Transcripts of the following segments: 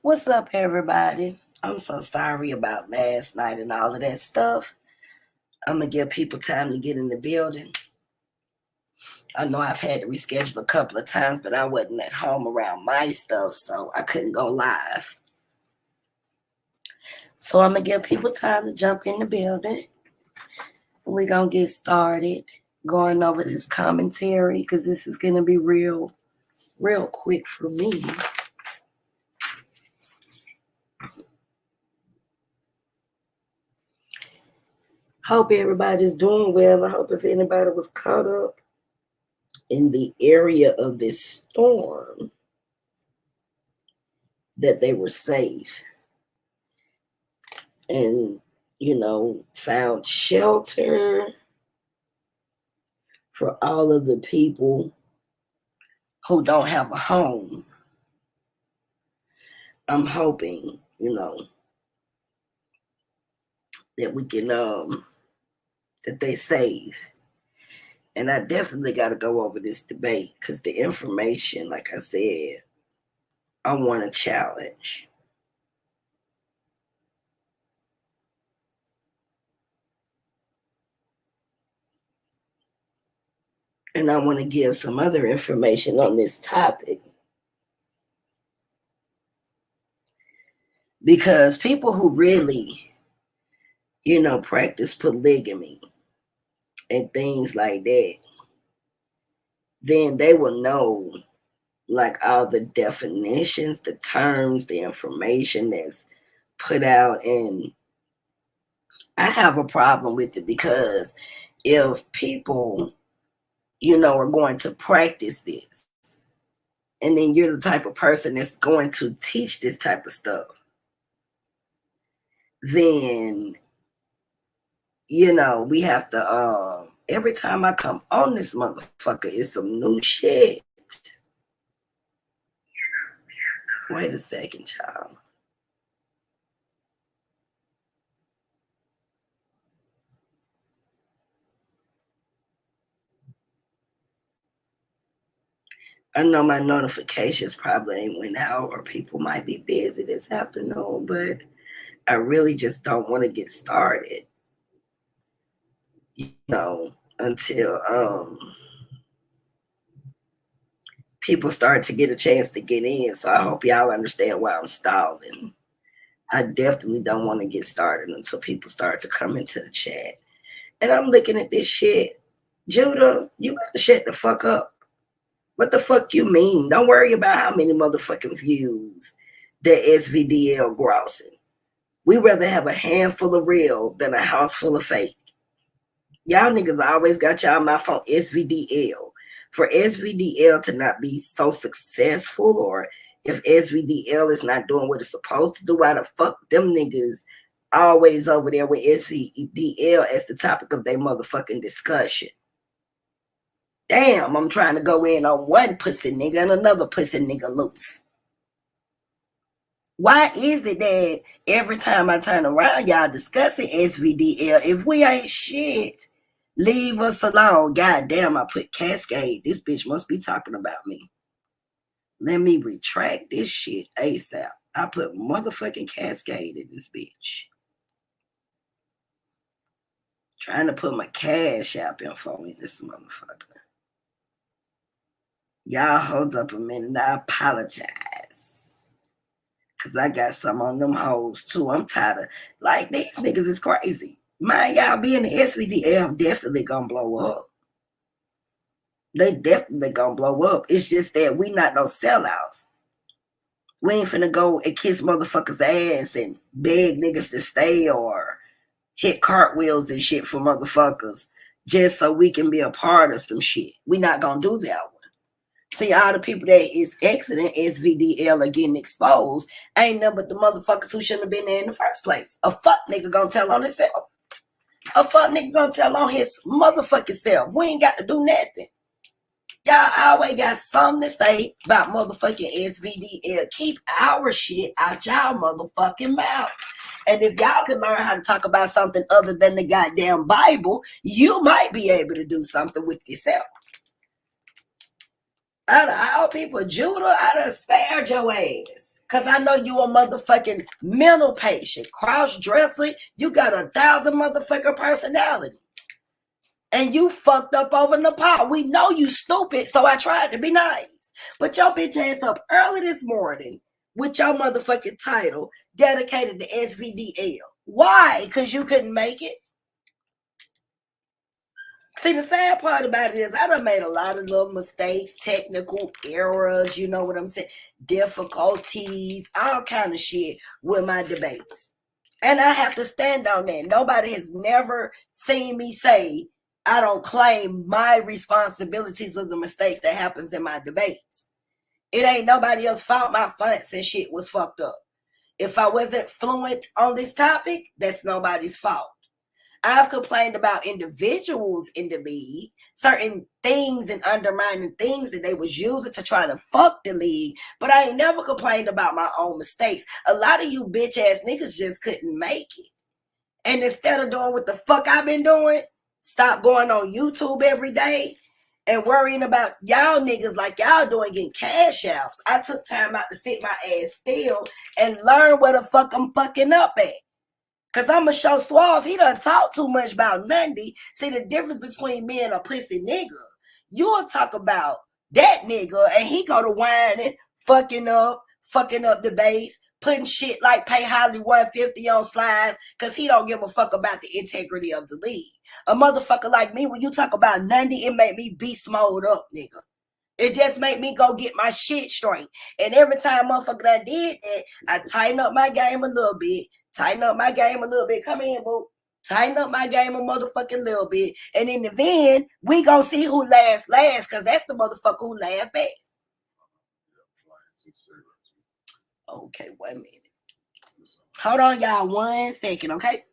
What's up, everybody? I'm so sorry about last night and all of that stuff. I'm gonna give people time to get in the building. I know I've had to reschedule a couple of times, but I wasn't at home around my stuff, so I couldn't go live. So I'm gonna give people time to jump in the building. We're gonna get started going over this commentary because this is gonna be real quick for me. Hope everybody's doing well. I hope if anybody was caught up in the area of this storm that they were safe and found shelter for all of the people who don't have a home. I'm hoping that we can that they safe. And I definitely got to go over this debate because the information, like I said, I want to challenge. And I want to give some other information on this topic. Because people who really, practice polygamy and things like that, then they will know like all the definitions, the terms, the information that's put out. And I have a problem with it because if people, are going to practice this, and then you're the type of person that's going to teach this type of stuff, then we have to every time I come on this motherfucker, it's some new shit. Wait a second, child. I know my notifications probably ain't went out or people might be busy this afternoon, but I really just don't want to get started, until people start to get a chance to get in. So I hope y'all understand why I'm stalling. I definitely don't want to get started until people start to come into the chat. And I'm looking at this shit. Judah, you better shut the fuck up. What the fuck you mean? Don't worry about how many motherfucking views that SVDL grossing. We rather have a handful of real than a house full of fake. Y'all niggas always got y'all mouth on SVDL. For SVDL to not be so successful, or if SVDL is not doing what it's supposed to do, why the fuck them niggas always over there with SVDL as the topic of their motherfucking discussion? Damn, I'm trying to go in on one pussy nigga and another pussy nigga loose. Why is it that every time I turn around, y'all discussing SVDL? If we ain't shit, leave us alone. God damn, I put Cascade. This bitch must be talking about me. Let me retract this shit ASAP. I put motherfucking Cascade in this bitch. Trying to put my Cash App info in this motherfucker. Y'all hold up a minute. I apologize. Because I got some on them hoes too. I'm tired of, like, these niggas is crazy. Man, y'all being the SVDL definitely gonna blow up. They definitely gonna blow up. It's just that we not no sellouts. We ain't finna go and kiss motherfuckers' ass and beg niggas to stay or hit cartwheels and shit for motherfuckers just so we can be a part of some shit. We not gonna do that one. See, all the people that is exiting SVDL are getting exposed ain't nothing but the motherfuckers who shouldn't have been there in the first place. A fuck nigga gonna tell on himself. A fuck nigga gonna tell on his motherfucking self. We ain't got to do nothing. Y'all always got something to say about motherfucking SVDL. Keep our shit out y'all motherfucking mouth. And if y'all can learn how to talk about something other than the goddamn Bible, you might be able to do something with yourself. Out of all people, Judah, I done spared your ass. Because I know you a motherfucking mental patient. Cross-dressing, you got 1,000 motherfucking personalities. And you fucked up over the pot. We know you stupid, so I tried to be nice. But your bitch ass up early this morning with your motherfucking title dedicated to SVDL. Why? Because you couldn't make it? See, the sad part about it is I done made a lot of little mistakes, technical errors, you know what I'm saying, difficulties, all kind of shit with my debates. And I have to stand on that. Nobody has never seen me say I don't claim my responsibilities of the mistakes that happens in my debates. It ain't nobody else's fault my fonts and shit was fucked up. If I wasn't fluent on this topic, that's nobody's fault. I've complained about individuals in the league, certain things and undermining things that they was using to try to fuck the league, but I ain't never complained about my own mistakes. A lot of you bitch ass niggas just couldn't make it. And instead of doing what the fuck I've been doing, stop going on YouTube every day and worrying about y'all niggas like y'all doing getting cash outs. I took time out to sit my ass still and learn where the fuck I'm fucking up at. Because I'm going to show Suave, he done talk too much about Nundy. See, the difference between me and a pussy nigga, you'll talk about that nigga, and he go to whining, fucking up the base, putting shit like pay Holliegh 150 on slides, because he don't give a fuck about the integrity of the league. A motherfucker like me, when you talk about Nundy, it make me beast mode up, nigga. It just made me go get my shit straight. And every time motherfucker that did that, I tighten up my game a little bit. Tighten up my game a little bit. Come in, boo. Tighten up my game a motherfucking little bit. And in the end, we gonna see who laughs last, because that's the motherfucker who laughs best. Okay, wait a minute. Hold on, y'all, 1 second, okay?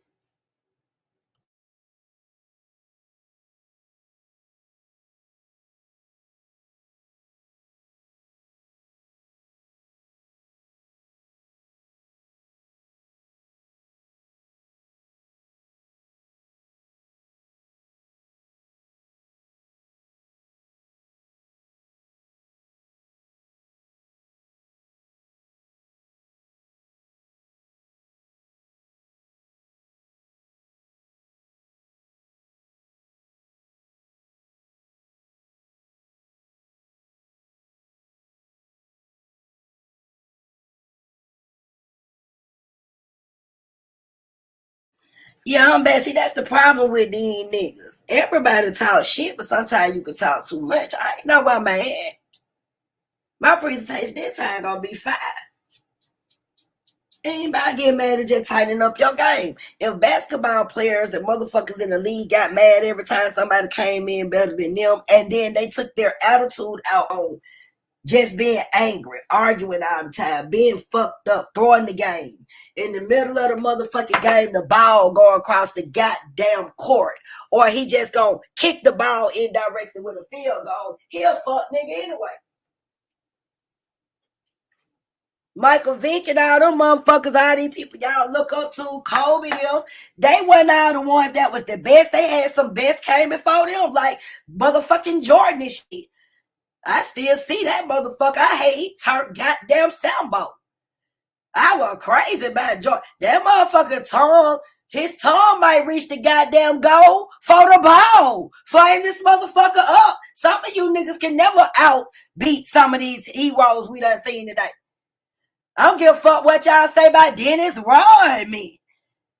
Yeah, I'm bad. See, that's the problem with these niggas. Everybody talk shit, but sometimes you can talk too much. I ain't know why, man. My presentation this time gonna be fine. Anybody get mad at just tightening up your game. If basketball players and motherfuckers in the league got mad every time somebody came in better than them, and then they took their attitude out on just being angry, arguing all the time, being fucked up, throwing the game. In the middle of the motherfucking game, the ball go across the goddamn court. Or he just gonna kick the ball indirectly with a field goal. He a fuck nigga anyway. Michael Vick and all them motherfuckers, all these people y'all look up to, Kobe, them, they weren't all the ones that was the best. They had some best came before them, like motherfucking Jordan and shit. I still see that motherfucker. I hate he turned goddamn Sambo. I was crazy about Jordan. That motherfucker tongue, his tongue might reach the goddamn goal for the ball. Flame this motherfucker up. Some of you niggas can never outbeat some of these heroes we done seen today. I don't give a fuck what y'all say about Dennis Rodman.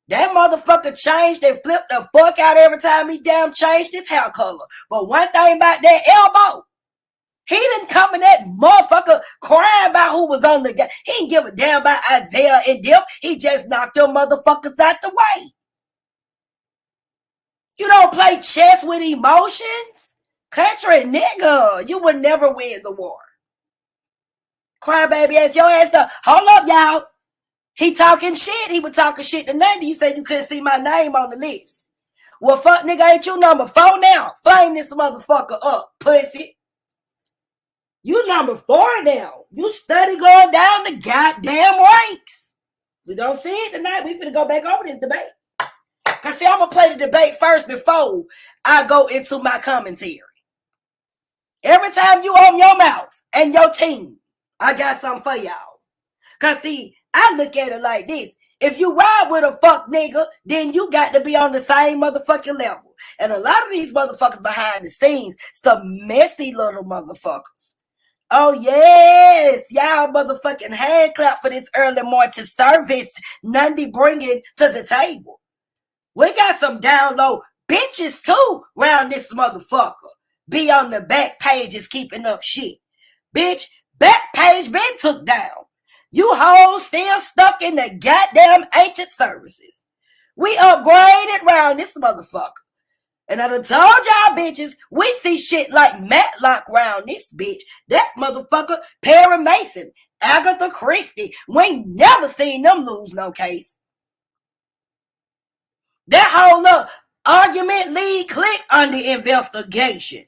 That motherfucker changed and flipped the fuck out every time he damn changed his hair color. But one thing about that elbow, he didn't come in that motherfucker crying about who was on the game. He didn't give a damn about Isaiah and them. He just knocked them motherfuckers out the way. You don't play chess with emotions? Country nigga, you would never win the war. Crybaby ass, your ass up. Hold up, y'all. He talking shit. He was talking shit to Nundy. You said you couldn't see my name on the list. Well, fuck nigga, ain't you number 4 now? Flame this motherfucker up, pussy. You number 4 now. You study going down the goddamn ranks. We don't see it tonight. We finna go back over this debate. Cause see, I'm gonna play the debate first before I go into my commentary. Every time you open your mouth and your team, I got something for y'all. Cause see, I look at it like this. If you ride with a fuck nigga, then you got to be on the same motherfucking level. And a lot of these motherfuckers behind the scenes, some messy little motherfuckers. Oh yes, y'all motherfucking hand clap for this early morning service Nundy bringing to the table. We got some down low bitches too around this motherfucker. Be on the back pages keeping up shit. Bitch, back page been took down. You hoes still stuck in the goddamn ancient services. We upgraded round this motherfucker. And I done told y'all bitches, we see shit like Matlock round this bitch. That motherfucker, Perry Mason, Agatha Christie. We ain't never seen them lose no case. That whole little argument lead click under investigation.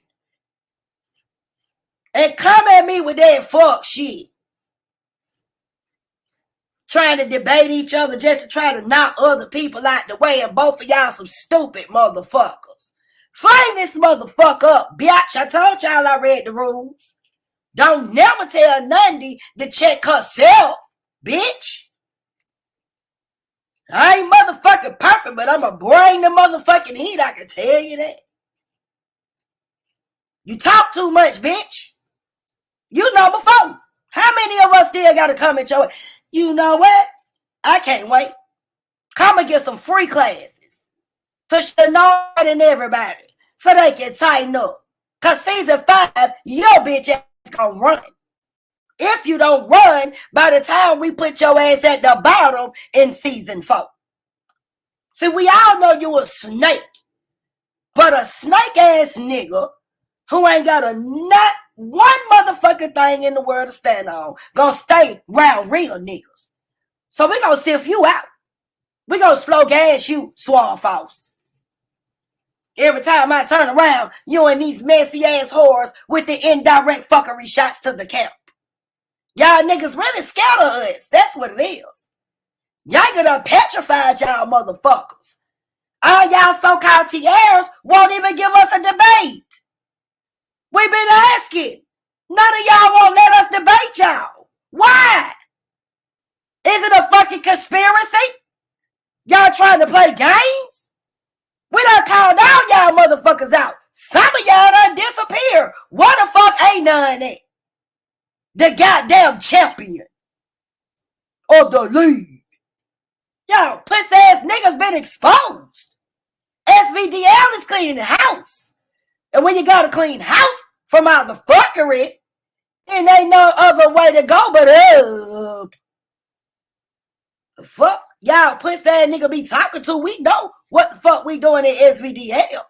And come at me with that fuck shit. Trying to debate each other just to try to knock other people out the way, and both of y'all some stupid motherfuckers. Flame this motherfucker up, bitch. I told y'all I read the rules. Don't never tell Nundy to check herself, bitch. I ain't motherfucking perfect, but I'ma bring the motherfucking heat, I can tell you that. You talk too much, bitch. You know before. How many of us still gotta come at your... You know what? I can't wait. Come and get some free classes. So she know than everybody. So they can tighten up. Cause season 5, your bitch ass gonna run. If you don't run, by the time we put your ass at the bottom in season 4. See, we all know you a snake. But a snake ass nigga who ain't got a not one motherfucking thing in the world to stand on gonna stay around real niggas. So we gonna sift you out. We gonna slow gas you, Suave false. Every time I turn around, you and these messy ass whores with the indirect fuckery shots to the camp. Y'all niggas really scared of us. That's what it is. Y'all gonna petrified y'all motherfuckers. All y'all so-called TRs won't even give us a debate. We've been asking. None of y'all won't let us debate y'all. Why? Is it a fucking conspiracy? Y'all trying to play games? We done called all y'all motherfuckers out. Some of y'all done disappeared. What the fuck ain't none at? The goddamn champion of the league. Y'all pussy ass niggas been exposed. SVDL is cleaning the house. And when you got a clean house from all the fuckery, then ain't no other way to go but up. The fuck y'all pussy ass nigga be talking to? We know what the fuck we doing in SVDL.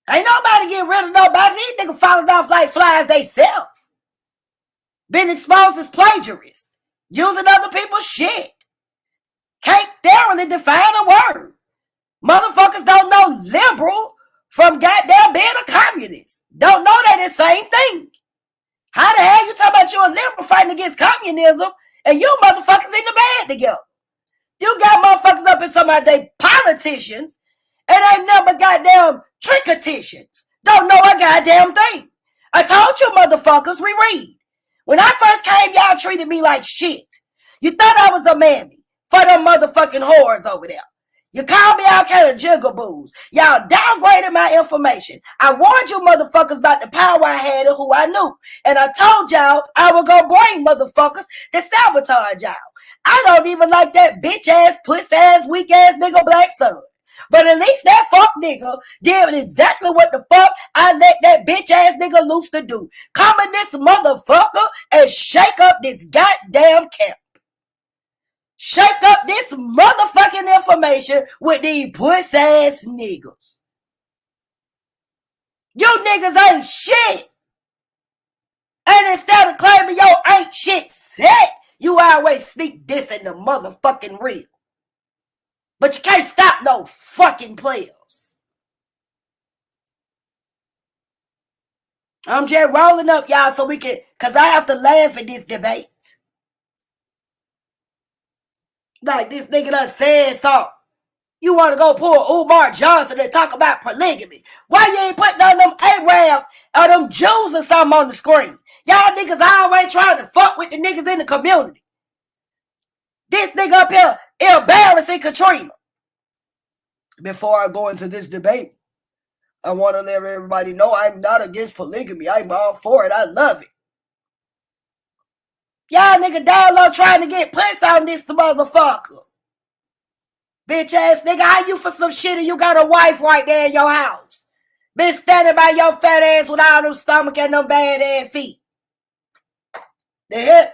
Ain't nobody getting rid of nobody. These niggas falling off like flies they self. Been exposed as plagiarists. Using other people's shit. Can't thoroughly define a word. Motherfuckers don't know liberal from goddamn being a communist. Don't know that it's the same thing. How the hell you talking about you a liberal fighting against communism and you motherfuckers in the bed together? You got motherfuckers up in some of they politicians and ain't never goddamn tricketicians. Don't know a goddamn thing. I told you motherfuckers we read. When I first came, y'all treated me like shit. You thought I was a mammy for them motherfucking whores over there. You called me all kind of jigaboos. Y'all downgraded my information. I warned you motherfuckers about the power I had and who I knew. And I told y'all I was gonna bring motherfuckers to sabotage y'all. I don't even like that bitch ass, puss ass, weak ass nigga Black Sun. But at least that fuck nigga did exactly what the fuck I let that bitch ass nigga loose to do. Come in this motherfucker and shake up this goddamn camp. Shake up this motherfucking information with these puss ass niggas. You niggas ain't shit. And instead of claiming your ain't shit set, you always sneak this in the motherfucking real. But you can't stop no fucking players. I'm just rolling up, y'all, so we can, cause I have to laugh at this debate. Like this nigga done said something. You want to go pull Umar Johnson and talk about polygamy. Why you ain't putting on them Arabs or them Jews or something on the screen? Y'all niggas always trying to fuck with the niggas in the community. This nigga up here embarrassing Katrina. Before I go into this debate, I want to let everybody know I'm not against polygamy. I'm all for it. I love it. Y'all nigga down low trying to get pussy on this motherfucker. Bitch ass nigga, how you for some shit and you got a wife right there in your house? Been standing by your fat ass with all them stomach and them bad ass feet. The hell?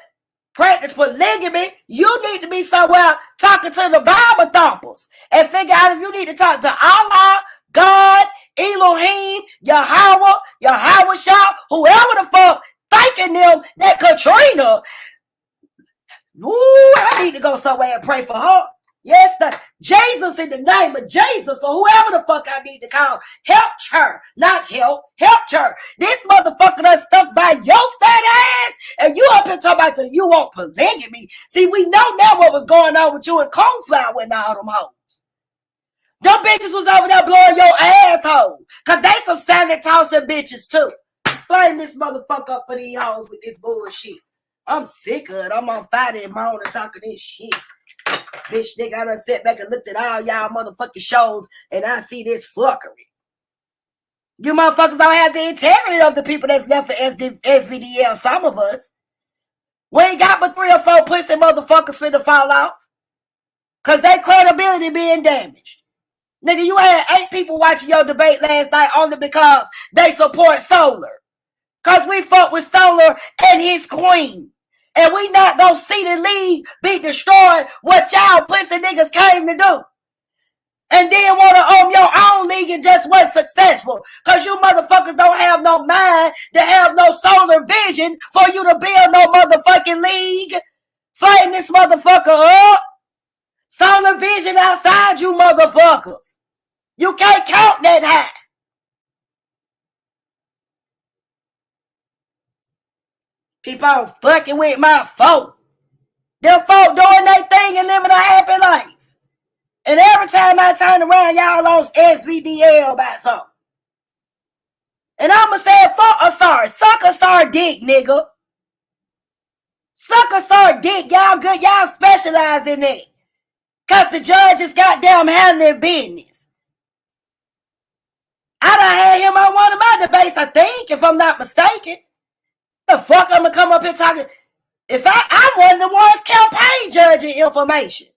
Practice polygamy, you need to be somewhere talking to the Bible thumpers and figure out if you need to talk to Allah, God, Elohim, Yahweh Shah, whoever the fuck thanking them that Katrina. Ooh, I need to go somewhere and pray for her. Yes, the Jesus in the name of Jesus or whoever the fuck I need to call. Helped her, not helped her. This motherfucker done stuck by your fat ass and you up here talking about you want polygamy. See, we know now what was going on with you and Cornflower and all them hoes. Them bitches was over there blowing your asshole. Cause they some salad tossing bitches too. Blame this motherfucker up for these hoes with this bullshit. I'm sick of it. I'm on Friday morning talking this shit. Bitch, nigga, I done sat back and looked at all y'all motherfucking shows and I see this fuckery. You motherfuckers don't have the integrity of the people that's left for SVDL, some of us. We ain't got but 3 or 4 pussy motherfuckers finna fall off. Cause their credibility being damaged. Nigga, you had 8 people watching your debate last night only because they support Solar. Cause we fuck with Solar and his queen. And we not gonna see the league be destroyed what y'all pussy niggas came to do. And then want to own your own league and just wasn't successful. Because you motherfuckers don't have no mind to have no solar vision for you to build no motherfucking league. Flame this motherfucker up. Solar vision outside you motherfuckers. You can't count that high. Keep on fucking with my folk. Them folk doing their thing and living a happy life. And every time I turn around, y'all on SVDL about something. And I'ma say fuck a sorry. Suck a sorry dick, nigga. Suck a sorry dick. Y'all good. Y'all specialize in that. Cause the judges goddamn handling business. I done had him on one of my debates, I think, if I'm not mistaken. The fuck I'ma come up here talking? If I'm one of the ones campaign judging information.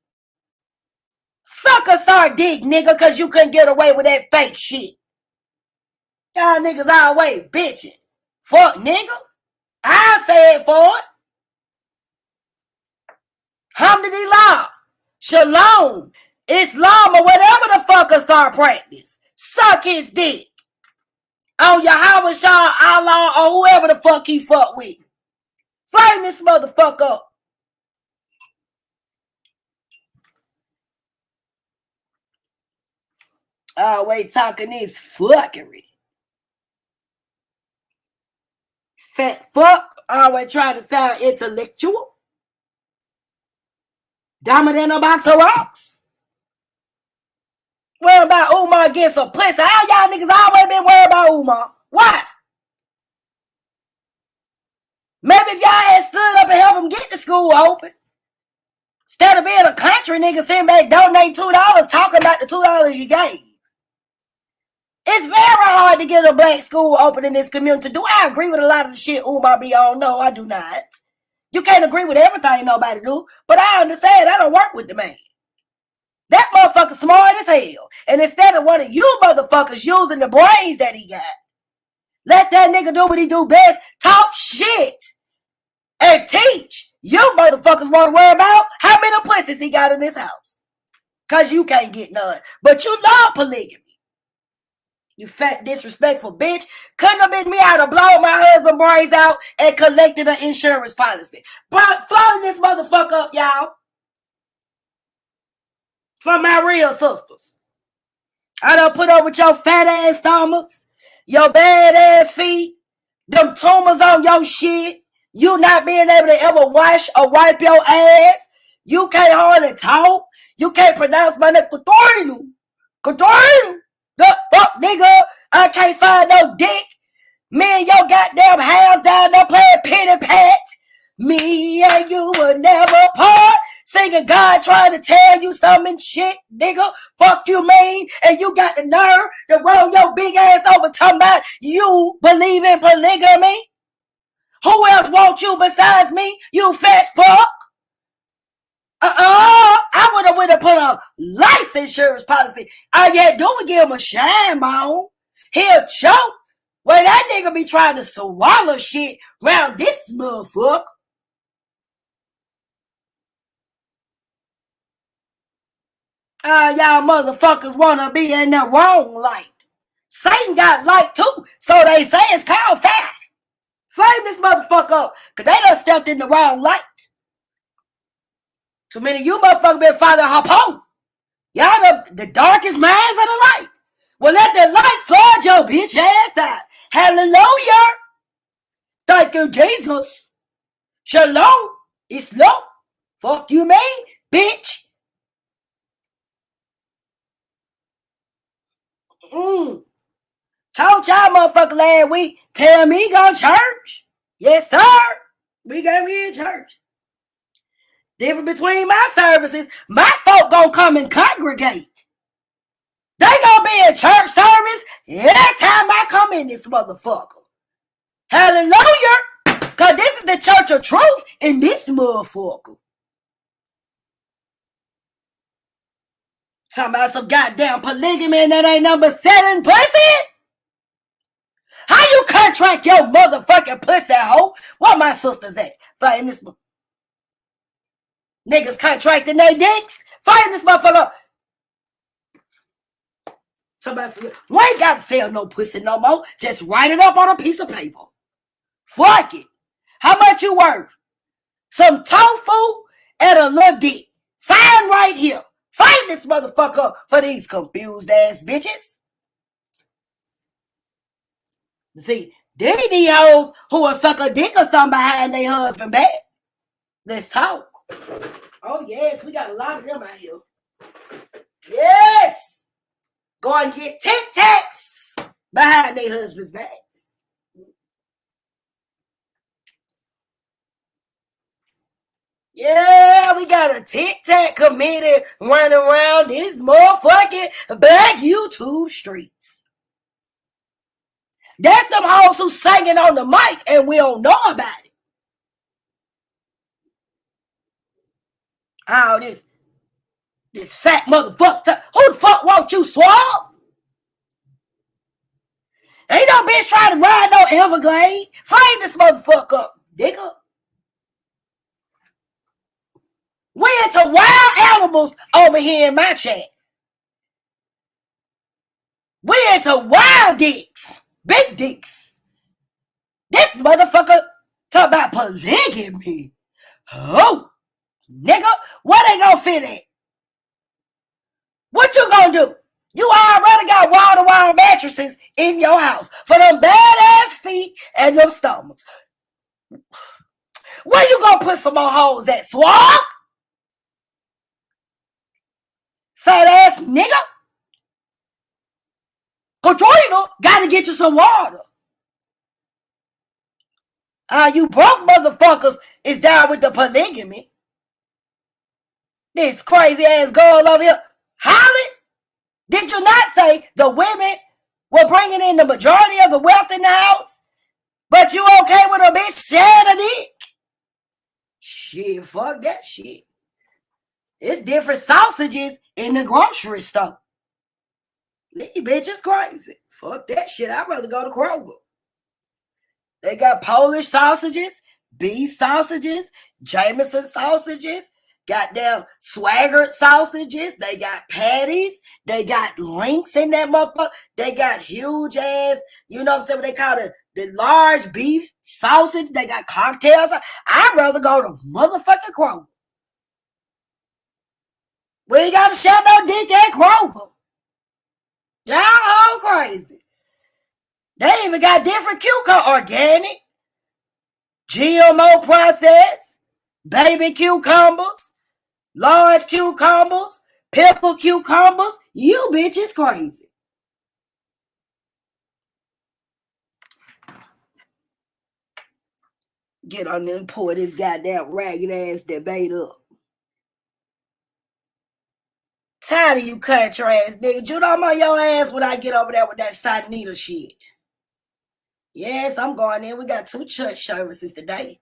Suck a sorry dick, nigga, cause you couldn't get away with that fake shit. Y'all niggas always bitching. Fuck, nigga. I say it for it. Alhamdulillah. Shalom. Islam or whatever the fuck a star practice. Suck his dick. On Yahweh Shah, Allah, or whoever the fuck he fuck with. Flame this motherfucker up. Always talking this fuckery. Fat fuck. Always trying to sound intellectual. Dumber than a box of rocks. Worry about Umar against a pussy. How y'all niggas always been worried about Umar? Why? Maybe if y'all had stood up and helped him get the school open. Instead of being a country nigga sitting back donate $2 talking about the $2 you gave. It's very hard to get a black school open in this community. Do I agree with a lot of the shit Umar be on? No, I do not. You can't agree with everything nobody do, but I understand I don't work with the man. That motherfucker smart as hell. And instead of one of you motherfuckers using the brains that he got, let that nigga do what he do best. Talk shit and teach. You motherfuckers want to worry about how many pussies he got in this house. Because you can't get none. But you love polygamy. You fat disrespectful bitch. Couldn't have been me. I'd have blown my husband's brains out and collected an insurance policy. But floating this motherfucker up, y'all. From my real sisters. I done put up with your fat ass stomachs, your bad ass feet, them tumors on your shit, you not being able to ever wash or wipe your ass. You can't hardly talk. You can't pronounce my name. Katrina. The fuck, nigga. I can't find no dick. Me and your goddamn house down there playing pity pat. Me and you will never part. Singing God trying to tell you something shit, nigga. Fuck you, man. And you got the nerve to roll your big ass over talking about you believe in polygamy. Who else wants you besides me, you fat fuck? I would have put a life insurance policy. All you had to do was give him a shine, man. He'll choke. Well, that nigga be trying to swallow shit around this motherfucker. Y'all motherfuckers want to be in the wrong light. Satan got light too, so they say it's called fire. Flame this motherfucker up, because they done stepped in the wrong light. Too many of you motherfuckers been following Harpo. Y'all the darkest minds of the light. Well, let the light flood your bitch ass out. Hallelujah. Thank you, Jesus. Shalom. Islam. Fuck you, man, bitch. Told y'all motherfucker last week, tell me go to church. Yes, sir. We gonna be in church. Different between my services, my folk gonna come and congregate. They gonna be in church service every time I come in this motherfucker. Hallelujah. Cause this is the church of truth in this motherfucker. Talking about some goddamn polygamy and that ain't number 7 pussy. How you contract your motherfucking pussy hoe? Where my sisters at? Fighting this niggas contracting their dicks. Fighting this motherfucker. Somebody, we ain't got to sell no pussy no more. Just write it up on a piece of paper. Fuck it. How much you worth? Some tofu and a little dick. Sign right here. Fight this motherfucker for these confused ass bitches. See, they these hoes who will suck a dick or something behind their husband back. Let's talk. Oh, yes, we got a lot of them out here. Yes. Go and get Tic Tacs behind their husband's backs. Yeah, we got a Tic Tac committee running around this motherfucking black YouTube streets. That's them hoes who singing on the mic and we don't know about it. Oh, this fat motherfucker. Who the fuck want you, Suave? Ain't no bitch trying to ride no Everglade. Flame this motherfucker up, nigga. We into wild animals over here in my chat. We into wild dicks. Big dicks. This motherfucker talk about polygamy. Oh, nigga, where they gonna fit at? What you gonna do? You already got wall-to-wall mattresses in your house for them badass feet and them stomachs. Where you gonna put some more holes at, Suave? Fat ass nigga. Katrina gotta get you some water. You broke motherfuckers is down with the polygamy. This crazy ass girl over here. Holliegh, did you not say the women were bringing in the majority of the wealth in the house? But you okay with a bitch sharing a dick? Shit, fuck that shit. It's different sausages in the grocery store. These bitches crazy. Fuck that shit. I'd rather go to Kroger. They got Polish sausages, beef sausages, Jameson sausages, goddamn swaggered sausages. They got patties. They got links in that motherfucker. They got huge ass, you know what I'm saying, what they call the large beef sausage. They got cocktails. I'd rather go to motherfucking Kroger. We ain't got to share no dick at Kroger. Y'all all crazy. They even got different cucumber, organic, GMO processed, baby cucumbers, large cucumbers, pepper cucumbers. You bitches crazy. Get on there and pour this goddamn ragged ass debate up. Tired of you country ass nigga. You know on your ass when I get over there with that Sanita shit. Yes, I'm going in. We got 2 church services today.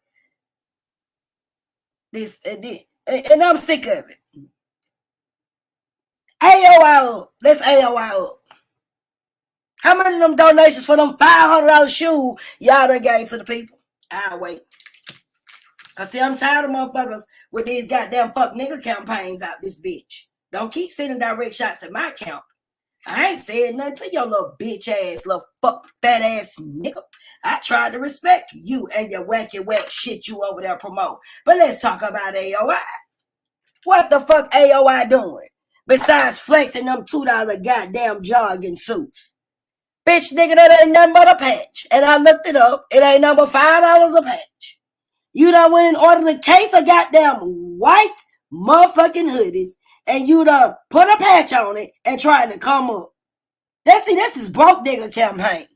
This and I'm sick of it. AOI up. Let's AOI up. How many of them donations for them $500 shoes y'all done gave to the people? I'll wait. I see I'm tired of motherfuckers with these goddamn fuck nigga campaigns out this bitch. Don't keep sending direct shots at my account. I ain't saying nothing to your little bitch ass, little fuck fat ass nigga. I tried to respect you and your wacky whack shit you over there promote. But let's talk about AOI. What the fuck AOI doing? Besides flexing them $2 goddamn jogging suits. Bitch nigga, that ain't nothing but a patch. And I looked it up. It ain't number $5 a patch. You done went and ordered a case of goddamn white motherfucking hoodies. And you done put a patch on it and trying to come up. This is broke nigga campaign.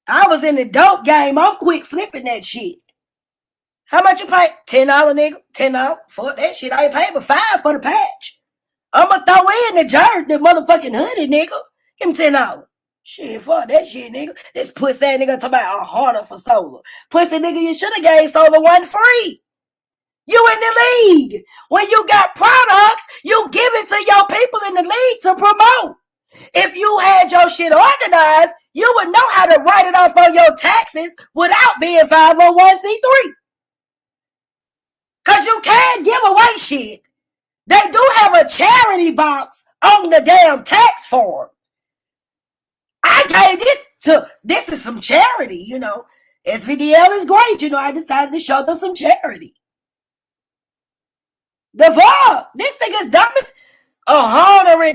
I was in the dope game. I'm quick flipping that shit. How much you pay? $10, nigga. $10. Fuck that shit. I ain't paid but $5 for the patch. I'ma throw in the motherfucking hoodie, nigga. Give me $10. Shit, fuck that shit, nigga. This pussy ass nigga talking about a harder for solar. Pussy nigga, you should have gave solar one free. You in the league. When you got products, you give it to your people in the league to promote. If you had your shit organized, you would know how to write it off on your taxes without being 501c3. Because you can't give away shit. They do have a charity box on the damn tax form. I gave this is some charity, you know. SVDL is great, you know. I decided to show them some charity. The fuck? This nigga's dumb as a hornery.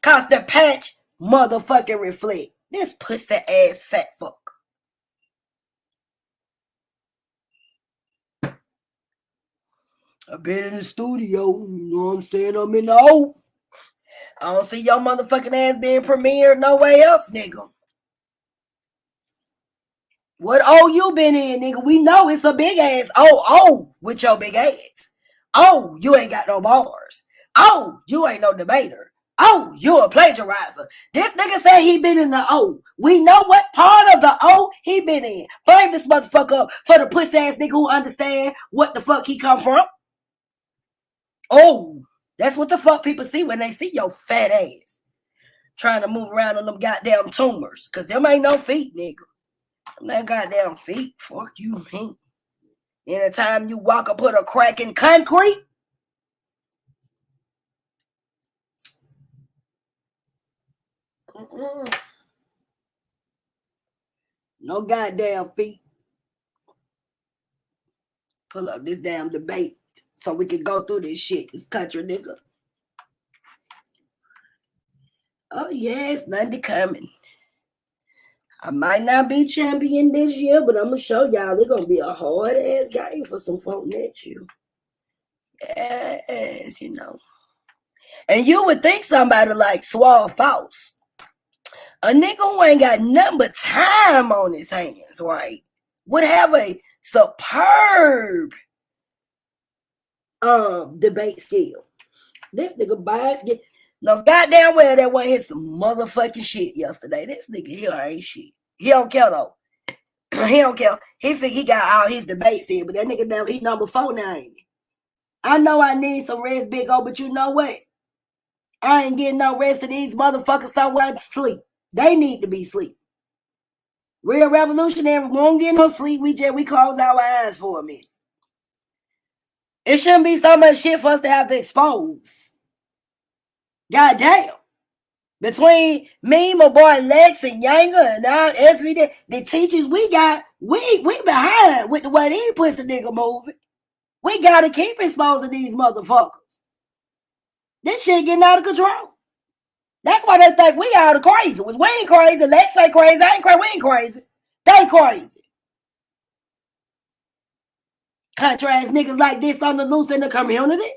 Cause the patch motherfucking reflect. This pussy ass fat fuck. I've been in the studio, you know what I'm saying? I'm in the O. I don't see your motherfucking ass being premiered nowhere else, nigga. What O you been in, nigga? We know it's a big ass O with your big ass. Oh, you ain't got no bars. Oh, you ain't no debater. Oh, you a plagiarizer. This nigga said he been in the O. We know what part of the O he been in. Flame this motherfucker up for the pussy ass nigga who understand what the fuck he come from. Oh, that's what the fuck people see when they see your fat ass. Trying to move around on them goddamn tumors. Cause them ain't no feet, nigga. Them that goddamn feet. Fuck you, man. Anytime you walk up, put a crack in concrete. No goddamn feet. Pull up this damn debate so we can go through this shit. This country nigga. Oh yes, nothing coming. I might not be champion this year, but I'm gonna show y'all it's gonna be a hard ass game for some folk next year. Yes, you know. And you would think somebody like Suave, a nigga who ain't got nothing but time on his hands, right, would have a superb debate skill. This nigga no goddamn well that one hit some motherfucking shit yesterday. This nigga here ain't shit. He don't care though. He don't care. He think he got all his debates in, but that nigga down he number 4 now, ain't he? I know I need some rest, big O, but you know what? I ain't getting no rest of these motherfuckers somewhere to sleep. They need to be asleep. Real revolutionary won't get no sleep. We close our eyes for a minute. It shouldn't be so much shit for us to have to expose. God damn. Between me, my boy Lex and Younger and our SVD, the teachers we got, we behind with the way they puts the nigga moving. We gotta keep exposing these motherfuckers. This shit getting out of control. That's why they think we all the crazy. We ain't crazy. Lex ain't crazy. I ain't crazy. We ain't crazy. They crazy. Country ass niggas like this on the loose in the community.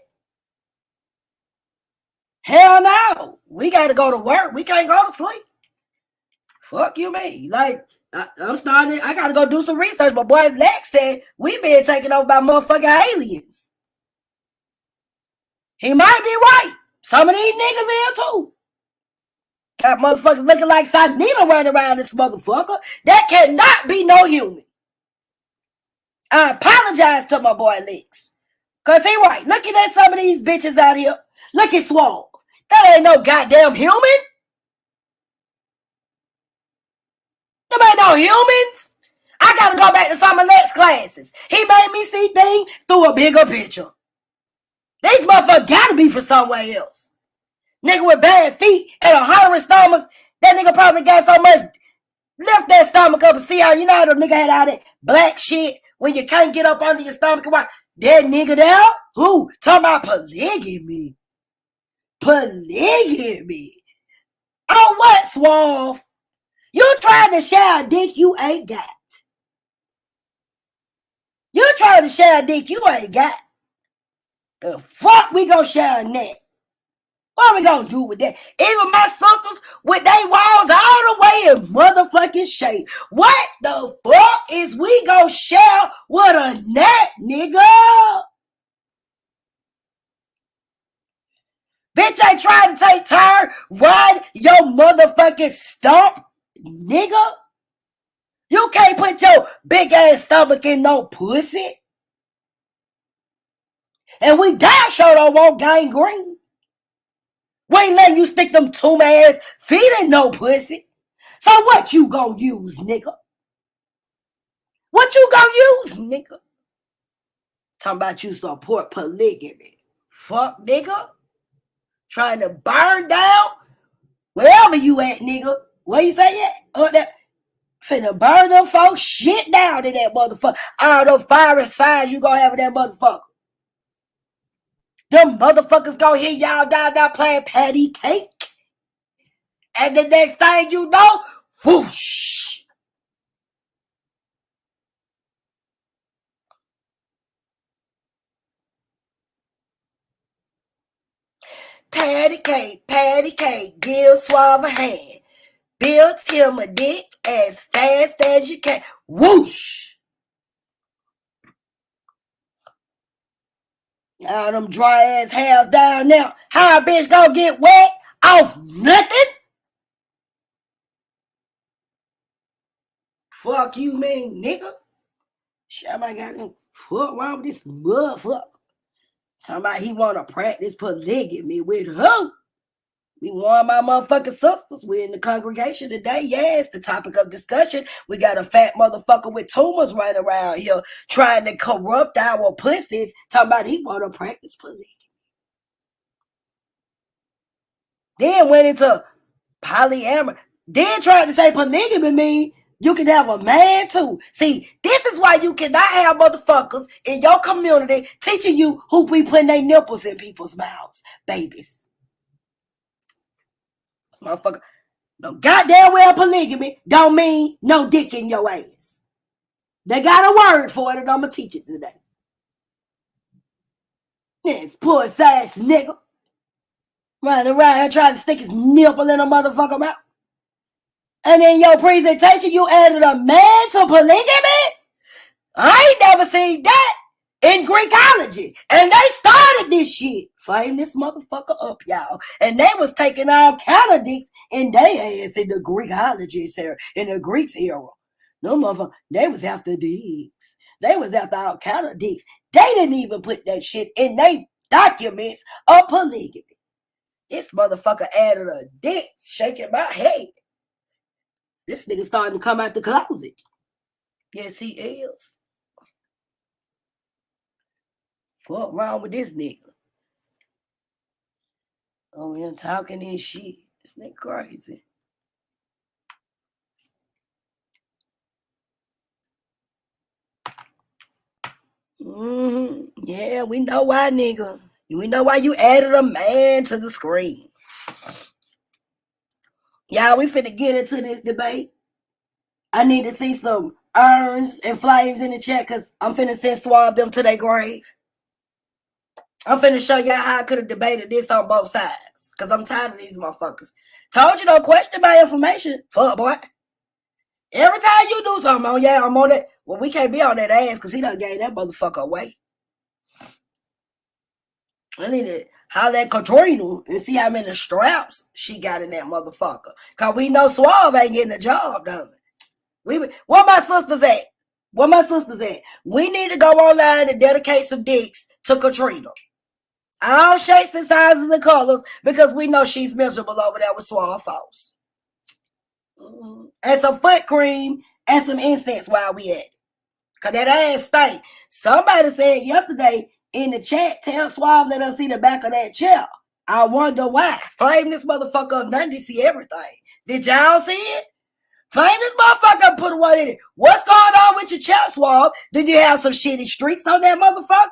Hell no. We gotta go to work. We can't go to sleep. Fuck you, me. Like, I'm starting. I gotta go do some research. But boy, Lex said we been taken over by motherfucking aliens. He might be right. Some of these niggas here too. Got motherfuckers looking like Sanita running around this motherfucker. That cannot be no human. I apologize to my boy Lex. Cause he right. Looking at some of these bitches out here. Look at Suave. That ain't no goddamn human. Them ain't no humans. I gotta go back to some of Lex classes. He made me see things through a bigger picture. These motherfuckers gotta be for somewhere else. Nigga with bad feet and 100 stomachs. That nigga probably got so much. Lift that stomach up and see how, you know how the nigga had all that black shit when you can't get up under your stomach. Why? That nigga down? Who? Talking about polygamy. Polygamy. Oh, what, Suave? You trying to share a dick you ain't got. You trying to share a dick you ain't got. The fuck we gonna share a net? What are we gonna do with that? Even my sisters with their walls all the way in motherfucking shape. What the fuck is we gonna share with a net, nigga? Bitch ain't trying to take turn ride your motherfucking stump, nigga. You can't put your big ass stomach in no pussy. And we damn sure don't want gangrene. We ain't letting you stick them tomb ass feet in no pussy. So what you gonna use, nigga? What you gonna use, nigga? Talking about you support polygamy. Fuck, nigga. Trying to burn down wherever you at, nigga. Where you say at? Up there. Finna burn them folks shit down in that motherfucker. All those fiery signs you gonna have in that motherfucker. Them motherfuckers gonna hear y'all down there playing patty cake. And the next thing you know, whoosh. Patty cake, give Suave a hand. Build him a dick as fast as you can. Whoosh. All them dry ass hairs down there. How a bitch gonna get wet off nothing? Fuck you, mean nigga. Shit, I got him. Fuck wrong with this motherfucker. Talking about he wanna practice polygamy with who? We one of my motherfucking sisters. We're in the congregation today. Yeah, it's the topic of discussion. We got a fat motherfucker with tumors right around here trying to corrupt our pussies. Talking about he want to practice polygamy. Then went into polyamory. Then tried to say polygamy mean you can have a man too. See, this is why you cannot have motherfuckers in your community teaching you who be putting their nipples in people's mouths. Babies. Motherfucker, no goddamn well polygamy don't mean no dick in your ass. They got a word for it, and I'm gonna teach it today. This puss ass nigga running around here trying to stick his nipple in a motherfucker mouth. And in your presentation, you added a man to polygamy? I ain't never seen that in Greekology. And they started this shit. Flame this motherfucker up, y'all. And they was taking all kind of dicks in their ass in the Greekology era, in the Greeks era. No motherfucker, they was after dicks. They was after all kind of dicks. They didn't even put that shit in their documents of polygamy. This motherfucker added a dick, shaking my head. This nigga starting to come out the closet. Yes, he is. What wrong with this nigga? Oh, we're talking this shit. This nigga crazy. Yeah, we know why, nigga. We know why you added a man to the screen. Y'all, we finna get into this debate. I need to see some urns and flames in the chat because I'm finna send Suave them to their grave. I'm finna show y'all how I could have debated this on both sides. Because I'm tired of these motherfuckers. Told you don't question my information. Fuck, boy. Every time you do something, oh yeah, I'm on it. Well, we can't be on that ass because he done gave that motherfucker away. I need to holler at Katrina and see how many straps she got in that motherfucker. Cause we know Suave ain't getting the job done. Where my sisters at? Where my sisters at? We need to go online and dedicate some dicks to Katrina. All shapes and sizes and colors because we know she's miserable over there with Suave Falls. And some foot cream and some incense while we at it. Cause that ass stink. Somebody said yesterday in the chat, tell Suave let us see the back of that chair. I wonder why. Flame this motherfucker up, none to see everything. Did y'all see it? Flame this motherfucker up, put one in it. What's going on with your chair, Suave? Did you have some shitty streaks on that motherfucker?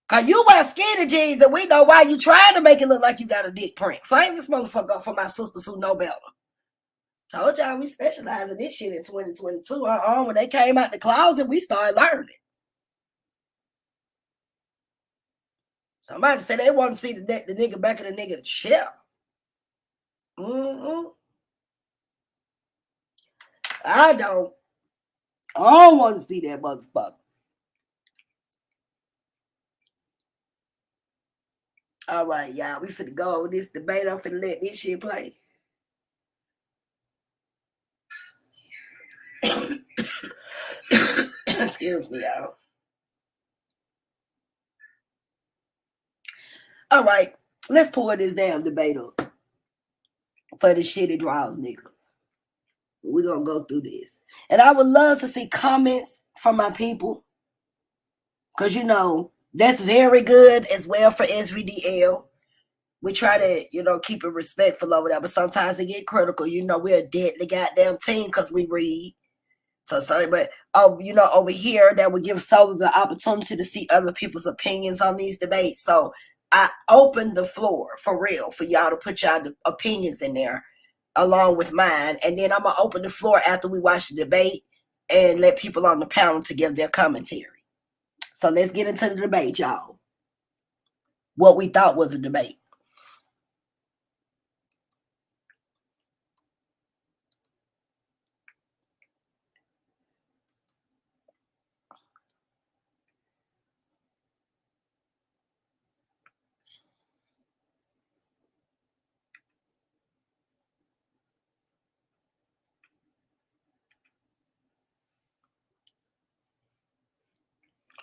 Cause you wear skinny jeans and we know why you trying to make it look like you got a dick print. Flame this motherfucker up for my sisters who know better. Told y'all we specialize in this shit in 2022. When they came out the closet, we started learning. Somebody said they want to see the nigga back of the nigga chair. I don't want to see that motherfucker. All right, y'all. We finna go with this debate. I'm finna let this shit play. Excuse me, y'all. All right, let's pull this damn debate up for the shitty draws, nigga. We're gonna go through this. And I would love to see comments from my people. Cause you know, that's very good as well for SVDL. We try to, keep it respectful over there, but sometimes it get critical. We're a deadly goddamn team because we read. So sorry, but over here that would give Solar the opportunity to see other people's opinions on these debates. So I opened the floor for real for y'all to put y'all opinions in there along with mine. And then I'm gonna open the floor after we watch the debate and let people on the panel to give their commentary. So let's get into the debate, y'all. What we thought was a debate.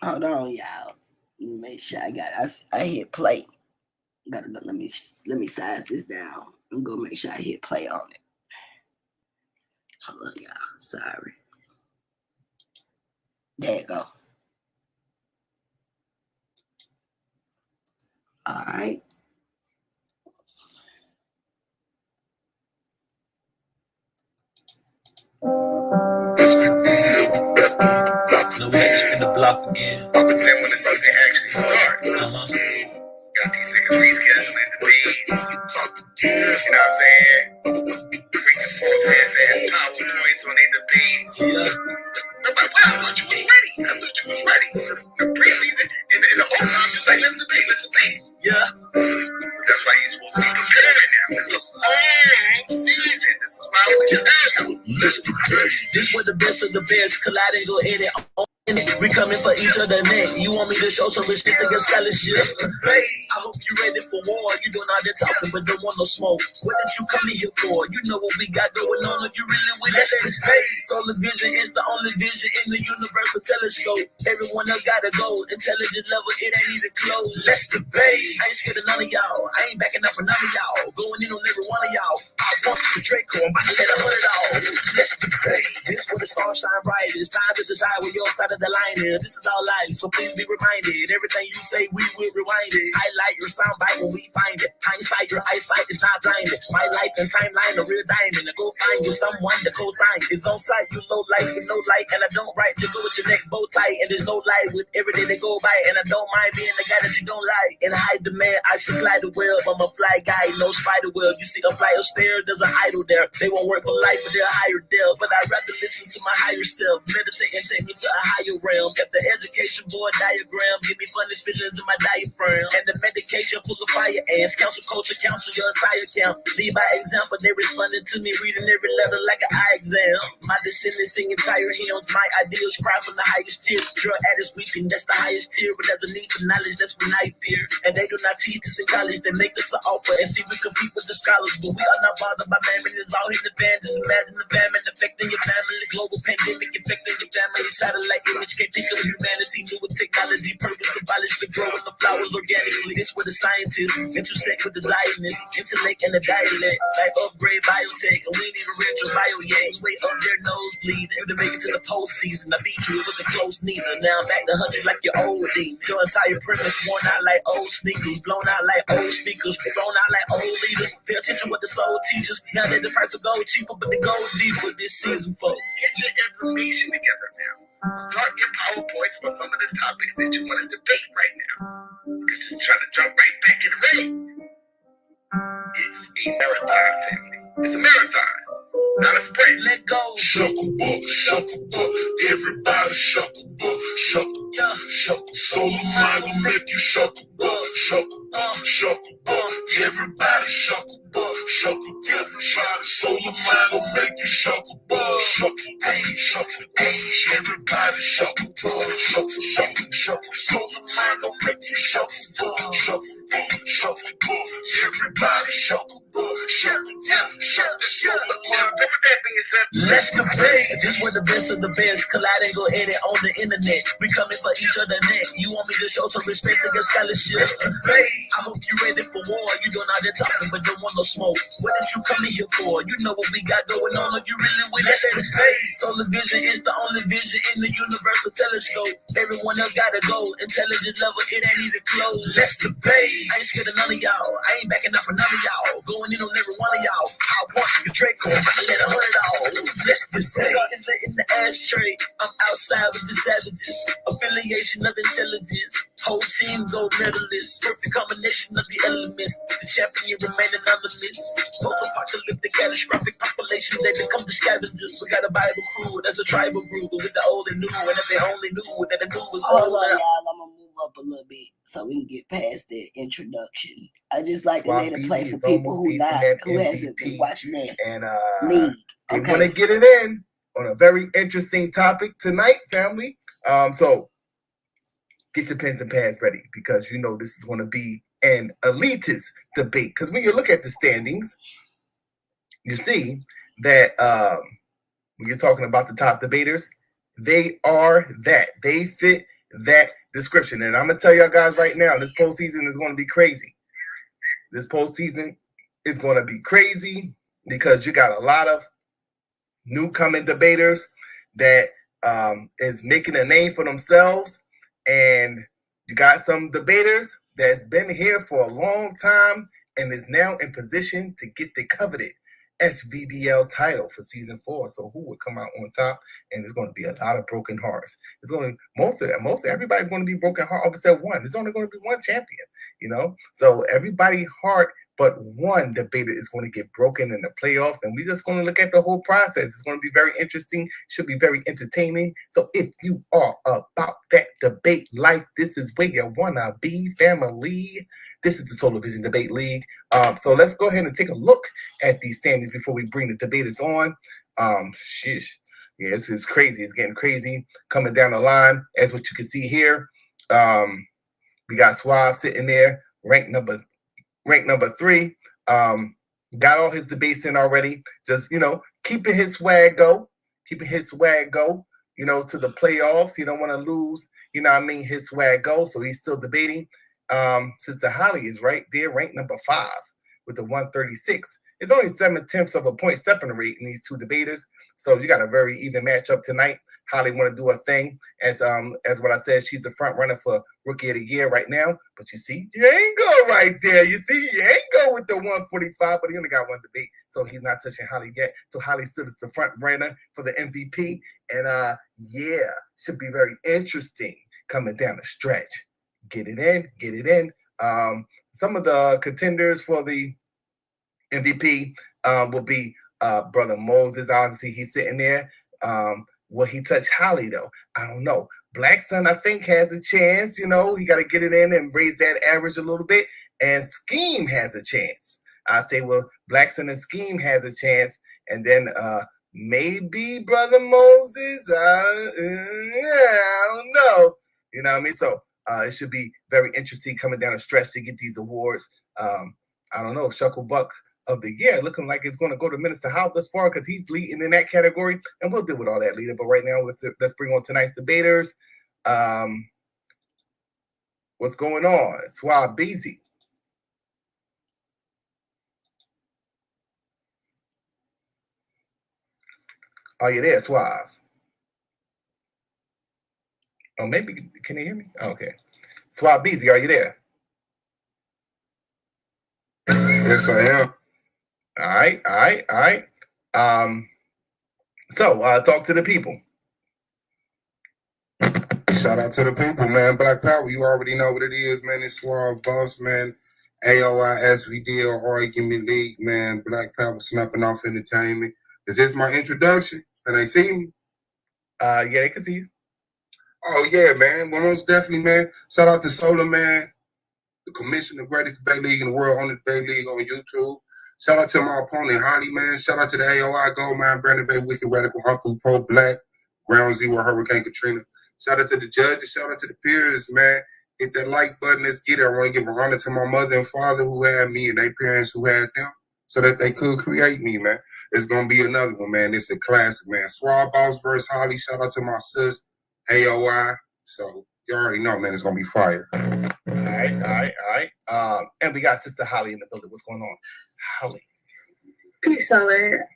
Hold on, y'all. Make sure I hit play. Gotta go. Let me size this down and go make sure I hit play on it. Hold on, y'all. Sorry. There you go. All right. No, we had to spin the block again. Then when the season actually starts, got these niggas rescheduling the beats. You know what I'm saying? Bringing forth ass PowerPoints on the beats. Yeah. I'm like, well, I thought you was ready. The preseason and the whole time you was like, let's debate. Yeah. That's why you're supposed to be preparing now. It's a long season. This is why we just have you. Let's debate. This was the best of the best. Collide and go edit. We coming for each other next. You want me to show some respect to your scholarship? Let's debate. I hope you ready for war. You doing all the talking, but don't want no smoke. What did you come in here for? You know what we got going on. If you really with us, let's debate. Solar vision is the only vision in the universal telescope. Everyone else gotta go. Intelligent level, it ain't even close. Let's debate. I ain't scared of none of y'all. I ain't backing up for none of y'all. Going in on every one of y'all. I want the Draco. I'm about to let 100 all. Let's debate. This is where the stars shine bright. It's time to decide where your side of the line is. This is our life, so please be reminded. Everything you say, we will rewind it. Highlight your soundbite when we find it. Hindsight, your eyesight is not blinded. My life and timeline a real diamond. To go find you someone to co-sign. It's on site, you low life with no light, and I don't write to go with your neck bow tight. And there's no light with every day they go by, and I don't mind being the guy that you don't like. In high demand, I supply the web. I'm a fly guy, no spider web. You see a flight of stairs, there's an idol there. They won't work for life, but they'll hire death. But I'd rather listen to my higher self, meditate and take me to a higher realm. If the education board diagram give me funny feelings in my diaphragm, and the medication full of fire ants, council culture, council your entire camp. Lead by example, they responded to me reading every every letter like an eye exam. My descendants sing entire hymns, my ideals cry from the highest tier. Drug addicts weeping, that's the highest tier. But there's a need for knowledge, that's when I fear. And they do not teach us in college, they make us an offer and see we compete with the scholars. But we are not bothered by mammon, it's all in the van. Just imagine the famine affecting your family, global pandemic affecting your family. Satellite image can't think of humanity, new with technology, purpose abolished the growing the flowers organically. This where the scientists intersect with desiredness, intellect and the dialect, like upgrade biotech. And we need a retro bio, yeah. You wait up their nosebleed, you to make it to the postseason. I beat you, it was a close neither. Now I'm back to 100 like your old dean. Your entire premise worn out like old sneakers, blown out like old speakers, thrown out like old leaders. Pay attention what the soul teaches. Now that the price will go cheaper, but they go deeper this season, folks. Get your information together now. Start your PowerPoints for some of the topics that you want to debate right now. Because you're trying to jump right back in the ring. It's a marathon, family. It's a marathon, not a sprint. Let go. Shuckle, everybody shuckle, Yeah. shuckle. Soul of mine gon' make you shuckle, shuckle. Everybody shuckle, everybody. Soul of mine gon' make you shuckle, shuckle. Everybody shuckle, shuckle. Soul of mine gon' make you shuckle, shuckle. Everybody shuckle, With that being said, Let's debate. This where the best of the best collide and go edit on the internet. We coming for each other next. You want me to show some respect to your scholarship? Let's debate. I hope you ready for war. You doing all that talking, but don't want no smoke. What did you come in here for? You know what we got going on. Are you really with us? Let's debate. Solar vision is the only vision in the universal telescope. Everyone else gotta go. Intelligence level, it ain't even close. Let's debate. I ain't scared of none of y'all. I ain't backing up for none of y'all. Going in on every one of y'all. I want your Draco. I let 100 all. Let's just say in the ashtray. I'm outside with the savages. Affiliation of intelligence. Whole team gold medalists. Perfect combination of the elements. The champion remain anonymous. Post-apocalyptic catastrophic population. They become the scavengers. We got a Bible crew. That's a tribal group. But with the old and new. And if they only knew that the new was Hold old on, now. y'all. I'm gonna move up a little bit so we can get past that introduction. I just like to let it play for people who hasn't been watching that and league. they Okay. want to get it in on a very interesting topic tonight, family. So get your pens and pads ready because you know this is going to be an elitist debate. Because when you look at the standings, you see that when you're talking about the top debaters, they are that. They fit that description. And I'm going to tell y'all guys right now, this postseason is going to be crazy. This postseason is going to be crazy because you got a lot of new coming debaters that is making a name for themselves. And you got some debaters that's been here for a long time and is now in position to get the coveted SVDL title for season 4. So who would come out on top? And there's going to be a lot of broken hearts. It's going to most everybody's going to be broken heart except one. There's only going to be one champion, you know. So everybody heart but one debater is going to get broken in the playoffs, and we're just going to look at the whole process. It's going to be very interesting, should be very entertaining. So if you are about that debate life, this is where you want to be, family. This is the Solar Vision Debate League. So let's go ahead and take a look at these standings before we bring the debaters on. Sheesh. Yeah, this is crazy. It's getting crazy coming down the line. As what you can see here, we got Suave sitting there, ranked number 3. Got all his debates in already. Just, you know, keeping his swag go, you know, to the playoffs. You don't want to lose, you know what I mean, his swag go. So he's still debating. Since the Holliegh is right there, ranked number 5 with the 136. It's only 7/10 of a point separating these two debaters. So you got a very even matchup tonight. Holliegh want to do a thing. As what I said, she's the front runner for Rookie of the Year right now. But you see, you ain't go right there. You see, you ain't go with the 145, but he only got one debate. So he's not touching Holliegh yet. So Holliegh still is the front runner for the MVP. And yeah, should be very interesting coming down the stretch. Get it in. Some of the contenders for the MVP will be Brother Moses. Obviously, he's sitting there. Will he touch Holliegh, though? I don't know. Black Sun, I think, has a chance. You know, he got to get it in and raise that average a little bit. And Scheme has a chance. I say, well, Black Sun and Scheme has a chance. and then maybe Brother Moses. I don't know. You know what I mean? So it should be very interesting coming down the stretch to get these awards. I don't know, Shucklebuck of the year, looking like it's going to go to Minister Howe thus far because he's leading in that category, and we'll deal with all that later. But right now, let's bring on tonight's debaters. What's going on? Suave. Are you there, Suave? Oh, maybe, can you hear me? Oh, okay. Suave, are you there? Yes, I am. All right. So talk to the people. Shout out to the people, man. Black Power, you already know what it is, man. It's Suave Boss, man. AOI, SVD, Argument League, man. Black Power, Snapping Off Entertainment. Is this my introduction? Can they see me? Yeah, they can see you. Oh, yeah, man. Well, most definitely, man. Shout out to Solar, man. The commissioner, the greatest debate league in the world, on the debate league on YouTube. Shout out to my opponent, Holliegh, man. Shout out to the AOI Gold Mine, Brandon Bay, Wicked Radical, Humble, Pro Black, Ground Zero, Hurricane Katrina. Shout out to the judges. Shout out to the peers, man. Hit that like button. Let's get it. I want to give an honor to my mother and father who had me and their parents who had them so that they could create me, man. It's going to be another one, man. It's a classic, man. Suave Boss versus Holliegh. Shout out to my sis, AOI. So you already know, man. It's going to be fire. All right. And we got Sister Holliegh in the building. What's going on, Holliegh? Peace, Solar.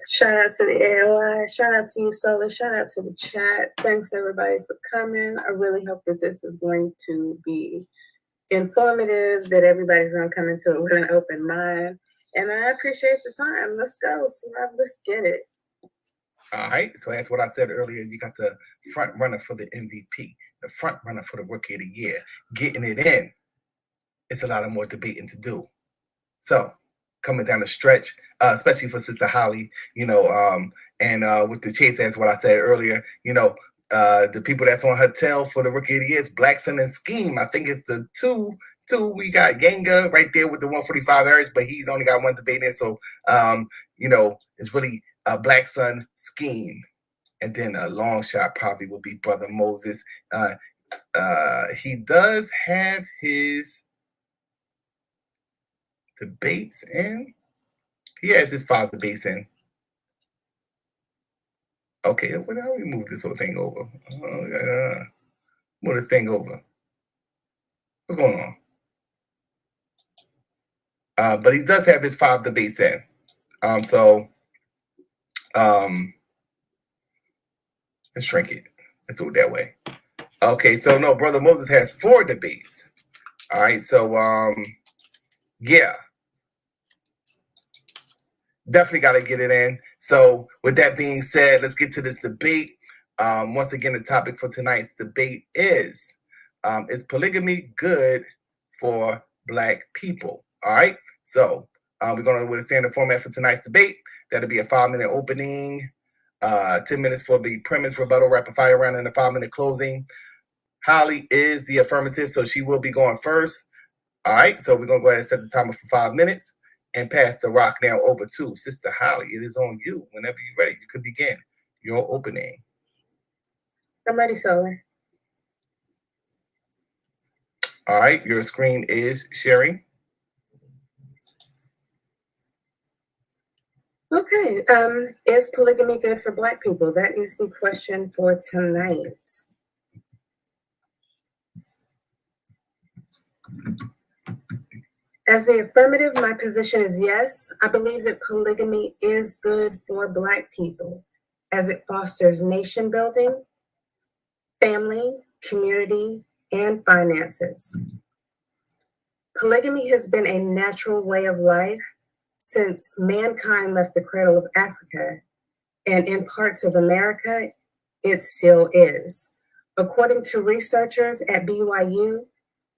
Shout out to the AOI. Shout out to you, Solar. Shout out to the chat. Thanks, everybody, for coming. I really hope that this is going to be informative, that everybody's going to come into it with an open mind. And I appreciate the time. Let's go. Let's get it. All right. So that's what I said earlier. You got the front runner for the MVP, the front runner for the Rookie of the Year. Getting it in. It's a lot of more debating to do. So coming down the stretch, especially for Sister Holliegh, and with the chase, that's what I said earlier, the people that's on her tail for the Rookie of the Year is Blackson and Scheme. I think it's the two. We got Yanga right there with the 145 average, but he's only got one debate in. So, it's really Blackson, Scheme. And then a long shot probably will be Brother Moses. He does have his debates in. He has his 5 debates in. Okay, how do we move this whole thing over? Move this thing over. What's going on? But he does have his 5 debates in. Let's shrink it. Let's do it that way. Okay, so no, Brother Moses has 4 debates. All right, so yeah. Definitely got to get it in. So with that being said, let's get to this debate. Once again, the topic for tonight's debate is polygamy good for Black people? All right. So we're going to with a standard format for tonight's debate. That'll be a 5-minute opening, 10 minutes for the premise, rebuttal, rapid fire round, and a 5-minute closing. Holliegh is the affirmative, so she will be going first. All right. So we're going to go ahead and set the timer for 5 minutes. And pass the rock now over to Sister Holliegh. It is on you. Whenever you're ready, you could begin your opening. I'm ready, Solar. All right, your screen is sharing. Okay. Is polygamy good for Black people? That is the question for tonight. As the affirmative, my position is yes. I believe that polygamy is good for Black people as it fosters nation building, family, community, and finances. Polygamy has been a natural way of life since mankind left the cradle of Africa, and in parts of America, it still is. According to researchers at BYU,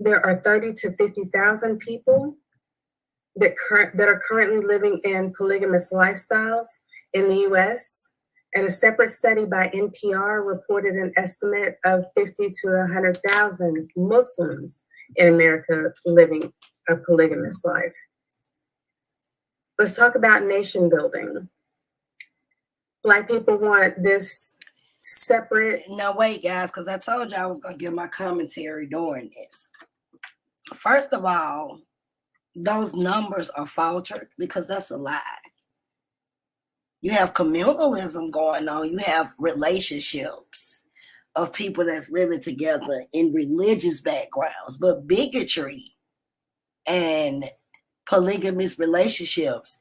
there are 30 to 50,000 people that are currently living in polygamous lifestyles in the U.S., and a separate study by NPR reported an estimate of 50 to 100,000 Muslims in America living a polygamous life. Let's talk about nation building. Black people want this separate. Now wait, guys, because I told you I was gonna give my commentary during this. First of all, those numbers are faltered because that's a lie. You have communalism going on. You have relationships of people that's living together in religious backgrounds, but bigotry and polygamous relationships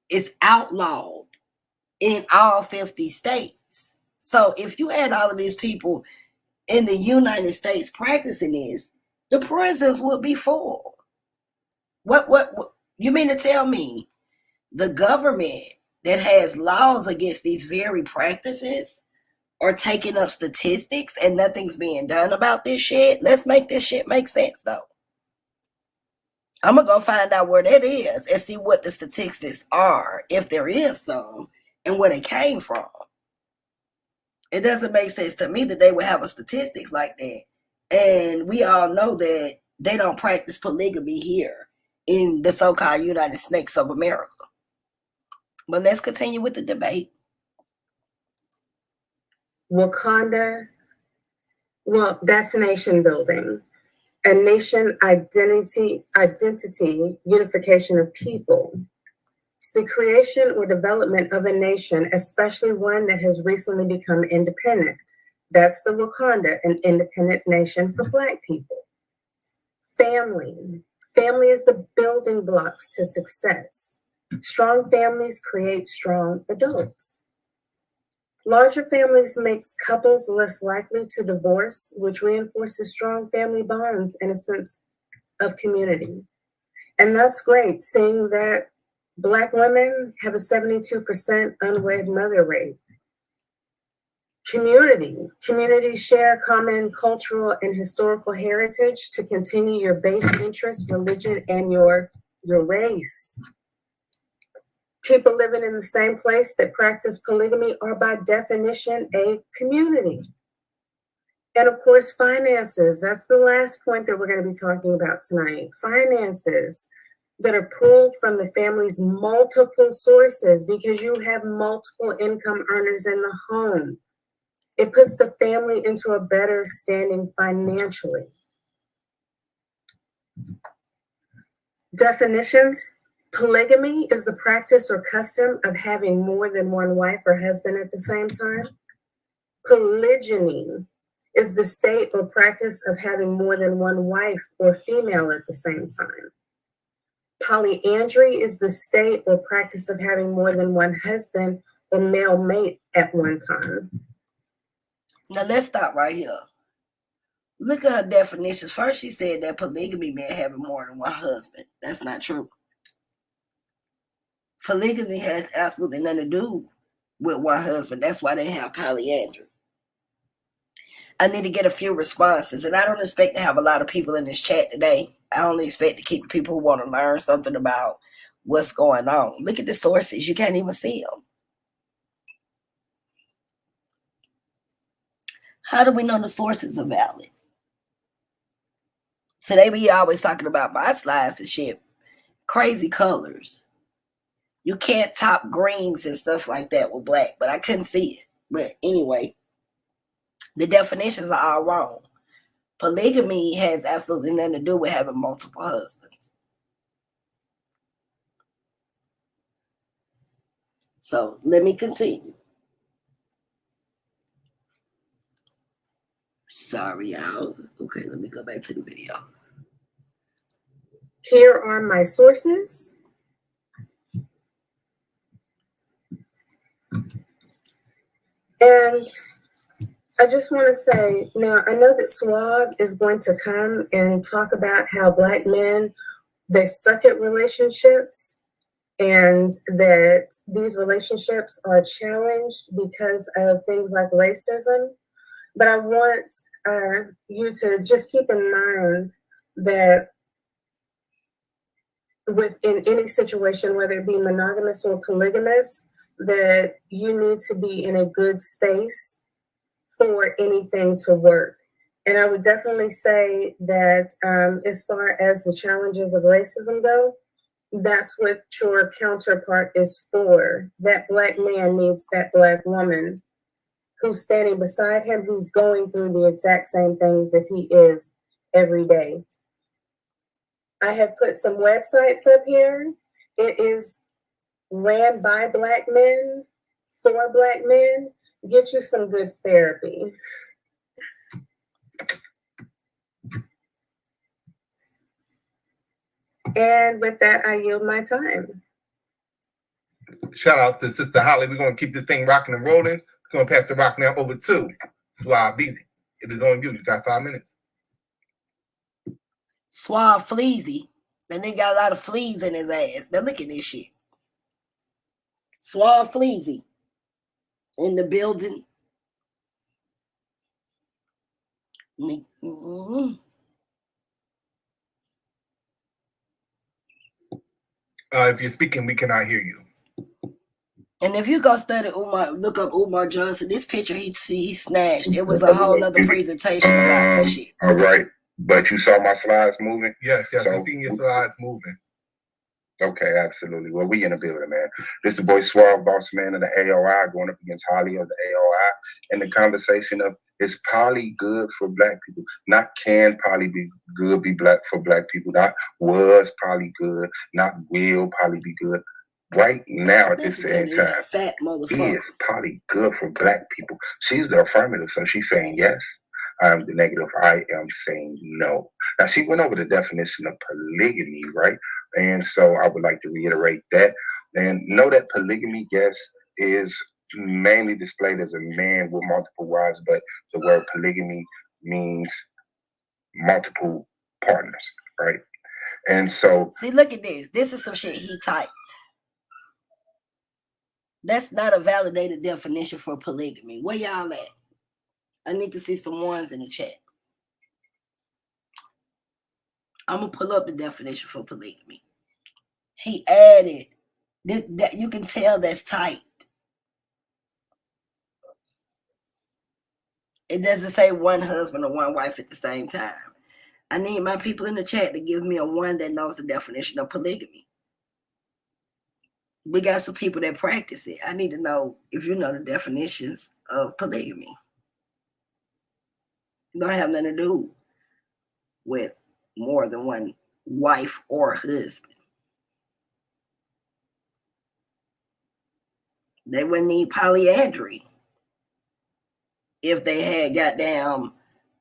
is outlawed in all 50 states. So if you had all of these people in the United States practicing this, the prisons would be full. What you mean to tell me the government that has laws against these very practices are taking up statistics and nothing's being done about this shit? Let's make this shit make sense, though. I'm gonna go find out where that is and see what the statistics are, if there is some, and where they came from. It doesn't make sense to me that they would have a statistics like that. And we all know that they don't practice polygamy here in the so-called United States of America. But let's continue with the debate. Wakanda, well, that's nation building. A nation identity, unification of people. It's the creation or development of a nation, especially one that has recently become independent. That's the Wakanda, an independent nation for Black people. Family. Family is the building blocks to success. Strong families create strong adults. Larger families makes couples less likely to divorce, which reinforces strong family bonds and a sense of community. And that's great, seeing that Black women have a 72% unwed mother rate. Community. Communities share common cultural and historical heritage to continue your base interest, religion, and your race. People living in the same place that practice polygamy are by definition a community. And of course, finances. That's the last point that we're going to be talking about tonight. Finances that are pulled from the family's multiple sources because you have multiple income earners in the home. It puts the family into a better standing financially. Definitions. Polygamy is the practice or custom of having more than one wife or husband at the same time. Polygyny is the state or practice of having more than one wife or female at the same time. Polyandry is the state or practice of having more than one husband or male mate at one time. Now let's stop right here. Look at her definitions. First, she said that polygamy meant having more than one husband. That's not true. Polygamy has absolutely nothing to do with one husband. That's why they have polyandry. I need to get a few responses, and I don't expect to have a lot of people in this chat today. I only expect to keep the people who want to learn something about what's going on. Look at the sources. You can't even see them. How do we know the sources are valid? So they be always talking about my slides and shit. Crazy colors. You can't top greens and stuff like that with black, but I couldn't see it. But anyway, the definitions are all wrong. Polygamy has absolutely nothing to do with having multiple husbands. So let me continue. Sorry, y'all. Okay, let me go back to the video. Here are my sources. And I just want to say, now I know that Suave is going to come and talk about how Black men, they suck at relationships and that these relationships are challenged because of things like racism. But I want you to just keep in mind that within any situation, whether it be monogamous or polygamous, that you need to be in a good space for anything to work. And I would definitely say that as far as the challenges of racism go, That's what your counterpart is for. That Black man needs that Black woman who's standing beside him, who's going through the exact same things that he is every day. I have put some websites up here. It is ran by Black men, for Black men. Get you some good therapy. And with that, I yield my time. Shout out to Sister Holly. We're going to keep this thing rocking and rolling. We're going to pass the rock now over to Suave. It is on you. You got 5 minutes. Suave Fleazy. And they got a lot of fleas in his ass. Now look at this shit. Suave Fleazy in the building. Mm-hmm. If you're speaking, we cannot hear you. And if you go study Umar, look up Umar Johnson, this picture he snatched, it was a whole other presentation about that shit. All right. But you saw my slides moving? Yes, we've seen your slides moving. Okay, absolutely. Well, we in the building, man. This is the boy Suave, boss man of the AOI, going up against Holliegh of the AOI. And the conversation of, is poly good for Black people? Not can poly be good, be black for Black people. Not was poly good. Not will poly be good. Right now at this same time, fat motherfucker. Is poly good for Black people? She's the affirmative, so she's saying yes. I'm the negative. I am saying no. Now, she went over the definition of polygamy, right? And so I would like to reiterate that. And know that polygamy, yes, is mainly displayed as a man with multiple wives, but the word polygamy means multiple partners, right? And so... See, look at this. This is some shit he typed. That's not a validated definition for polygamy. Where y'all at? I need to see some ones in the chat. I'm going to pull up the definition for polygamy. He added that you can tell that's tight. It doesn't say one husband or one wife at the same time. I need my people in the chat to give me a one that knows the definition of polygamy. We got some people that practice it. I need to know if you know the definitions of polygamy. It don't have nothing to do with more than one wife or husband. They wouldn't need polyandry if they had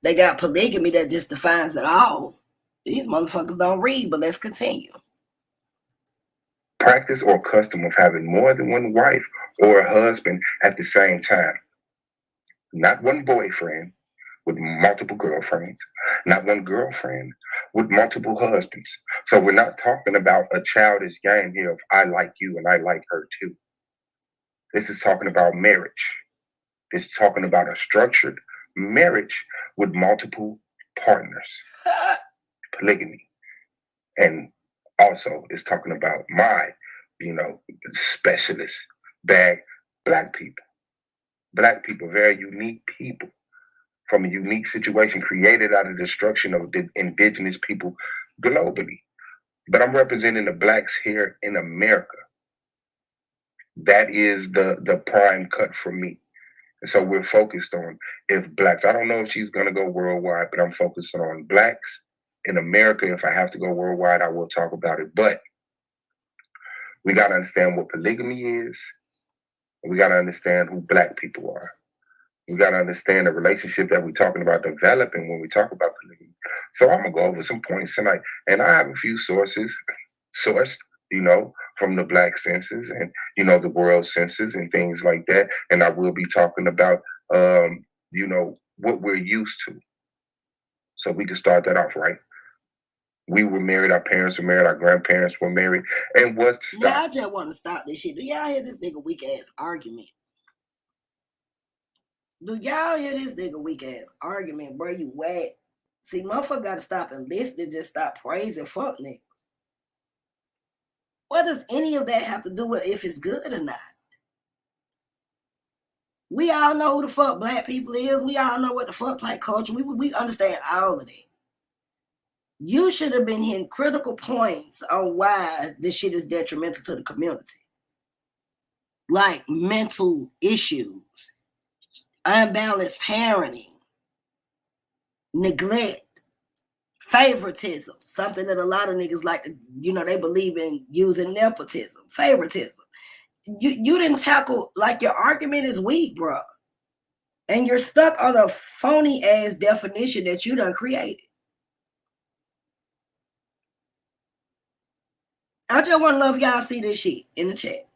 they got polygamy that just defines it all. These motherfuckers don't read, but let's continue. Practice or custom of having more than one wife or a husband at the same time. Not one boyfriend with multiple girlfriends, not one girlfriend with multiple husbands. So we're not talking about a childish game here of I like you and I like her too. This is talking about marriage. This is talking about a structured marriage with multiple partners. Polygamy. And also it's talking about my, specialist bag, Black people. Black people, very unique people from a unique situation created out of the destruction of the indigenous people globally. But I'm representing the Blacks here in America. That is the prime cut for me. And so we're focused on if Blacks, I don't know if she's going to go worldwide, but I'm focused on Blacks in America. If I have to go worldwide, I will talk about it. But we got to understand what polygamy is. We got to understand who Black people are. We got to understand the relationship that we're talking about developing when we talk about polygamy. So I'm going to go over some points tonight. And I have a few sources sourced, from the Black census and, the world census and things like that. And I will be talking about, what we're used to. So we can start that off, right? We were married, our parents were married, our grandparents were married. And what stopped? Yeah, I just want to stop this shit. Do y'all hear this nigga weak ass argument? Do y'all hear this nigga weak ass argument, bro? You whack. See, motherfucker gotta stop and listen, just stop praising fuck niggas. What does any of that have to do with if it's good or not? We all know who the fuck Black people is. We all know what the fuck type culture. We understand all of that. You should have been hitting critical points on why this shit is detrimental to the community. Like mental issues, unbalanced parenting, neglect, favoritism, something that a lot of niggas like to, they believe in using nepotism, favoritism. You didn't tackle, like, your argument is weak, bro. And you're stuck on a phony ass definition that you done created. I just want to know if y'all see this shit in the chat.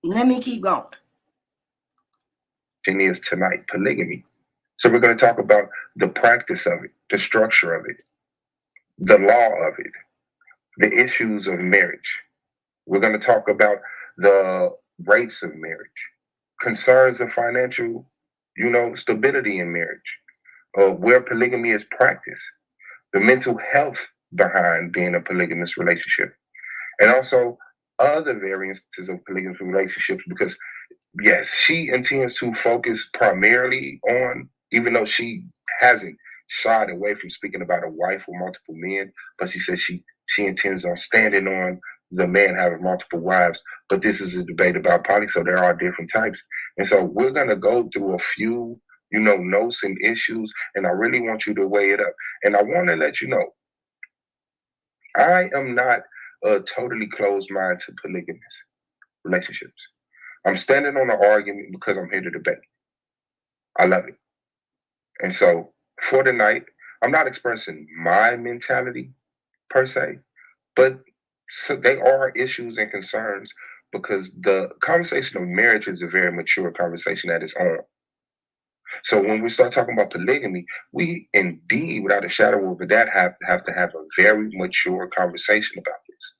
Let me keep going. It is tonight, polygamy. So we're going to talk about the practice of it, the structure of it, the law of it, the issues of marriage. We're going to talk about the rates of marriage, concerns of financial, stability in marriage, where polygamy is practiced, the mental health behind being a polygamous relationship, and also other variances of polygamous relationships, because yes, she intends to focus primarily on, even though she hasn't shied away from speaking about a wife with multiple men, but she says she intends on standing on the man having multiple wives. But this is a debate about poly, so there are different types. And so we're going to go through a few, notes and issues, and I really want you to weigh it up. And I want to let you know, I am not a totally closed mind to polygamous relationships. I'm standing on an argument because I'm here to debate. I love it. And so for tonight, I'm not expressing my mentality per se, but so they are issues and concerns, because the conversation of marriage is a very mature conversation at its own. So when we start talking about polygamy, we indeed, without a shadow of a doubt, have to have a very mature conversation about this.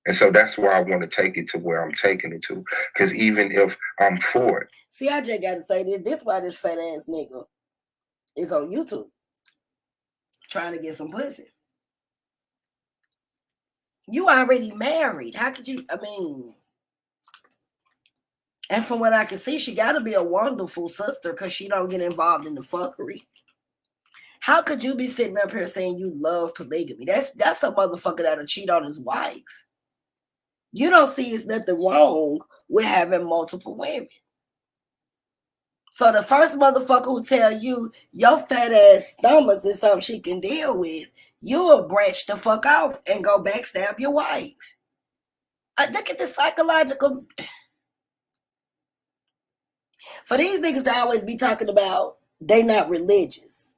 And so that's why I want to take it to where I'm taking it to. Because even if I'm for it. See, I just got to say this. This why this fat ass nigga is on YouTube trying to get some pussy. You already married. How could you? And from what I can see, she got to be a wonderful sister because she don't get involved in the fuckery. How could you be sitting up here saying you love polygamy? That's a motherfucker that'll cheat on his wife. You don't see it's nothing wrong with having multiple women. So the first motherfucker who tell you your fat ass stomach is something she can deal with, you'll branch the fuck off and go backstab your wife. Look at the psychological. For these niggas to always be talking about they not religious.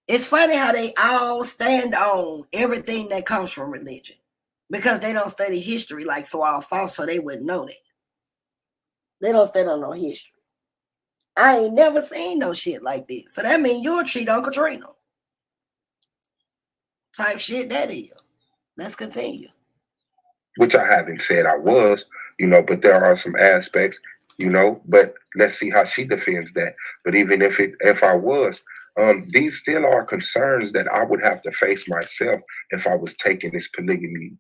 It's funny how they all stand on everything that comes from religion, because they don't study history like Suave, so they wouldn't know that. They don't stand on no history. I ain't never seen no shit like this. So that means you'll cheat on Katrina. Type shit that is. Let's continue. Which I haven't said I was, but there are some aspects, but let's see how she defends that. But even if I was, these still are concerns that I would have to face myself if I was taking this polygamy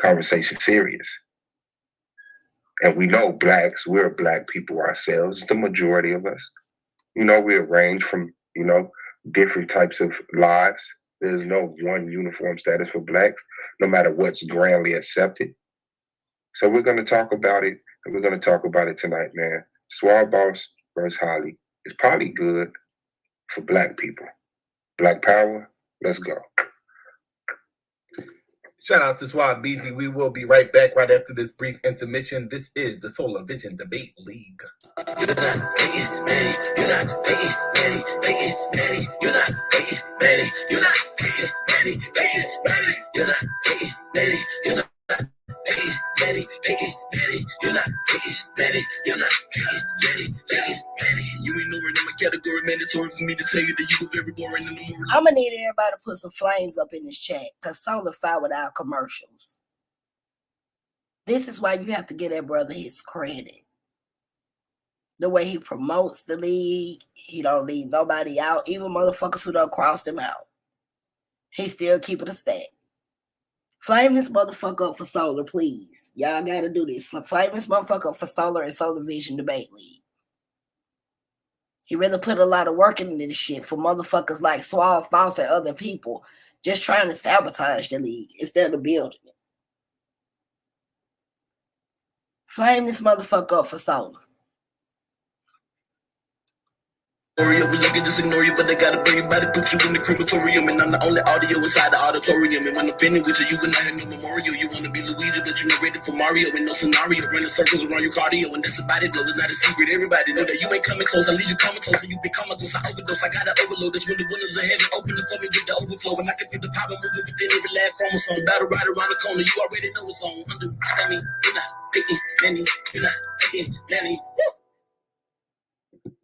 conversation serious. And we know we're black people ourselves, the majority of us. We range from, different types of lives. There's no one uniform status for blacks, no matter what's grandly accepted. So we're going to talk about it, and we're going to talk about it tonight, man. Suave Boss versus Holliegh is probably good for black people. Black power, let's go. Shout out to Suave BZ. We will be right back right after this brief intermission. This is the Solar Vision Debate League. I'm gonna need everybody to put some flames up in this chat, because Solar fire without commercials. This is why you have to give that brother his credit. The way he promotes the league, he don't leave nobody out, even motherfuckers who done crossed him out. He still keep it a stack. Flame this motherfucker up for Solar, please. Y'all gotta do this. Flame this motherfucker up for Solar and Solar Vision Debate League. He really put a lot of work into this shit for motherfuckers like Suave, False, and other people just trying to sabotage the league instead of building it. Flame this motherfucker up for solar. We look at just ignore you, but they gotta bring your body, put you in the crematorium. And I'm the only audio inside the auditorium. And when I'm finished with you, you can not have no memorial. You wanna be Luigi, but you're not ready for Mario. And no scenario, running circles around your cardio. And that's about it, though, it's not a secret. Everybody know that you ain't coming close. I leave you comatose when you become a ghost. I overdose, I gotta overload. That's when the windows of heaven open for me with the overflow. And I can feel the power moving within every lab chromosome. Battle right around the corner, you already know it's on. Understand me, you're not picking Lenny, you're not picking Lenny.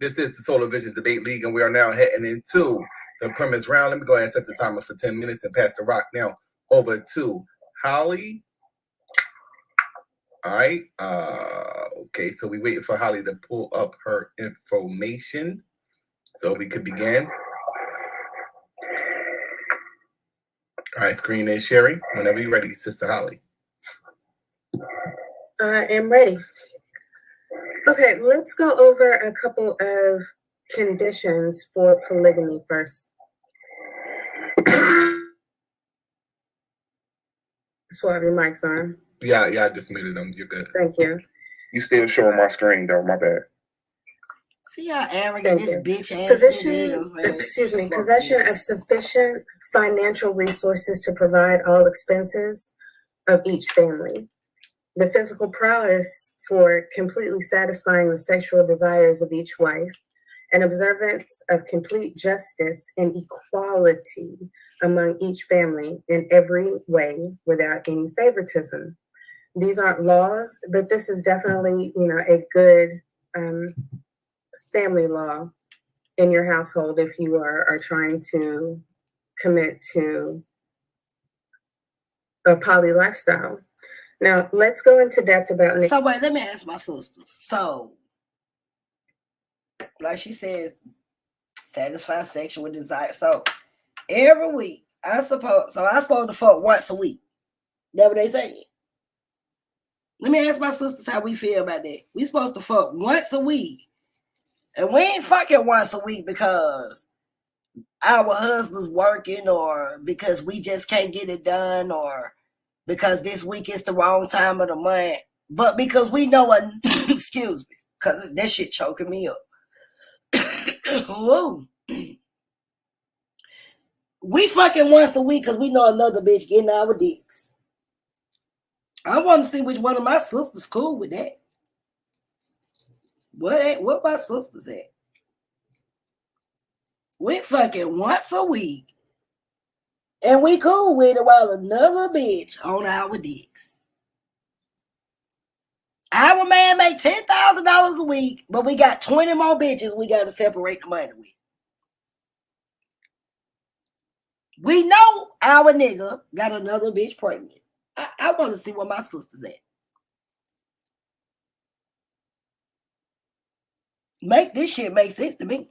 This is the Solar Vision Debate League, and we are now heading into the premise round. Let me go ahead and set the timer for 10 minutes and pass the rock now over to Holly. All right. Okay, so we're waiting for Holly to pull up her information so we could begin. All right, screen is sharing. Whenever you're ready, Sister Holly. I am ready. Okay, let's go over a couple of conditions for polygamy first. Suave, your mic's on. Yeah, I just muted them. You're good. Thank you. You still showing my screen though, my bad. See how arrogant this bitch ass is, man. Possession of sufficient financial resources to provide all expenses of each family. The physical prowess for completely satisfying the sexual desires of each wife, and observance of complete justice and equality among each family in every way without any favoritism. These aren't laws, but this is definitely, a good family law in your household if you are trying to commit to a poly lifestyle. Now, let's go into depth about... So wait, let me ask my sisters. So, like she says, satisfy sexual desire. So, every week, I'm supposed to fuck once a week. That's what they say. Let me ask my sisters how we feel about that. We supposed to fuck once a week. And we ain't fucking once a week because our husband's working or because we just can't get it done or because this week is the wrong time of the month, but because we know excuse me, because that shit choking me up. Whoa. We fucking once a week because we know another bitch getting our dicks. I want to see which one of my sisters cool with that. What my sisters at? We fucking once a week. And we cool with it while another bitch on our dicks. Our man make $10,000 a week, but we got 20 more bitches we got to separate the money with. We know our nigga got another bitch pregnant. I want to see where my sister's at. Make this shit make sense to me.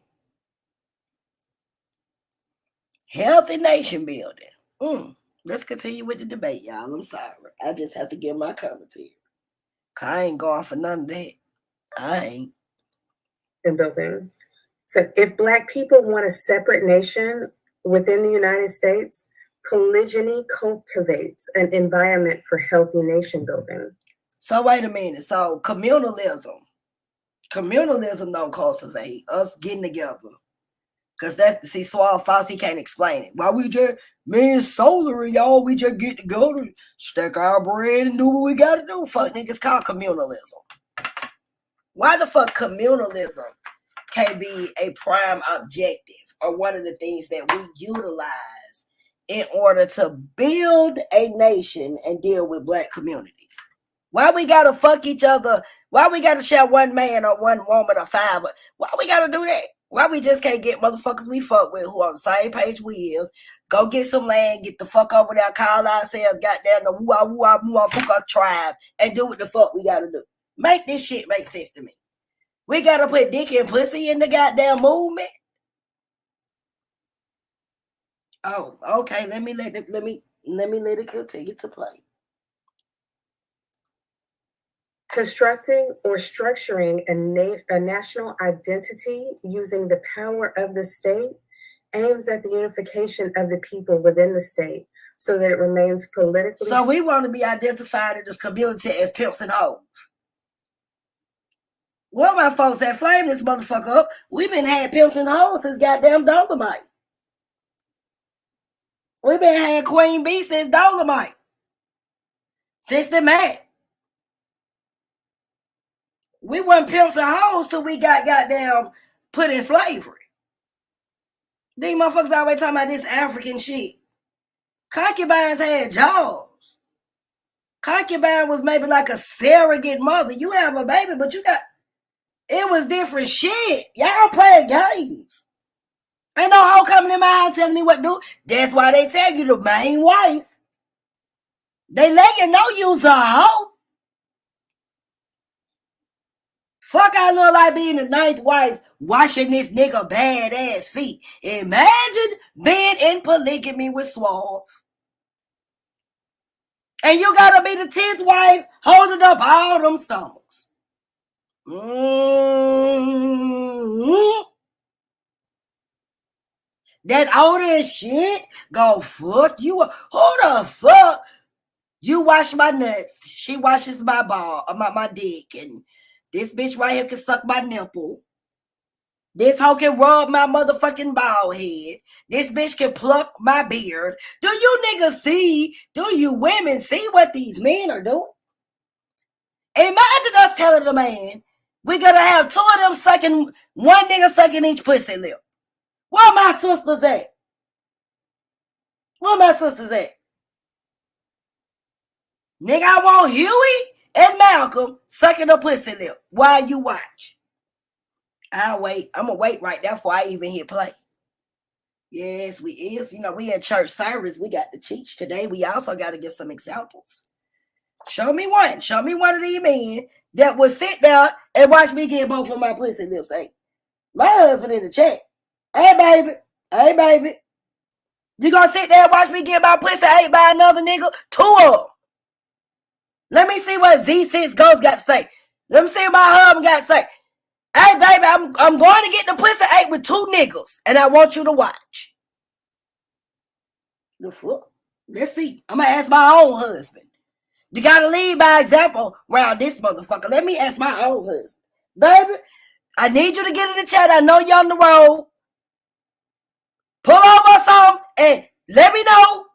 Healthy nation building. Let's continue with the debate, y'all. I'm sorry. I just have to give my commentary. I ain't going for none of that. I ain't. In building. So if Black people want a separate nation within the United States, polygyny cultivates an environment for healthy nation building. So wait a minute. So communalism don't cultivate us getting together. Because Suave False, he can't explain it. Why we just, me and Solar and y'all, we just get together, stack our bread and do what we got to do. Fuck niggas, called communalism. Why the fuck communalism can't be a prime objective or one of the things that we utilize in order to build a nation and deal with Black communities? Why we got to fuck each other? Why we got to share one man or one woman or five? Why we got to do that? Why we just can't get motherfuckers we fuck with who on the same page we is, go get some land, get the fuck over there, call ourselves goddamn the woo-ah-fuka tribe, and do what the fuck we gotta do. Make this shit make sense to me. We gotta put dick and pussy in the goddamn movement. Oh, okay. Let me let it continue to play. Constructing or structuring a national identity using the power of the state aims at the unification of the people within the state so that it remains politically. So we want to be identified in this community as pimps and hoes. One of my folks that flamed this motherfucker up, we've been had pimps and hoes since goddamn Dolomite. We've been had Queen Bee since Dolomite. Since the man. We weren't pimps and hoes till we got goddamn put in slavery. These motherfuckers always talking about this African shit. Concubines had jobs. Concubine was maybe like a surrogate mother. You have a baby, but it was different shit. Y'all playing games. Ain't no hoe coming in my house telling me what to do. That's why they tell you the main wife. They let you know you's a hoe. Fuck, I look like being the ninth wife washing this nigga badass feet. Imagine being in polygamy with Suave. And you gotta be the 10th wife holding up all them stomachs. That older shit go fuck you. Who the fuck? You wash my nuts. She washes my ball, my dick, and this bitch right here can suck my nipple. This hoe can rub my motherfucking bald head. This bitch can pluck my beard. Do you niggas see? Do you women see what these men are doing? Imagine us telling the man, we're gonna have two of them sucking, one nigga sucking each pussy lip. Where my sisters at? Where my sisters at? Nigga, I want Huey and Malcolm sucking a pussy lip while you watch. I'll wait. I'm gonna wait right there before I even hit play. Yes, we is. You know, we in church service. We got to teach today. We also got to get some examples. Show me one. Show me one of these men that would sit there and watch me get both of my pussy lips. Hey, my husband in the chat. Hey, baby. Hey, baby. You gonna sit there and watch me get my pussy ate by another nigga? Two of them. Let me see what Z6 Ghost got to say. Let me see what my husband got to say. Hey, baby, I'm going to get the pussy ate with two niggas, and I want you to watch. The fuck? Let's see. I'm going to ask my own husband. You got to lead by example around this motherfucker. Let me ask my own husband. Baby, I need you to get in the chat. I know you're on the road. Pull over some and let me know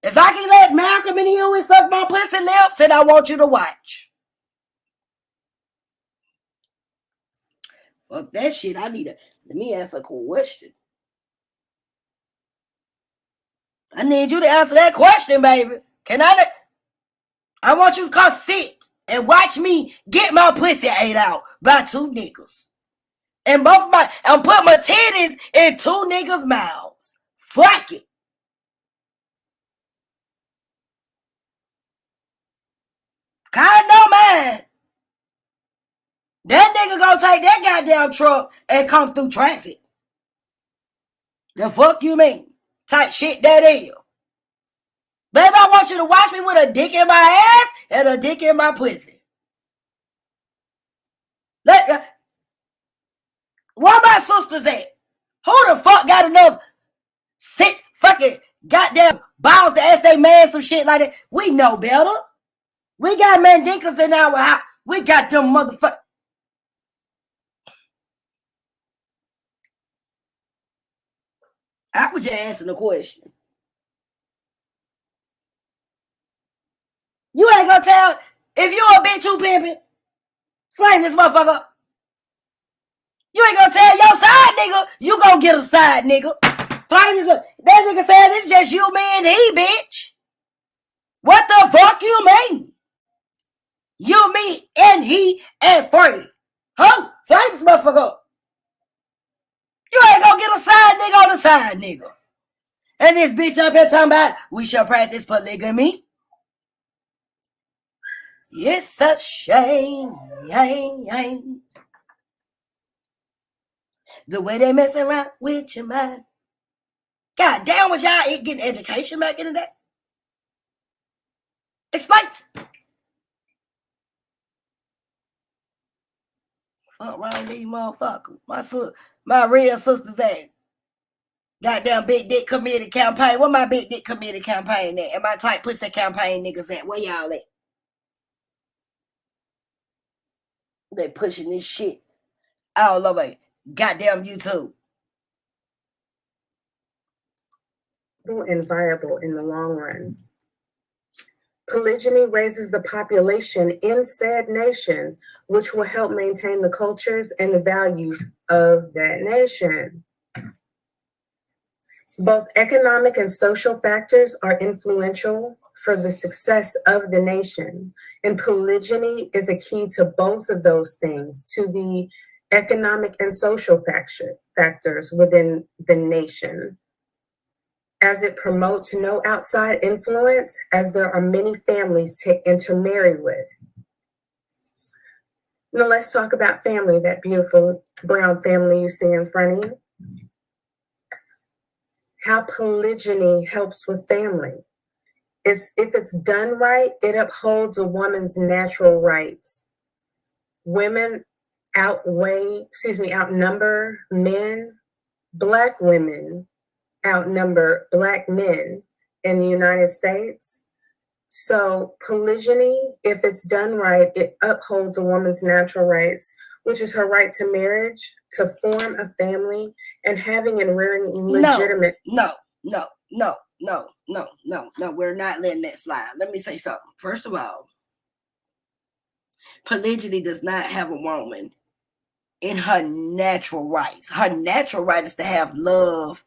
if I can let Malcolm and Huey suck my pussy lips, and I want you to watch. Fuck that shit. Let me ask a question. I need you to answer that question, baby. I want you to come sit and watch me get my pussy ate out by two niggas. And I'm putting my titties in two niggas' mouths. Fuck it. God no man. That nigga gonna take that goddamn truck and come through traffic. The fuck you mean? Type shit that is. Baby, I want you to watch me with a dick in my ass and a dick in my pussy. Where my sisters at? Who the fuck got enough sick fucking goddamn balls to ask they man some shit like that? We know better. We got mandinkas in our house. We got them motherfuckers. I was just asking the question. You ain't gonna tell if you a bitch who pimping. Flame this motherfucker. You ain't gonna tell your side nigga you gonna get a side nigga. Flame this motherfucker. That nigga said it's just you, me, and he, bitch. What the fuck you mean? You, me, and he, and Fred. Huh? Flame this motherfucker. You ain't gonna get a side nigga on the side nigga. And this bitch up here talking about we shall practice polygamy. It's a shame. The way they mess around with your mind. God damn, was y'all getting education back in the day? Explain. Around these motherfuckers. My real sisters at goddamn big dick committee campaign. Where my big dick committee campaign at? And my tight pussy campaign niggas at? Where y'all at? They pushing this shit all over goddamn YouTube. And viable in the long run. Polygyny raises the population in said nation, which will help maintain the cultures and the values of that nation. Both economic and social factors are influential for the success of the nation, and polygyny is a key to both of those things, to the economic and social factors within the nation, as it promotes no outside influence, as there are many families to intermarry with. Now let's talk about family, that beautiful brown family you see in front of you. How polygyny helps with family. If it's done right, it upholds a woman's natural rights. Women outnumber men. Black women outnumber Black men in the United States. So polygyny, if it's done right, it upholds a woman's natural rights, which is her right to marriage, to form a family, and having and rearing legitimate. No, we're not letting that slide. Let me say something. First of all, polygyny does not have a woman in her natural rights. Her natural right is to have love,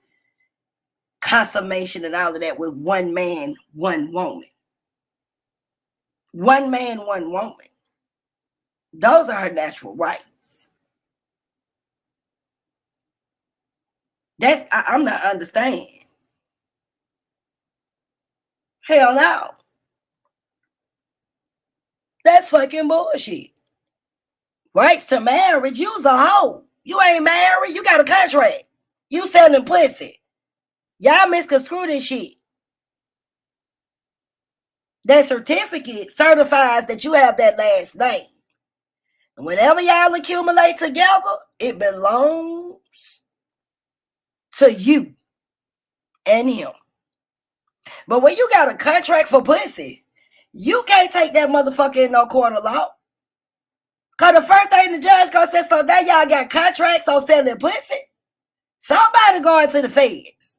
consummation, and all of that with one man, one woman. One man, one woman. Those are her natural rights. I'm not understanding. Hell no. That's fucking bullshit. Rights to marriage, you's a hoe. You ain't married, you got a contract. You selling pussy. Y'all misconstrue this shit. That certificate certifies that you have that last name. And whenever y'all accumulate together, it belongs to you and him. But when you got a contract for pussy, you can't take that motherfucker in no court of law. Because the first thing the judge gonna say, so now y'all got contracts on selling pussy? Somebody going to the feds.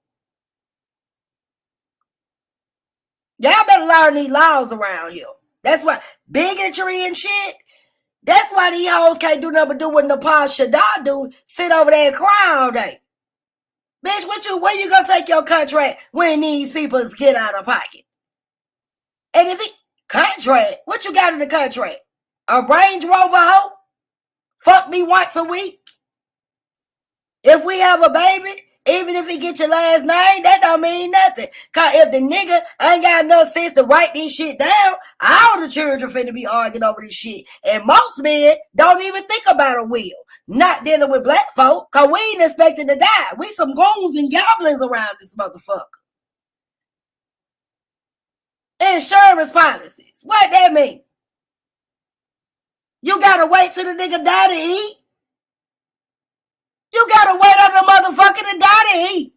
Y'all better learn these laws around here. That's why bigotry and shit. That's why these hoes can't do nothing but do what Nepal Shadar do, sit over there and cry all day. Bitch, where you gonna take your contract when these people get out of pocket? And if contract, what you got in the contract? A Range Rover hoe? Fuck me once a week? If we have a baby, even if he get your last name, that don't mean nothing. Cause if the nigga ain't got enough sense to write this shit down, all the children finna be arguing over this shit. And most men don't even think about a will. Not dealing with black folk, cause we ain't expecting to die. We some goons and goblins around this motherfucker. Insurance policies. What that mean? You gotta wait till the nigga die to eat? You gotta wait on the motherfucker to die to eat.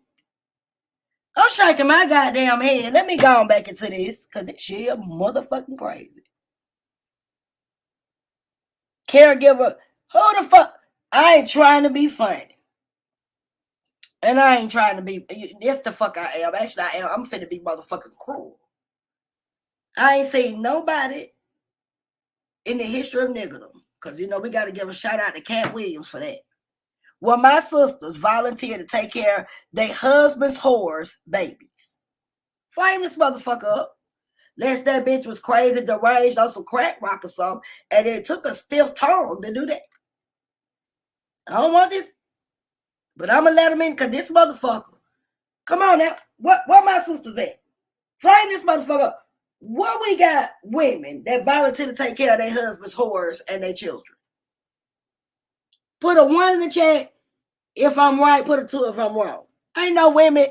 I'm shaking my goddamn head. Let me go on back into this, cause this shit motherfucking crazy. Caregiver, who the fuck? I ain't trying to be funny. And I ain't trying to be, that's the fuck I am. Actually, I am. I'm finna be motherfucking cruel. I ain't seen nobody in the history of niggerdom, because, you know, we got to give a shout out to Cat Williams for that. Well, my sisters volunteered to take care of their husband's whores' babies. Flame this motherfucker up. Lest that bitch was crazy, deranged on some crack rock or something, and it took a stiff tongue to do that. I don't want this, but I'm going to let him in, because this motherfucker, come on now, where my sisters at? Flame this motherfucker up. What we got women that volunteer to take care of their husbands' whores and their children? Put a 1 in the chat if I'm right, put a 2 if I'm wrong. Ain't no women,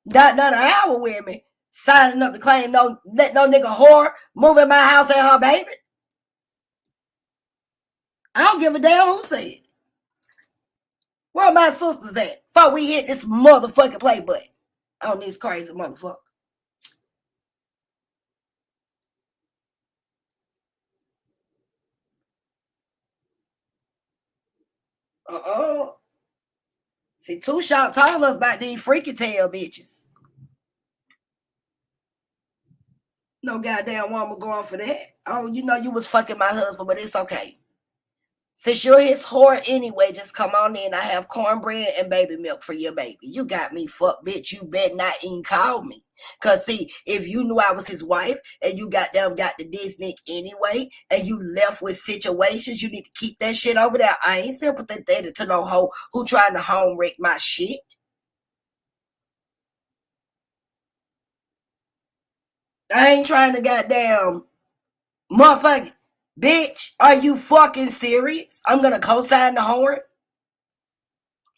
none of our women, signing up to claim let no nigga whore move in my house and her baby. I don't give a damn who said it. Where my sisters at? Before we hit this motherfucking play button on this crazy motherfucker. See, Too Short told us about these freaky tail bitches. No goddamn woman going for that. Oh, you know you was fucking my husband, but it's okay. Since you're his whore anyway, just come on in. I have cornbread and baby milk for your baby. You got me fucked, bitch. You better not even call me. Because, see, if you knew I was his wife and you goddamn got the Disney anyway and you left with situations, you need to keep that shit over there. I ain't sympathetic to no hoe who trying to home wreck my shit. I ain't trying to goddamn motherfucker. Bitch, are you fucking serious? I'm gonna co-sign the horn.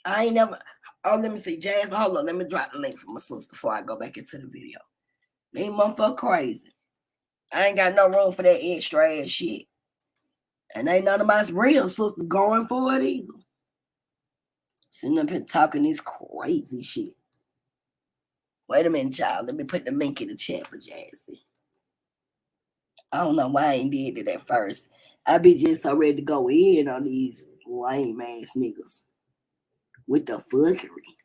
I ain't never. Oh, let me see, Jasmine. Hold on, let me drop the link for my sister before I go back into the video. They motherfucker crazy. I ain't got no room for that extra ass shit. And ain't none of my real sisters going for it either. Sitting up here talking this crazy shit. Wait a minute, y'all. Let me put the link in the chat for Jazzy. I don't know why I ain't did it at first. I be just so ready to go in on these lame ass niggas with the fuckery.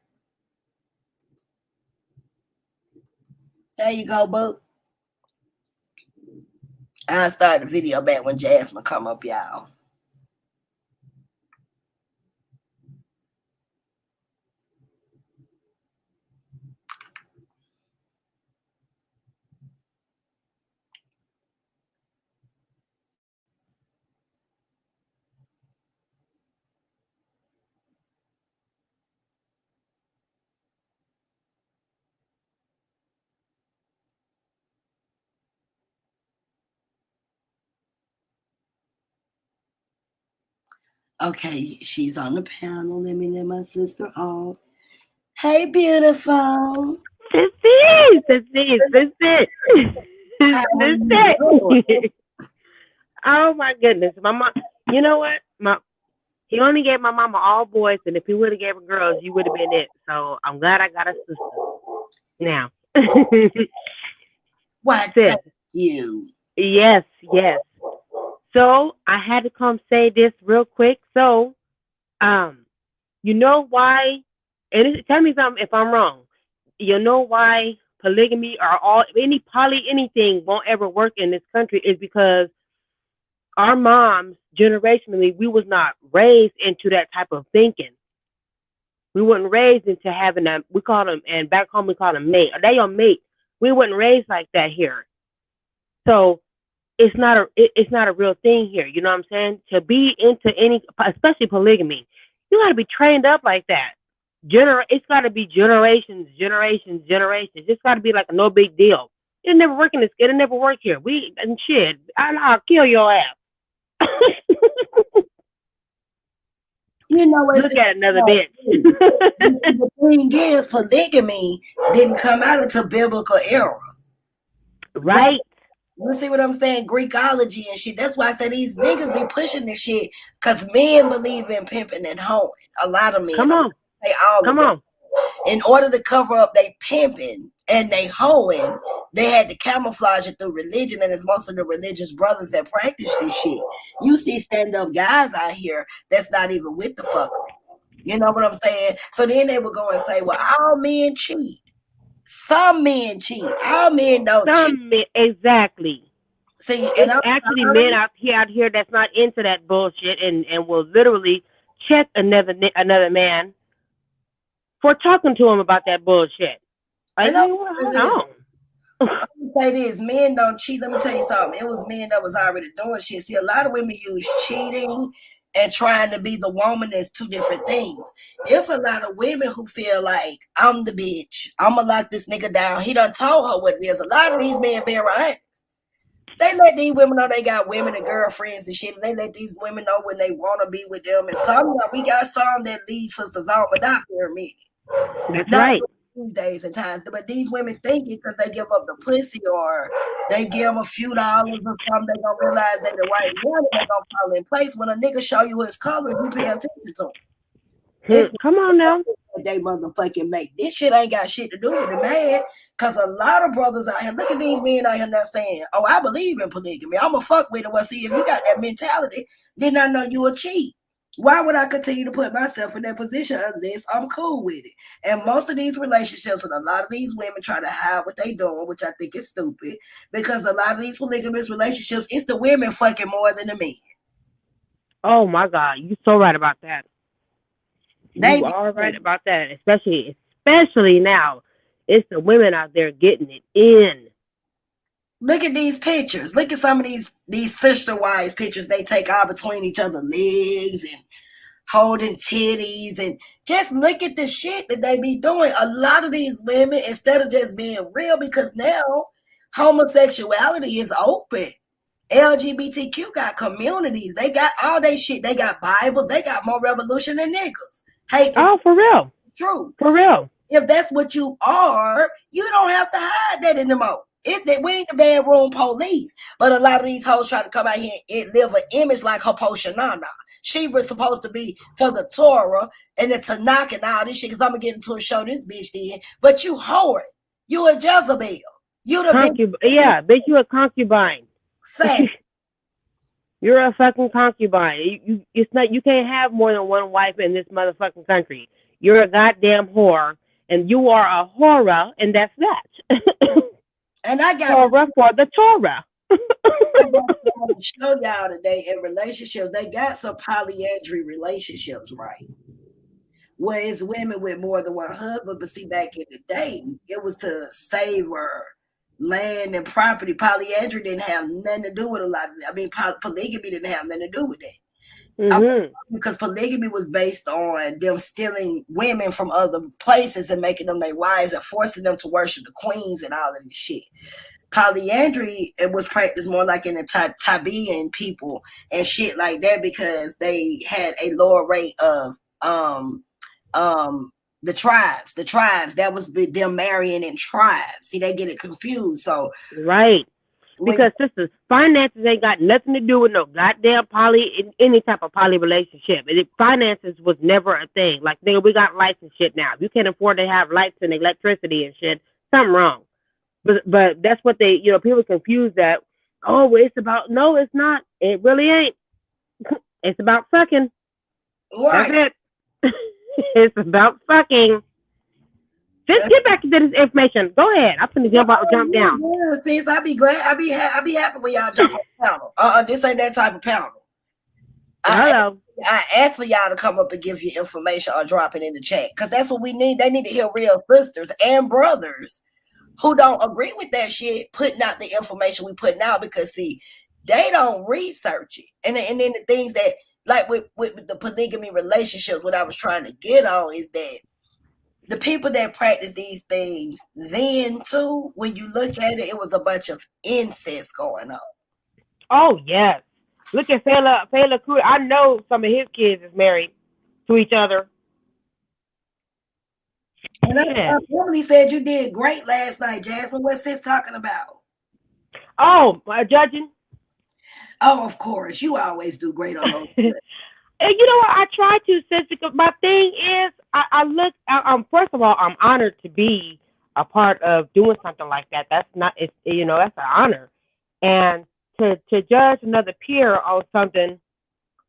There you go, boo. I'll start the video back when Jasmine come up, y'all. Okay, she's on the panel. Let me let my sister on. Hey, beautiful. This it. Oh my goodness, my mom. You know what? He only gave my mama all boys, and if he would have gave her girls, you would have been it. So I'm glad I got a sister now. What? Thank you. Yes. So I had to come say this real quick. So, you know why? And tell me something if I'm wrong. You know why polygamy or anything won't ever work in this country is because our moms, generationally, we was not raised into that type of thinking. We weren't raised into having a, we call them, and back home we call them mate. They your mate. We weren't raised like that here. So it's not a real thing here. You know what I'm saying? To be into any, especially polygamy, you got to be trained up like that. It's got to be generations. It's got to be like a no big deal. It'll never work in this. It'll never work here. I'll kill your ass. You know, look at another bitch. The thing is, polygamy didn't come out until biblical era. Right. You see what I'm saying? Greekology and shit. That's why I say these niggas be pushing this shit because men believe in pimping and hoeing. A lot of men. Come on. In order to cover up they pimping and they hoeing, they had to camouflage it through religion, and it's most of the religious brothers that practice this shit. You see stand-up guys out here that's not even with the fuckery. You know what I'm saying? So then they would go and say, well, all men cheat. Some men cheat. All men don't cheat. Exactly. See, it's actually men out here that's not into that bullshit and will literally check another man for talking to him about that bullshit. Like, hold on. Let me say this, men don't cheat. Let me tell you something. It was men that was already doing shit. See, a lot of women use cheating and trying to be the woman as two different things. There's a lot of women who feel like, I'm the bitch. I'm going to lock this nigga down. He done told her what it is. A lot of these men very honest. They let these women know they got women and girlfriends and shit. And they let these women know when they want to be with them. And we got some that lead sisters on, but not very many. That's right. These days and times, but these women think it because they give up the pussy or they give them a few dollars or something, they gonna realize they the right one and they gonna fall in place. When a nigga show you his color, you pay attention to him. It's Come on now. they motherfucking make. This shit ain't got shit to do with the man. Cause a lot of brothers out here, look at these men out here not saying, oh, I believe in polygamy. I'ma fuck with it. Well, see, if you got that mentality, then I know you a cheat. Why would I continue to put myself in that position unless I'm cool with it? And most of these relationships and a lot of these women try to hide what they doing, which I think is stupid. Because a lot of these polygamous relationships, it's the women fucking more than the men. Oh my God, you're so right about that. They You are right about that, especially now. It's the women out there getting it in. look at these pictures. Look at some of these sister wives pictures they take all between each other's legs and holding titties, and just look at the shit that they be doing. A lot of these women, instead of just being real, because now homosexuality is open. LGBTQ got communities. They got all they shit. They got Bibles. They got more revolution than niggas. Hey, Oh, for real. true. For real. If that's what you are, you don't have to hide that anymore. We ain't the bedroom police. But a lot of these hoes try to come out here and live an image like her Poshanana. She was supposed to be for the Torah and the Tanakh and all this shit, because I'm going to get into a show this bitch did. But you whore. You a Jezebel. You the bitch. Yeah, bitch, you a concubine. Fact. You're a fucking concubine. It's not. You can't have more than one wife in this motherfucking country. You're a goddamn whore, and you are a horror, and that's that. And I got Torah for the Torah. I want to show y'all today in relationships, they got some polyandry relationships, right? Where it's women with more than one husband, but see, back in the day, it was to savor land and property. Polyandry didn't have nothing to do with a lot of that. I mean, polygamy didn't have nothing to do with that. Because polygamy was based on them stealing women from other places and making them their wives and forcing them to worship the queens and all of this shit. Polyandry, it was practiced more like in the Tabian people and shit like that, because they had a lower rate of the tribes. That was them marrying in tribes. See, they get it confused. So right. Because sisters, finances ain't got nothing to do with no goddamn any type of poly relationship. Finances was never a thing. Like, nigga, we got lights and shit now. If you can't afford to have lights and electricity and shit, something wrong. But that's what they, people confuse that. Oh, it's about, no, it's not. It really ain't. It's about fucking. Right. That's it. It's about fucking. Just get back into this information. Go ahead. I'm gonna jump down. Yeah, sis, I be glad. I be happy when y'all jump on the panel. This ain't that type of panel. Hello. I ask for y'all to come up and give you information or drop it in the chat, because that's what we need. They need to hear real sisters and brothers who don't agree with that shit putting out the information we putting out, because see, they don't research it. And then the things that, like with the polygamy relationships, what I was trying to get on is that the people that practice these things then too, when you look at it, it was a bunch of incest going on. Oh yes. Look at Fela Kuti. I know some of his kids is married to each other. And I probably said you did great last night, Jasmine. What's this talking about? Oh, judging. Oh, of course. You always do great on those. And you know what? I try to, sis, because my thing is, first of all, I'm honored to be a part of doing something like that. That's that's an honor. And to judge another peer on something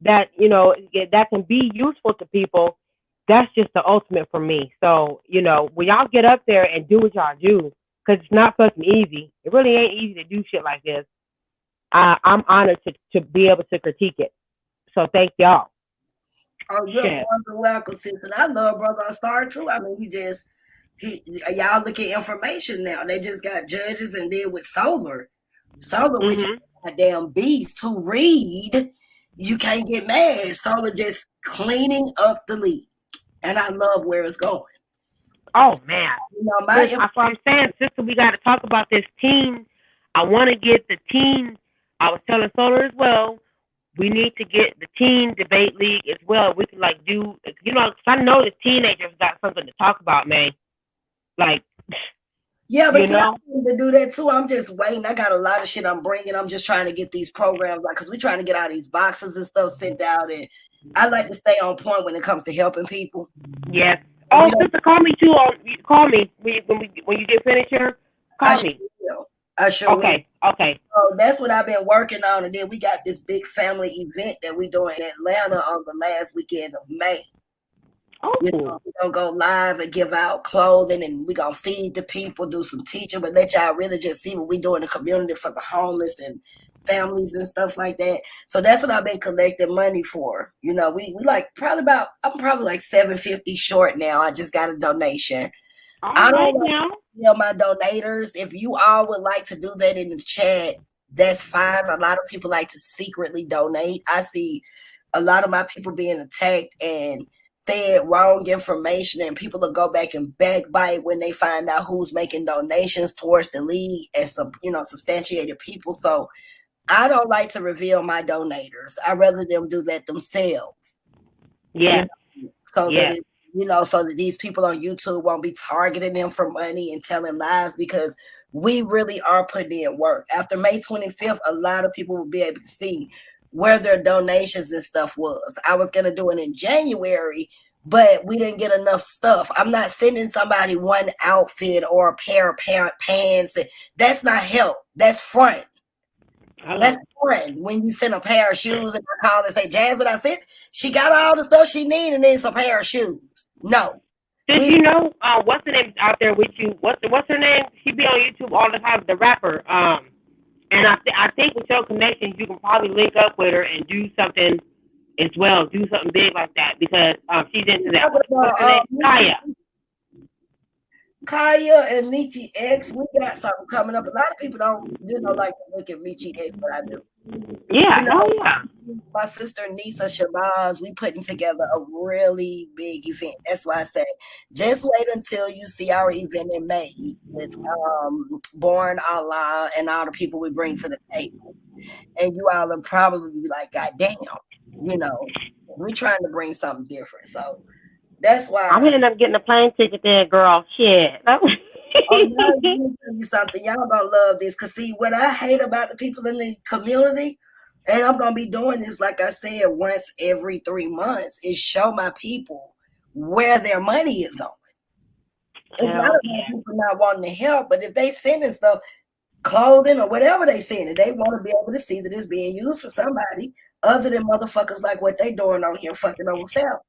that, that can be useful to people, that's just the ultimate for me. So, when y'all get up there and do what y'all do, because it's not fucking easy. It really ain't easy to do shit like this. I'm honored to be able to critique it. So thank y'all. Oh, you're welcome, sis. And I love Brother Star too. I mean, y'all look at information now. They just got judges, and then with Solar, which is a damn beast who read, you can't get mad. Solar just cleaning up the league, and I love where it's going. Oh man, that's what I'm saying, sister. We got to talk about this team. I want to get the team. I was telling Solar as well. We need to get the teen debate league as well. We can do, I know the teenagers got something to talk about, man. Like, Yeah, but You see, know? I need to do that too. I'm just waiting. I got a lot of shit I'm bringing. I'm just trying to get these programs, like, because we're trying to get all these boxes and stuff sent out. And I like to stay on point when it comes to helping people. Yes. Oh, sister, call me too. Call me when you get finished here. Call me. I sure will. Okay. So that's what I've been working on. And then we got this big family event that we doing in Atlanta on the last weekend of May. Oh. You know, we're gonna go live and give out clothing, and we're gonna feed the people, do some teaching, but let y'all really just see what we do in the community for the homeless and families and stuff like that. So that's what I've been collecting money for. You know, we like I'm probably like $750 short now. I just got a donation. I don't know my donators. If you all would like to do that in the chat, that's fine. A lot of people like to secretly donate. I see a lot of my people being attacked and fed wrong information, and people will go back and backbite when they find out who's making donations towards the league and some, substantiated people. So I don't like to reveal my donators. I rather them do that themselves. Yeah. So that these people on YouTube won't be targeting them for money and telling lies, because we really are putting in work. After May 25th, a lot of people will be able to see where their donations and stuff was. I was going to do it in January, but we didn't get enough stuff. I'm not sending somebody one outfit or a pair of pants. That's not help. That's front. That's front. When you send a pair of shoes and I call and say, Jasmine, I sent, she got all the stuff she needed and then it's a pair of shoes. No. Did you know what's the name out there with you? What's her name? She be on YouTube all the time, the rapper. And I think with your connections, you can probably link up with her and do something as well. Do something big like that, because she's into that. What's her name? Kaya and Michi X, we got something coming up. A lot of people don't, like to look at Michi X, but I do. Yeah, My sister Nisa Shabazz, we putting together a really big event. That's why I say, just wait until you see our event in May with Born Allah and all the people we bring to the table. And you all will probably be like, God damn, we're trying to bring something different. So that's why I'm ending up getting a plane ticket there, girl. Shit. Let me tell you something. Y'all gonna love this, because see, what I hate about the people in the community, and I'm gonna be doing this, like I said, once every 3 months, is show my people where their money is going. A lot of people not wanting to help, but if they sending stuff, clothing or whatever they sending, they want to be able to see that it's being used for somebody other than motherfuckers like what they doing on here fucking over families.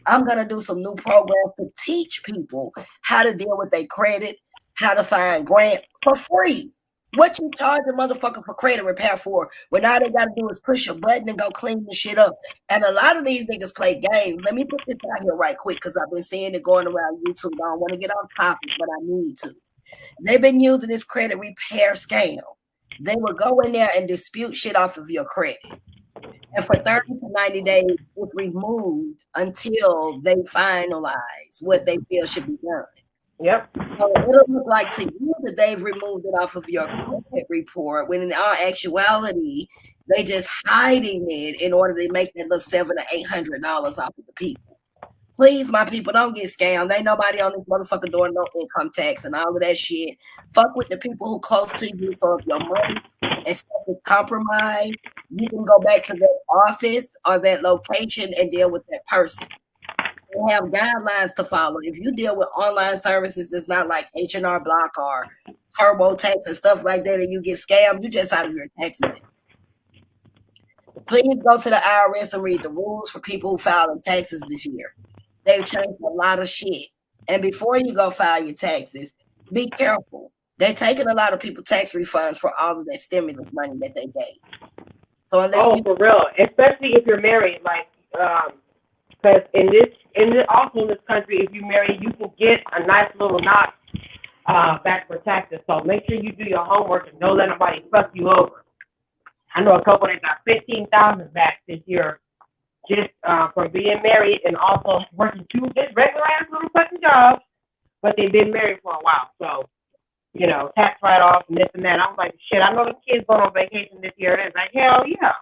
I'm going to do some new programs to teach people how to deal with their credit, how to find grants for free. What you charge a motherfucker for credit repair for, when all they got to do is push a button and go clean the shit up. And a lot of these niggas play games. Let me put this out here right quick, because I've been seeing it going around YouTube. I don't want to get off topic, but I need to. They've been using this credit repair scam. They will go in there and dispute shit off of your credit. And for 30 to 90 days, it's removed until they finalize what they feel should be done. Yep. So it'll look like to you that they've removed it off of your credit report, when in all actuality, they just hiding it in order to make that little $700 or $800 off of the people. Please, my people, don't get scammed. Ain't nobody on this motherfucker doing no income tax and all of that shit. Fuck with the people who close to you. So if your money and stuff is compromised, you can go back to that office or that location and deal with that person. They have guidelines to follow. If you deal with online services, it's not like H&R Block or TurboTax and stuff like that, and you get scammed, you just out of your tax money. Please go to the IRS and read the rules for people who filed taxes this year. They've changed a lot of shit. And before you go file your taxes, be careful. They're taking a lot of people tax refunds for all of that stimulus money that they gave. So unless for real, especially if you're married, like, because also in this country, if you marry, you can get a nice little knock back for taxes. So make sure you do your homework and don't let nobody fuck you over. I know a couple that got $15,000 back this year, just for being married and also working two just regular ass little fucking jobs, but they've been married for a while. So, tax write-off and this and that. I was like, shit, I know the kids going on vacation this year. And it's like, hell yeah.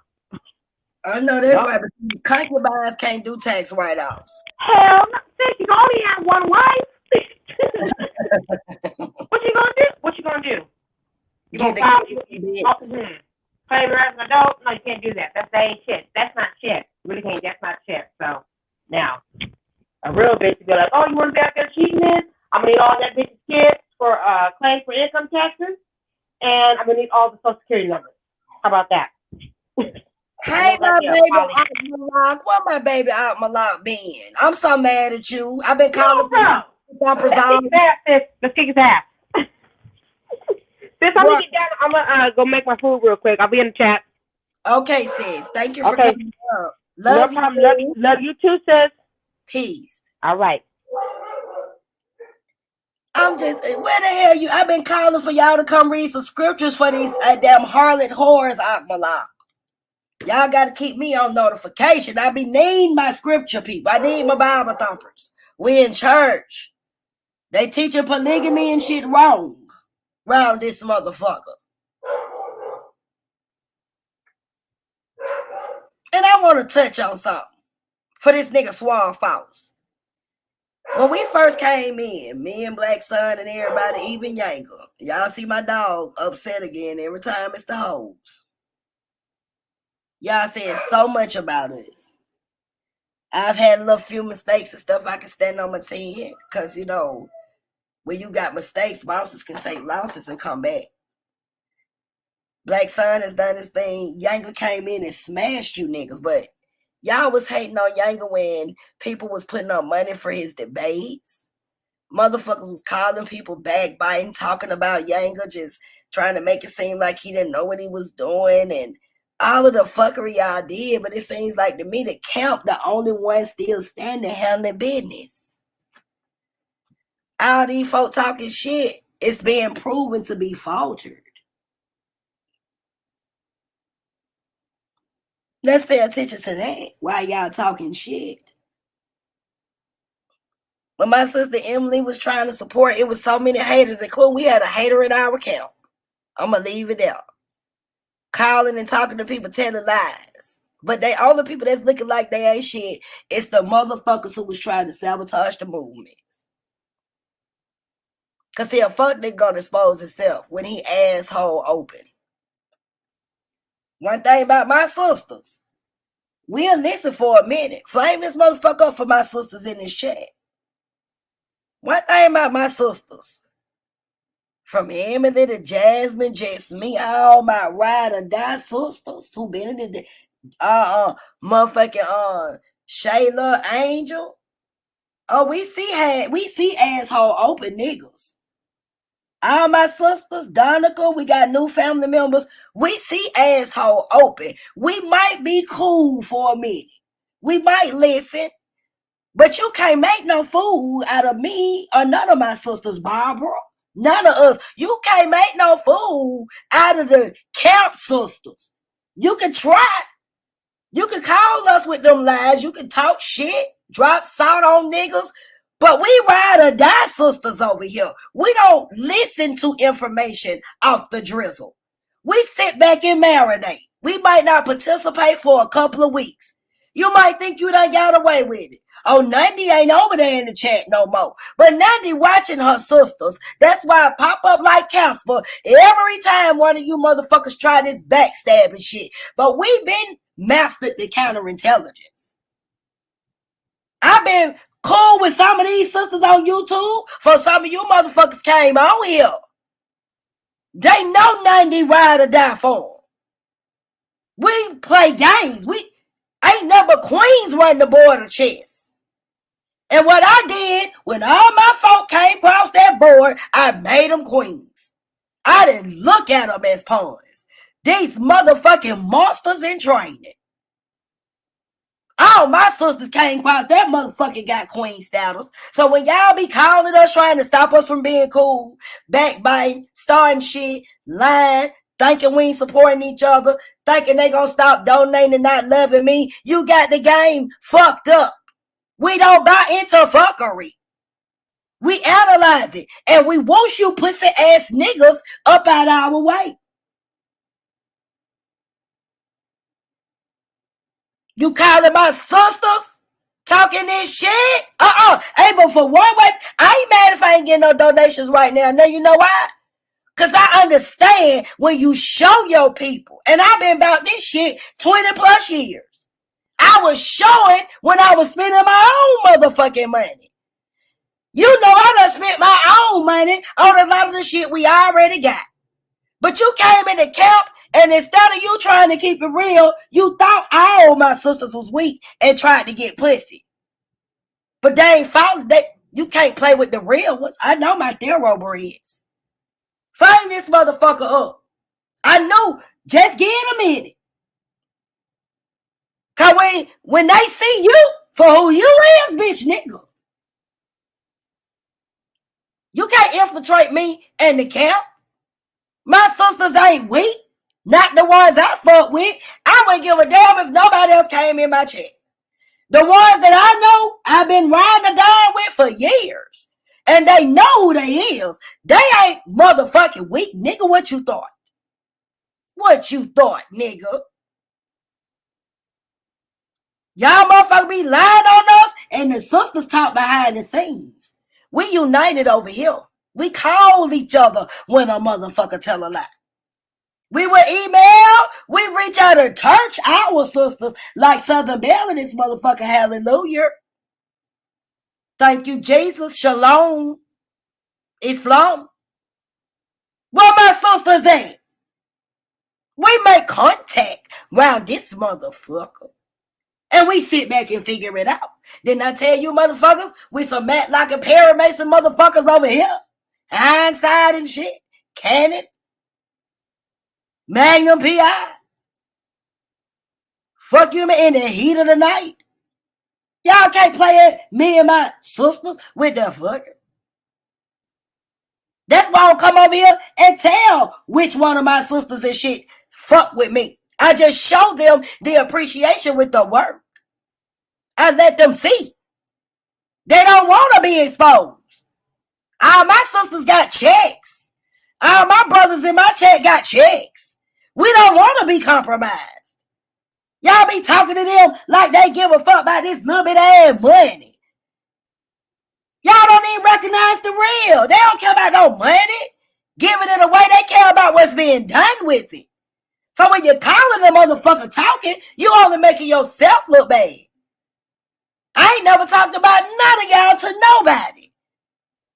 I know that's right, but concubines can't do tax write-offs. Hell no, you only have one wife. What you gonna do? What you gonna do? You Get gonna file you bitch. claim her as an adult? No, you can't do that. That ain't shit. That's not shit. You really can't. That's not shit. So now, a real bitch would be like, oh, you want to be out there cheating? I'm gonna need all that bitch's kids for claims for income taxes, and I'm gonna need all the social security numbers. How about that? Hey, my baby Aunt Malak. What my baby Aunt Malak been? I'm so mad at you. I've been calling Let's kick his ass. Since I'm gonna get down, I'm gonna go make my food real quick. I'll be in the chat. Okay, sis. Thank you for coming up. Love you. Love you too, sis. Peace. All right. I'm just, where the hell you? I've been calling for y'all to come read some scriptures for these damn harlot whores, Aunt Malak. Y'all got to keep me on notification. I be needing my scripture people. I need my Bible thumpers. We in church. They teaching polygamy and shit wrong around this motherfucker. And I want to touch on something for this nigga Suave. When we first came in, me and Black Sun and everybody, even Yanker, y'all see my dog upset again every time it's the hoes. Y'all saying so much about us. I've had a little few mistakes and stuff I can stand on my 10 because, you know, when you got mistakes, bosses can take losses and come back. Black Sun has done his thing. Yanker came in and smashed you niggas, but y'all was hating on Yanker when people was putting up money for his debates. Motherfuckers was calling people backbiting, talking about Yanker, just trying to make it seem like he didn't know what he was doing and all of the fuckery y'all did. But it seems like to me that Camp the only one still standing handling business. All these folk talking shit, it's being proven to be faltered. Let's pay attention to that while y'all talking shit. When my sister Emily was trying to support, it was so many haters, including we had a hater in our camp. I'm going to leave it there. Calling and talking to people, telling lies. But they all the people that's looking like they ain't shit, it's the motherfuckers who was trying to sabotage the movements. Because see, a fuck nigga gonna expose himself when he asshole open. One thing about my sisters, we'll listen for a minute. Flame this motherfucker up for my sisters in this chat. One thing about my sisters, from Emily to Jasmine, just me, all my ride or die sisters who been in the motherfucking Shayla Angel. Oh, we see asshole open niggas. All my sisters, Donica, we got new family members. We see asshole open. We might be cool for a minute. We might listen. But you can't make no fool out of me or none of my sisters, Barbara. None of us. You can't make no fool out of the Camp sisters. You can try. You can call us with them lies. You can talk shit, drop salt on niggas. But we ride or die sisters over here. We don't listen to information off the drizzle. We sit back and marinate. We might not participate for a couple of weeks. You might think you done got away with it. Oh, Nandi ain't over there in the chat no more. But Nandi watching her sisters. That's why I pop up like Casper every time one of you motherfuckers try this backstabbing shit. But we been mastered the counterintelligence. I've been cool with some of these sisters on YouTube for some of you motherfuckers came on here. They know Nandi ride or die for them. We play games. We ain't never queens run the board of chess. And what I did, when all my folk came across that board, I made them queens. I didn't look at them as pawns. These motherfucking monsters in training. All my sisters came across that motherfucking got queen status. So when y'all be calling us, trying to stop us from being cool, backbiting, starting shit, lying, thinking we ain't supporting each other, thinking they gonna stop donating and not loving me, you got the game fucked up. We don't buy into fuckery. We analyze it. And we want you pussy ass niggas up out our way. You calling my sisters talking this shit. Hey, but for one way, I ain't mad if I ain't getting no donations right now. Now you know why? Because I understand when you show your people, and I've been about this shit 20 plus years. I was showing when I was spending my own motherfucking money. You know I done spent my own money on a lot of the shit we already got. But you came in the camp, and instead of you trying to keep it real, you thought all my sisters was weak and tried to get pussy. But they ain't followed. You can't play with the real ones. I know my thoroughbreds. Find this motherfucker up. I know. Just give it a minute. Cause when they see you for who you is, bitch nigga, you can't infiltrate me in the camp. My sisters ain't weak. Not the ones I fuck with. I wouldn't give a damn if nobody else came in my check. The ones that I know, I've been riding the dime with for years. And they know who they is. They ain't motherfucking weak, nigga. What you thought? What you thought, nigga? Y'all motherfuckers be lying on us, and the sisters talk behind the scenes. We united over here. We call each other when a motherfucker tell a lie. We will email. We reach out to church our sisters like Southern Belle in this motherfucker. Hallelujah. Thank you, Jesus. Shalom. Islam. Where my sisters at? We make contact around this motherfucker. And we sit back and figure it out. Didn't I tell you motherfuckers? We some Matlock and Perry Mason motherfuckers over here. Hindsight and shit. Cannon. Magnum P.I. Fuck you in the heat of the night. Y'all can't play it, me and my sisters with that fucker. That's why I'll come over here and tell which one of my sisters and shit fuck with me. I just show them the appreciation with the work. I let them see. They don't want to be exposed. All my sisters got checks. All my brothers in my check got checks. We don't want to be compromised. Y'all be talking to them like they give a fuck about this little bit of ass money. Y'all don't even recognize the real. They don't care about no money. Giving it away, they care about what's being done with it. So when you're calling the motherfucker talking, you only making yourself look bad. I ain't never talked about none of y'all to nobody.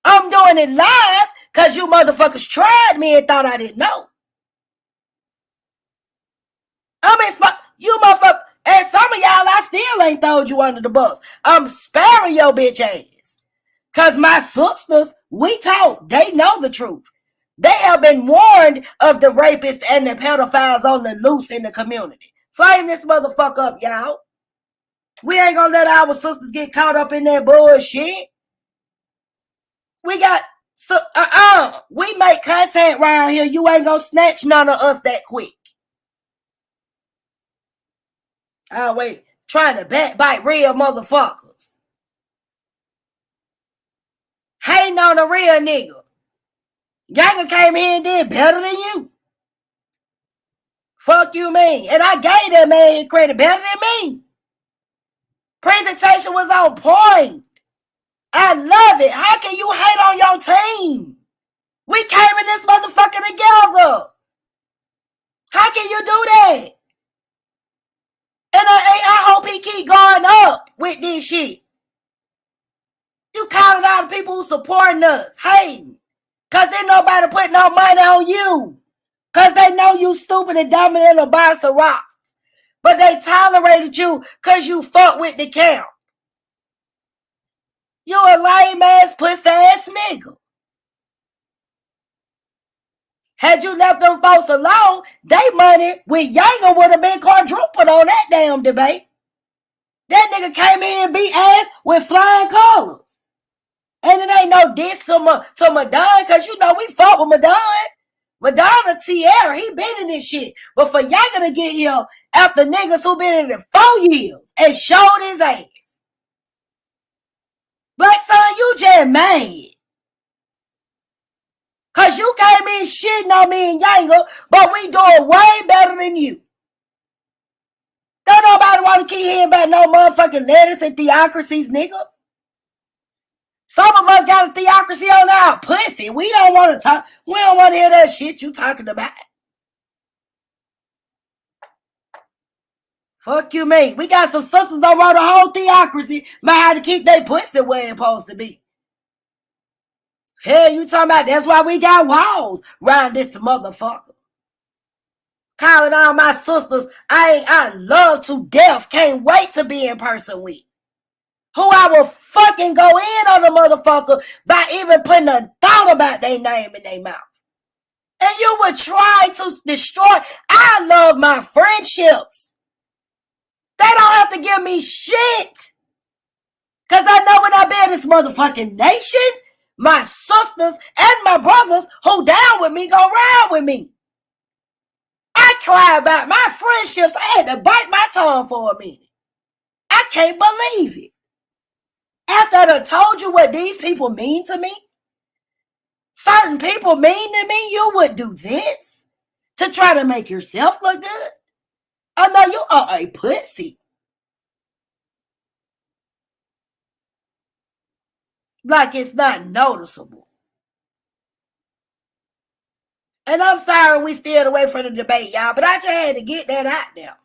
I'm doing it live because you motherfuckers tried me and thought I didn't know. You motherfuckers, and some of y'all I still ain't throwed you under the bus. I'm sparing your bitch ass. Because my sisters, we talk. They know the truth. They have been warned of the rapists and the pedophiles on the loose in the community. Flame this motherfucker up, y'all. We ain't gonna let our sisters get caught up in that bullshit. We make content around here. You ain't gonna snatch none of us that quick. Oh, wait. Trying to backbite real motherfuckers. Hating on a real nigga. Younger came here and did better than you. Fuck you, mean. And I gave that man credit better than me. Presentation was on point. I love it. How can you hate on your team? We came in this motherfucker together. How can you do that? And I hope he keep going up with this shit. You calling out the people who supporting us, hating. Because they nobody putting no money on you. Because they know you stupid and dumb and in a box of rocks. But they tolerated you because you fuck with the camp. You a lame ass, pussy ass nigga. Had you left them folks alone, they money with Younger would have been quadrupled on that damn debate. That nigga came in and beat ass with flying colors. And it ain't no diss to Madonna, because you know we fought with Madonna. Madonna Tierra, he been in this shit. But for Younger to get here after niggas who been in it 4 years and showed his ass. Black son, you just mad. Because you came in shitting on me and Younger, but we doing way better than you. Don't nobody want to keep hearing about no motherfucking letters and theocracies, nigga. Some of us got a theocracy on our pussy. We don't want to talk. We don't want to hear that shit you talking about. Fuck you, mate. We got some sisters that wrote a whole theocracy about how to keep their pussy where it's supposed to be. Hell, you talking about that's why we got walls around this motherfucker. Calling all my sisters I love to death. Can't wait to be in person with. Who I will fucking go in on the motherfucker by even putting a thought about their name in their mouth. And you would try to destroy. I love my friendships. They don't have to give me shit. Because I know when I be in this motherfucking nation, my sisters and my brothers who down with me go round with me. I cry about my friendships. I had to bite my tongue for a minute. I can't believe it. After I done told you what these people mean to me, certain people mean to me, you would do this to try to make yourself look good? Oh no, you are a pussy. Like it's not noticeable. And I'm sorry we steered away from the debate, y'all, but I just had to get that out there.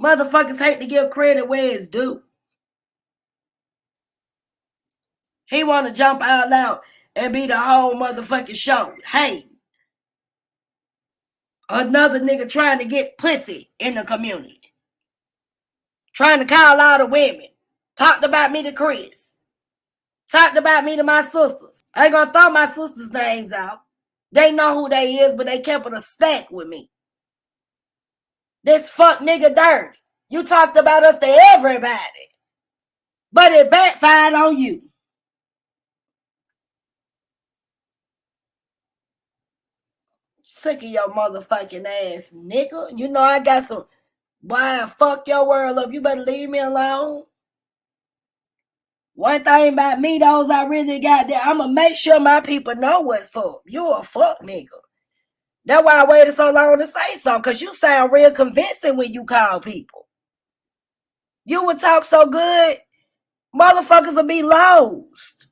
Motherfuckers hate to give credit where it's due. He want to jump out loud and be the whole motherfucking show. Hey, another nigga trying to get pussy in the community. Trying to call all the women. Talked about me to Chris. Talked about me to my sisters. I ain't gonna throw my sisters' names out. They know who they is, but they kept it a stack with me. This fuck nigga dirty. You talked about us to everybody. But it backfired on you. Sick of your motherfucking ass, nigga. You know I got some. Why fuck your world up? You better leave me alone. One thing about me, those I really got there, I'ma make sure my people know what's up. You a fuck nigga. That's why I waited so long to say something, because you sound real convincing when you call people. You would talk so good, motherfuckers will be lost.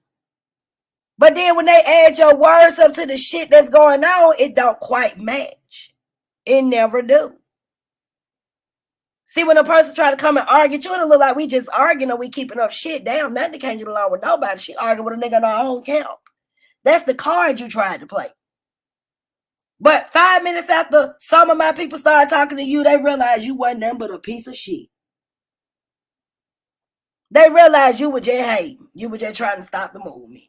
But then when they add your words up to the shit that's going on, it don't quite match. It never do. See, when a person try to come and argue, you it'll look like we just arguing or we keeping up shit. Damn, nothing can't get along with nobody. She arguing with a nigga on her own camp. That's the card you tried to play. But 5 minutes after some of my people started talking to you, they realized you wasn't nothing but a piece of shit. They realized you were just hating. You were just trying to stop the movement.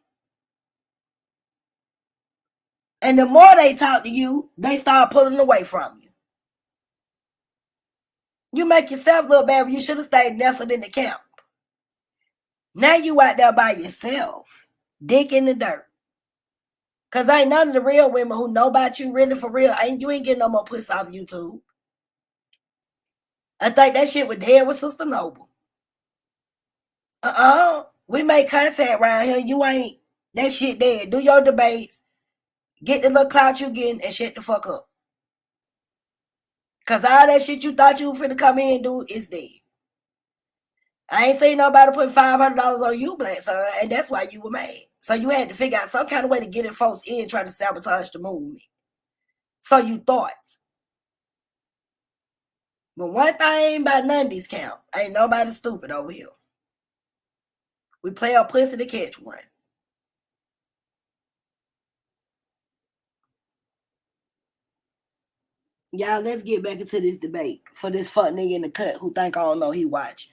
And the more they talk to you, they start pulling away from you. You make yourself look bad, but you should have stayed nestled in the camp. Now you out there by yourself, dick in the dirt. Because ain't none of the real women who know about you really for real. You ain't getting no more pussy off YouTube. I think that shit was dead with Sister Noble. We make contact around here. You ain't. That shit dead. Do your debates. Get the little clout you getting and shut the fuck up. Because all that shit you thought you were finna come in and do is dead. I ain't seen nobody put $500 on you, Black Son, and that's why you were mad. So you had to figure out some kind of way to get it folks in, trying to sabotage the movement. So you thought. But one thing about none of these count, ain't nobody stupid over here. We play our pussy to catch one. Y'all, let's get back into this debate for this fuck nigga in the cut who think I don't know he watching.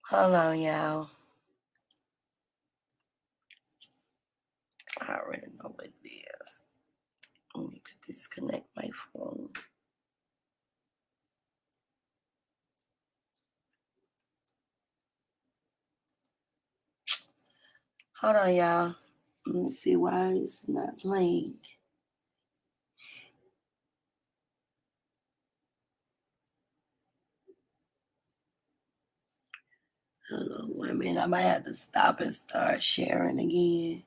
Hold on, y'all. I already know what it is. I need to disconnect my phone. Hold on, y'all. Let me see why it's not playing. Hold on, wait a minute. I might have to stop and start sharing again.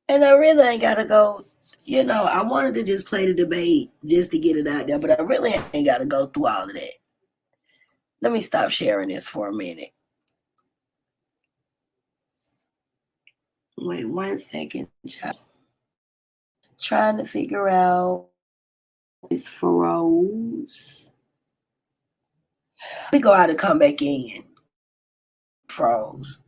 And I really ain't gotta go. You know, I wanted to just play the debate just to get it out there, but I really ain't gotta go through all of that. Let me stop sharing this for a minute. Wait 1 second, child. Trying to figure out it's froze. Let me go out and come back in. Froze.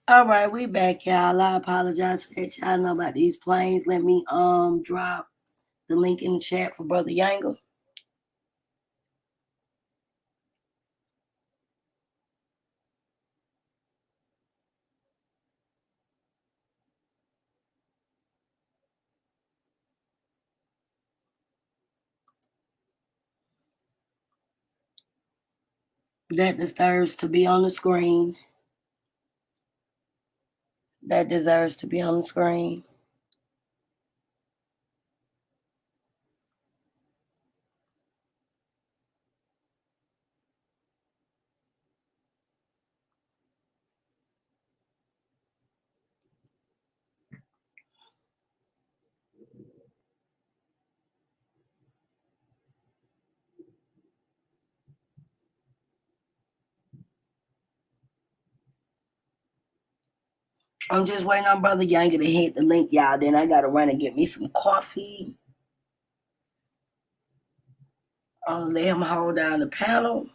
All right, we back, y'all. I apologize for that. Y'all know about these planes. Let me drop the link in the chat for Brother Yangle. That deserves to be on the screen. That deserves to be on the screen. I'm just waiting on Brother Younger to hit the link, y'all. Then I gotta run and get me some coffee. I'll let him hold down the panel.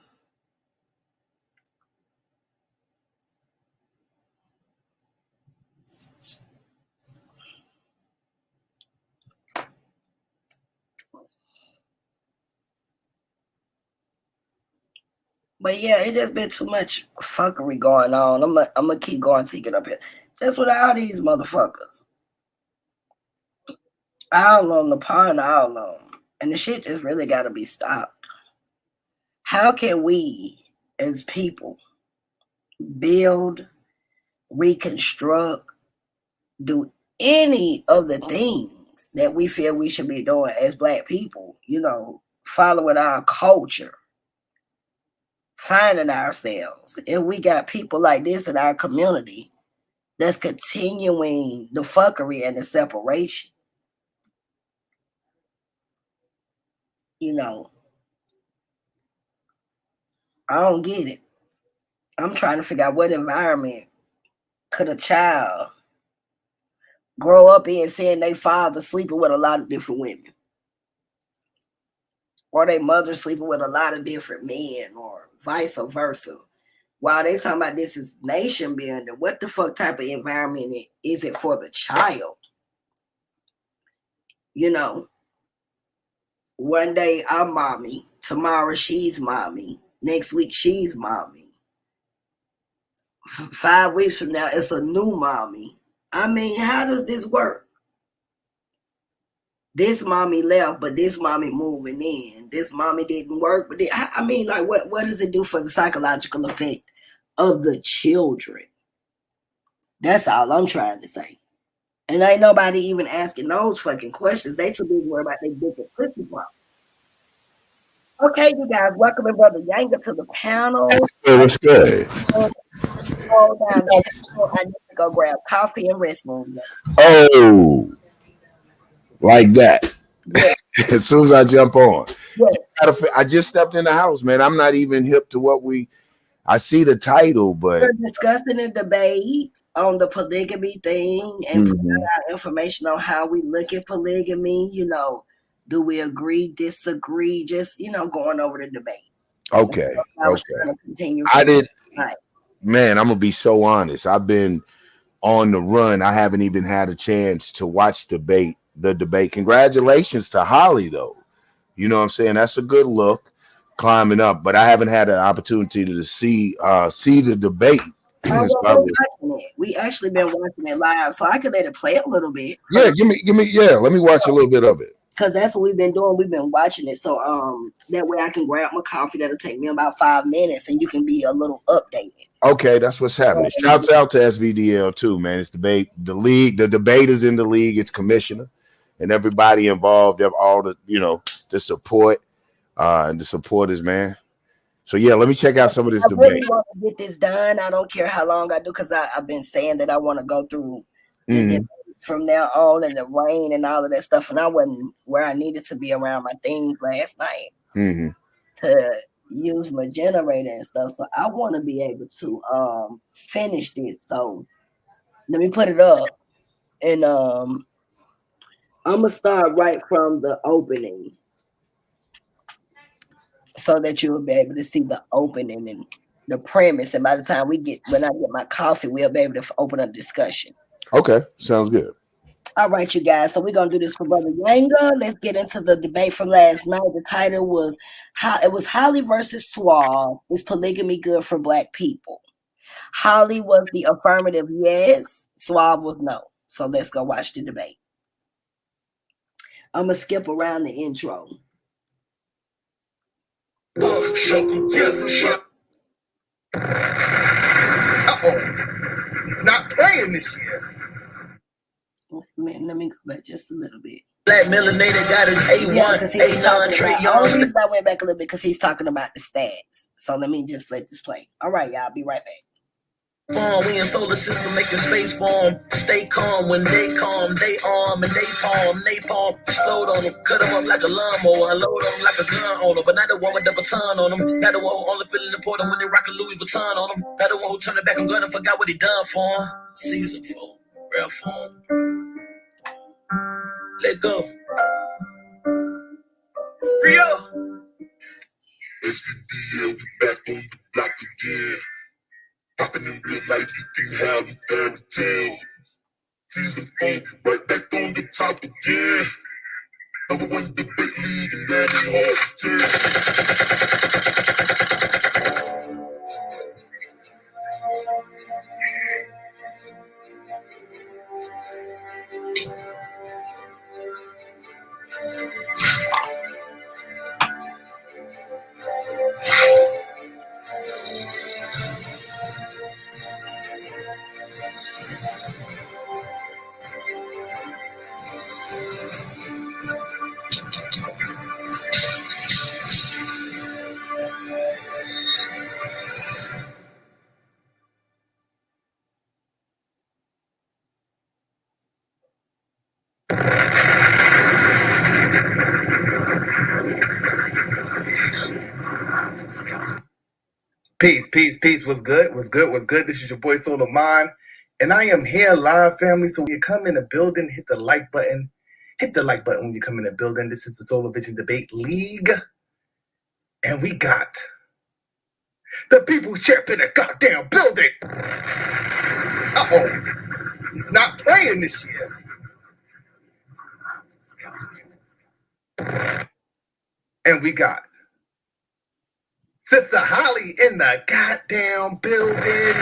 But yeah, it just been too much fuckery going on. I'm gonna keep going till you get up here. Just with all these motherfuckers. All on the pond, all on. And the shit just really gotta be stopped. How can we as people build, reconstruct, do any of the things that we feel we should be doing as Black people, you know, following our culture, finding ourselves? If we got people like this in our community that's continuing the fuckery and the separation, you know, I don't get it. I'm trying to figure out what environment could a child grow up in seeing their father sleeping with a lot of different women, or their mother sleeping with a lot of different men, or vice versa. While they talking about this is nation building, what the fuck type of environment is it for the child? You know, one day I'm mommy, tomorrow she's mommy, next week she's mommy. 5 weeks from now, it's a new mommy. I mean, how does this work? This mommy left, but this mommy moving in. This mommy didn't work, but I mean, like, what does it do for the psychological effect of the children? That's all I'm trying to say. And ain't nobody even asking those fucking questions. They too busy worried about their dick and pussy problem. Okay, you guys, welcome Brother Younger to the panel. What's good? Hold down the panel. I need to go grab coffee and restroom. Oh, like that. Yes. As soon as I jump on. Yes. I just stepped in the house, man. I'm not even hip to what I see the title, but we're discussing a debate on the polygamy thing and putting out information on how we look at polygamy. You know, do we agree, disagree? Just, you know, going over the debate. Okay. Continue. Man, I'm gonna be so honest. I've been on the run. I haven't even had a chance to watch the debate. Congratulations to Holliegh, though. You know what I'm saying? That's a good look, climbing up. But I haven't had an opportunity to see the debate. We actually been watching it live, so I could let it play a little bit. Yeah, give me. Yeah, let me watch a little bit of it. Because that's what we've been doing. We've been watching it, so that way I can grab my coffee. That'll take me about 5 minutes, and you can be a little updated. Okay, that's what's happening. Shouts out to SVDL too, man. It's debate. The league, the debaters in the league. It's commissioner and everybody involved. All the the support and the supporters, man. So yeah, let me check out some of this debate. I really want to get this done. I don't care how long I do, because I've been saying that I want to go through from now on, and the rain and all of that stuff. And I wasn't where I needed to be around my things last night to use my generator and stuff. So I want to be able to finish this. So let me put it up, and I'm gonna start right from the opening, so that you will be able to see the opening and the premise. And by the time when I get my coffee, we'll be able to open a discussion. Okay, sounds good. All right, you guys. So we're gonna do this for Brother Younger. Let's get into the debate from last night. The title was Holliegh versus Suave. Is polygamy good for Black people? Holliegh was the affirmative yes. Suave was no. So let's go watch the debate. I'm gonna skip around the intro. He's not playing this year. Man, let me go back just a little bit. Black melanated got his A1, Yeah, because he was A9, talking Trey about. Young. Only reason I went back a little bit because he's talking about the stats. So let me just let this play. All right, y'all, be right back. We in solar system making space for 'em. Stay calm when they calm. They arm and they palm. Explode on them. Cut them up like a lawnmower. Unload them like a gun on them. But not the one with the baton on them. Not the one who only feeling important when they rock a Louis Vuitton on them. Not the one who turned it back and gun and forgot what he done for 'em. Season 4. Real form. Let go. Rio. SVDL, we back on the block again. Popping in real life, you can have the fairy tales. Season 4, right back on the top again. Number 1 debate league, and that ain't hard to Peace. What's good? This is your boy Soul of Mine, and I am here live, family. So when you come in the building, hit the like button. Hit the like button when you come in the building. This is the Solar Vision Debate League, and we got the People's Champ in the goddamn building. He's not playing this year. And we got Sister Holly in the goddamn building.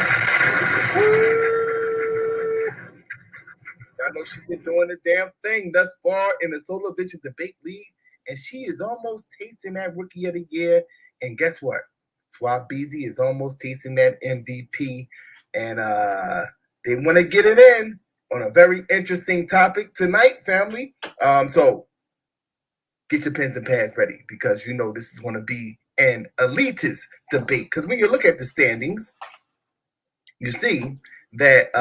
I know she's been doing the damn thing thus far in the Solar Vision Debate League, and she is almost tasting that Rookie of the Year. And guess what? Suave is almost tasting that MVP, and they want to get it in on a very interesting topic tonight, family. So get your pens and pads ready, because you know this is going to be an elitist debate. Because when you look at the standings, you see that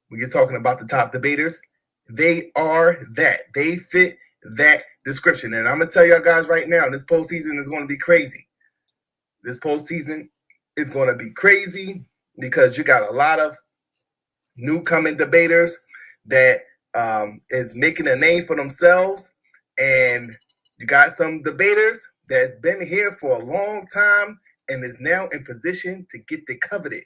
when you're talking about the top debaters, they are that. They fit that description. And I'm going to tell y'all guys right now, this postseason is going to be crazy. This postseason is going to be crazy because you got a lot of new coming debaters that is making a name for themselves. And you got some debaters that's been here for a long time and is now in position to get the coveted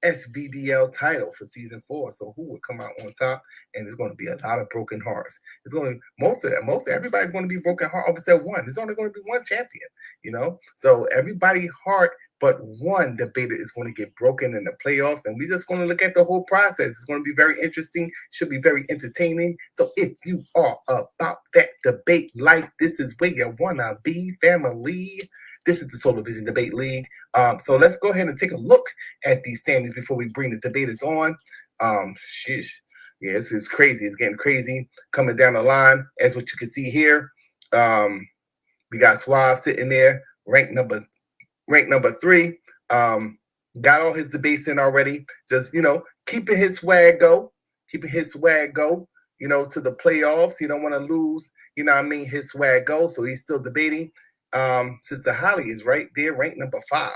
SVDL title for season 4. So who would come out on top? And there's going to be a lot of broken hearts. It's going to most everybody's going to be broken heart except one. There's only going to be one champion, you know. So everybody heart but one debater is going to get broken in the playoffs, and we're just going to look at the whole process. It's going to be very interesting, should be very entertaining. So if you are about that debate life, this is where you want to be, family. This is the Solar Vision Debate League. So let's go ahead and take a look at these standings before we bring the debaters on. Sheesh. Yeah, this is crazy. It's getting crazy coming down the line. As what you can see here, we got Suave sitting there, ranked number 3. Got all his debates in already. Just, you know, keeping his swag go, you know, to the playoffs. You don't want to lose, you know what I mean, his swag go. So he's still debating. Sister Holly is right there, ranked number 5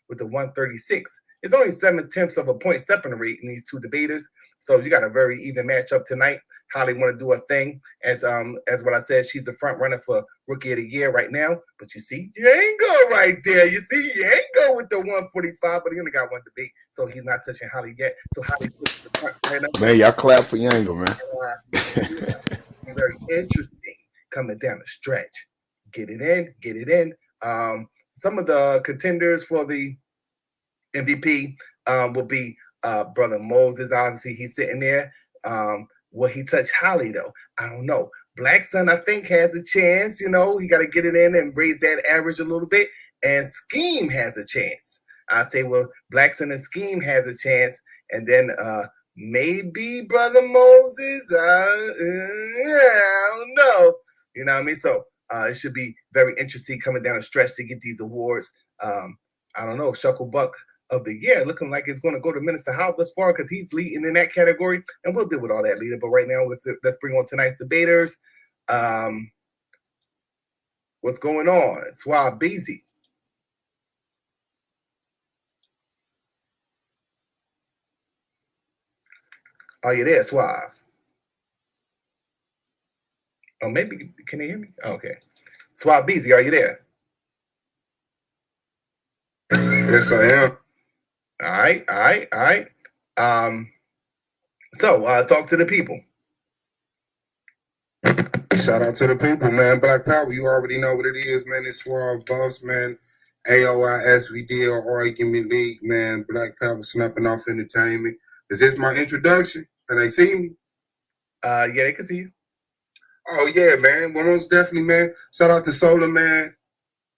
with the 136. It's only 7/10 of a point separating these two debaters. So you got a very even matchup tonight. Holly want to do a thing. As what I said, she's the front runner for Rookie of the Year right now. But you see, you ain't go right there. You see, you ain't go with the 145, but he only got one debate. So he's not touching Holly yet. So Holly's pushing the front right now. Man, y'all clap for Yango, man. Very interesting coming down the stretch. Get it in. Some of the contenders for the MVP will be Brother Moses. Obviously, he's sitting there. Will he touch Holly, though? I don't know. Black Sun, I think, has a chance. You know, he got to get it in and raise that average a little bit. And Scheme has a chance. I say, well, Blacks in the Scheme has a chance, and then maybe Brother Moses. I don't know. You know what I mean? So it should be very interesting coming down the stretch to get these awards. I don't know, Shuckle Buck of the year looking like it's going to go to Minister Howe thus far because he's leading in that category, and we'll deal with all that later. But right now, let's bring on tonight's debaters. What's going on? Suave Beezy. Are you there, Suave? Oh, maybe, can you hear me? Oh, okay. Suave Beezy, are you there? Yes, I am. All right. So talk to the people. Shout out to the people, man. Black Power, you already know what it is, man. It's Suave Boss, man. AOI, SVD, Argument League, man. Black Power snapping off entertainment. Is this my introduction? Can they see me? Yeah, they can see you. Oh, yeah, man. Well, most definitely, man. Shout out to Solar, man.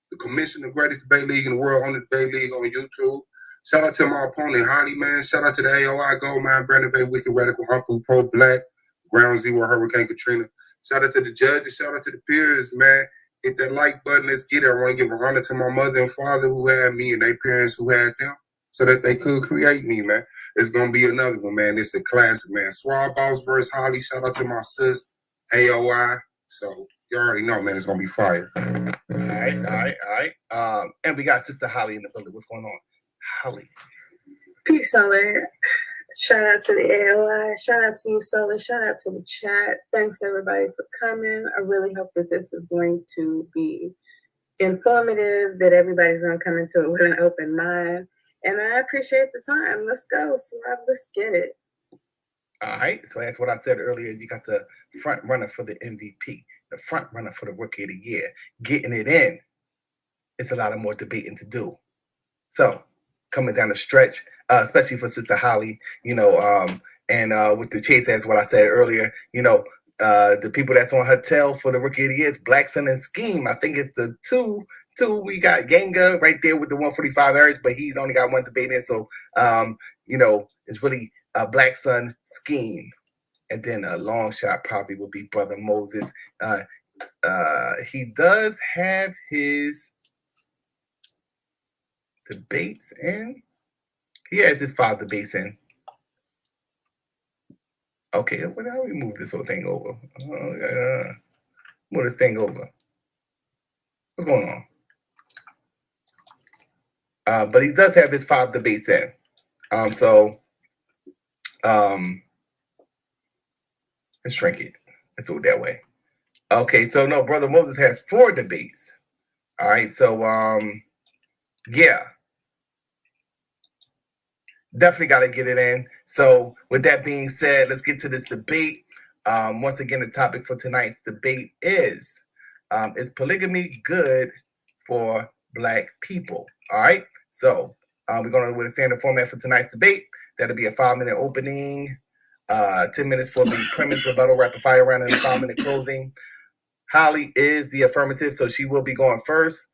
The commissioner, the greatest debate league in the world, on the debate league on YouTube. Shout out to my opponent, Holliegh, man. Shout out to the AOI, Gold Mine, Brandon Bay, Wicked Radical, Humble, Pro Black, Ground Zero, Hurricane Katrina. Shout out to the judges. Shout out to the peers, man. Hit that like button. Let's get it. I want to give an honor to my mother and father who had me and their parents who had them so that they could create me, man. It's going to be another one, man. It's a classic, man. Suave Boss versus Holliegh. Shout out to my sis, AOI. So you already know, man, it's going to be fire. All right. And we got Sister Holliegh in the building. What's going on? Holliegh. Peace, Solar. Shout out to the AOI. Shout out to you, Solar. Shout out to the chat. Thanks, everybody, for coming. I really hope that this is going to be informative, that everybody's going to come into it with an open mind. And I appreciate the time. Let's go, Suave. Let's get it. All right. So that's what I said earlier. You got the front runner for the MVP, the front runner for the Rookie of the Year. Getting it in. It's a lot of more debating to do. So coming down the stretch, especially for Sister Holliegh, and with the chase, as what I said earlier, the people that's on her tail for the Rookie of the Year is Black Sun and Scheme. I think it's the two. We got Ganga right there with the 145 average, but he's only got one debate in. So, it's really Black Sun, Scheme. And then a long shot probably will be Brother Moses. He does have his debates in. He has his 5 debates in. Okay, how do we move this whole thing over? Move this thing over. What's going on? But he does have his 5 debates in. Let's shrink it. Let's do it that way. Okay, so no, Brother Moses has 4 debates. All right, so yeah. Definitely got to get it in. So with that being said, let's get to this debate. Once again, the topic for tonight's debate is polygamy good for Black people? All right. So we're going to with a standard format for tonight's debate. That'll be a 5-minute opening, 10 minutes for the premise, rebuttal, rapid fire round, and a 5-minute closing. Holliegh is the affirmative, so she will be going first.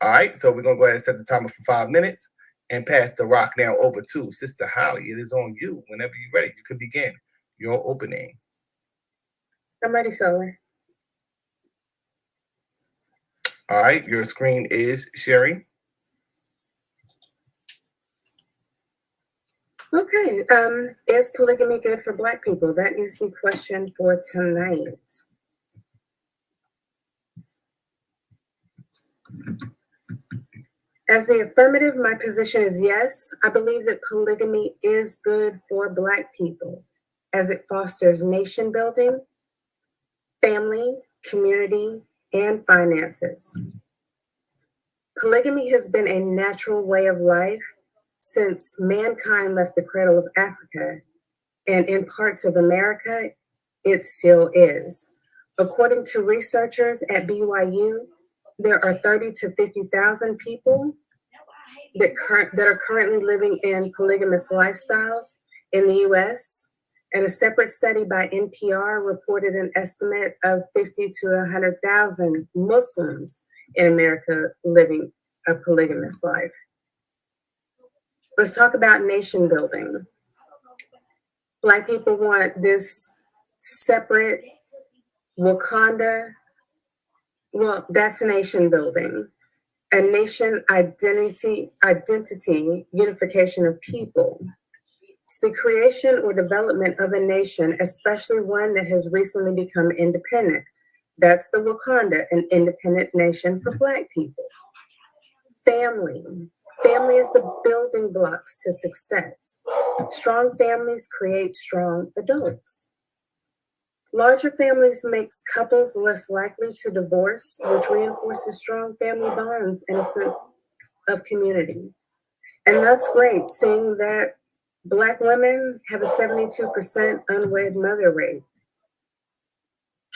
All right. So we're going to go ahead and set the timer for 5 minutes. And pass the rock now over to Sister Holliegh. It is on you. Whenever you're ready, you can begin your opening. I'm ready, Solar. All right, your screen is sharing. Okay. Is polygamy good for Black people? That is the question for tonight. As the affirmative, my position is yes. I believe that polygamy is good for Black people as it fosters nation building, family, community, and finances. Polygamy has been a natural way of life since mankind left the cradle of Africa, and in parts of America, it still is. According to researchers at BYU, there are 30 to 50,000 people that are currently living in polygamous lifestyles in the U.S., and a separate study by NPR reported an estimate of 50 to 100,000 Muslims in America living a polygamous life. Let's talk about nation building. Black people want this separate Wakanda. Well, that's nation building. A nation identity, unification of people. It's the creation or development of a nation, especially one that has recently become independent. That's the Wakanda, an independent nation for Black people. Family. Family is the building blocks to success. Strong families create strong adults. Larger families makes couples less likely to divorce, which reinforces strong family bonds and a sense of community. And that's great, seeing that Black women have a 72% unwed mother rate.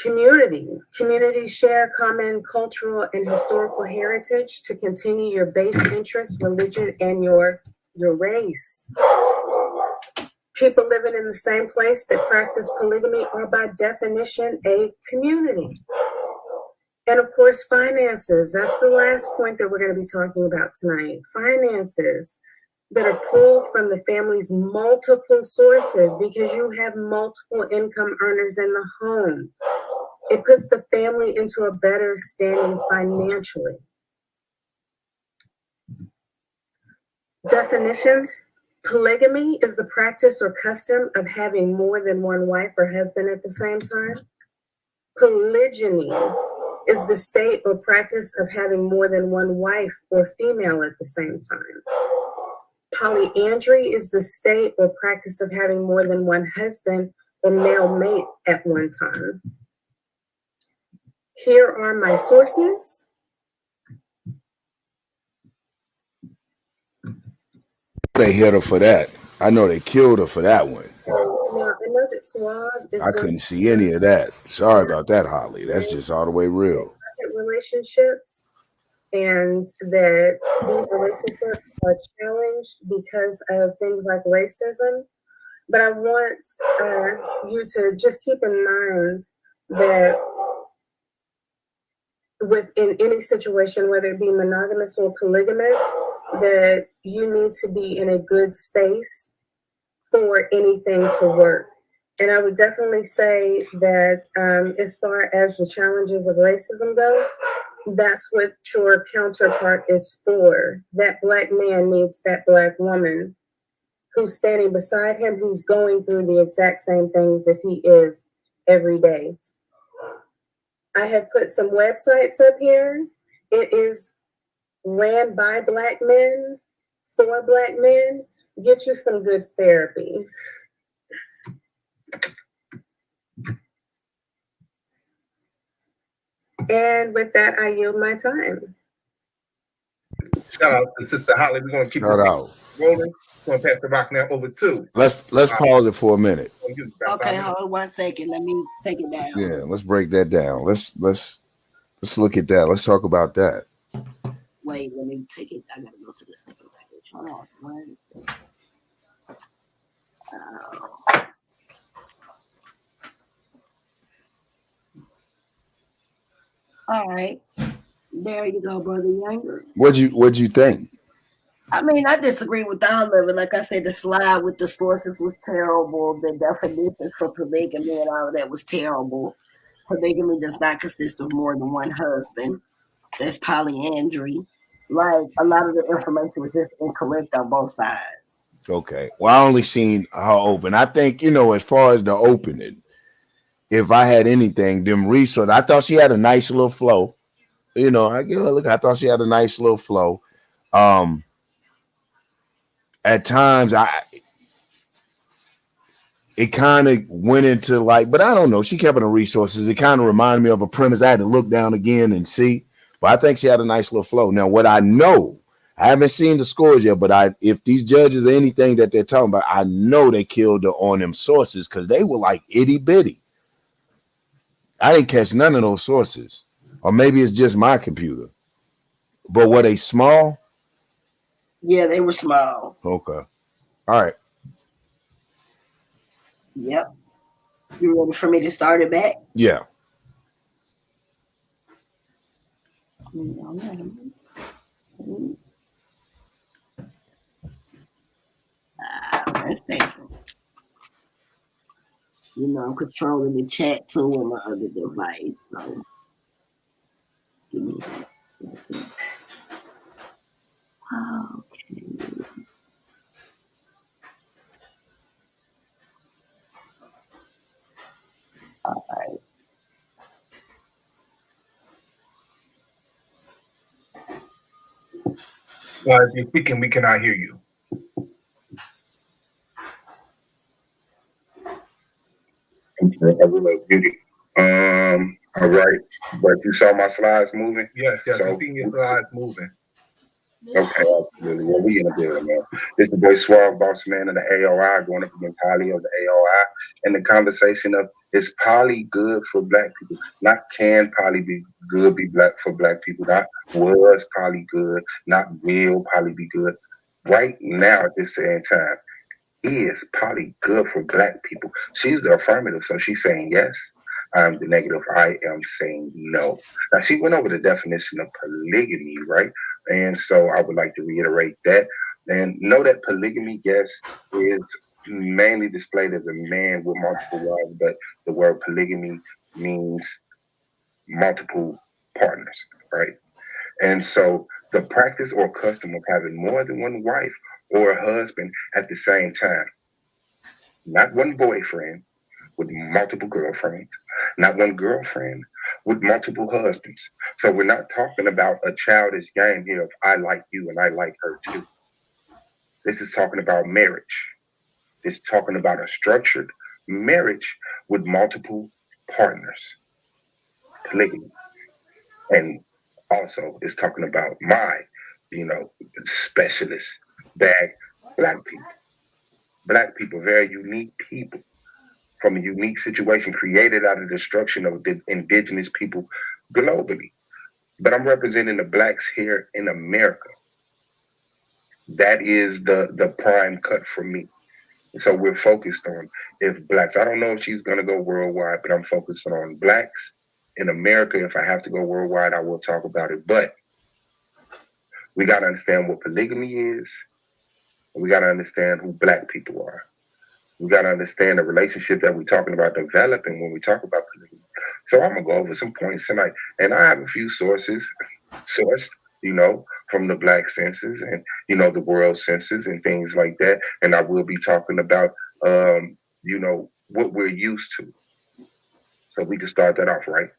Community. Communities share common cultural and historical heritage to continue your base interest, religion, and your race. People living in the same place that practice polygamy are by definition a community. And of course, finances. That's the last point that we're going to be talking about tonight. Finances that are pulled from the family's multiple sources because you have multiple income earners in the home. It puts the family into a better standing financially. Definitions. Polygamy is the practice or custom of having more than one wife or husband at the same time. Polygyny is the state or practice of having more than one wife or female at the same time. Polyandry is the state or practice of having more than one husband or male mate at one time. Here are my sources. They hit her for that. I know they killed her for that one. Now, I know that Suave is I couldn't see any of that. Sorry about that, Holly. That's just all the way real. Relationships, and that these relationships are challenged because of things like racism. But I want you to just keep in mind that within any situation, whether it be monogamous or polygamous, that you need to be in a good space for anything to work. And I would definitely say that as far as the challenges of racism go, that's what your counterpart is for. That Black man needs that Black woman who's standing beside him, who's going through the exact same things that he is every day. I have put some websites up here. It is ran by Black men, for Black men. Get you some good therapy. And with that, I yield my time. Shout out to Sister Holly. We're going to keep Shout out. rolling. We're going to pass the rock now over to. Let's pause it for a minute. Okay, hold on 1 second. Let me take it down. Yeah, let's break that down. Let's look at that. Let's talk about that. Wait, let me take it. I gotta go to the second page. Hold on 1 second. All right. There you go, Brother Younger. What'd you think? I mean, I disagree with all of it. Like I said, the slide with the sources was terrible. The definition for polygamy and all of that was terrible. Polygamy does not consist of more than one husband. There's polyandry. Like, a lot of the information was just incorrect on both sides. Okay. Well, I only seen her open. I think, as far as the opening, if I had anything, them resources, I thought she had a nice little flow. I give her a look. I thought she had a nice little flow. At times, it kind of went into but I don't know. She kept it on resources. It kind of reminded me of a premise. I had to look down again and see. But I think she had a nice little flow. Now, what I know, I haven't seen the scores yet, but if these judges are anything that they're talking about, I know they killed her on them sources because they were like itty bitty. I didn't catch none of those sources. Or maybe it's just my computer. But were they small? Yeah, they were small. Okay. All right. Yep. You ready for me to start it back? Yeah. 1 second. You know, I'm controlling the chat too on my other device. So just give me 1 second. Okay. All right. If you're speaking, we cannot hear you. Beauty. All right. But you saw my slides moving? Yes, I've seen your slides moving. Okay, absolutely. Well, we in the building, man. This the boy Suave, boss man of the AOI, going up against Holliegh of the AOI. And the conversation of, is poly good for black people? Not can poly be good for black people. Not was poly good. Not will poly be good. Right now at this same time, is poly good for black people? She's the affirmative, so she's saying yes. I'm the negative. I am saying no. Now, she went over the definition of polygamy, right? And so I would like to reiterate that. And know that polygamy, yes, is mainly displayed as a man with multiple wives, but the word polygamy means multiple partners, right? And so the practice or custom of having more than one wife or a husband at the same time, not one boyfriend with multiple girlfriends, not one girlfriend with multiple husbands. So we're not talking about a childish game here of I like you and I like her too. This is talking about marriage. This is talking about a structured marriage with multiple partners, polygamy. And also it's talking about my, specialist bag, black people. Black people, very unique people from a unique situation created out of the destruction of the indigenous people globally. But I'm representing the blacks here in America. That is the prime cut for me. So we're focused on if blacks, I don't know if she's going to go worldwide, but I'm focusing on blacks in America. If I have to go worldwide, I will talk about it. But we got to understand what polygamy is. We got to understand who black people are. We got to understand the relationship that we're talking about developing when we talk about polygamy. So I'm going to go over some points tonight. And I have a few sources sourced, from the black census and, the world census and things like that. And I will be talking about, what we're used to. So we can start that off, right?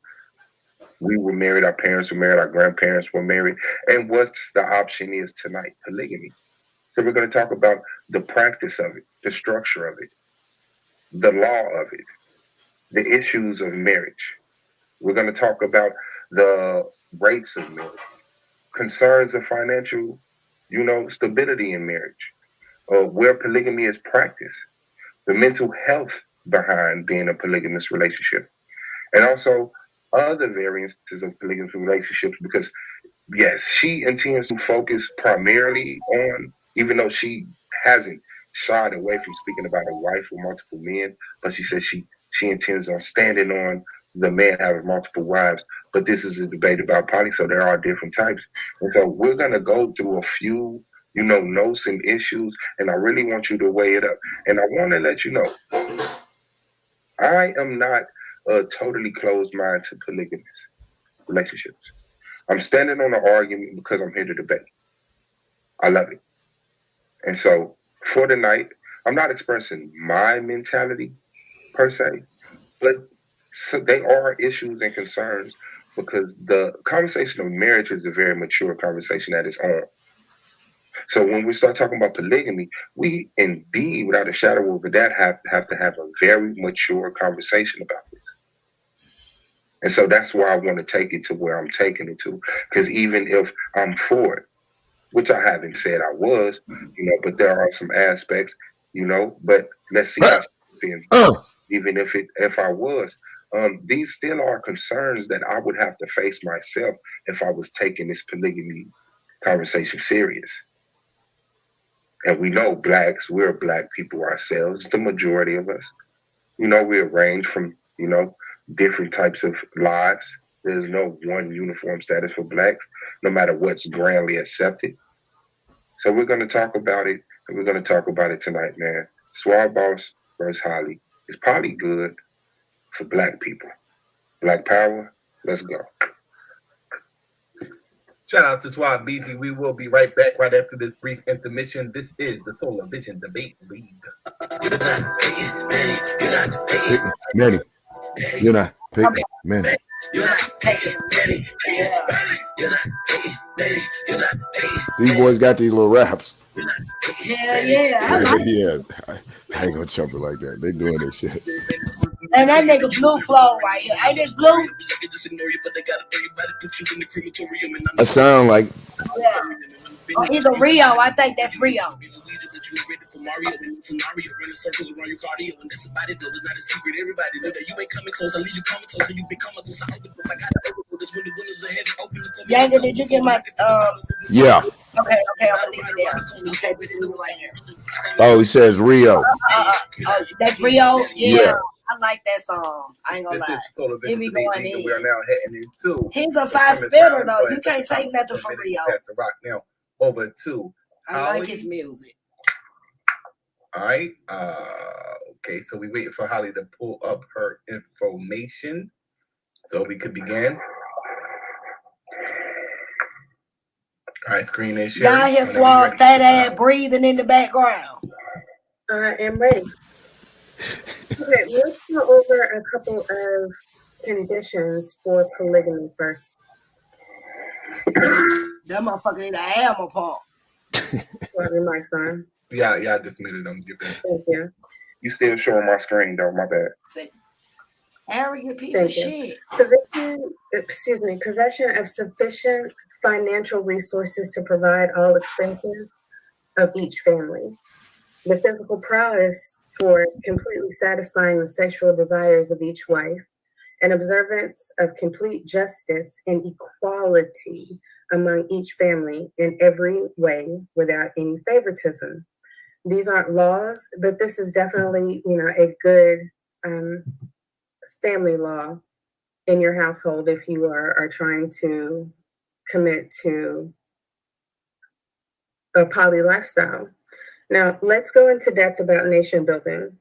We were married, our parents were married, our grandparents were married. And what's the option is tonight? Polygamy. So we're going to talk about the practice of it, the structure of it, the law of it, the issues of marriage. We're going to talk about the rates of marriage, concerns of financial, stability in marriage, where polygamy is practiced, the mental health behind being a polygamous relationship, and also other variances of polygamous relationships, because yes, she intends to focus primarily on, even though she hasn't shied away from speaking about a wife with multiple men, but she says she intends on standing on the man having multiple wives. But this is a debate about poly, so there are different types. And so we're going to go through a few, notes and issues, and I really want you to weigh it up. And I want to let you know, I am not a totally closed mind to polygamous relationships. I'm standing on an argument because I'm here to debate. I love it. And so for tonight, I'm not expressing my mentality per se, but so they are issues and concerns because the conversation of marriage is a very mature conversation at its own. So when we start talking about polygamy, we indeed, without a shadow of a doubt, have to have a very mature conversation about this. And so that's why I want to take it to where I'm taking it to. Because even if I'm for it, which I haven't said I was, but there are some aspects, but let's see how even if I was. These still are concerns that I would have to face myself if I was taking this polygamy conversation serious. And we know blacks, we're black people ourselves, the majority of us. We range from, different types of lives. There's no one uniform status for blacks, no matter what's grandly accepted. So we're going to talk about it And we're going to talk about it tonight, man. Suave Boss versus Holliegh is probably good for black people. Black power, let's go. Shout out to Suave BZ. We will be right back right after this brief intermission. This is the Solar Vision Debate League. Manny, you're not picking Manny. These boys got these little raps. Hell yeah. I like Yeah, I ain't gonna jump it like that. They doing this shit. And that nigga Blue Flow right here. Ain't this Blue? I sound like Or either Rio. I think that's Rio. Yanga, did you get my yeah. Okay, I'm gonna leave it there. Okay, this is right here. Oh, he says Rio. That's Rio? Yeah. I like that song. I ain't gonna This lie. is Solar He Vision be Debate going League, and in. we are now heading into. He's a the five premise spitter round. though. Go You ahead, can't take nothing 10 from minutes Rio. past the rock now. Over to I like Holliegh. his music. All right. Okay, so we waiting for Holliegh to pull up her information so we could begin. All right, screen is shared. Y'all hear Suave fat ass breathing in the background. I am ready. Okay, let's go over a couple of conditions for polygamy first. That motherfucker need a hammer pump. What your mic's on? Yeah, I just muted them. Thank you. You still showing my screen, though. My bad. Arrogant piece Thank of you. shit. Possession of sufficient financial resources to provide all expenses of each family. The physical prowess for completely satisfying the sexual desires of each wife. An observance of complete justice and equality among each family in every way without any favoritism. These aren't laws, but this is definitely, a good family law in your household if you are trying to commit to a poly lifestyle. Now, let's go into depth about nation building.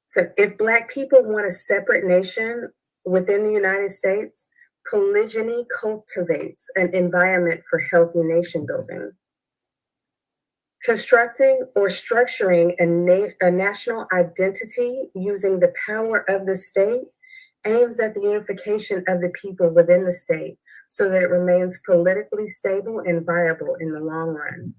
So if Black people want a separate nation within the United States, polygyny cultivates an environment for healthy nation building. Constructing or structuring a national identity using the power of the state aims at the unification of the people within the state so that it remains politically stable and viable in the long run.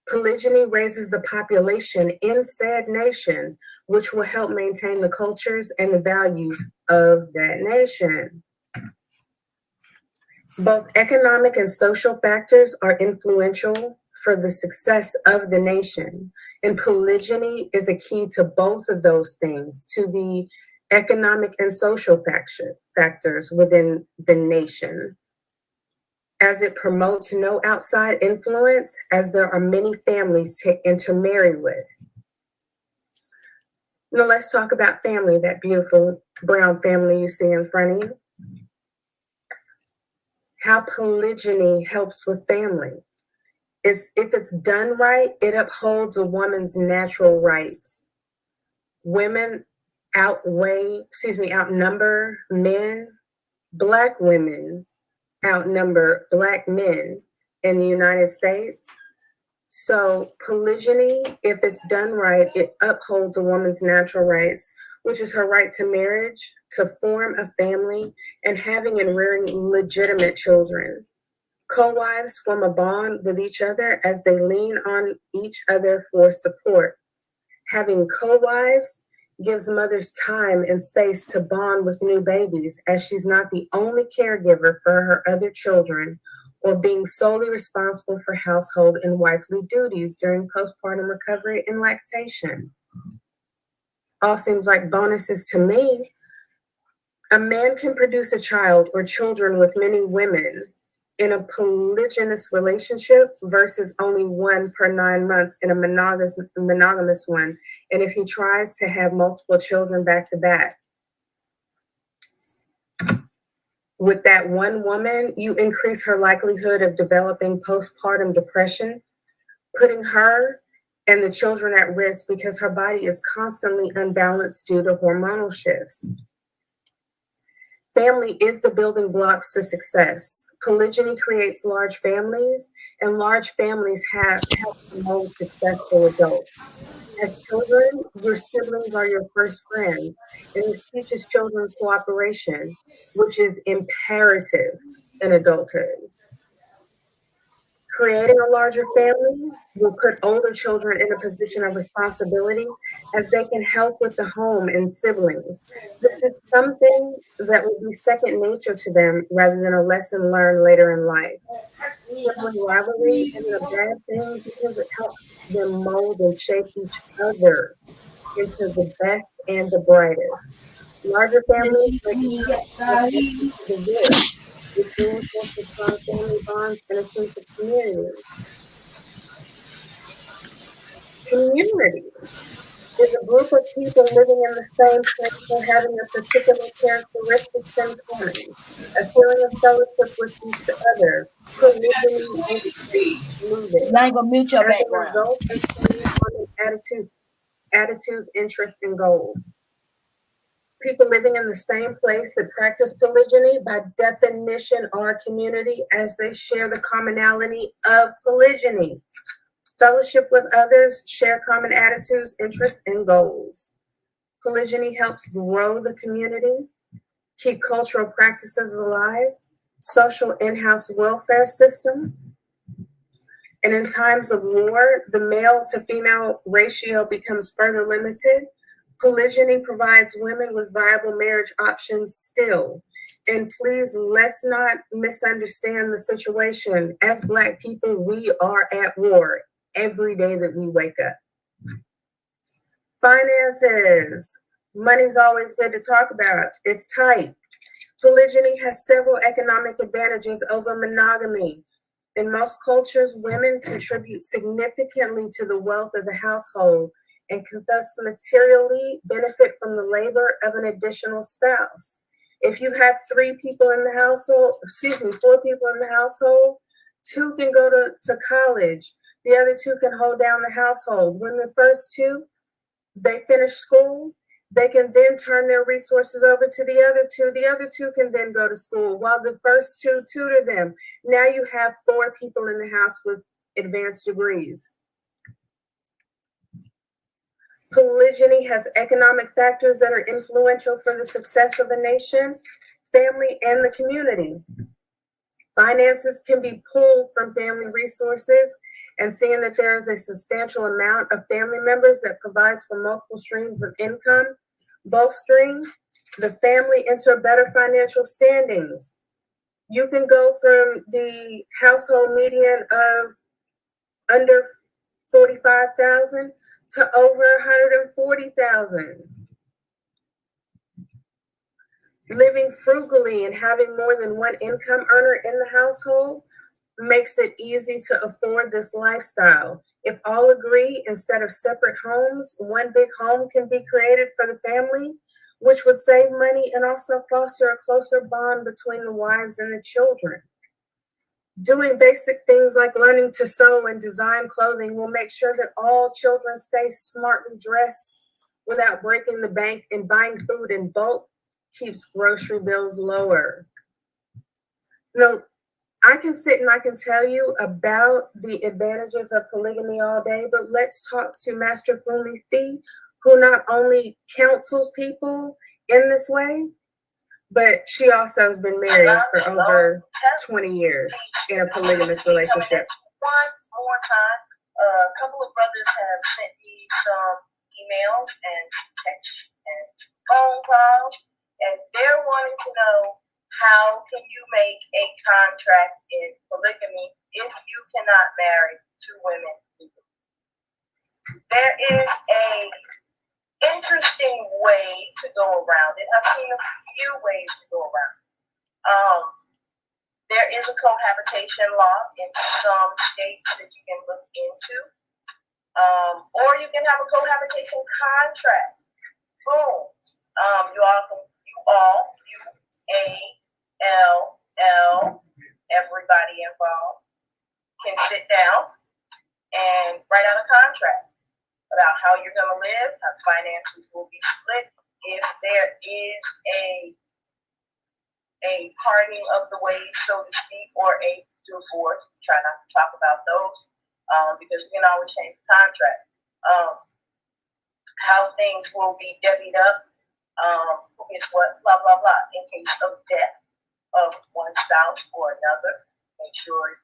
Polygyny raises the population in said nation, which will help maintain the cultures and the values of that nation. Both economic and social factors are influential for the success of the nation, and polygyny is a key to both of those things, to the economic and social factors within the nation, as it promotes no outside influence, as there are many families to intermarry with. Now let's talk about family, that beautiful brown family you see in front of you. How polygyny helps with family. If it's done right, it upholds a woman's natural rights. Women outnumber men. Black women outnumber Black men in the United States. So polygyny, if it's done right, it upholds a woman's natural rights, which is her right to marriage, to form a family, and having and rearing legitimate children. Co-wives form a bond with each other as they lean on each other for support. Having co-wives gives mothers time and space to bond with new babies, as she's not the only caregiver for her other children or being solely responsible for household and wifely duties during postpartum recovery and lactation. All seems like bonuses to me. A man can produce a child or children with many women in a polygynous relationship versus only one per 9 months in a monogamous one. And if he tries to have multiple children back to back, with that one woman, you increase her likelihood of developing postpartum depression, putting her and the children at risk because her body is constantly unbalanced due to hormonal shifts. Family is the building blocks to success. Polygyny creates large families, and large families help to mold successful adults. As children, your siblings are your first friends, and this teaches children cooperation, which is imperative in adulthood. Creating a larger family will put older children in a position of responsibility as they can help with the home and siblings. This is something that will be second nature to them rather than a lesson learned later in life. Sibling rivalry isn't a bad thing because it helps them mold and shape each other into the best and the brightest. Larger families make divorce, which reinforces strong family bonds and a sense of community. Community is a group of people living in the same place or having a particular characteristics in common, a feeling of fellowship with each other, polygyny is included. I ain't gonna mute your As a background. result of sharing common attitudes, interests, and goals. People living in the same place that practice polygyny, by definition, are a community as they share the commonality of polygyny. Fellowship with others, share common attitudes, interests, and goals. Polygyny helps grow the community, keep cultural practices alive, social in-house welfare system, and in times of war, the male to female ratio becomes further limited. Polygyny provides women with viable marriage options still. And please, let's not misunderstand the situation. As Black people, we are at war every day that we wake up. Finances. Money's always good to talk about. It's tight. Polygyny has several economic advantages over monogamy. In most cultures, women contribute significantly to the wealth of the household and can thus materially benefit from the labor of an additional spouse. If you have 4 people in the household, 2 can go to college. The other 2 can hold down the household. When the first 2, they finish school, they can then turn their resources over to the other 2. The other 2 can then go to school while the first 2 tutor them. Now you have 4 people in the house with advanced degrees. Polygyny has economic factors that are influential for the success of a nation, family, and the community. Finances can be pulled from family resources, and seeing that there is a substantial amount of family members that provides for multiple streams of income, bolstering the family into better financial standings. You can go from the household median of under 45,000 to over 140,000. Living frugally and having more than one income earner in the household makes it easy to afford this lifestyle. If all agree, instead of separate homes, one big home can be created for the family, which would save money and also foster a closer bond between the wives and the children. Doing basic things like learning to sew and design clothing will make sure that all children stay smartly dressed without breaking the bank, and buying food in bulk keeps grocery bills lower. I can sit and I can tell you about the advantages of polygamy all day, but let's talk to Master Fumi Fee, who not only counsels people in this way, but she also has been married for over 20 years in a polygamous relationship. One more time, a couple of brothers have sent me some emails and texts and phone calls, and they're wanting to know, how can you make a contract in polygamy if you cannot marry 2 women? There is a interesting way to go around it. I've seen a few ways to go around it. There is a cohabitation law in some states that you can look into. Or you can have a cohabitation contract. Boom. Everybody involved can sit down and write out a contract. live, how finances will be split, if there is a parting of the ways, so to speak, or a divorce. Try not to talk about those because we can always change the contract. How things will be divvied up, who gets what, blah, blah, blah, in case of death of one spouse or another. Make sure,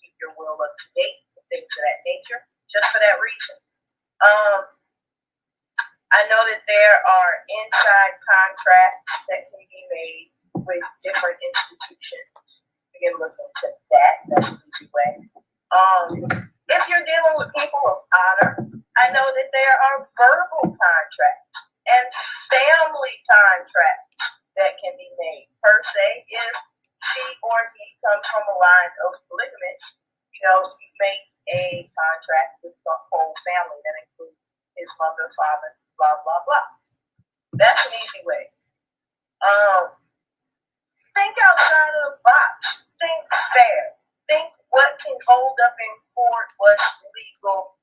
keep your will up to date and things of that nature, just for that reason. I know that there are inside contracts that can be made with different institutions. We can look into that. That's an easy way. If you're dealing with people of honor, I know that there are verbal contracts and family contracts that can be made. Per se, if she or he comes from a line of polygamists, you make a contract with the whole family that includes his mother, father, blah, blah, blah. That's an easy way. Think outside of the box. Think fair. Think what can hold up in court, what's legal.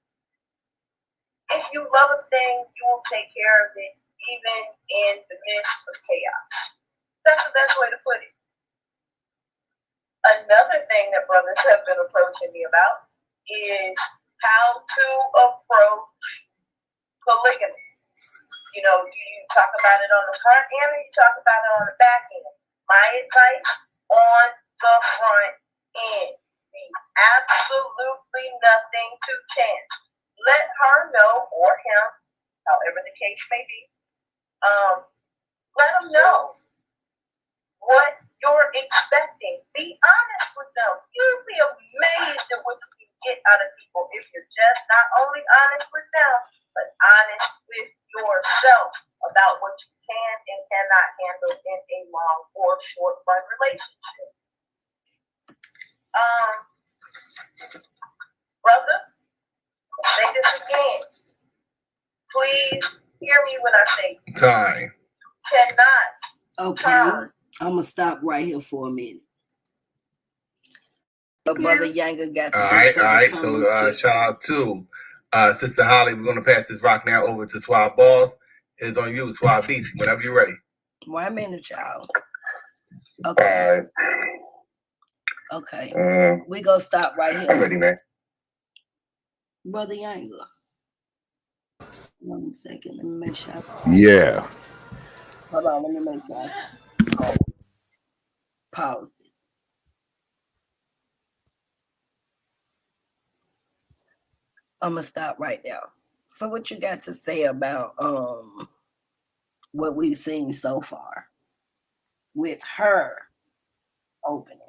If you love a thing, you will take care of it, even in the midst of chaos. That's the best way to put it. Another thing that brothers have been approaching me about is how to approach polygamy. Do you talk about it on the front end or you talk about it on the back end? My advice, on the front end. Leave absolutely nothing to chance. Let her know, or him, however the case may be. Let them know what you're expecting. Be honest with them. You'll be amazed at what you can get out of people if you're just not only honest with them, but honest with yourself about what you can and cannot handle in a long or short run relationship. Brother, I'll say this again. Please hear me when I say Time. Cannot. Okay, Time. I'm gonna stop right here for a minute. But Brother Yanga got to All do right. further So comments. shout out to Sister Holly. We're gonna pass this rock now over to Suave Balls. It's on you, Suave Beats, whenever you're ready. 1 minute, y'all. Okay. Okay. We gonna stop right here. I'm ready, man. Brother Yanga. 1 second. Let me make sure. Yeah. Hold on. Let me make sure. Pause it. I'm gonna stop right now. So, what you got to say about what we've seen so far with her opening?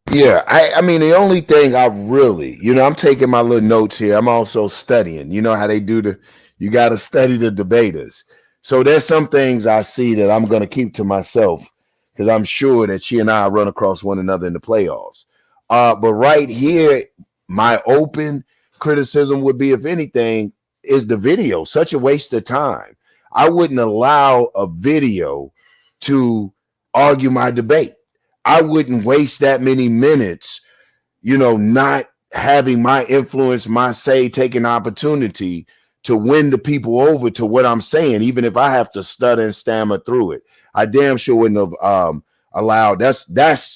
Yeah, I mean, the only thing I really, I'm taking my little notes here. I'm also studying. You know how they do you got to study the debaters. So there's some things I see that I'm going to keep to myself because I'm sure that she and I run across one another in the playoffs. But right here, my open criticism would be, if anything, is the video. Such a waste of time. I wouldn't allow a video to argue my debate. I wouldn't waste that many minutes, not having my influence, my say, taking opportunity to win the people over to what I'm saying, even if I have to stutter and stammer through it. I damn sure wouldn't have allowed. That's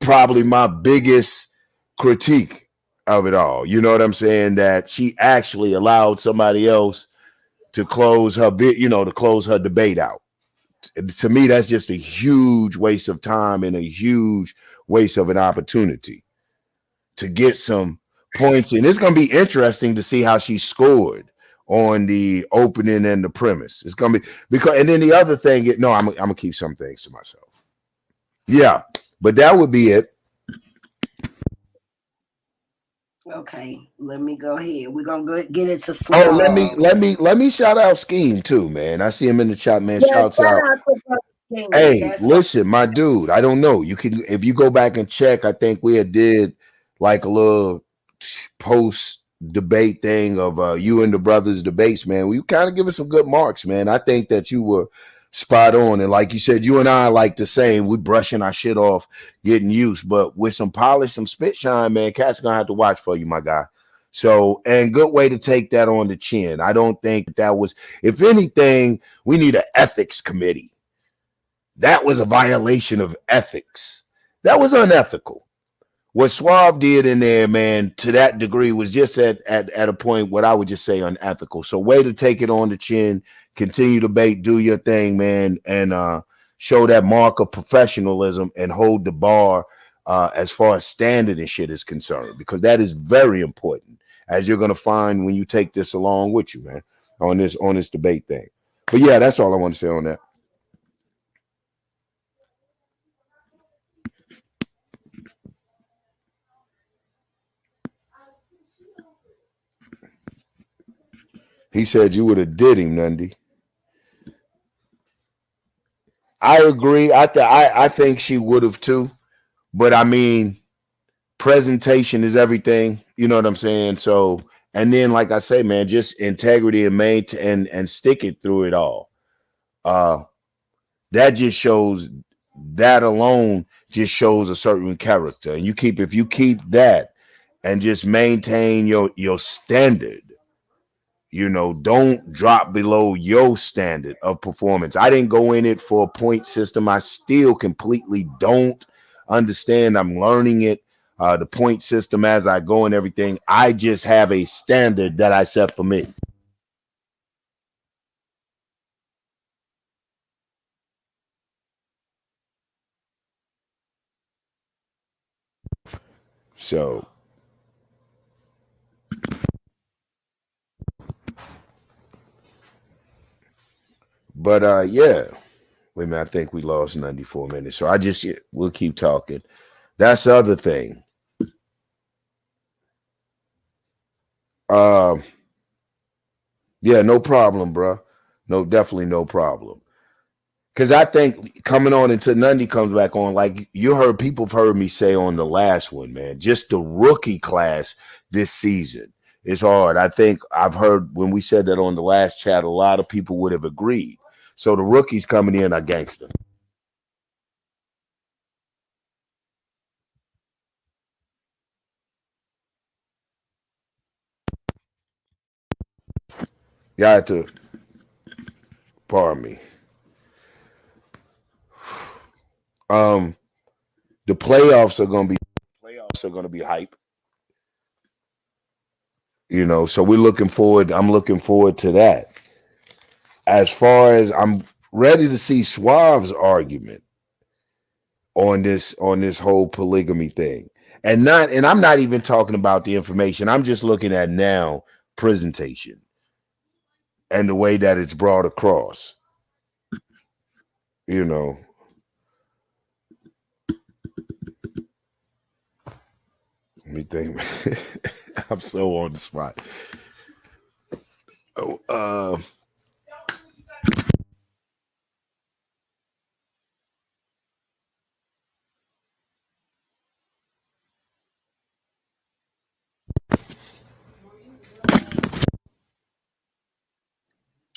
probably my biggest critique of it all. You know what I'm saying? That she actually allowed somebody else to close her to close her debate out. To me, that's just a huge waste of time and a huge waste of an opportunity to get some points in. It's going to be interesting to see how she scored on the opening and the premise. It's going to be and then the other thing, I'm going to keep some things to myself. Yeah, but that would be it. Okay, let me go ahead. We're gonna get it to Suave. Oh, let me shout out Scheme too, man. I see him in the chat, man. Yeah, Shouts out. Scheme. Hey, That's listen, my dude. I don't know. You can, if you go back and check. I think we did like a little post debate thing of you and the brothers debates, man. We kind of give us some good marks, man. I think that you were spot on, and like you said, you and I are like the same. We brushing our shit off, getting used, but with some polish, some spit shine, man. Cat's gonna have to watch for you, my guy. So, and good way to take that on the chin. I don't think that was, if anything, we need an ethics committee. That was a violation of ethics. That was unethical. What Suave did in there, man, to that degree was just at a point what I would just say unethical. So way to take it on the chin, continue to bait, do your thing, man, and show that mark of professionalism and hold the bar as far as standard and shit is concerned, because that is very important, as you're gonna find when you take this along with you, man, on this debate thing. But yeah, that's all I want to say on that. He said you would have did him, Nundy. I agree. I think she would have too. But I mean, presentation is everything. You know what I'm saying? So, and then like I say, man, just integrity and maintain and stick it through it all. That just shows, that alone just shows a certain character. And if you keep that and just maintain your standard, you know, don't drop below your standard of performance. I didn't go in it for a point system. I still completely don't understand. I'm learning it, the point system as I go and everything. I just have a standard that I set for me. So, but yeah. Wait a minute, I think we lost 94 minutes. So we'll keep talking. That's the other thing. Yeah, no problem, bro. No, definitely no problem. Because I think coming on until Nundy comes back on, like people have heard me say on the last one, man, just the rookie class this season is hard. I think I've heard when we said that on the last chat, a lot of people would have agreed. So the rookies coming in are gangster. You had to, pardon me. The playoffs are gonna be hype. You know, so I'm looking forward to that. As far as I'm ready to see Suave's argument on this whole polygamy thing. And I'm not even talking about the information. I'm just looking at now presentation and the way that it's brought across. You know. Let me think. I'm so on the spot. Oh,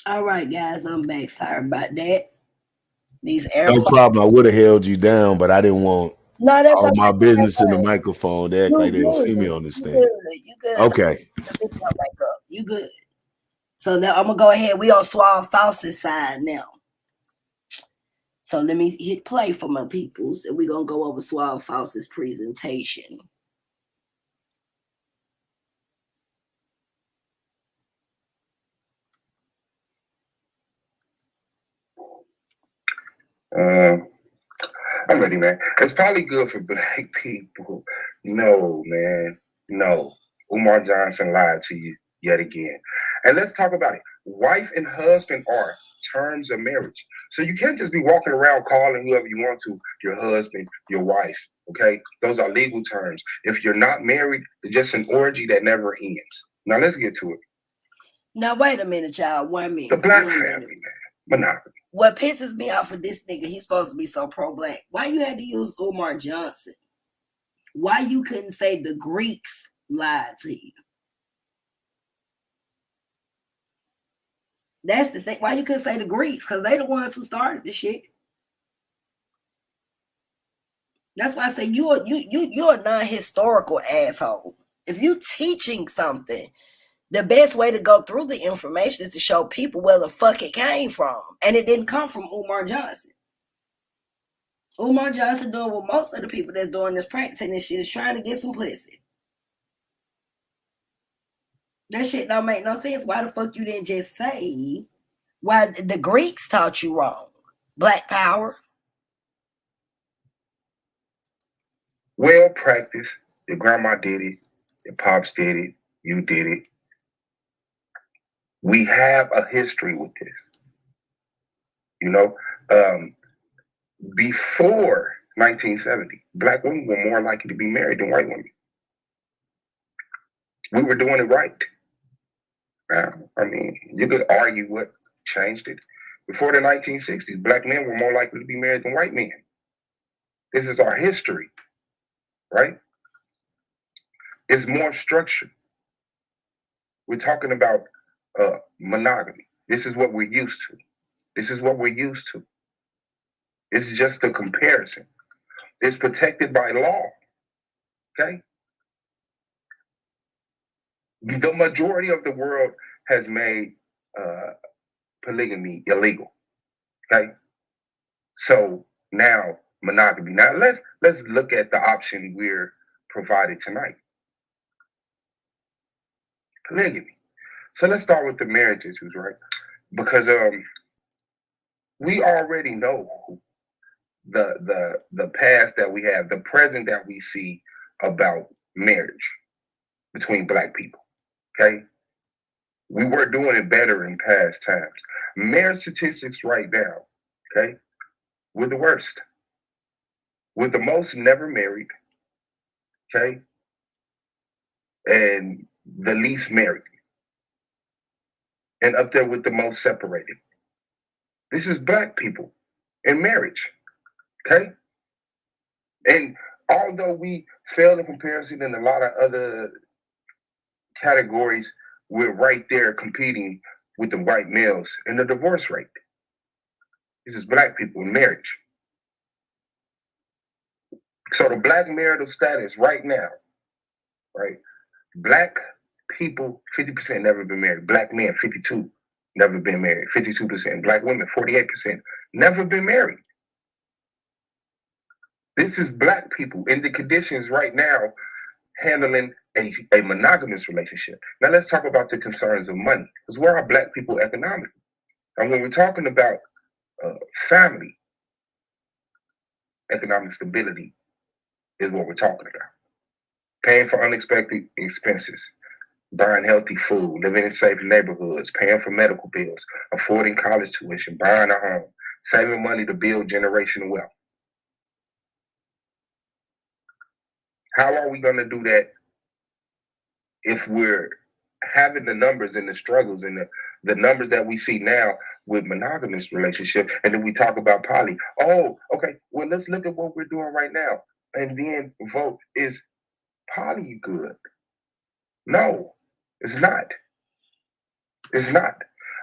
All right, guys, I'm back. Sorry about that. These no AirPods. problem. I would have held you down, but I didn't want all my business in the microphone. They act like they don't see me on this thing. You good. Okay. You good. So now I'm gonna go ahead. We on Suave Fawcett's side now. So let me hit play for my peoples, and we're gonna go over Suave Fawcett's presentation. I'm ready, man. It's probably good for black people. No, man. No. Umar Johnson lied to you yet again. And let's talk about it. Wife and husband are terms of marriage. So you can't just be walking around calling whoever you want to your husband, your wife. Okay? Those are legal terms. If you're not married, it's just an orgy that never ends. Now let's get to it. Now wait a minute, y'all. 1 minute. The black family, man. Monopoly. What pisses me off with this nigga, he's supposed to be so pro-black. Why you had to use Umar Johnson? Why you couldn't say the Greeks lied to you? That's the thing. Why you couldn't say the Greeks? Because they the ones who started this shit. That's why I say you're a non-historical asshole. If you teaching something, the best way to go through the information is to show people where the fuck it came from. And it didn't come from Umar Johnson. Umar Johnson doing what most of the people that's doing this practicing this shit is trying to get some pussy. That shit don't make no sense. Why the fuck you didn't just say why the Greeks taught you wrong? Black power. Well practiced. Your grandma did it. Your pops did it. You did it. We have a history with this. You know, before 1970, black women were more likely to be married than white women. We were doing it right. Now, I mean, you could argue what changed it. Before the 1960s, black men were more likely to be married than white men. This is our history, right? It's more structured. We're talking about monogamy. This is what we're used to. This is what we're used to. This is just a comparison. It's protected by law, okay? The majority of the world has made polygamy illegal, okay? So now monogamy. Now let's look at the option we're provided tonight. Polygamy. So let's start with the marriage issues, right? Because we already know the past that we have, the present that we see about marriage between black people. Okay, we were doing it better in past times. Marriage statistics right now, okay, we're the worst. We're the most never married, okay, and the least married, and up there with the most separated. This is black people in marriage, okay? And although we fail in comparison in a lot of other categories, we're right there competing with the white males in the divorce rate. This is black people in marriage. So the black marital status right now, right? Black people, 50% never been married. Black men, 52, never been married. 52%. Black women, 48%, never been married. This is black people in the conditions right now handling a monogamous relationship. Now let's talk about the concerns of money, because where are black people economically? And when we're talking about family, economic stability is what we're talking about. Paying for unexpected expenses, buying healthy food, living in safe neighborhoods, paying for medical bills, affording college tuition, buying a home, saving money to build generational wealth. How are we going to do that if we're having the numbers and the struggles and the numbers that we see now with monogamous relationship, and then we talk about poly? Oh, okay, well, let's look at what we're doing right now and then vote. Is poly good? No, it's not. It's not.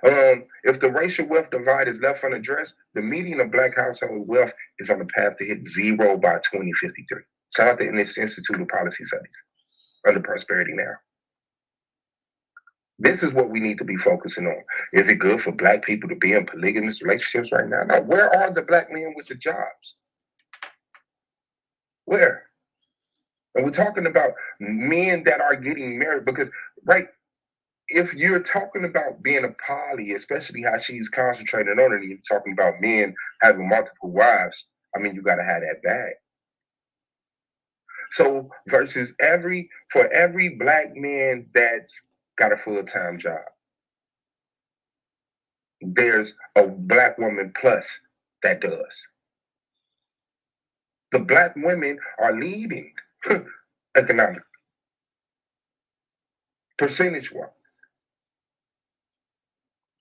If the racial wealth divide is left unaddressed, the median of black household wealth is on the path to hit zero by 2053. Shout out to the Institute of Policy Studies under Prosperity Now. This is what we need to be focusing on. Is it good for black people to be in polygamous relationships right now? Now, where are the black men with the jobs? Where? And we're talking about men that are getting married because, right, if you're talking about being a poly, especially how she's concentrating on it, and you're talking about men having multiple wives, I mean, you got to have that bag. So versus for every black man that's got a full-time job, there's a black woman plus that does. The black women are leading economically, percentage-wise,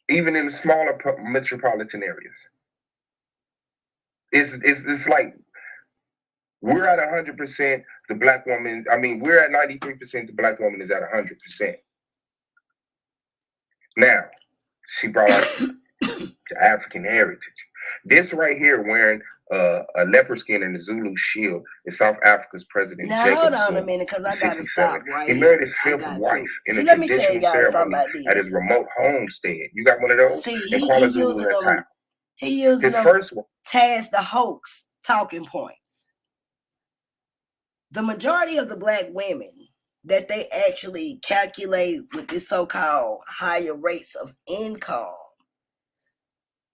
even in the smaller metropolitan areas. It's like we're at 100%. The black woman, I mean, we're at 93%. The black woman is at 100%. Now, she brought up the African heritage. This right here, wearing a leopard skin and a Zulu shield is South Africa's President Now Jacob hold on Zuma a minute, because I in gotta stop 67. right He here. married his I fifth got wife to. in See, a let me tell traditional y'all something ceremony about at his this. remote homestead. You got one of those? See, In he KwaZulu using Natal. them. He using His them first one. Taz the hoax talking points. The majority of the black women that they actually calculate with this so-called higher rates of income,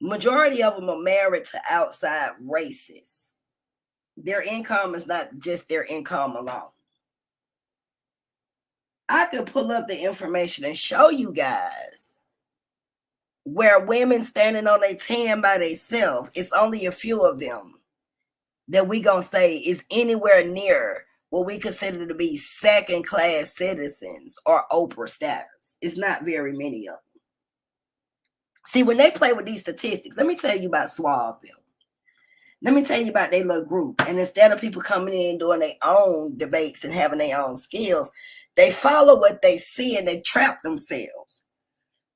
majority of them are married to outside races. Their income is not just their income alone. I could pull up the information and show you guys where women standing on their 10 by themselves, it's only a few of them that we gonna say is anywhere near what we consider to be second-class citizens or Oprah status. It's not very many of them. See, when they play with these statistics, let me tell you about Suave. Let me tell you about their little group. And instead of people coming in doing their own debates and having their own skills, they follow what they see and they trap themselves.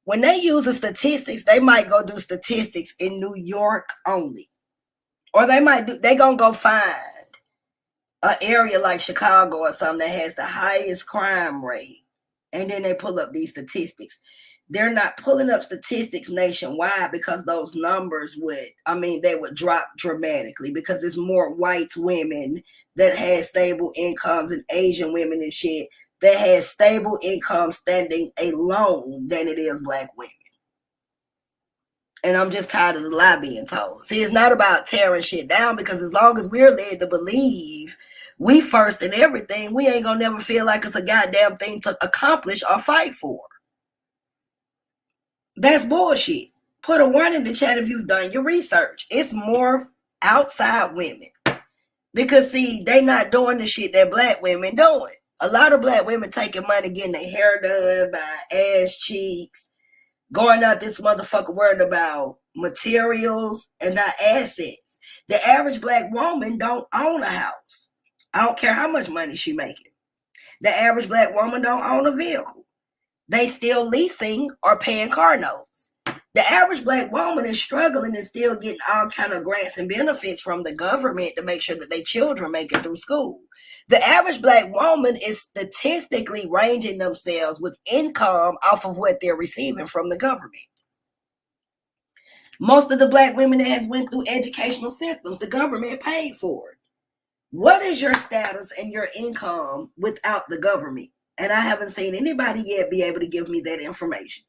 When they use the statistics, they might go do statistics in New York only. Or they gonna go find an area like Chicago or something that has the highest crime rate. And then they pull up these statistics. They're not pulling up statistics nationwide because those numbers they would drop dramatically because it's more white women that have stable incomes and Asian women and shit that has stable income standing alone than it is black women. And I'm just tired of the lie being told. See, it's not about tearing shit down because as long as we're led to believe we first in everything, we ain't gonna never feel like it's a goddamn thing to accomplish or fight for. That's bullshit. Put a 1 in the chat if you've done your research. It's more outside women. Because, see, they not doing the shit that black women doing. A lot of black women taking money, getting their hair done, buying ass cheeks, going out this motherfucker worrying about materials and not assets. The average black woman don't own a house. I don't care how much money she making. The average black woman don't own a vehicle. They still leasing or paying car notes. The average black woman is struggling and still getting all kind of grants and benefits from the government to make sure that their children make it through school. The average black woman is statistically ranging themselves with income off of what they're receiving from the government. Most of the black women that has went through educational systems, the government paid for it. What is your status and your income without the government? And I haven't seen anybody yet be able to give me that information.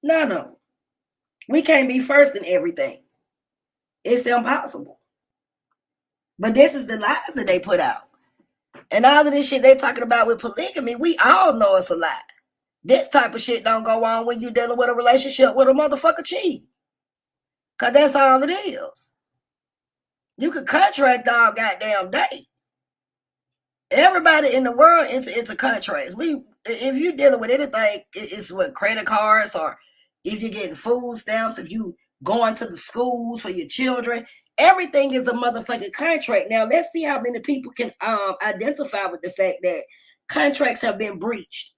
No. We can't be first in everything. It's impossible. But this is the lies that they put out. And all of this shit they talking about with polygamy, we all know it's a lie. This type of shit don't go on when you're dealing with a relationship with a motherfucker cheat. Because that's all it is. You could contract all goddamn day. Everybody in the world into contracts. If you're dealing with anything, it's with credit cards or if you're getting food stamps, if you going to the schools for your children, everything is a motherfucking contract. Now let's see how many people can identify with the fact that contracts have been breached.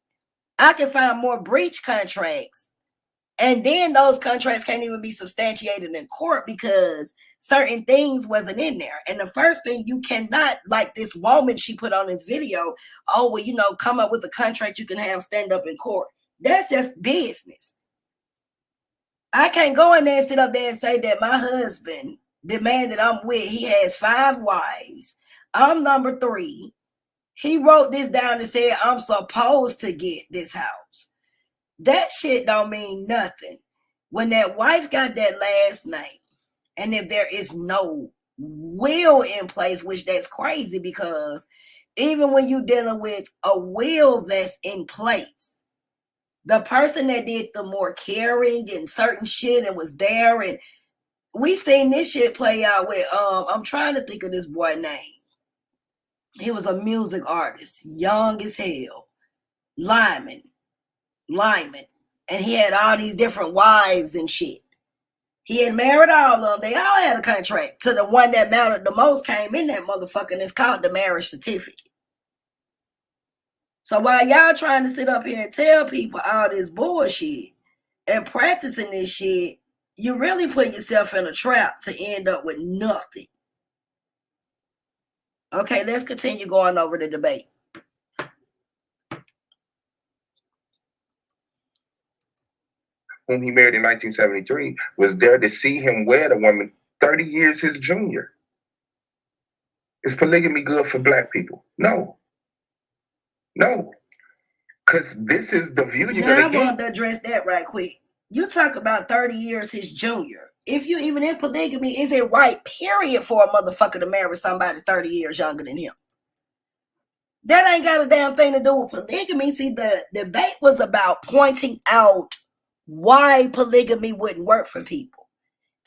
I can find more breach contracts, and then those contracts can't even be substantiated in court because certain things wasn't in there. And the first thing, you cannot, like this woman she put on this video, come up with a contract you can have stand up in court. That's just business. I can't go in there and sit up there and say that my husband, the man that I'm with, he has 5 wives. I'm number 3. He wrote this down and said I'm supposed to get this house. That shit don't mean nothing. When that wife got that last name, and if there is no will in place, which that's crazy because even when you're dealing with a will that's in place, the person that did the more caring and certain shit and was there, and we seen this shit play out with, I'm trying to think of this boy name. He was a music artist, young as hell, Lyman. And he had all these different wives and shit. He had married all of them. They all had a contract. To the one that mattered the most came in that motherfucker, and it's called the marriage certificate. So while y'all trying to sit up here and tell people all this bullshit and practicing this shit, you really put yourself in a trap to end up with nothing. Okay, let's continue going over the debate. Whom he married in 1973 was there to see him wed a woman 30 years his junior. Is polygamy good for Black people? No. No. Because this is the view you're Now, going to I want get. to address that right quick. You talk about 30 years his junior. If you even in polygamy, is it right, period, for a motherfucker to marry somebody 30 years younger than him? That ain't got a damn thing to do with polygamy. See, the debate was about pointing out why polygamy wouldn't work for people.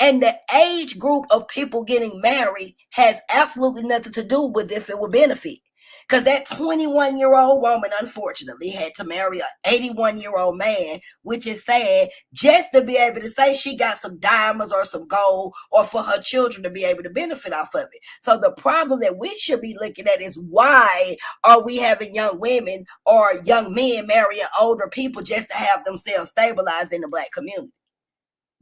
And the age group of people getting married has absolutely nothing to do with if it would benefit. Because that 21-year-old woman, unfortunately, had to marry an 81-year-old man, which is sad, just to be able to say she got some diamonds or some gold, or for her children to be able to benefit off of it. So the problem that we should be looking at is, why are we having young women or young men marrying older people just to have themselves stabilized in the Black community?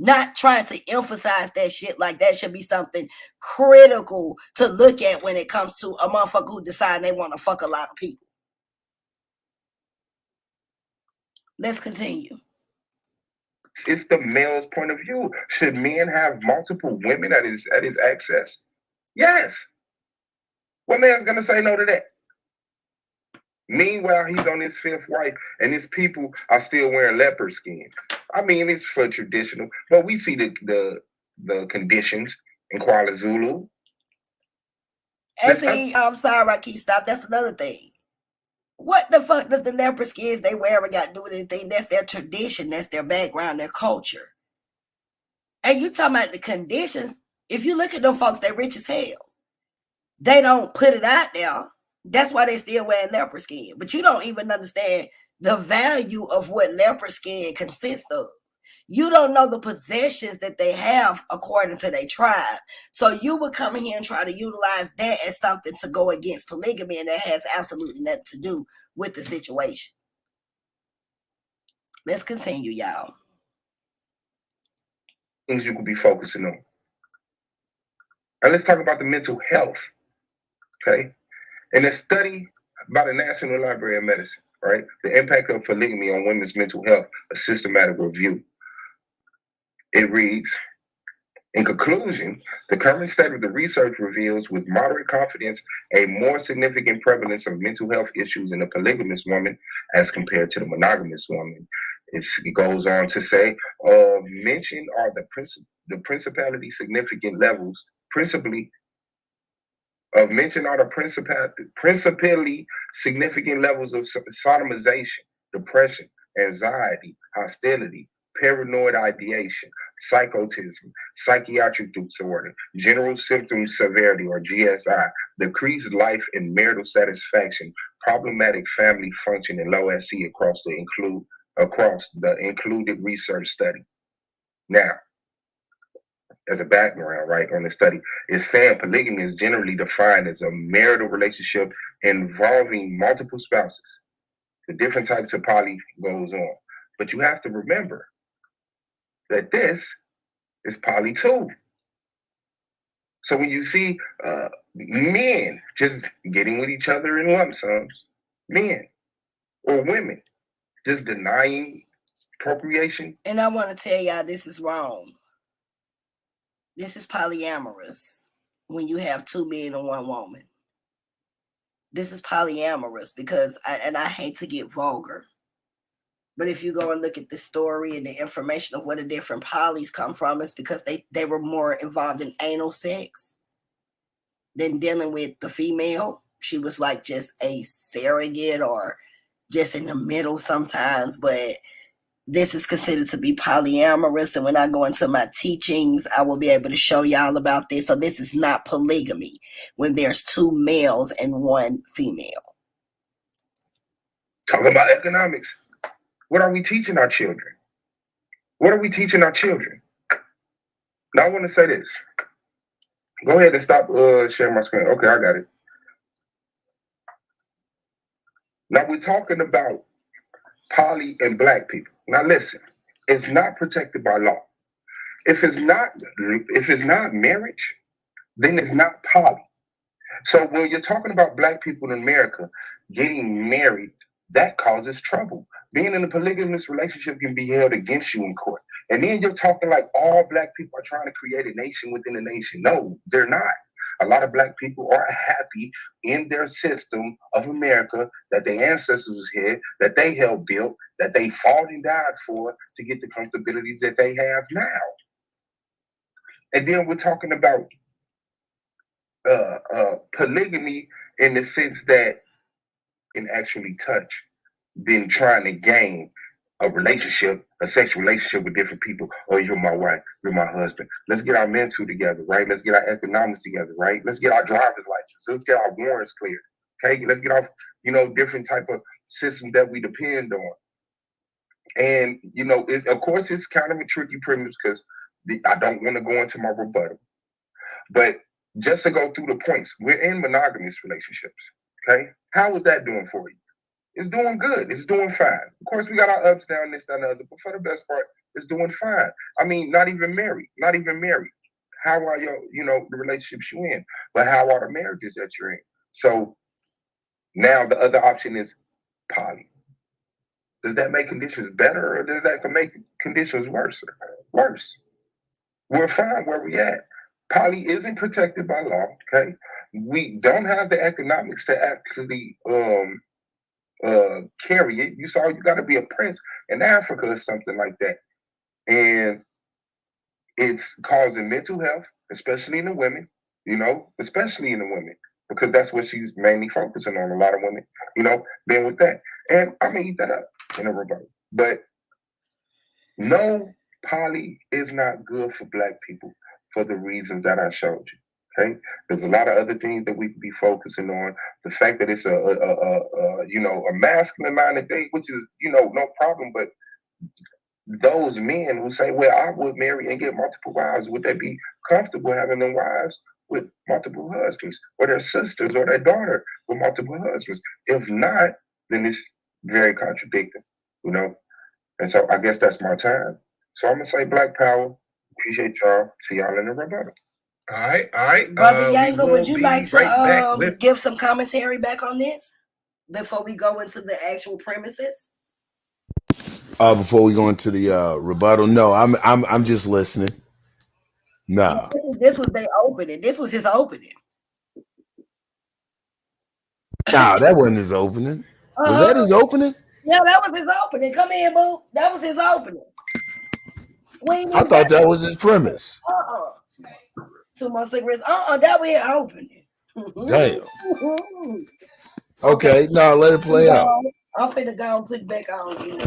Not trying to emphasize that shit like that should be something critical to look at when it comes to a motherfucker who decide they want to fuck a lot of people. Let's continue. It's the male's point of view. Should men have multiple women at his access? Yes. What man's gonna say no to that? Meanwhile, he's on his fifth wife, and his people are still wearing leopard skins. I mean, it's for traditional, but we see the conditions in Kuala Zulu. And see, I'm sorry, I keep stop. That's another thing. What the fuck does the leopard skins they wearing got to do with anything? That's their tradition. That's their background, their culture. And you talking about the conditions. If you look at them folks, they rich as hell. They don't put it out there. That's why they still wearing leopard skin. But you don't even understand the value of what leopard skin consists of. You don't know the possessions that they have according to their tribe. So you would come in here and try to utilize that as something to go against polygamy, and that has absolutely nothing to do with the situation. Let's continue, y'all. Things you could be focusing on. And let's talk about the mental health. Okay. In a study by the National Library of Medicine, right, the impact of polygamy on women's mental health, a systematic review. It reads, in conclusion, the current state of the research reveals with moderate confidence a more significant prevalence of mental health issues in a polygamous woman as compared to the monogamous woman. It goes on to say, mentioned are the principally significant levels, principally significant levels of sodomization, depression, anxiety, hostility, paranoid ideation, psychotism, psychiatric disorder, general symptom severity or GSI, decreased life and marital satisfaction, problematic family function, and low SE across the included research study. Now, as a background, right, on the study, is saying polygamy is generally defined as a marital relationship involving multiple spouses. The different types of poly goes on. But you have to remember that this is poly too. So when you see men just getting with each other in lump sums, men or women just denying procreation. And I want to tell y'all this is wrong. This is polyamorous when you have two men and one woman. This is polyamorous because, I hate to get vulgar, but if you go and look at the story and the information of where the different polys come from, it's because they were more involved in anal sex than dealing with the female. She was like just a surrogate or just in the middle sometimes, but this is considered to be polyamorous, and when I go into my teachings, I will be able to show y'all about this. So this is not polygamy when there's two males and one female. Talk about economics. What are we teaching our children? What are we teaching our children? Now I want to say this. Go ahead and stop sharing my screen. Okay, I got it. Now we're talking about poly and Black people. Now listen, it's not protected by law. If it's not marriage, then it's not poly. So when you're talking about black people in America getting married, that causes trouble. Being in a polygamous relationship can be held against you in court. And then you're talking like all black people are trying to create a nation within a nation. No, they're not. A lot of black people are happy in their system of America that their ancestors had, that they helped build, that they fought and died for to get the comfortabilities that they have now. And then we're talking about polygamy in the sense that can actually touch than trying to gain a relationship, a sexual relationship with different people. Oh, you're my wife, you're my husband. Let's get our mental together, right? Let's get our economics together, right? Let's get our driver's license. Let's get our warrants cleared. Okay, let's get off, different type of system that we depend on. And it's, of course, it's kind of a tricky premise because I don't want to go into my rebuttal. But just to go through the points, we're in monogamous relationships. Okay, how is that doing for you? It's doing good. It's doing fine. Of course, we got our ups, down, this, that, and the other, but for the best part, it's doing fine. I mean, not even married. How are your, the relationships you're in? But how are the marriages that you're in? So now the other option is poly. Does that make conditions better or does that make conditions worse? Worse. We're fine where we at. Poly isn't protected by law, okay? We don't have the economics to actually carry it. You saw you got to be a prince in Africa or something like that. And it's causing mental health, especially in the women, especially in the women, because that's what she's mainly focusing on, a lot of women, being with that. And I'm going to eat that up in a rebuttal. But no, poly is not good for black people for the reasons that I showed you. Okay, there's a lot of other things that we could be focusing on. The fact that it's a masculine minded thing, which is no problem. But those men who say, "Well, I would marry and get multiple wives," would they be comfortable having them wives with multiple husbands, or their sisters or their daughter with multiple husbands? If not, then it's very contradicting, And so I guess that's my time. So I'm gonna say Black Power. Appreciate y'all. See y'all in the rebuttal. All right. Brother Yanga, would you like to with give some commentary back on this before we go into the actual premises? Before we go into the rebuttal, no, I'm just listening. No, this was their opening. This was his opening. Nah, that wasn't his opening. Was that his opening? Yeah, that was his opening. Come in, boo. That was his opening. I thought that was his premise. 2 more cigarettes. That was his opening. Damn. Okay, no, let it play out. I'm finna go and put it back on you.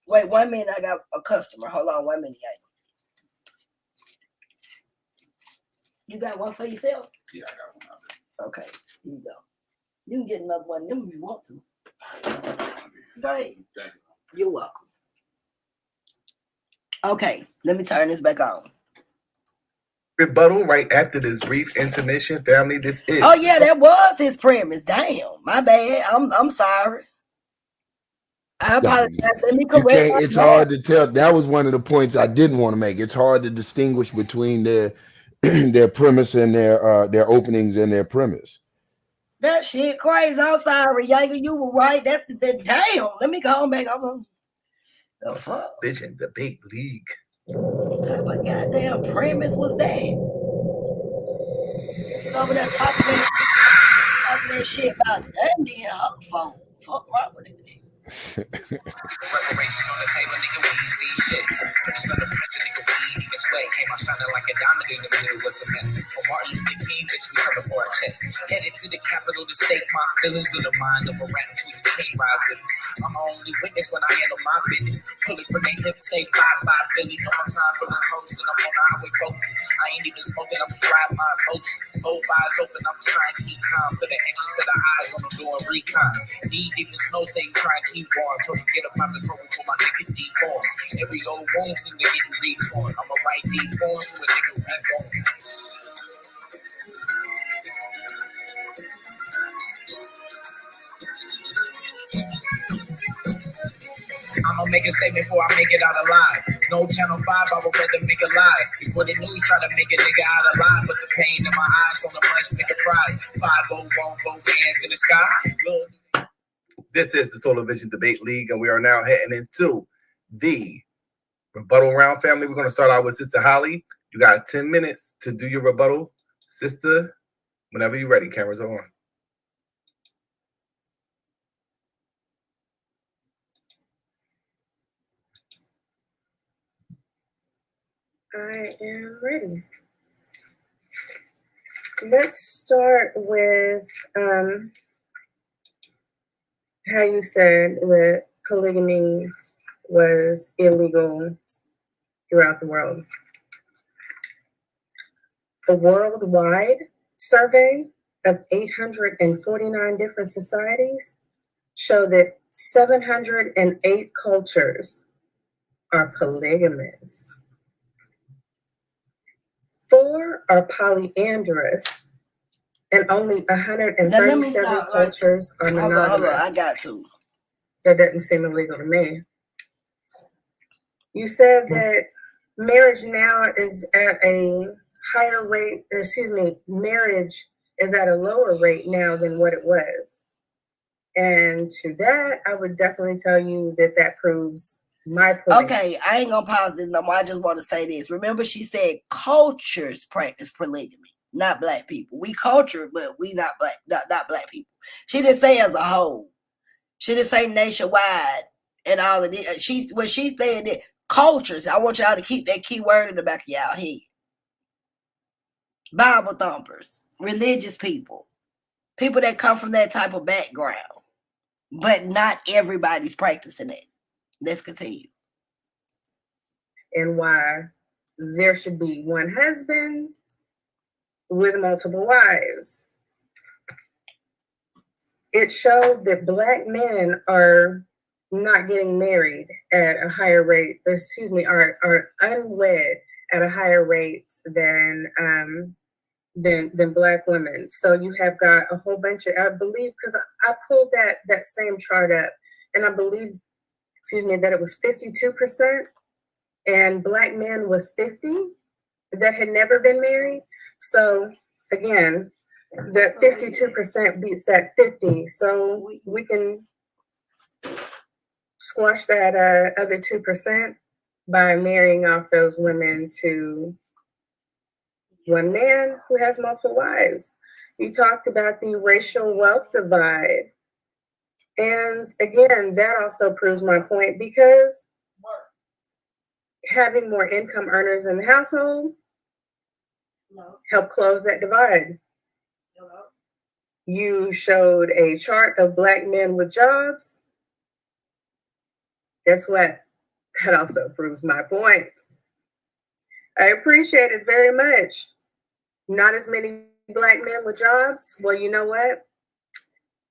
Wait 1 minute. I got a customer. Hold on 1 minute. You got one for yourself? Yeah, I got one. Okay, here you go. You can get another one of them if you want to. Go ahead. You're welcome. Okay, let me turn this back on. Rebuttal right after this brief intermission, family. This is. Oh yeah, that was his premise. Damn, my bad. I'm sorry. I apologize. Let me correct. It's hard to tell. That was one of the points I didn't want to make. It's hard to distinguish between their premise and their openings and their premise. That shit crazy. I'm sorry, Yanga. You were right. That's the damn. Let me go on back. The fuck? Bitch and debate league. What type of goddamn premise was that? Over there talking that shit about Dundee and her phone. Fuck wrong with it. Reparations on the table, nigga, when you see shit. It's under pressure, nigga, when you even sweat. Came out shining like a diamond in the middle with cement. On Martin Luther King, bitch, we coming for a check. Headed to the capital to stake my feelings in the mind of a rat who you can't ride with me. I'm the only witness when I handle my business. Pull it from their hip, say bye, Billy. No more time for the coast, and I'm on the highway broken. I ain't even smoking, I'm just riding my emotion. Both eyes open, I'm just trying to keep calm. Put an extra set of eyes on them doing recon. These demons know say try to keep warm. Told him get up out the door for my nigga deep on. Every old wound seem to getting retorn. I'ma write deep on to a nigga reborn. I'ma make a statement before I make it out alive. No Channel 5, I would rather make a lie. Before the news try to make a nigga out of line, but the pain in my eyes on a much bigger prize. 501, both hands in the sky. Lord. This is the Solar Vision Debate League, and we are now heading into the rebuttal round, family. We're going to start out with Sister Holly. You got 10 minutes to do your rebuttal. Sister, whenever you're ready, cameras are on. I am ready. Let's start with how you said that polygamy was illegal throughout the world. A worldwide survey of 849 different societies show that 708 cultures are polygamous. 4 are polyandrous, and only 137 cultures are monogamous. Hold on, I got to. That doesn't seem illegal to me. You said that marriage now is at a higher rate, marriage is at a lower rate now than what it was. And to that, I would definitely tell you that that proves my point. Okay, I ain't gonna pause this no more. I just want to say this. Remember, she said cultures practice polygamy, not black people. We culture, but we not black, not black people. She didn't say as a whole. She didn't say nationwide and all of this. When she's saying that cultures, I want y'all to keep that key word in the back of y'all head. Bible thumpers, religious people, people that come from that type of background, but not everybody's practicing it. Let's continue. And why there should be one husband with multiple wives. It showed that black men are not getting married at a higher rate, are unwed at a higher rate than black women. So you have got a whole bunch of, I believe, because I pulled that same chart up, and I believe, that it was 52%, and black men was 50 that had never been married. So again, that 52% beats that 50. So we can squash that other 2% by marrying off those women to one man who has multiple wives. You talked about the racial wealth divide. And again, that also proves my point, because having more income earners in the household help close that divide. You showed a chart of black men with jobs. Guess what? That also proves my point. I appreciate it very much. Not as many black men with jobs. Well, you know what?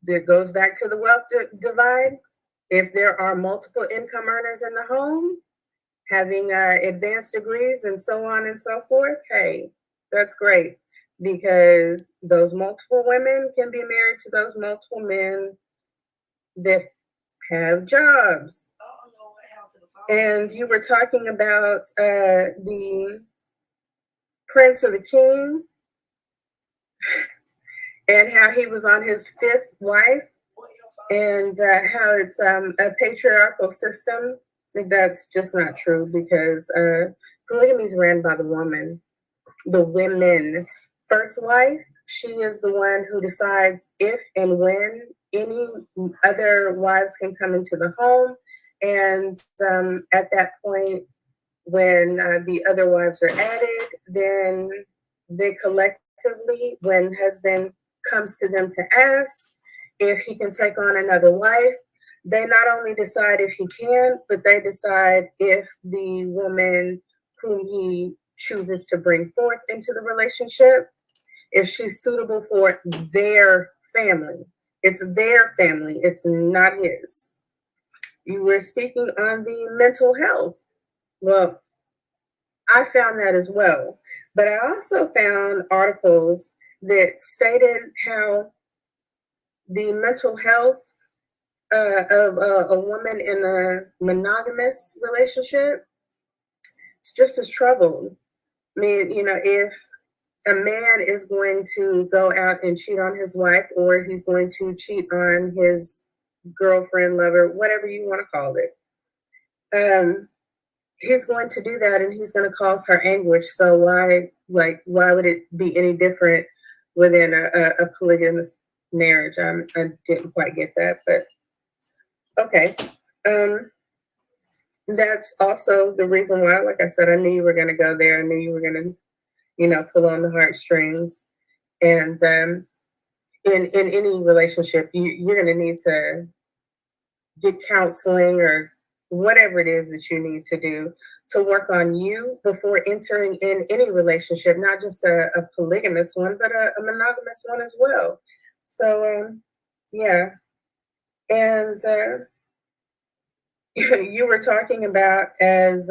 That goes back to the wealth divide. If there are multiple income earners in the home, having advanced degrees and so on and so forth, hey, that's great, because those multiple women can be married to those multiple men that have jobs. And you were talking about the Prince of the King and how he was on his 5th wife, and how it's a patriarchal system. That's just not true, because polygamy is ran by the woman, the women. First wife, she is the one who decides if and when any other wives can come into the home. And at that point, when the other wives are added, then they collectively, when husband comes to them to ask if he can take on another wife, they not only decide if he can, but they decide if the woman whom he chooses to bring forth into the relationship, if she's suitable for their family. It's their family, it's not his. You were speaking on the mental health. Well, I found that as well. But I also found articles that stated how the mental health of a woman in a monogamous relationship just as troubled. I mean, you know, if a man is going to go out and cheat on his wife, or he's going to cheat on his girlfriend, lover, whatever you want to call it, he's going to do that, and he's going to cause her anguish. So why would it be any different within a polygamous marriage? I didn't quite get that, but okay. That's also the reason why, like I said, I knew you were going to go there. I knew you were going to, you know, pull on the heartstrings. And in any relationship, you're going to need to get counseling or whatever it is that you need to do to work on you before entering in any relationship, not just a polygamous one, but a monogamous one as well. So, yeah. And you were talking about as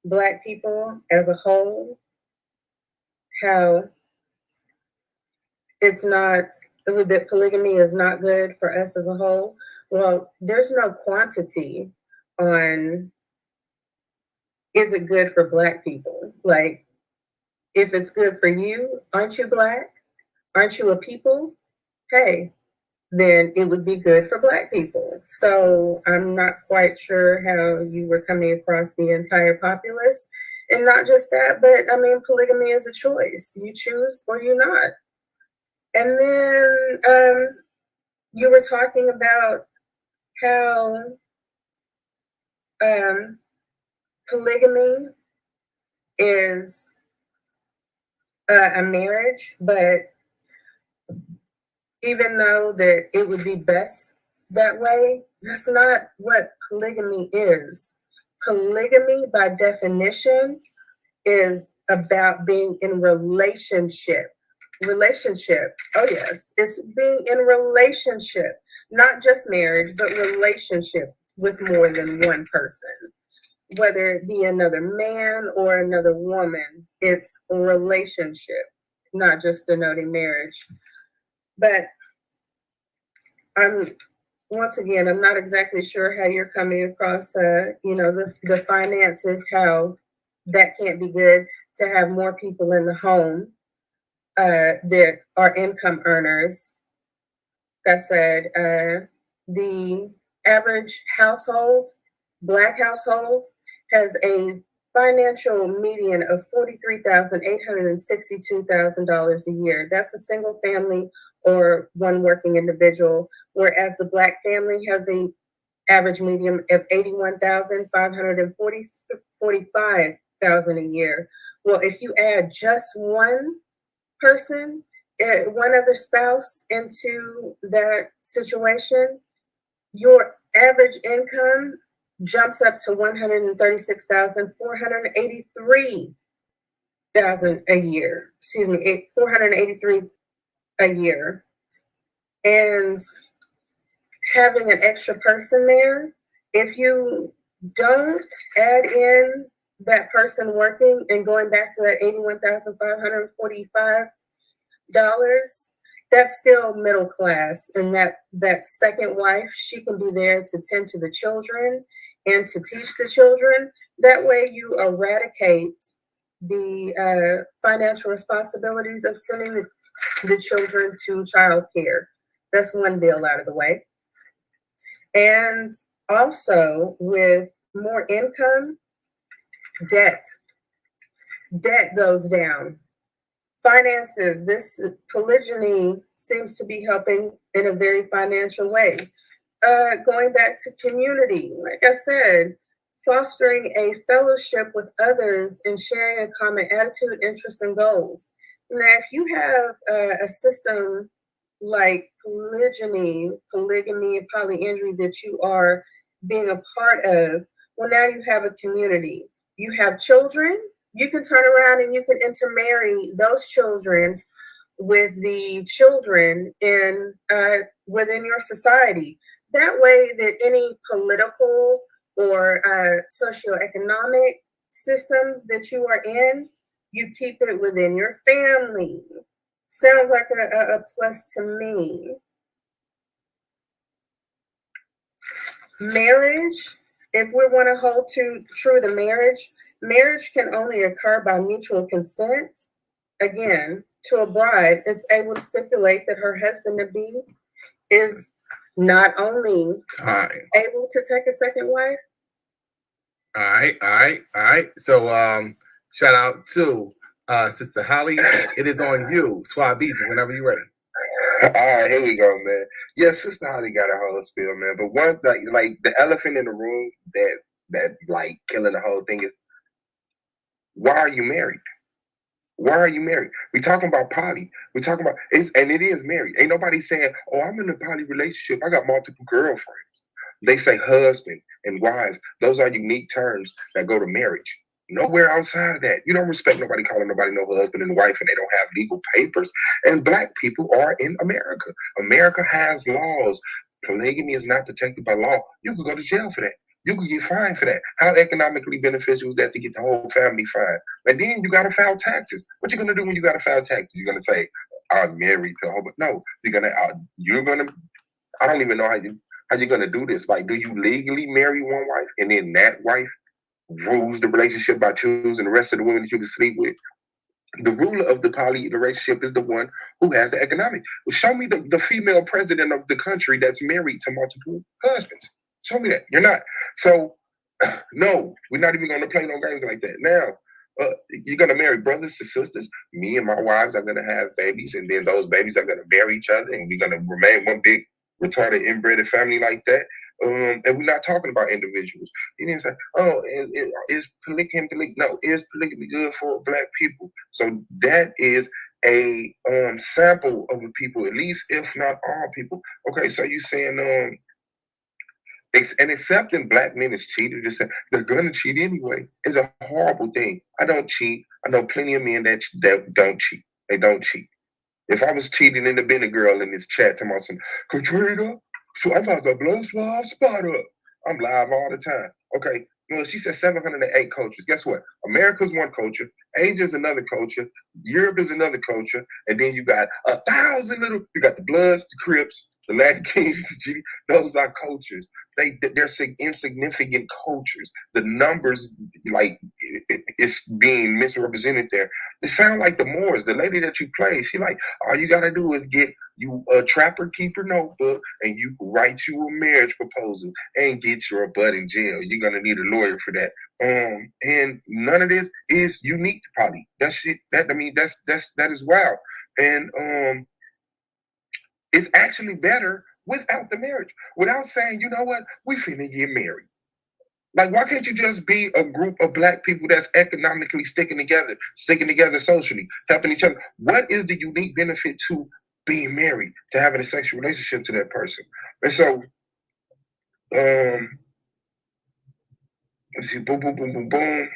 Black people as a whole, how it's not, that polygamy is not good for us as a whole. Well, there's no quantity on, is it good for Black people? Like, if it's good for you, aren't you Black? Aren't you a people? Hey, then it would be good for Black people. So I'm not quite sure how you were coming across the entire populace. And not just that, but I mean, polygamy is a choice. You choose or you not. And then you were talking about how polygamy is a marriage, but even though that it would be best that way, that's not what polygamy is. Polygamy, by definition, is about being in relationship. Oh yes, it's being in relationship, not just marriage, but relationship with more than one person. Whether it be another man or another woman, it's a relationship, not just denoting marriage. But I'm not exactly sure how you're coming across, the finances, how that can't be good to have more people in the home that are income earners. Like I said, the average household, Black household, has a financial median of $43,862 a year. That's a single family or one working individual, whereas the Black family has an average median of $81,545 a year. Well, if you add just one person, one other spouse into that situation, your average income jumps up to $136,483 a year. Excuse me, $483 a year. And having an extra person there, if you don't add in that person working and going back to that $81,545, that's still middle class. And that second wife, she can be there to tend to the children and to teach the children. That way you eradicate the financial responsibilities of sending the children to childcare. That's one bill out of the way. And also, with more income, debt goes down. Finances, this polygyny seems to be helping in a very financial way. Going back to community, like I said, fostering a fellowship with others and sharing a common attitude, interests, and goals. Now, if you have a system like polygamy, and polyandry that you are being a part of, well, now you have a community. You have children, you can turn around and you can intermarry those children with the children in within your society. That way that any political or socioeconomic systems that you are in, you keep it within your family. Sounds like a plus to me. Marriage if we want to hold true to marriage, marriage can only occur by mutual consent. Again, to a bride is able to stipulate that her husband to be is not only able to take a second wife. All right. So shout out to Sister Holly. It is on you. Suave, whenever you're ready. All right, here we go, man. Yeah, Sister Holly got a whole spiel, man. But one like the elephant in the room that like killing the whole thing is, why are you married? Why are you married? We talking about poly. We talking about it is married. Ain't nobody saying, oh, I'm in a poly relationship. I got multiple girlfriends. They say husband and wives. Those are unique terms that go to marriage. Nowhere outside of that. You don't respect nobody calling nobody no husband and wife and they don't have legal papers. And Black people are in America. America has laws. Polygamy is not protected by law. You could go to jail for that. You could get fined for that. How economically beneficial is that to get the whole family fined? And then you got to file taxes. What you going to do when you got to file taxes? You're going to say, I'm married to a whole, no, I don't even know how you're going to do this. Like, do you legally marry one wife and then that wife rules the relationship by choosing the rest of the women that you can sleep with? The ruler of the poly relationship is the one who has the economic. Show me the female president of the country that's married to multiple husbands. Show me that. You're not. So, no, we're not even going to play no games like that. Now, you're going to marry brothers to sisters. Me and my wives are going to have babies, and then those babies are going to marry each other, and we're going to remain one big retarded inbred family like that. And we're not talking about individuals. You didn't say, oh, is polygamy? No, is polygamy good for Black people? So that is a sample of the people, at least if not all people. Okay, so you saying and accepting Black men as cheaters, just saying they're gonna cheat anyway, is a horrible thing. I don't cheat. I know plenty of men that don't cheat. They don't cheat. If I was cheating, it'd have been a girl in this chat talking about some Katrina, so I'm about to blow Suave spot up. I'm live all the time. Okay. Well, she said 708 cultures. Guess what? America's one culture. Asia's another culture. Europe is another culture. And then you got 1,000 little, you got the Bloods, the Crips, the Latin Kings, those are cultures. They're insignificant cultures. The numbers, like, it's being misrepresented there. They sound like the Moors. The lady that you play, she like, all you gotta do is get you a trapper keeper notebook and you write you a marriage proposal and get your butt in jail. You're gonna need a lawyer for that. And none of this is unique to poly. That shit, that is wild. And it's actually better without the marriage, without saying, you know what, we finna get married. Like, why can't you just be a group of Black people that's economically sticking together socially, helping each other? What is the unique benefit to being married, to having a sexual relationship to that person? And so, let's see, boom, boom, boom, boom, boom.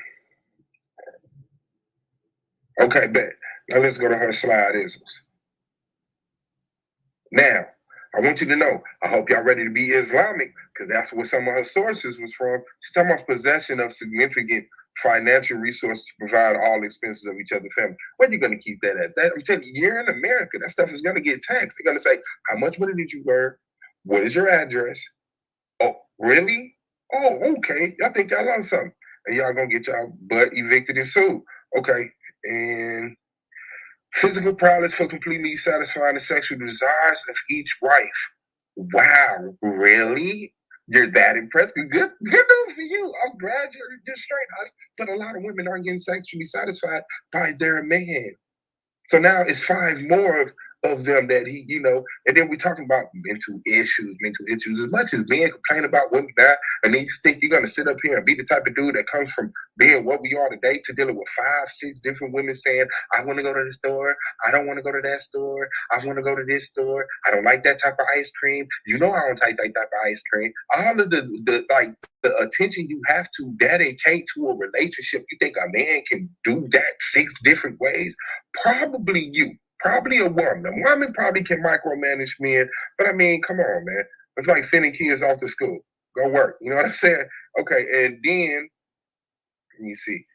Okay, bet. Now let's go to her slide isms. Now, I want you to know, I hope y'all ready to be Islamic, because that's what some of her sources was from. She's talking about possession of significant financial resources to provide all expenses of each other's family. Where are you going to keep that at? I'm telling you, you're in America. That stuff is going to get taxed. They're going to say, how much money did you earn? What is your address? Oh, really? Oh, okay. Y'all think y'all love something. And y'all going to get y'all butt evicted and sued. Okay. And physical prowess for completely satisfying the sexual desires of each wife. Wow, really? You're that impressed? Good news for you. I'm glad you're straight, honey. But a lot of women aren't getting sexually satisfied by their man. So now it's 5 more of them that he, and then we're talking about mental issues. As much as men complain about women die, and then you think you're going to sit up here and be the type of dude that comes from being what we are today to dealing with 5, 6 different women saying, I want to go to the store, I don't want to go to that store, I want to go to this store, I don't like that type of ice cream, I don't like that type of ice cream. All of the attention you have to dedicate to a relationship, you think a man can do that 6 different ways? Probably a woman. A woman probably can micromanage men, but I mean, come on, man. It's like sending kids off to school. Go work. You know what I'm saying? Okay, and then, let me see.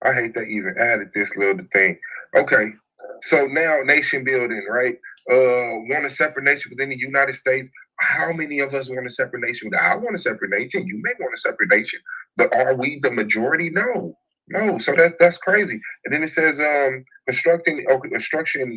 I hate that even added this little thing. Okay, so now nation building, right? want a separate nation within the United States. How many of us want a separate nation? I want a separate nation. You may want a separate nation, but are we the majority? No. So that's crazy. And then it says constructing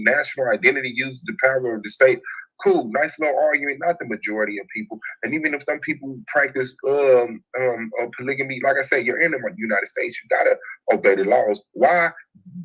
national identity uses the power of the state. Cool, nice little argument. Not the majority of people, and even if some people practice polygamy, like I said, you're in the United States. You gotta obey the laws. Why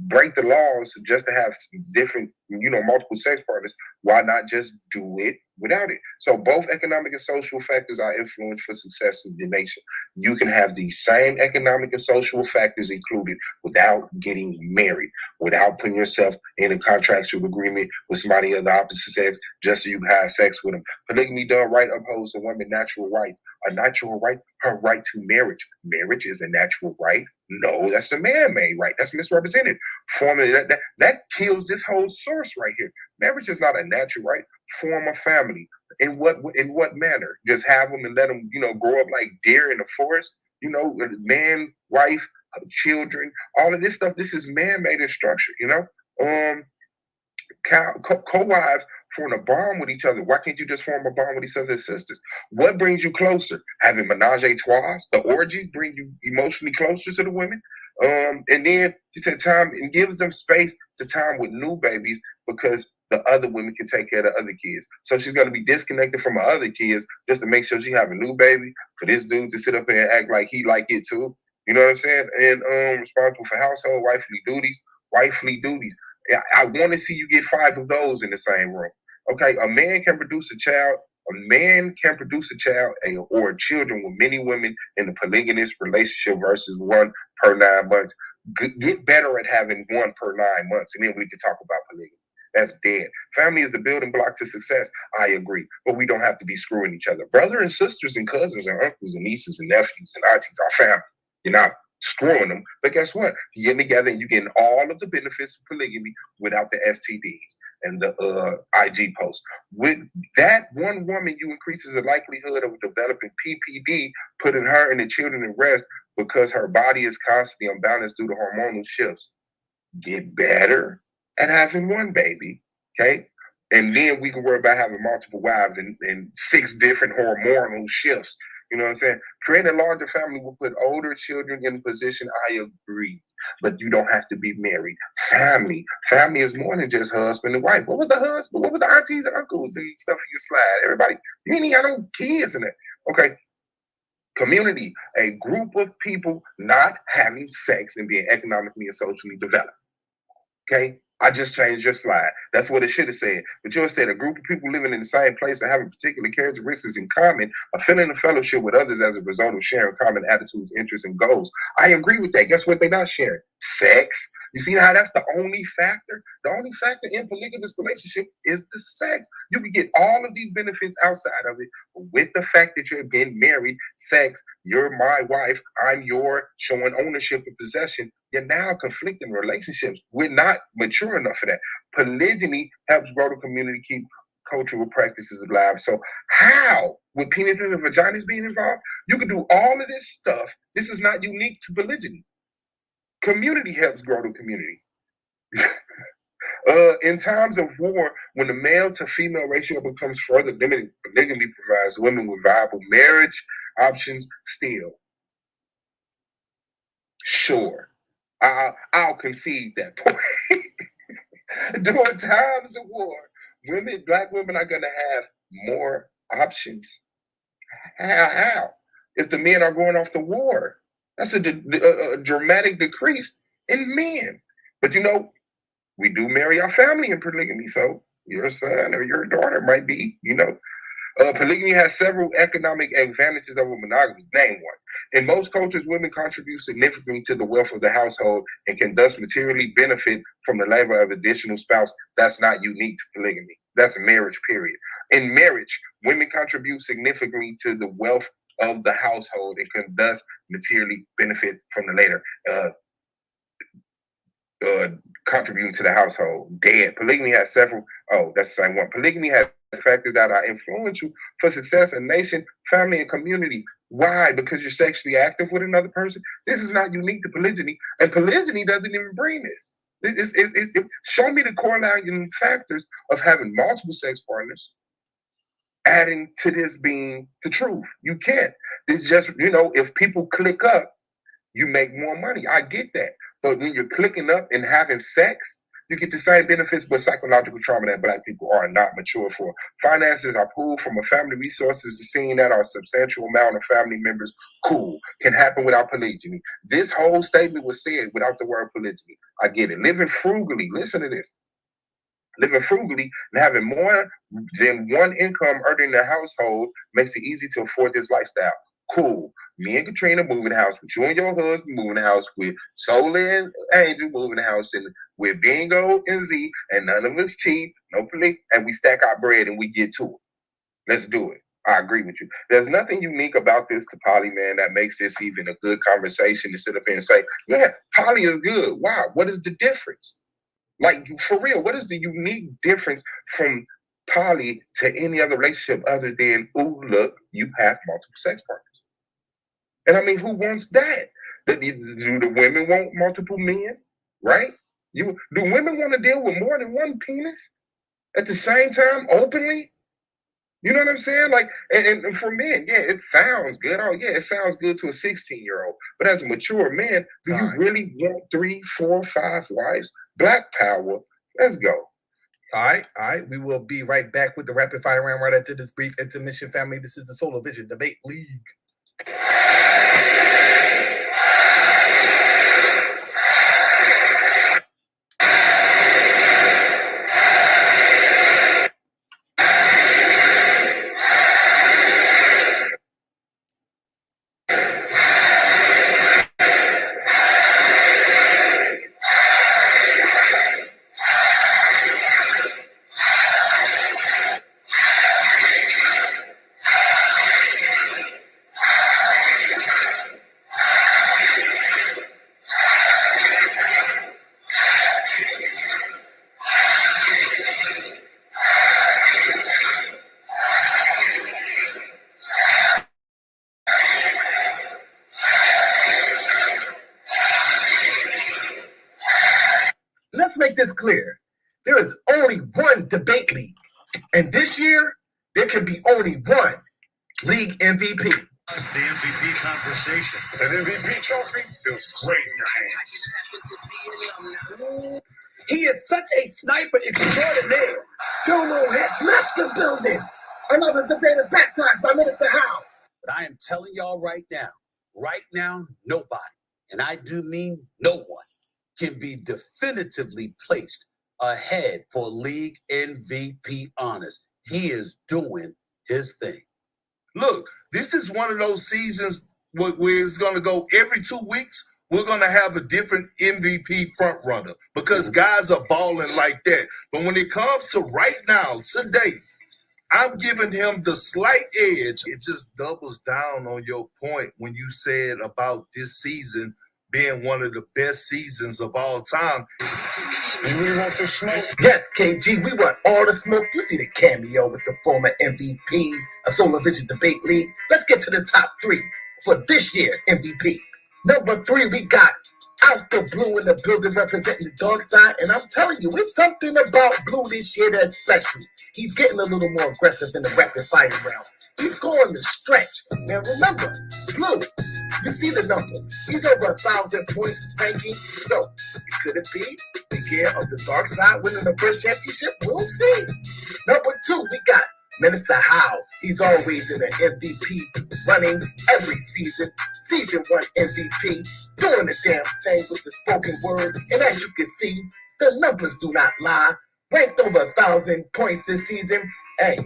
break the laws just to have different, multiple sex partners? Why not just do it without it? So both economic and social factors are influence for success in the nation. You can have the same economic and social factors included without getting married, without putting yourself in a contractual agreement with somebody of the opposite sex just so you can have sex with them. Polygamy done right upholds a woman's natural rights. A natural right, her right to marriage. Marriage is a natural right. No, that's a man-made right. That's misrepresented. That kills this whole source right here. Marriage is not a natural right. Form a family. In what manner? Just have them and let them, grow up like deer in the forest. Man, wife, children, all of this stuff. This is man-made in structure. Co-wives form a bond with each other. Why can't you just form a bond with each other's sisters? What brings you closer? Having menage a trois, the orgies bring you emotionally closer to the women. And then she said time and gives them space to time with new babies because the other women can take care of the other kids. So she's going to be disconnected from her other kids just to make sure she have a new baby for this dude to sit up here and act like he like it too. You know what I'm saying? And responsible for household wifely duties. I want to see you get 5 of those in the same room. Okay, a man can produce a child. A man can produce a child or children with many women in a polygamous relationship versus 1 per 9 months. Get better at having 1 per 9 months, and then we can talk about polygamy. That's dead. Family is the building block to success. I agree, but we don't have to be screwing each other. Brother and sisters and cousins and uncles and nieces and nephews and aunties are family. You're not screwing them, but guess what? You're getting together and you're getting all of the benefits of polygamy without the STDs and the IG posts. With that one woman, you increases the likelihood of developing PPD, putting her and the children at rest because her body is constantly unbalanced due to hormonal shifts. Get better at having 1 baby, okay? And then we can worry about having multiple wives and 6 different hormonal shifts. You know what I'm saying? Creating a larger family will put older children in a position. I agree. But you don't have to be married. Family is more than just husband and wife. What was the husband? What was the aunties and uncles and stuff in your slide? Everybody, you ain't got no kids in it. Okay. Community, a group of people not having sex and being economically and socially developed. Okay. I just changed your slide. That's what it should have said. But you said a group of people living in the same place and having particular characteristics in common, a feeling of fellowship with others as a result of sharing common attitudes, interests, and goals. I agree with that. Guess what they're not sharing? Sex. You see how that's the only factor? The only factor in polygamous relationship is the sex. You can get all of these benefits outside of it, but with the fact that you're getting married, sex, you're my wife, I'm your, showing ownership and possession, you're now conflicting relationships. We're not mature enough for that. Polygyny helps grow the community, keep cultural practices alive. So how, with penises and vaginas being involved, you can do all of this stuff. This is not unique to polygyny. Community helps grow the community. In times of war, when the male to female ratio becomes further limited, polygamy provides women with viable marriage options still. Sure. I'll concede that point. During times of war, black women are going to have more options. How? If the men are going off to war, that's a dramatic decrease in men. But we do marry our family in polygamy, so your son or your daughter might be, polygamy has several economic advantages over monogamy. Name one. In most cultures, women contribute significantly to the wealth of the household and can thus materially benefit from the labor of additional spouse. That's not unique to polygamy. That's marriage, period. In marriage, women contribute significantly to the wealth of the household and can thus materially benefit from the later contributing to the household. Dead. Polygamy has several. Oh, that's the same one. Polygamy has factors that are influential for success in nation, family, and community. Why? Because you're sexually active with another person. This is not unique to polygyny, and polygyny doesn't even bring this. Show me the correlating factors of having multiple sex partners adding to this being the truth. You can't. It's just, if people click up, you make more money. I get that. But when you're clicking up and having sex, you get the same benefits, but psychological trauma that Black people are not mature for. Finances are pulled from a family resources, seeing that our substantial amount of family members, cool, can happen without polygyny. This whole statement was said without the word polygyny. I get it. Living frugally, listen to this. Living frugally and having more than one income earned in the household makes it easy to afford this lifestyle. Cool. Me and Katrina move in the house with you and your husband, move in the house with Soul and Angel, move in the house and with Bingo and Z, and none of us cheat, no police, and we stack our bread and we get to it. Let's do it. I agree with you. There's nothing unique about this to poly, man, that makes this even a good conversation to sit up here and say, yeah, poly is good. Wow, what is the difference? Like, for real, what is the unique difference from poly to any other relationship other than, oh, look, you have multiple sex partners? And I mean, who wants that? Do the women want multiple men, right? Do women want to deal with more than one penis at the same time, openly? You know what I'm saying? Like, and for men, yeah, it sounds good. Oh, yeah, it sounds good to a 16-year-old. But as a mature man, do you really want 3, 4, 5 wives? Black power. Let's go. All right. We will be right back with the rapid fire round right after this brief intermission, family. This is the Solar Vision Debate League. Let's make this clear. There is only one debate league. And this year, there can be only one league MVP. The MVP conversation. That MVP trophy feels great in your hands. He is such a sniper extraordinaire. Domo has left the building. Another debater baptized by Minister Howe. But I am telling y'all right now, nobody, and I do mean no one, can be definitively placed ahead for league MVP honors. He is doing his thing. Look, this is one of those seasons where it's going to go every 2 weeks. We're going to have a different MVP front runner because guys are balling like that. But when it comes to right now, today, I'm giving him the slight edge. It just doubles down on your point when you said about this season being one of the best seasons of all time. You really want the smoke? Yes, KG, we want all the smoke. You see the cameo with the former MVPs of Solar Vision Debate League. Let's get to the top 3 for this year's MVP. Number 3, we got Out the Blue in the building representing the dark side. And I'm telling you, it's something about Blue this year that's special. He's getting a little more aggressive in the rapid fire round. He's going to stretch. Now remember, Blue, you see the numbers. He's over 1,000 points ranking. So, could it be the year of the dark side winning the first championship? We'll see. Number 2, we got Minister Howe. He's always in an MVP running every season. Season 1 MVP, doing the damn thing with the spoken word. And as you can see, the numbers do not lie. Ranked over 1,000 points this season. Hey,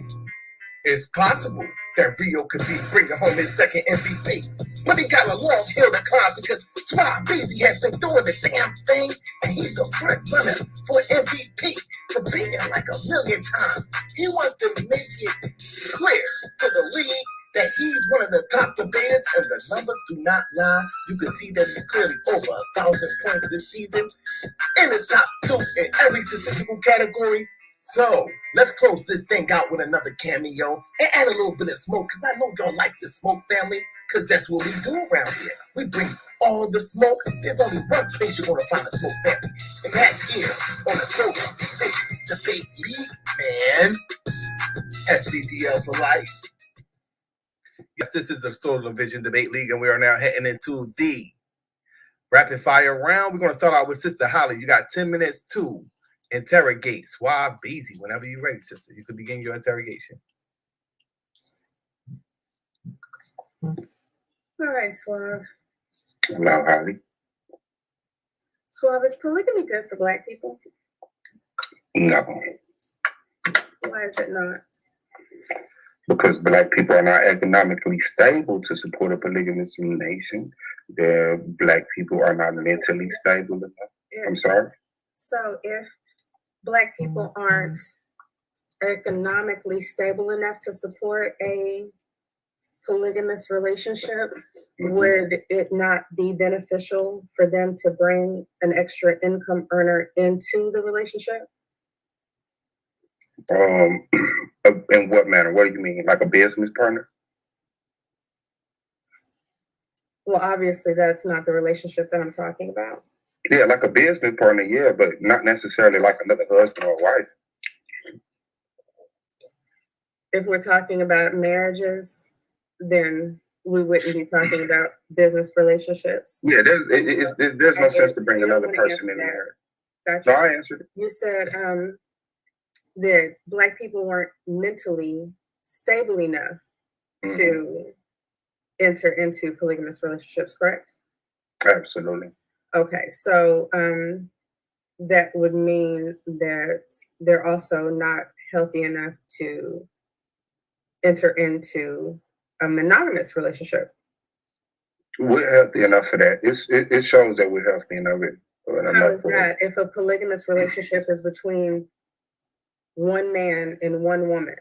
it's possible that Rio could be bringing home his second MVP. But he got a long hill to climb because Suave has been doing the damn thing, and he's the front runner for MVP for being like 1,000,000 times. He wants to make it clear to the league that he's one of the top debaters, and the numbers do not lie. You can see that he's clearly over 1,000 points this season. In the top 2 in every statistical category, So let's close this thing out with another cameo and add a little bit of smoke, because I know y'all like the smoke, family, because that's what we do around here. We bring all the smoke. There's only one place you're going to find a smoke, family, and that's here on the Solar Debate League, man. SVDL for life. Yes, this is the Solar Vision Debate League, and we are now heading into the rapid fire round. We're going to start out with Sister Holly. You got 10 minutes to interrogate Suave Beezy. Whenever you're ready, sister, you can begin your interrogation. All right, Suave. Hello, Holly. Suave, is polygamy good for Black people? No, Why is it not? because Black people are not economically stable to support a polygamous nation. The Black people are not mentally stable enough. I'm sorry? So if Black people aren't economically stable enough to support a polygamous relationship, would it not be beneficial for them to bring an extra income earner into the relationship? In what manner? What do you mean? Like a business partner? Well, obviously that's not the relationship that I'm talking about. Yeah, like a business partner, yeah, but not necessarily like another husband or wife. If we're talking about marriages, then we wouldn't be talking about business relationships. Yeah, there's no sense to bring another person in there. Gotcha. No, I answered it. You said that Black people weren't mentally stable enough to enter into polygamous relationships, correct? Absolutely. Okay, so that would mean that they're also not healthy enough to enter into a monogamous relationship. We're healthy enough for that. It shows that we're healthy enough. How is that? If a polygamous relationship is between one man and one woman?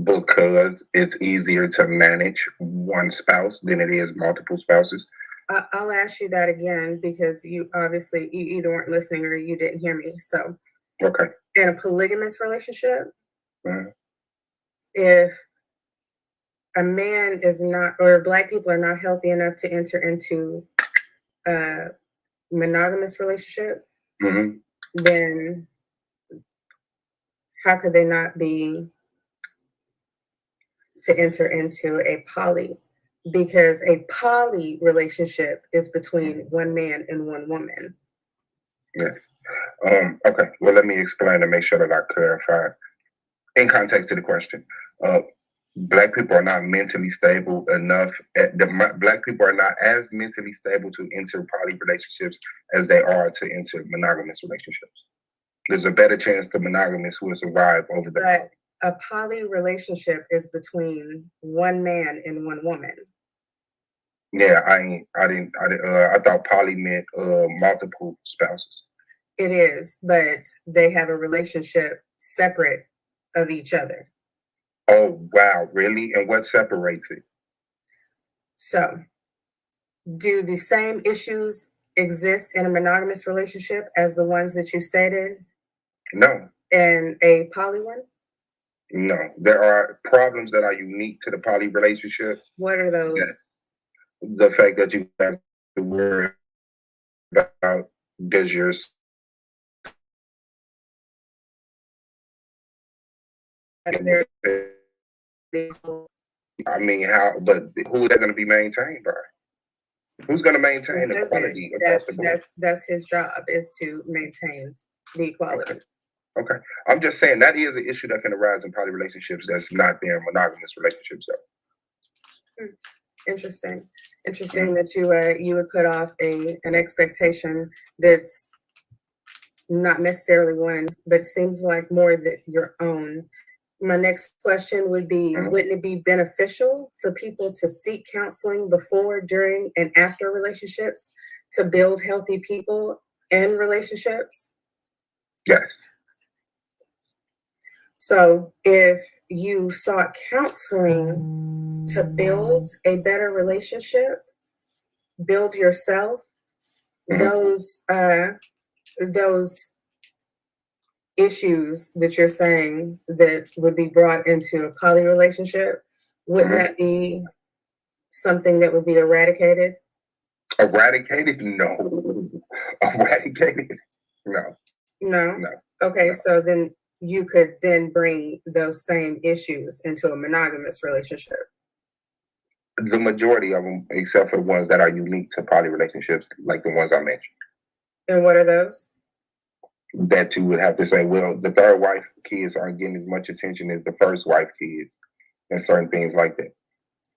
Because it's easier to manage one spouse than it is multiple spouses. I'll ask you that again, because you either weren't listening or you didn't hear me. So, okay. In a polygamous relationship, if a man is not, or Black people are not healthy enough to enter into a monogamous relationship, then how could they not be to enter into a poly? Because a poly relationship is between one man and one woman. Yes. Okay. Well, let me explain to make sure that I clarify. In context to the question, Black people are not mentally stable enough. Black people are not as mentally stable to enter poly relationships as they are to enter monogamous relationships. There's a better chance the monogamous will survive over the poly. A poly relationship is between one man and one woman. Yeah, I thought poly meant multiple spouses. It is, but they have a relationship separate of each other. Oh, wow, really? And what separates it? So, do the same issues exist in a monogamous relationship as the ones that you stated? No. And a poly one? No. There are problems that are unique to the poly relationship. What are those? Yeah. The fact that you have to worry about does your I mean, how? But who is that going to be maintained by? Who's going to maintain the quality across the board? That's his job, is to maintain the equality. Okay. I'm just saying that is an issue that can arise in poly relationships that's not there in monogamous relationships, though. Interesting that you would put off an expectation that's not necessarily one, but seems like more that your own. My next question would be, wouldn't it be beneficial for people to seek counseling before, during, and after relationships to build healthy people and relationships? Yes. So if you sought counseling to build a better relationship, build yourself, those issues that you're saying that would be brought into a poly relationship, wouldn't that be something that would be eradicated? Eradicated? No. Eradicated? No. No? No. Okay, No. so then you could then bring those same issues into a monogamous relationship. The majority of them, except for the ones that are unique to poly relationships, like the ones I mentioned. And what are those? That you would have to say, well, the third wife kids aren't getting as much attention as the first wife kids, and certain things like that.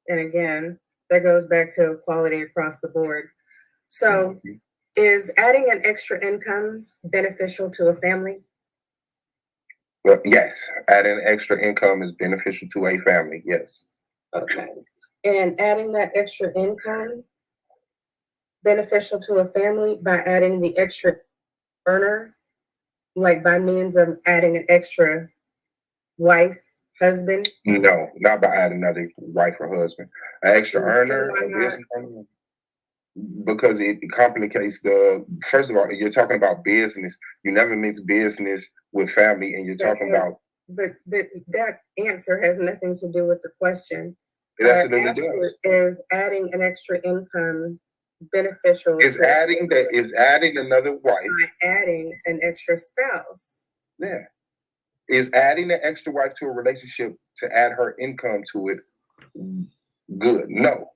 And again, that goes back to equality across the board. So, is adding an extra income beneficial to a family? Well, yes, adding extra income is beneficial to a family. Yes. Okay. And adding that extra income beneficial to a family by adding the extra earner, like by means of adding an extra wife, husband? No, not by adding another wife or husband. An extra earner, why a not? business owner, because it complicates the. First of all, you're talking about business. You never mix business with family, and you're talking about. But that answer has nothing to do with the question. It absolutely does. Is adding an extra income beneficial? Is adding another wife. By adding an extra spouse. Yeah. Is adding an extra wife to a relationship to add her income to it good? No.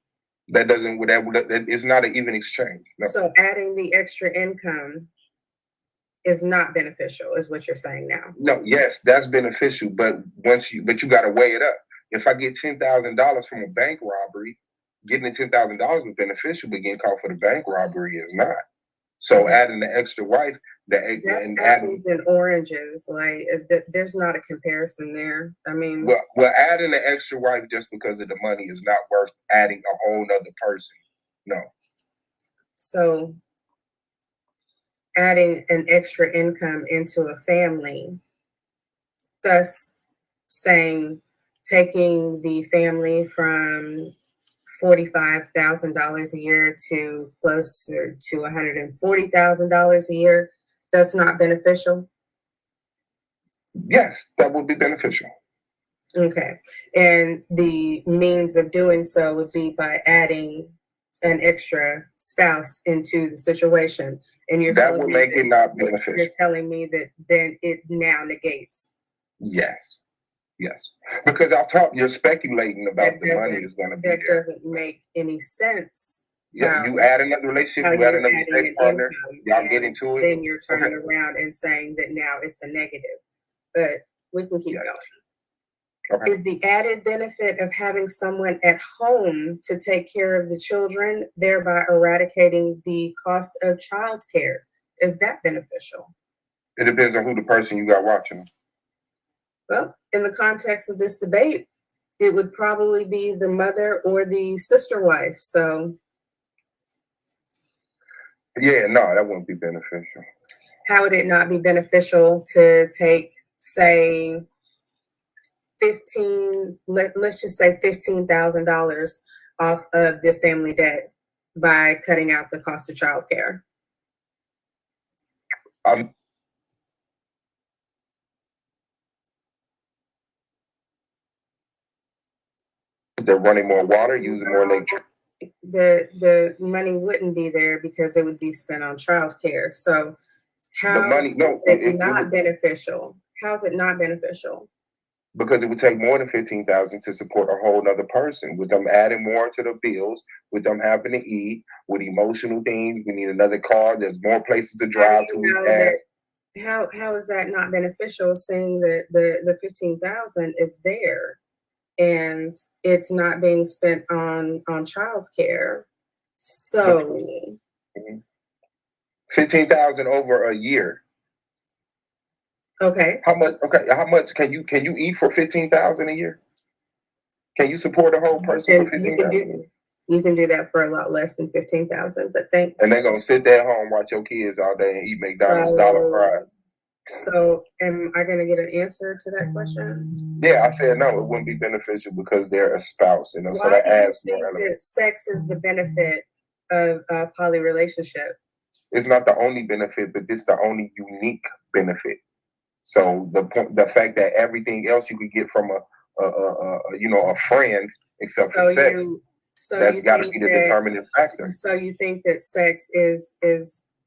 That doesn't. That it's not an even exchange. No. So adding the extra income is not beneficial, is what you're saying now. No, yes, that's beneficial, but you got to weigh it up. If I get $10,000 from a bank robbery, getting the $10,000 is beneficial, but getting caught for the bank robbery is not. So adding the extra wife, that's apples and oranges. Like there's not a comparison there. I mean, well, adding the extra wife just because of the money is not worth adding a whole nother person. No. So adding an extra income into a family, thus saying taking the family from $45,000 a year to closer to $140,000 a year, that's not beneficial? Yes, that would be beneficial. Okay. And the means of doing so would be by adding an extra spouse into the situation. And that would make it not beneficial. You're telling me that then it now negates. Yes. Yes. Because you're speculating about the money is going to be there. That doesn't make any sense. Yeah, you add another relationship, you add another sex partner, y'all get into it. Then you're turning around and saying that now it's a negative. But we can keep going. Okay. Is the added benefit of having someone at home to take care of the children, thereby eradicating the cost of childcare, is that beneficial? It depends on who the person you got watching. Well, in the context of this debate, it would probably be the mother or the sister wife. So, yeah, no, that wouldn't be beneficial. How would it not be beneficial to take, say, let's just say $15,000 off of the family debt by cutting out the cost of childcare? They're running more water, using more electricity. The money wouldn't be there because it would be spent on childcare. So how is it not beneficial? How is it not beneficial? Because it would take more than $15,000 to support a whole other person. With them adding more to the bills, with them having to eat, with emotional things, we need another car. There's more places to drive to. How is that not beneficial? Seeing that the $15,000 is there and it's not being spent on childcare. So $15,000 over a year. Okay. How much? Okay. How much can you eat for $15,000 a year? Can you support a whole person for $15,000? You can do that for a lot less than $15,000. But thanks. And they're gonna sit there at home, watch your kids all day, and eat McDonald's dollar fries. So, am I gonna get an answer to that question? Yeah, I said no. It wouldn't be beneficial because they're a spouse, and so that adds more elements. Sex is the benefit of a poly relationship. It's not the only benefit, but it's the only unique benefit. So the fact that everything else you could get from a friend except for sex, that's got to be the determining factor. So you think that sex is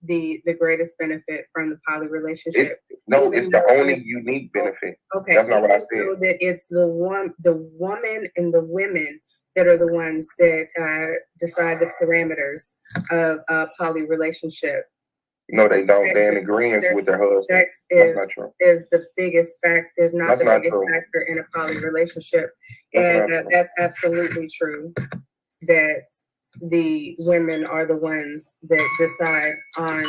the greatest benefit from the poly relationship? It's the only unique benefit. Okay, that's not what I said. So that it's the woman and the women that are the ones that decide the parameters of a poly relationship. No, they don't. They're in agreement with their husband. Sex that's not true. Is the biggest factor. Is not that's the not biggest true. factor in a poly relationship, That's that's absolutely true. That the women are the ones that decide on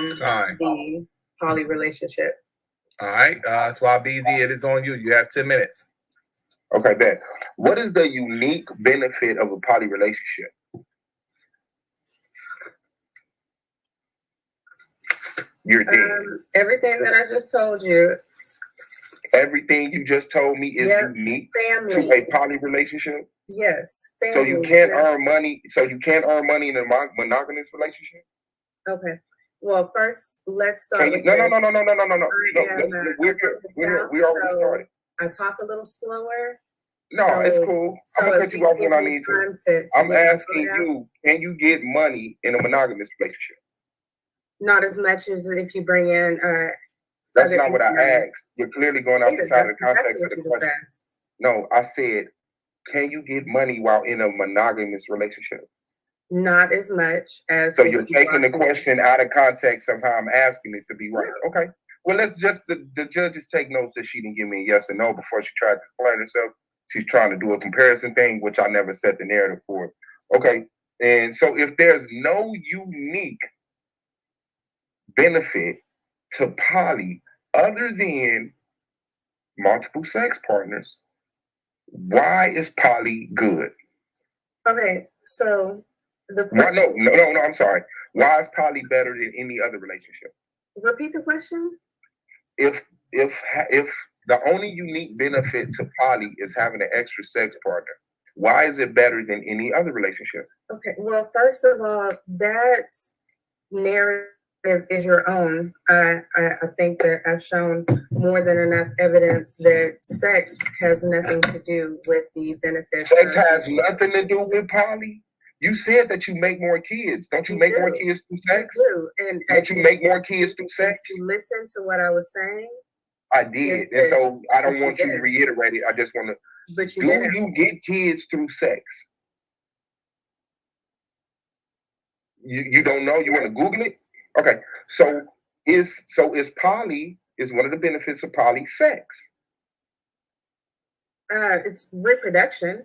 the poly relationship. All right, Suave, it is on you. You have 10 minutes. Okay, Ben. What is the unique benefit of a poly relationship? You're dead. Everything that I just told you. Everything you just told me is unique to a poly relationship? Yes. Family. So you can't earn money. So you can't earn money in a monogamous relationship? Okay. Well, first let's start. No. We already started. I talk a little slower. No, it's cool. I'm gonna cut you off when I need to. I'm asking you, can you get money in a monogamous relationship? Not as much as if you bring in. That's not what I asked. You're clearly going outside of the context of the question. No, I said, can you get money while in a monogamous relationship? Not as much as. So you're taking the question out of context of how I'm asking it to be right. Okay. Well, let's just the judges take notes that she didn't give me a yes or no before she tried to explain herself. She's trying to do a comparison thing, which I never set the narrative for. Okay. And so if there's no unique benefit to poly other than multiple sex partners, why is poly good? Okay, so no, I'm sorry. Why is poly better than any other relationship? Repeat the question. If the only unique benefit to poly is having an extra sex partner, why is it better than any other relationship? Okay, well, first of all, that narrative is your own. I think that I've shown more than enough evidence that sex has nothing to do with the benefits. Sex has nothing to do with poly? You said that you make more kids. Don't you make more kids through sex? You do. And don't you make more kids through sex? You listen to what I was saying? I did. And so I don't want you to reiterate it. I just want to. But you do you get kids through sex? You don't know? You want to Google it? Okay. So is poly, is one of the benefits of poly sex? It's reproduction.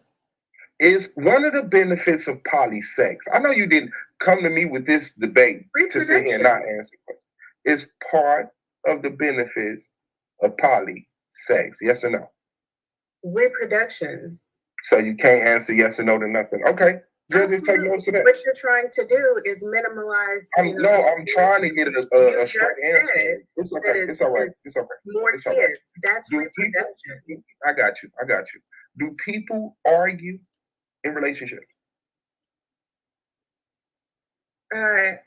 Is one of the benefits of poly sex? I know you didn't come to me with this debate to sit here and not answer. Is part of the benefits of poly sex? Yes or no? Reproduction. So you can't answer yes or no to nothing. Okay. Just take notes of that. What you're trying to do is minimize. I'm trying to get a straight answer. It's okay. It's all right. It's okay. More it's kids. Right. That's reproduction. I got you. Do people argue in relationships? You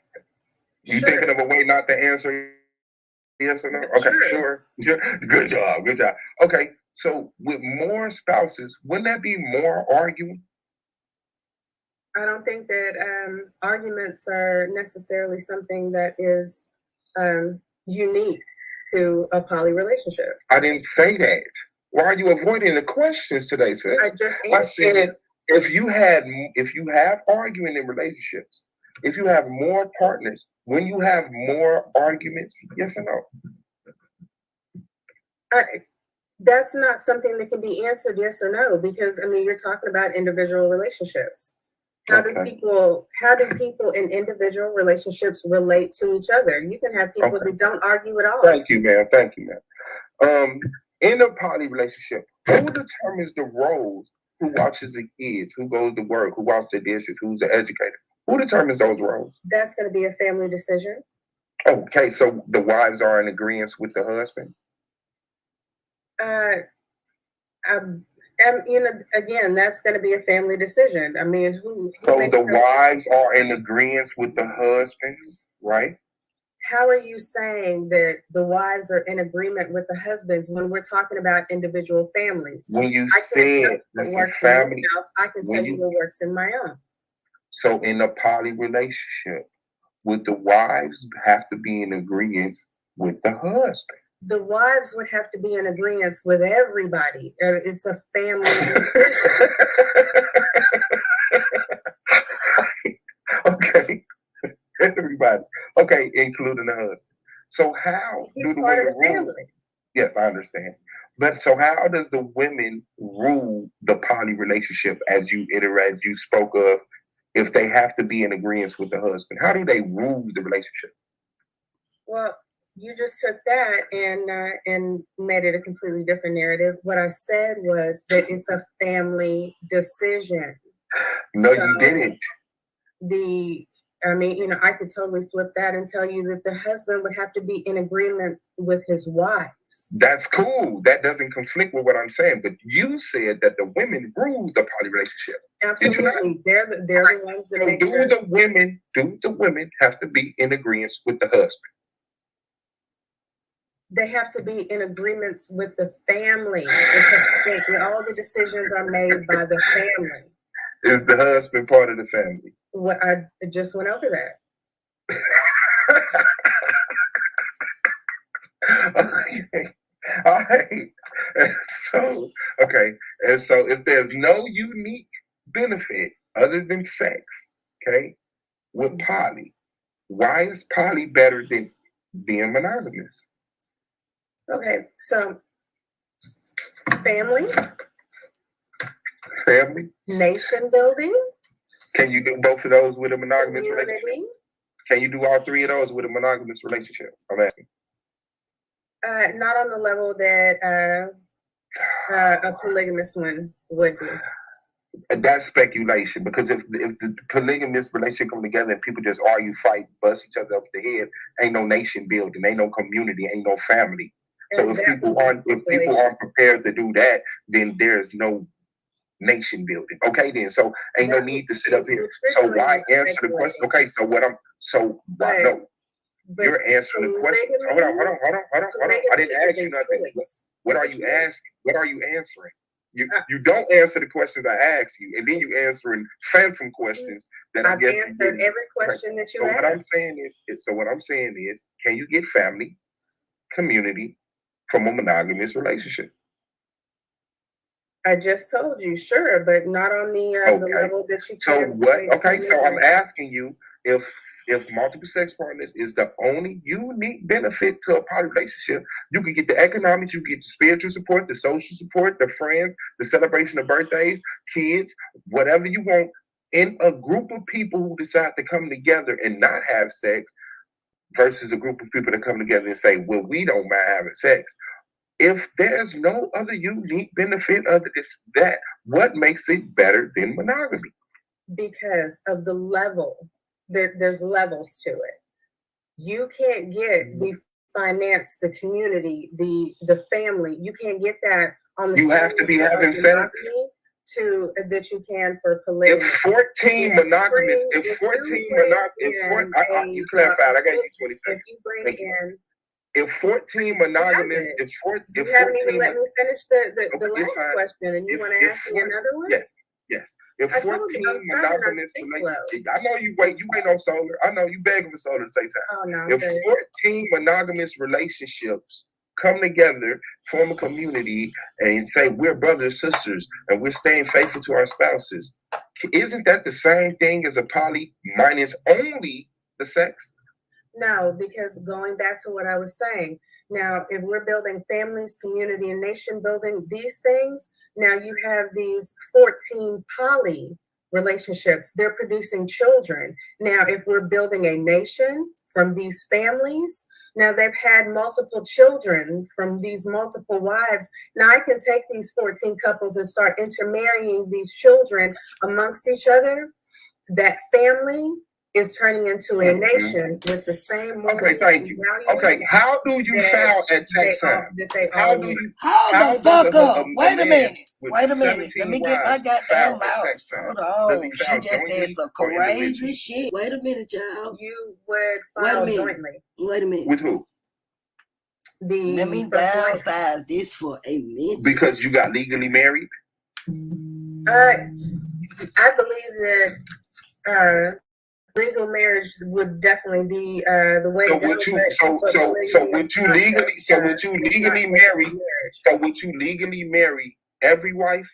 thinking of a way not to answer yes or no? Okay, sure. Good job. Okay, so with more spouses, wouldn't that be more arguing? I don't think that arguments are necessarily something that is unique to a poly relationship. I didn't say that. Why are you avoiding the questions today, sis? I said if you have arguing in relationships, if you have more partners, when you have more arguments, yes or no? That's not something that can be answered yes or no, because you're talking about individual relationships. How do people in individual relationships relate to each other? You can have people that don't argue at all. Thank you, ma'am. In a poly relationship, who determines the roles? Who watches the kids? Who goes to work? Who washes the dishes? Who's the educator? Who determines those roles? That's going to be a family decision. Okay, so the wives are in agreement with the husband? Again, that's going to be a family decision. So the wives are in agreement with the husbands, right? how are you saying that the wives are in agreement with the husbands when we're talking about individual families? When you I can't tell said you what it's a works in your family, house. I can tell you what works in my own. so in a poly relationship, would the wives have to be in agreement with the husband? The wives would have to be in agreement with everybody. It's a family decision. Okay, everybody. Okay, including the husband. So how He's do the part of women the rule? family. Yes, I understand. But so how does the women rule the poly relationship as you spoke of, if they have to be in agreement with the husband? How do they rule the relationship? Well, you just took that and made it a completely different narrative. What I said was that it's a family decision. No, So you didn't. I could totally flip that and tell you that the husband would have to be in agreement with his wives. That's cool. That doesn't conflict with what I'm saying. But you said that the women rule the poly relationship. Absolutely. They're the ones that So make do the women have to be in agreement with the husband? They have to be in agreement with the family. All the decisions are made by the family. Is the husband part of the family? What I just went over that. Okay. All right. And so if there's no unique benefit other than sex, okay, with poly, why is poly better than being monogamous? Okay, so family, nation building. Can you do both of those with a monogamous relationship? Can you do all three of those with a monogamous relationship? I'm asking. Not on the level that a polygamous one would be. That's speculation, because if the polygamous relationship come together and people just argue, fight, bust each other up the head, ain't no nation building, ain't no community, ain't no family. So if people aren't prepared to do that, then there's no nation building. Okay, then so ain't no need to sit up here. So why answer the question? Okay, so you're answering the question. So hold on. I didn't ask you nothing. What are you asking? What are you answering? You don't answer the questions I ask you, and then you answering phantom questions that I guess I've answered every question that you asked. What I'm saying is, can you get family, community from a monogamous relationship? I just told you, sure, but not on the level that you. So what? Okay, so I'm asking you, if multiple sex partners is the only unique benefit to a poly relationship, you can get the economics, you get the spiritual support, the social support, the friends, the celebration of birthdays, kids, whatever you want, in a group of people who decide to come together and not have sex, versus a group of people that come together and say, well, we don't mind having sex. If there's no other unique benefit other than that, what makes it better than monogamy? Because of the level. There's levels to it. You can't get the finance, the community, the family. You can't get that on the. You have to be having sex that you can for polygamy. If 14 monogamous, you clarified. I got you 20 seconds. If you bring in. If 14 monogamous, you haven't even let me finish the last question, and you want to ask me another one? Yes. If 14 monogamous relationships, I know you wait on Solar. I know you begging for Solar to say time. Oh, no, if 14 monogamous relationships come together, form a community, and say we're brothers and sisters, and we're staying faithful to our spouses, isn't that the same thing as a poly minus only the sex? No, because going back to what I was saying, now, if we're building families, community, and nation building, these things, now you have these 14 poly relationships. They're producing children. Now, if we're building a nation from these families, now they've had multiple children from these multiple wives. Now I can take these 14 couples and start intermarrying these children amongst each other. That family is turning into a nation with the same Okay, thank you. Okay, how do you sound at Texas? How do you? Hold the fuck up. Wait a minute. with Wait a minute. 17 Let me get my wives goddamn sound at mouse. Texas? Hold Does he on. She sound just said jointly some or crazy individually? shit. Wait a minute, y'all. You would Wait a file minute. jointly. Wait a minute. With who? Let me First Lady. downsize this for a minute. Because you got legally married? I believe that legal marriage would definitely be the way So to go. would you legally marry every wife?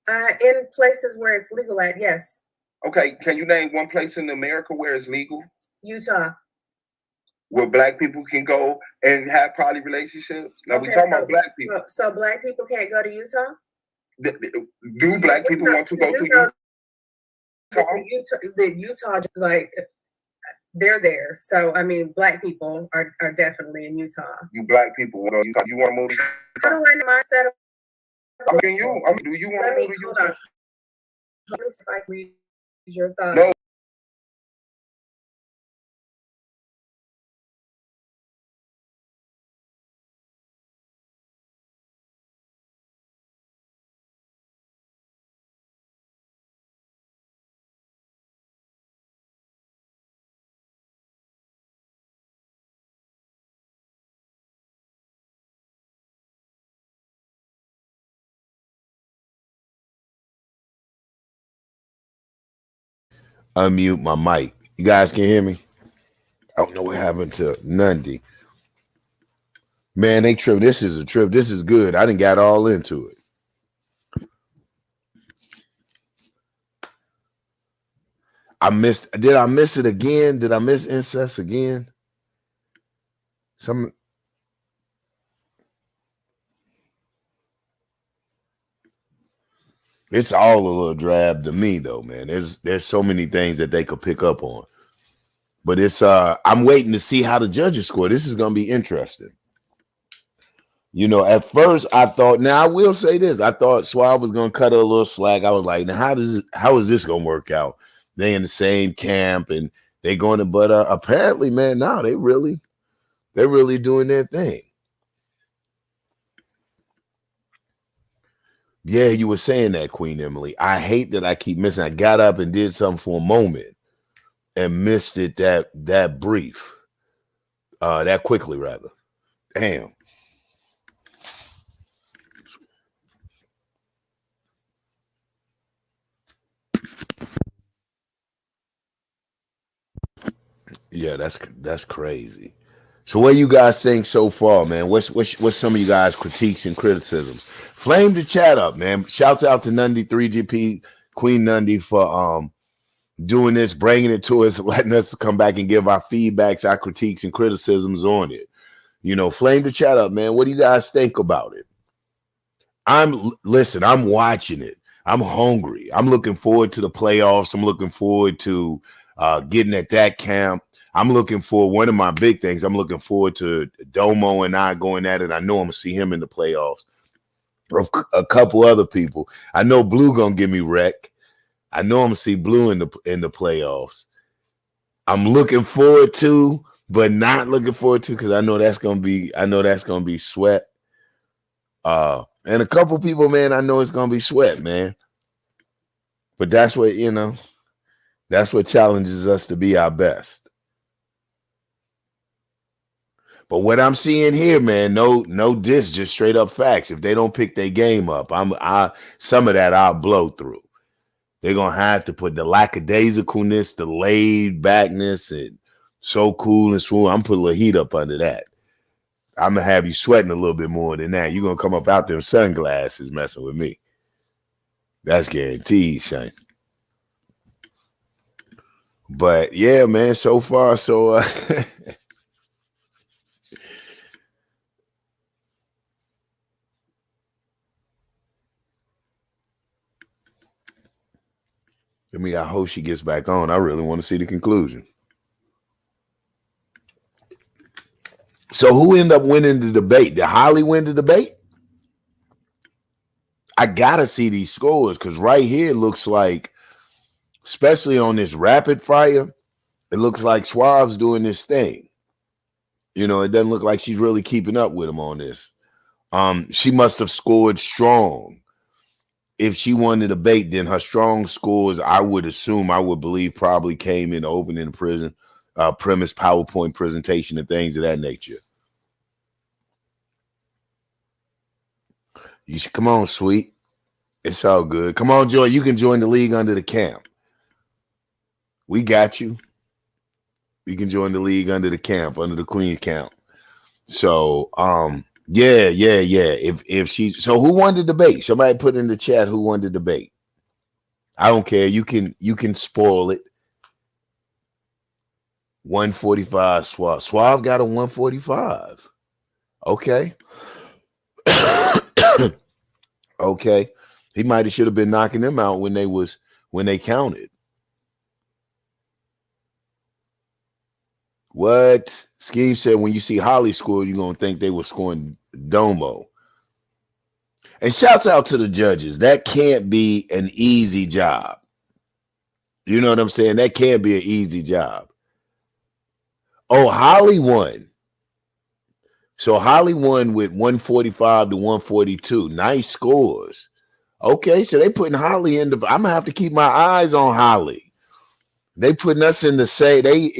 In places where it's legal at, yes. Okay, can you name one place in America where it's legal? Utah. Where black people can go and have poly relationships? Now we're talking about black people. So black people can't go to Utah? Do black people want to go to Utah? The Utah, like, they're there. So, I mean, black people are definitely in Utah. You black people want to Utah. You want to move to Utah? How do I know my set of... Do you want to move to Utah? Let me see if I can read your thoughts. No. Unmute my mic. You guys can hear me? I don't know what happened to Nundy. Man, they trip. This is a trip. This is good. I didn't got all into it. Did I miss it again? Did I miss incest again? It's all a little drab to me though, man. There's so many things that they could pick up on. But it's I'm waiting to see how the judges score. This is gonna be interesting. You know, at first I thought, now I will say this, I thought Suave was gonna cut her a little slack. I was like, now how is this gonna work out? They in the same camp and they going to, but apparently, man, now they're really doing their thing. Yeah, you were saying that, Queen Emily. I hate that I keep missing. I got up and did something for a moment and missed it that brief, that quickly rather. Damn. Yeah, that's crazy. So what you guys think so far, man? What's some of you guys' critiques and criticisms? Flame the chat up, man. Shouts out to Nundy 3GP, Queen Nundy for doing this, bringing it to us, letting us come back and give our feedbacks, our critiques and criticisms on it. You know, flame the chat up, man. What do you guys think about it? I'm watching it. I'm hungry. I'm looking forward to the playoffs. I'm looking forward to getting at that camp. I'm looking for one of my big things. I'm looking forward to Domo and I going at it. I know I'm gonna see him in the playoffs. A couple other people. I know Blue gonna give me wreck. I know I'm gonna see Blue in the playoffs. I'm looking forward to, but not looking forward to, because I know that's gonna be sweat. And a couple people, man, I know it's gonna be sweat, man. But that's what, that's what challenges us to be our best. But what I'm seeing here, man, no diss, just straight up facts. If they don't pick their game up, some of that I'll blow through. They're gonna have to put the lackadaisicalness, the laid backness, and so cool and swoon. I'm putting a little heat up under that. I'm gonna have you sweating a little bit more than that. You're gonna come up out there in sunglasses messing with me. That's guaranteed, Shane. But yeah, man, so far, so I hope she gets back on. I really want to see the conclusion. So who ended up winning the debate? Did Holly win the debate? I gotta see these scores, because right here it looks like especially on this rapid fire, it looks like Suave's doing this thing. You know, it doesn't look like she's really keeping up with him on this. She must have scored strong. If she won the debate, then her strong scores, I would believe, probably came in the opening prison premise, PowerPoint presentation, and things of that nature. You should come on, sweet. It's all good. Come on, Joy. You can join the league under the camp. We got you. You can join the league under the camp, under the Queen camp. So, yeah. If she, so who won the debate? Somebody put in the chat who won the debate. I don't care. You can spoil it. 145 Suave. Suave got a 145. Okay. Okay. He might have should have been knocking them out when they counted. What? Scheme said when you see Holliegh score, you're gonna think they were scoring Domo. And shouts out to the judges. That can't be an easy job. You know what I'm saying? That can't be an easy job. Oh, Holliegh won. So Holliegh won with 145 to 142. Nice scores. Okay, so they putting Holliegh in the. I'm gonna have to keep my eyes on Holliegh. They putting us in the say. They,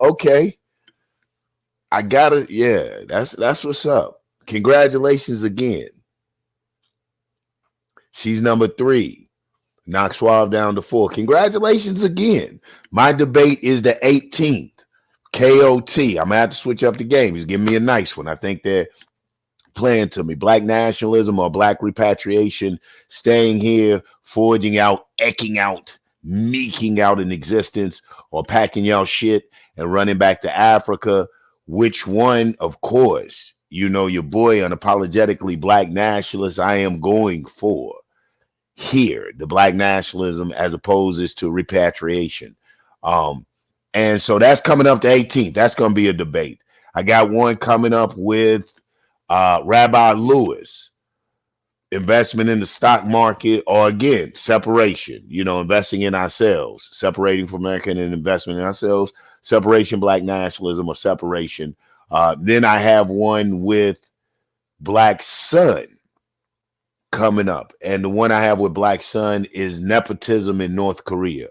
okay. I gotta, yeah. That's what's up. Congratulations again. She's number 3. Knock Suave down to 4. Congratulations again. My debate is the 18th. KOT. I'm gonna have to switch up the game. He's giving me a nice one. I think they're playing to me. Black nationalism or black repatriation, staying here, forging out, eking out, meeking out an existence, or packing y'all shit and running back to Africa. Which one? Of course, your boy, unapologetically black nationalist, I am going for here, the black nationalism as opposed to repatriation. And so that's coming up the 18th. That's going to be a debate. I got one coming up with Rabbi Lewis, investment in the stock market, or again, separation, investing in ourselves, separating from America and investment in ourselves, separation, black nationalism, or separation. Then I have one with Black Sun coming up. And the one I have with Black Sun is nepotism in North Korea.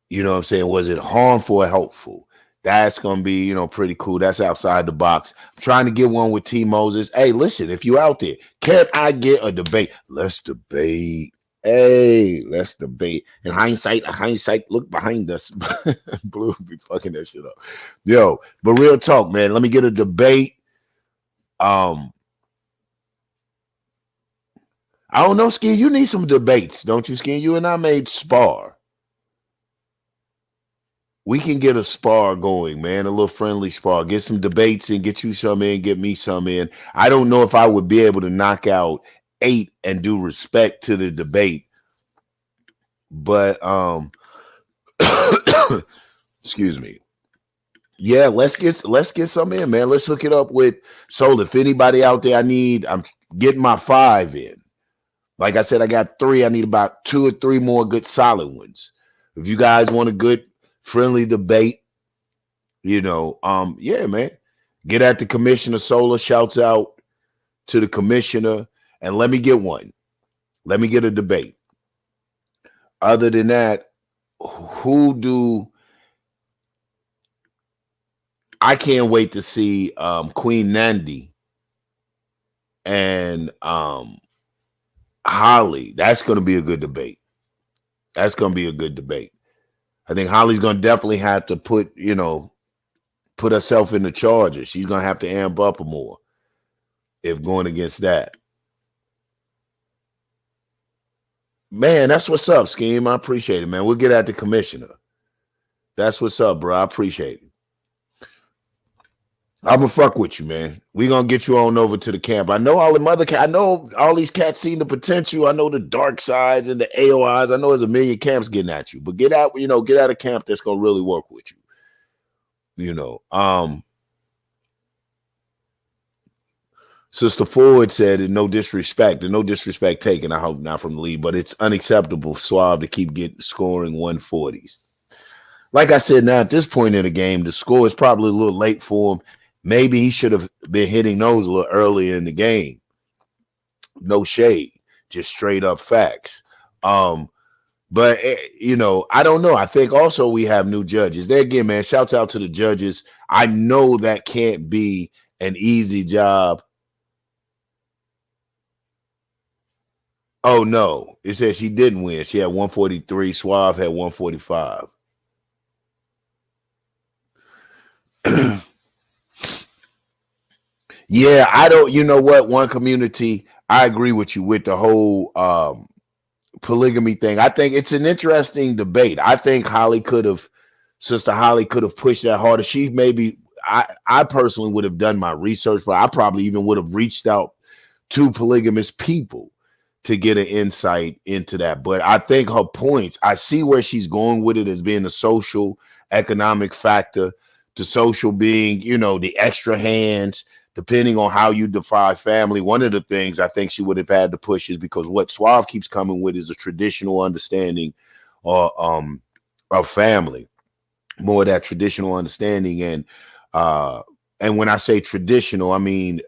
You know what I'm saying? Was it harmful or helpful? That's going to be, pretty cool. That's outside the box. I'm trying to get one with T. Moses. Hey, listen, if you out there, can I get a debate? Let's debate. Hey, let's debate. In hindsight, look behind us. Blue be fucking that shit up. Yo, but real talk, man. Let me get a debate. I don't know, Skin. You need some debates, don't you, Skin? You and I made spar. We can get a spar going, man, a little friendly spar. Get some debates and get you some in, get me some in. I don't know if I would be able to knock out 8 and do respect to the debate. But excuse me. Yeah, let's get some in, man. Let's hook it up with Soul. If anybody out there I'm getting my 5 in. Like I said, I got 3. I need about 2 or 3 more good solid ones. If you guys want a good friendly debate, yeah, man. Get at the commissioner. Solar shouts out to the commissioner, and let me get one. Let me get a debate. Other than that, I can't wait to see Queen Nandi and Holliegh. That's going to be a good debate. I think Hollie's going to definitely have to put herself in the charger. She's going to have to amp up more if going against that. Man, that's what's up, Scheme. I appreciate it, man. We'll get at the commissioner. That's what's up, bro. I appreciate it. I'm going to fuck with you, man. We're going to get you on over to the camp. I know all I know all these cats seen the potential. I know the dark sides and the AOIs. I know there's a million camps getting at you. But get out of camp that's going to really work with you. Sister Ford said, and no disrespect taken, I hope not from the lead, but it's unacceptable for Suave to keep scoring 140s. Like I said, now at this point in the game, the score is probably a little late for him. Maybe he should have been hitting those a little earlier in the game. No shade, just straight up facts. But I don't know. I think also we have new judges. There again, man, shouts out to the judges. I know that can't be an easy job. Oh no, it says she didn't win. She had 143. Suave had 145. Yeah, I don't. You know what? One community, I agree with you with the whole polygamy thing. I think it's an interesting debate. I think Sister Holliegh could have pushed that harder. She maybe, I personally would have done my research, but I probably even would have reached out to polygamous people to get an insight into that. But I think her points, I see where she's going with it as being a social, economic factor, the social being, the extra hands, depending on how you define family. One of the things I think she would have had to push is because what Suave keeps coming with is a traditional understanding of family, more of that traditional understanding. And when I say traditional, I mean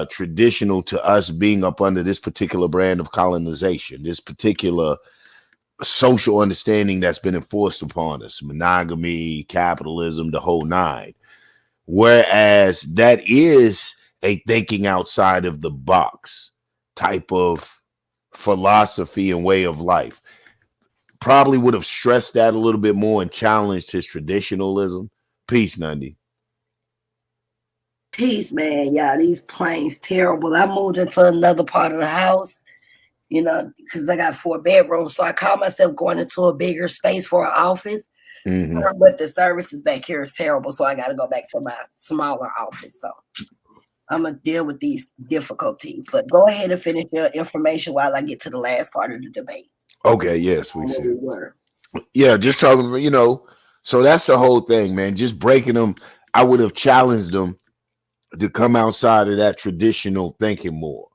traditional to us being up under this particular brand of colonization, this particular social understanding that's been enforced upon us, monogamy, capitalism, the whole nine. Whereas that is a thinking outside of the box type of philosophy and way of life. Probably would have stressed that a little bit more and challenged his traditionalism. Peace, Nundy. Peace, man. Y'all, these planes terrible. I moved into another part of the house, because I got 4 bedrooms. So I call myself going into a bigger space for an office. Mm-hmm. But the services back here is terrible. So I got to go back to my smaller office. So I'm going to deal with these difficulties. But go ahead and finish your information while I get to the last part of the debate. Okay, yes, we see. Yeah, just talking about, so that's the whole thing, man. Just breaking them. I would have challenged them to come outside of that traditional thinking more,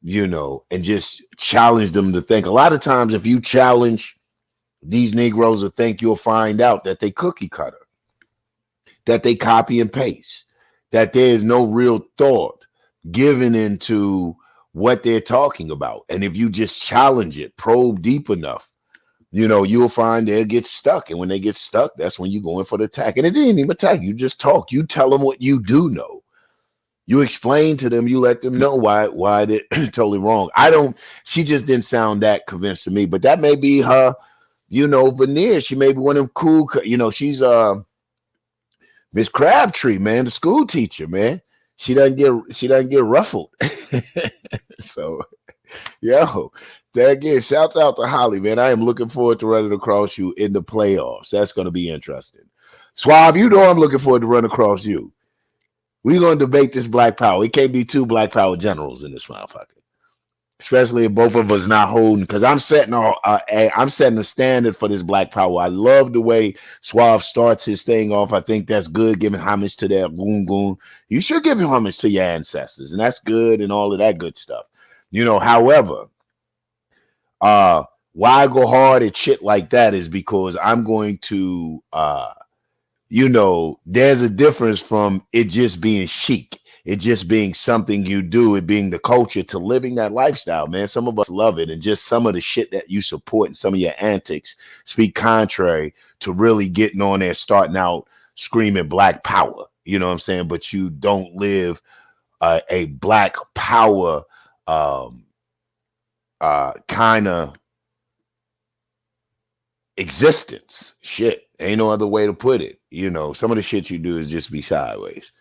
and just challenge them to think. A lot of times, if you challenge these Negroes, will think you'll find out that they cookie cutter, that they copy and paste, that there is no real thought given into what they're talking about. And if you just challenge it, probe deep enough, you'll find they'll get stuck. And when they get stuck, that's when you go in for the attack. And it didn't even attack. You just talk. You tell them what you do know. You explain to them, you let them know why they're totally wrong. She just didn't sound that convinced to me, but that may be her, veneer. She may be one of them cool, she's Miss Crabtree, man, the school teacher, man. She doesn't get ruffled. So, there again, shouts out to Holly, man. I am looking forward to running across you in the playoffs. That's going to be interesting. Suave, I'm looking forward to run across you. We're going to debate this black power. It can't be 2 black power generals in this motherfucker. Especially if both of us not holding, because I'm setting the standard for this black power. I love the way Suave starts his thing off. I think that's good, giving homage to that goon. You should give homage to your ancestors, and that's good and all of that good stuff. However, why I go hard at shit like that is because I'm going to there's a difference from it just being chic, it just being something you do, it being the culture, to living that lifestyle, man. Some of us love it, and just some of the shit that you support and some of your antics speak contrary to really getting on there, starting out screaming black power. You know what I'm saying? But you don't live a black power kind of existence. Shit, ain't no other way to put it. Some of the shit you do is just be sideways.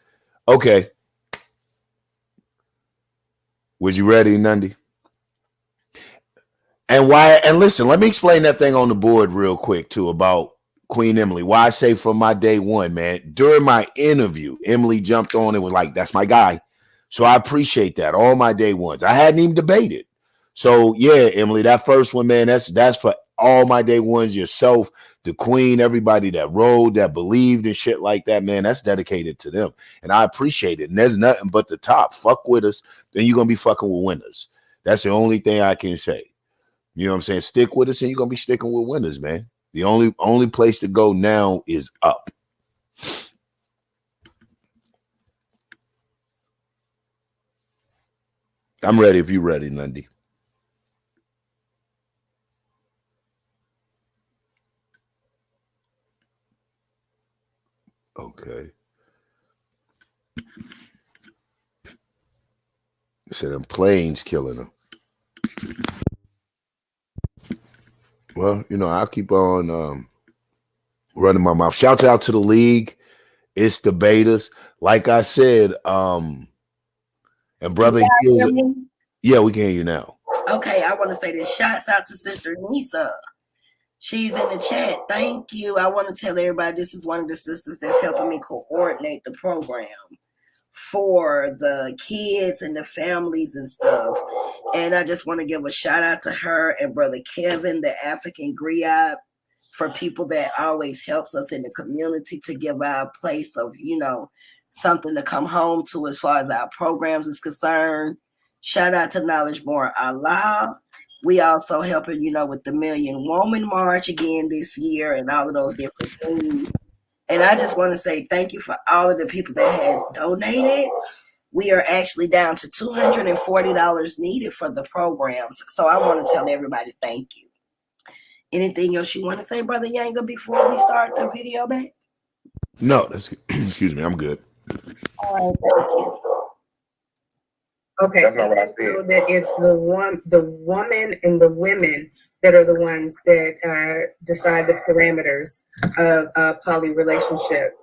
Okay. Was you ready, Nundy? And why? And listen, let me explain that thing on the board real quick too about Queen Emily. Why I say from my day one, man, during my interview, Emily jumped on and was like, that's my guy. So I appreciate that. All my day ones. I hadn't even debated. So yeah, Emily, that first one, man, that's for all my day ones, yourself, the queen, everybody that rode, that believed and shit like that, man, that's dedicated to them. And I appreciate it. And there's nothing but the top. Fuck with us, then you're going to be fucking with winners. That's the only thing I can say. You know what I'm saying? Stick with us and you're going to be sticking with winners, man. The only place to go now is up. I'm ready if you're ready, Lundy. Okay. Said them planes killing them. Well, you know, I'll keep on running my mouth. Shouts out to the league. It's debaters. Like I said, and brother, yeah, we can hear you now. Okay, I want to say this. Shouts out to Sister Nisa. She's in the chat. Thank you. I want to tell everybody this is one of the sisters that's helping me coordinate the program for the kids and the families and stuff. And I just want to give a shout out to her and Brother Kevin, the African griot, for people that always helps us in the community to give our place of, you know, something to come home to as far as our programs is concerned. Shout out to Knowledge More Allah. We also helping, you know, with the Million Woman March again this year and all of those different things. And I just want to say thank you for all of the people that has donated. We are actually down to $240 needed for the programs. So I want to tell everybody thank you. Anything else you want to say, Brother Yanga, before we start the video back? No, that's excuse me, I'm good. All right, thank you. Okay, That's not what I said. so that it's the woman and the women that are the ones that decide the parameters of a poly relationship.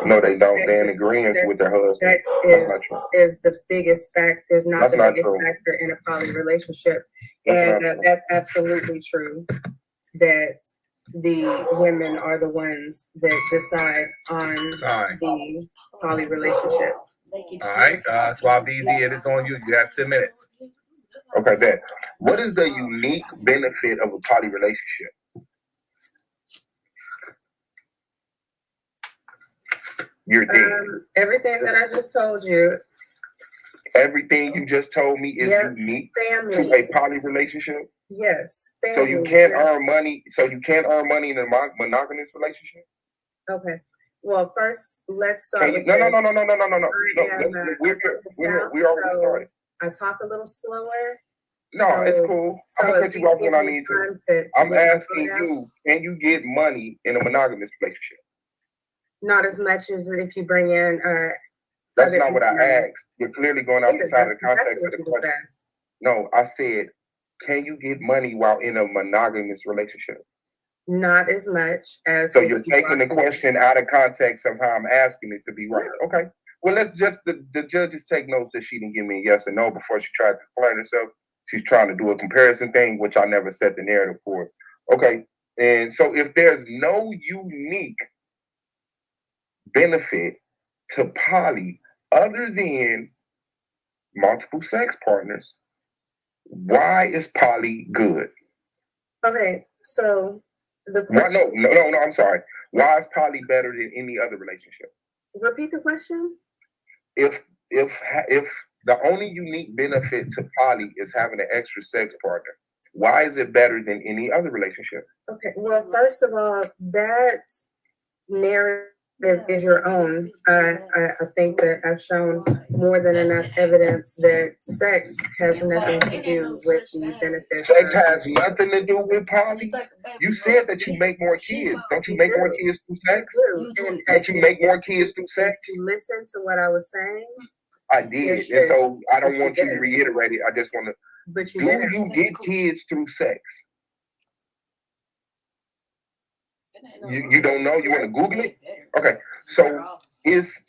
No, they don't. They're in agreement with their husband. Sex That's not true. is the biggest factor. Is not That's the not biggest true. factor in a poly relationship, That's and not true. that's absolutely true. That the women are the ones that decide on the poly relationship. All right, Suave, it is on you. You have 10 minutes. Okay, then. What is the unique benefit of a poly relationship? You're dead. Everything that I just told you. Everything you just told me is unique to a poly relationship. Yes. So you can't earn money. So you can't earn money in a monogamous relationship. Okay. Well, first let's start. No. We already started. I talk a little slower. No, so, it's cool. I'm gonna cut you off when I need to. I'm asking you, can you get money in a monogamous relationship? Not as much as if you bring in. That's not what I asked. You're clearly going outside of the context of the question. No, I said, can you get money while in a monogamous relationship? Not as much as. So you're taking the question out of context of how I'm asking it to be right. Okay. Well, let's just, the judges take notes that she didn't give me a yes or no before she tried to explain herself. She's trying to do a comparison thing, which I never set the narrative for. Okay. And so if there's no unique benefit to poly other than multiple sex partners, why is poly good? Okay, so the question. No, I'm sorry. Why is poly better than any other relationship? Repeat the question. If the only unique benefit to poly is having an extra sex partner, why is it better than any other relationship? Okay, well, first of all, that narrative is your own. I think that I've shown more than enough evidence that sex has nothing to do with the benefits. Sex has nothing to do with poly? You said that you make more kids. Don't you make more kids through sex? Don't you make more kids through sex? You listen to what I was saying? I did. And so I don't want you to reiterate it. I just want to. Do you get kids through sex? You don't know? You want to Google it? Okay. So is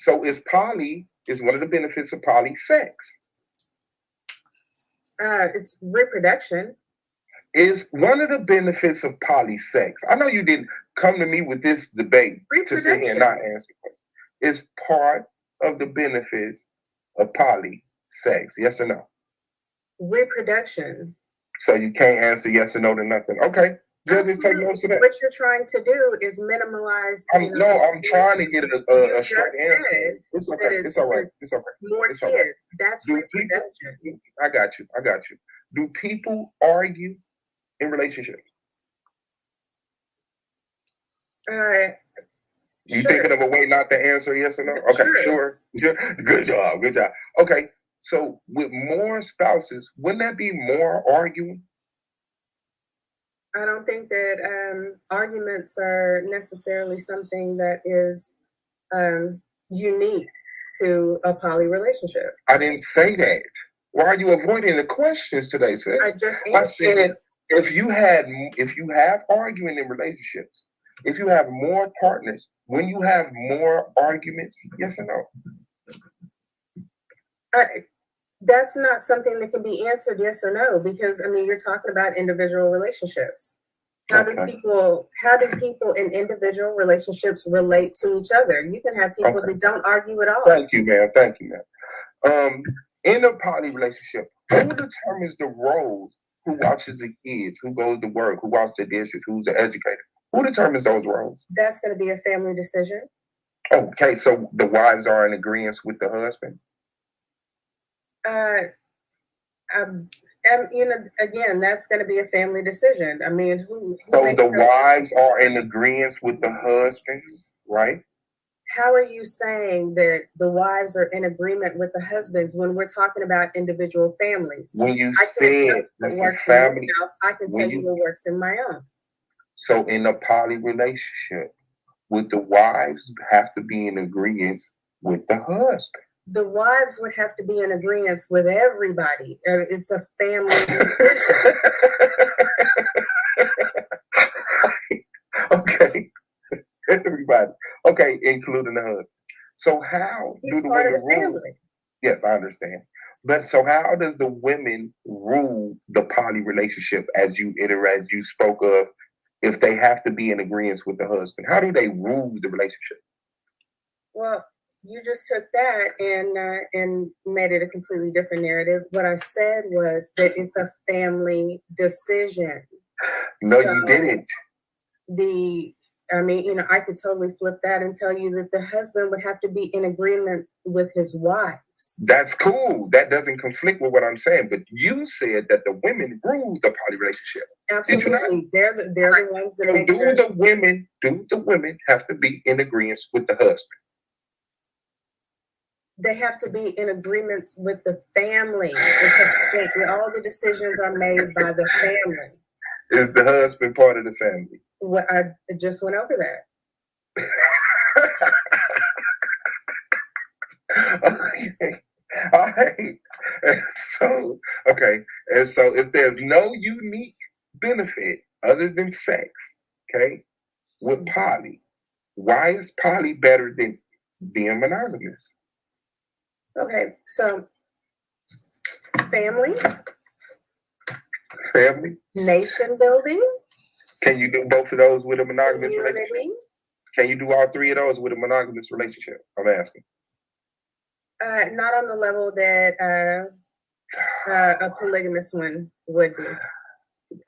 poly, is one of the benefits of poly sex? It's reproduction. Is one of the benefits of poly sex? I know you didn't come to me with this debate to sit here and not answer. Is part of the benefits of poly sex? Yes or no? Reproduction. So you can't answer yes or no to nothing. Okay. Judges take notes of that. What you're trying to do is minimize. I'm trying to get a straight answer. It's okay. It's all right. It's okay. More It's kids. all right. That's Do reproduction. people? I got you. Do people argue in relationships? You Sure. thinking of a way not to answer yes or no? Okay, sure. Good job. Okay, so with more spouses, wouldn't that be more arguing? I don't think that arguments are necessarily something that is unique to a poly relationship. I didn't say that. Why are you avoiding the questions today, sis? I said if you have arguing in relationships, if you have more partners, when you have more arguments, yes or no? That's not something that can be answered yes or no, because I mean you're talking about individual relationships. How do people in individual relationships relate to each other? You can have people that don't argue at all. Thank you, ma'am. In a poly relationship, who determines the roles? Who watches the kids? Who goes to work? Who washes the dishes? Who's the educator? Who determines those roles? That's going to be a family decision. Okay, so the wives are in agreement with the husband? And again, that's going to be a family decision. I mean, so the wives are in agreement with the husbands, right? How are you saying that the wives are in agreement with the husbands when we're talking about individual families? When you said it's a family, I can tell you what works in my own. So in a poly relationship, would the wives have to be in agreement with the husband? The wives would have to be in agreement with everybody. It's a family decision. Okay. Everybody. Okay, including the husband. So how do the women rule? Yes, I understand. But so how does the women rule the poly relationship as you spoke of, if they have to be in agreement with the husband? How do they rule the relationship? Well, you just took that and made it a completely different narrative. What I said was that it's a family decision. No, you didn't. I could totally flip that and tell you that the husband would have to be in agreement with his wives. That's cool. That doesn't conflict with what I'm saying. But you said that the women rule the poly relationship. Absolutely. They're the ones that make do the women have to be in agreement with the husband? They have to be in agreement with the family. All the decisions are made by the family. Is the husband part of the family? Well, I just went over that. Okay. All right. And so if there's no unique benefit other than sex, okay, with poly, why is poly better than being monogamous? Okay, so family, nation building. Can you do both of those with a monogamous relationship? Can you do all three of those with a monogamous relationship? I'm asking. Not on the level that a polygamous one would be.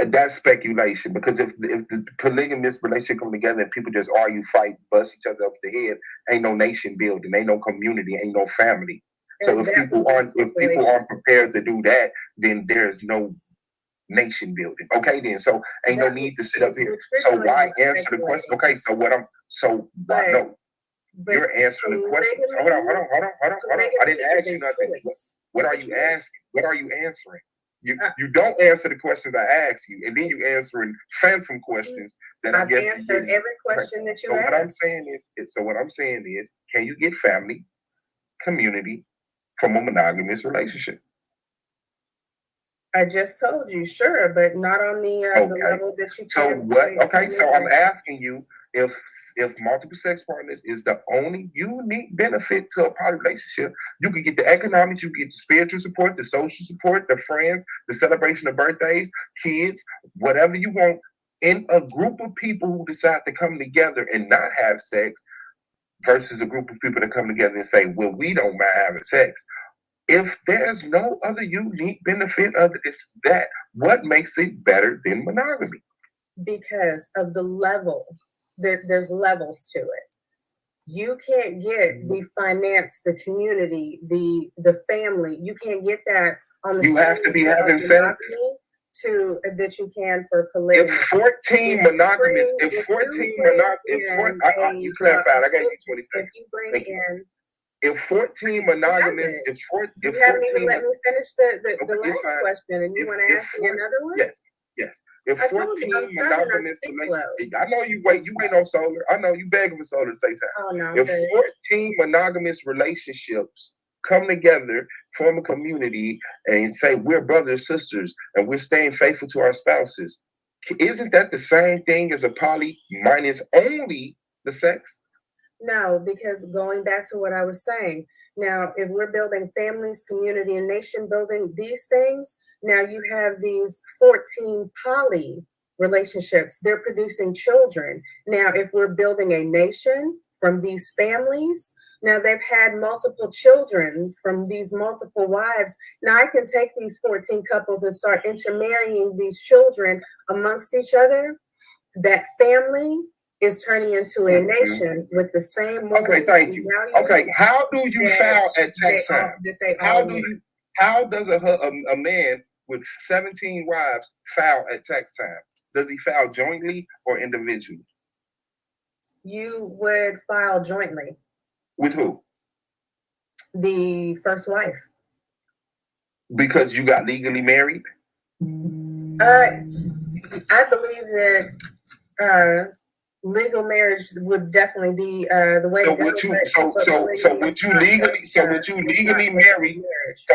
That's speculation, because if the polygamous relationship come together and people just argue, fight, bust each other up the head, ain't no nation building, ain't no community, ain't no family. So if people aren't prepared to do that, then there's no nation building. Okay, then so ain't no need to sit up here. So why answer the question? Okay, so you're answering the question. So hold on. I didn't ask you nothing. What are you asking? What are you answering? You don't answer the questions I ask you, and then you answering phantom questions that I guess I've answered every question that you asked. What I'm saying is, can you get family, community from a monogamous relationship? I just told you, sure, but not on the level that you. So what? Okay, so I'm asking you, if multiple sex partners is the only unique benefit to a poly relationship, you can get the economics, you can get the spiritual support, the social support, the friends, the celebration of birthdays, kids, whatever you want, in a group of people who decide to come together and not have sex, versus a group of people that come together and say, well, we don't mind having sex. If there's no other unique benefit other than that, what makes it better than monogamy? because of the level. There's levels to it. You can't get the finance, the community, the family. You can't get that on the You same have to be level of having sex. monogamy that you can for polygamy. If 14 monogamous, if 14 monogamous, you clarified. I got you 20 seconds. If you bring Thank you. in, If 14 monogamous, you haven't even let me finish the last question, and you want to ask me another one? Yes. If I told 14 you, I'm Southern, I monogamous, speak low. I know you ain't on solar. I know you begging for solar to say time. Oh no. If 14 monogamous relationships come together, form a community, and say we're brothers, sisters, and we're staying faithful to our spouses, isn't that the same thing as a poly minus only the sex? No, because going back to what I was saying, now if we're building families, community, and nation building these things, now you have these 14 poly relationships. They're producing children. Now, if we're building a nation from these families, now they've had multiple children from these multiple wives. Now I can take these 14 couples and start intermarrying these children amongst each other. That family is turning into a nation with the same. Okay, thank you. Okay, how do you file at tax time? How does a man with 17 wives file at tax time? Does he file jointly or individually? You would file jointly. With who? The first wife. Because you got legally married? I believe that legal marriage would definitely be the way to go.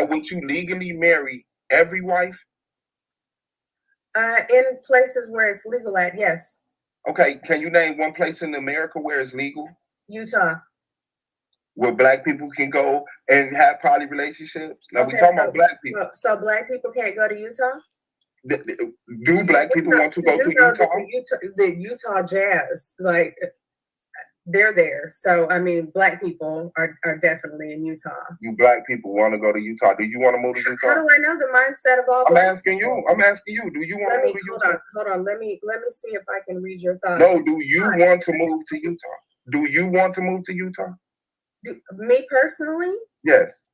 Would you legally marry every wife? In places where it's legal at, yes. Okay, can you name one place in America where it's legal? Utah. Where black people can go and have poly relationships? Now we're talking about black people. So black people can't go to Utah? Do black people want to go to Utah? The Utah Jazz, like they're there. So I mean, black people are definitely in Utah. You black people want to go to Utah? Do you want to move to Utah? How do I know the mindset of all? I'm asking you. Do you want to move to Utah? Hold on. Let me see if I can read your thoughts. No. Do you want to move to Utah? Do you want to move to Utah? Me personally? Yes.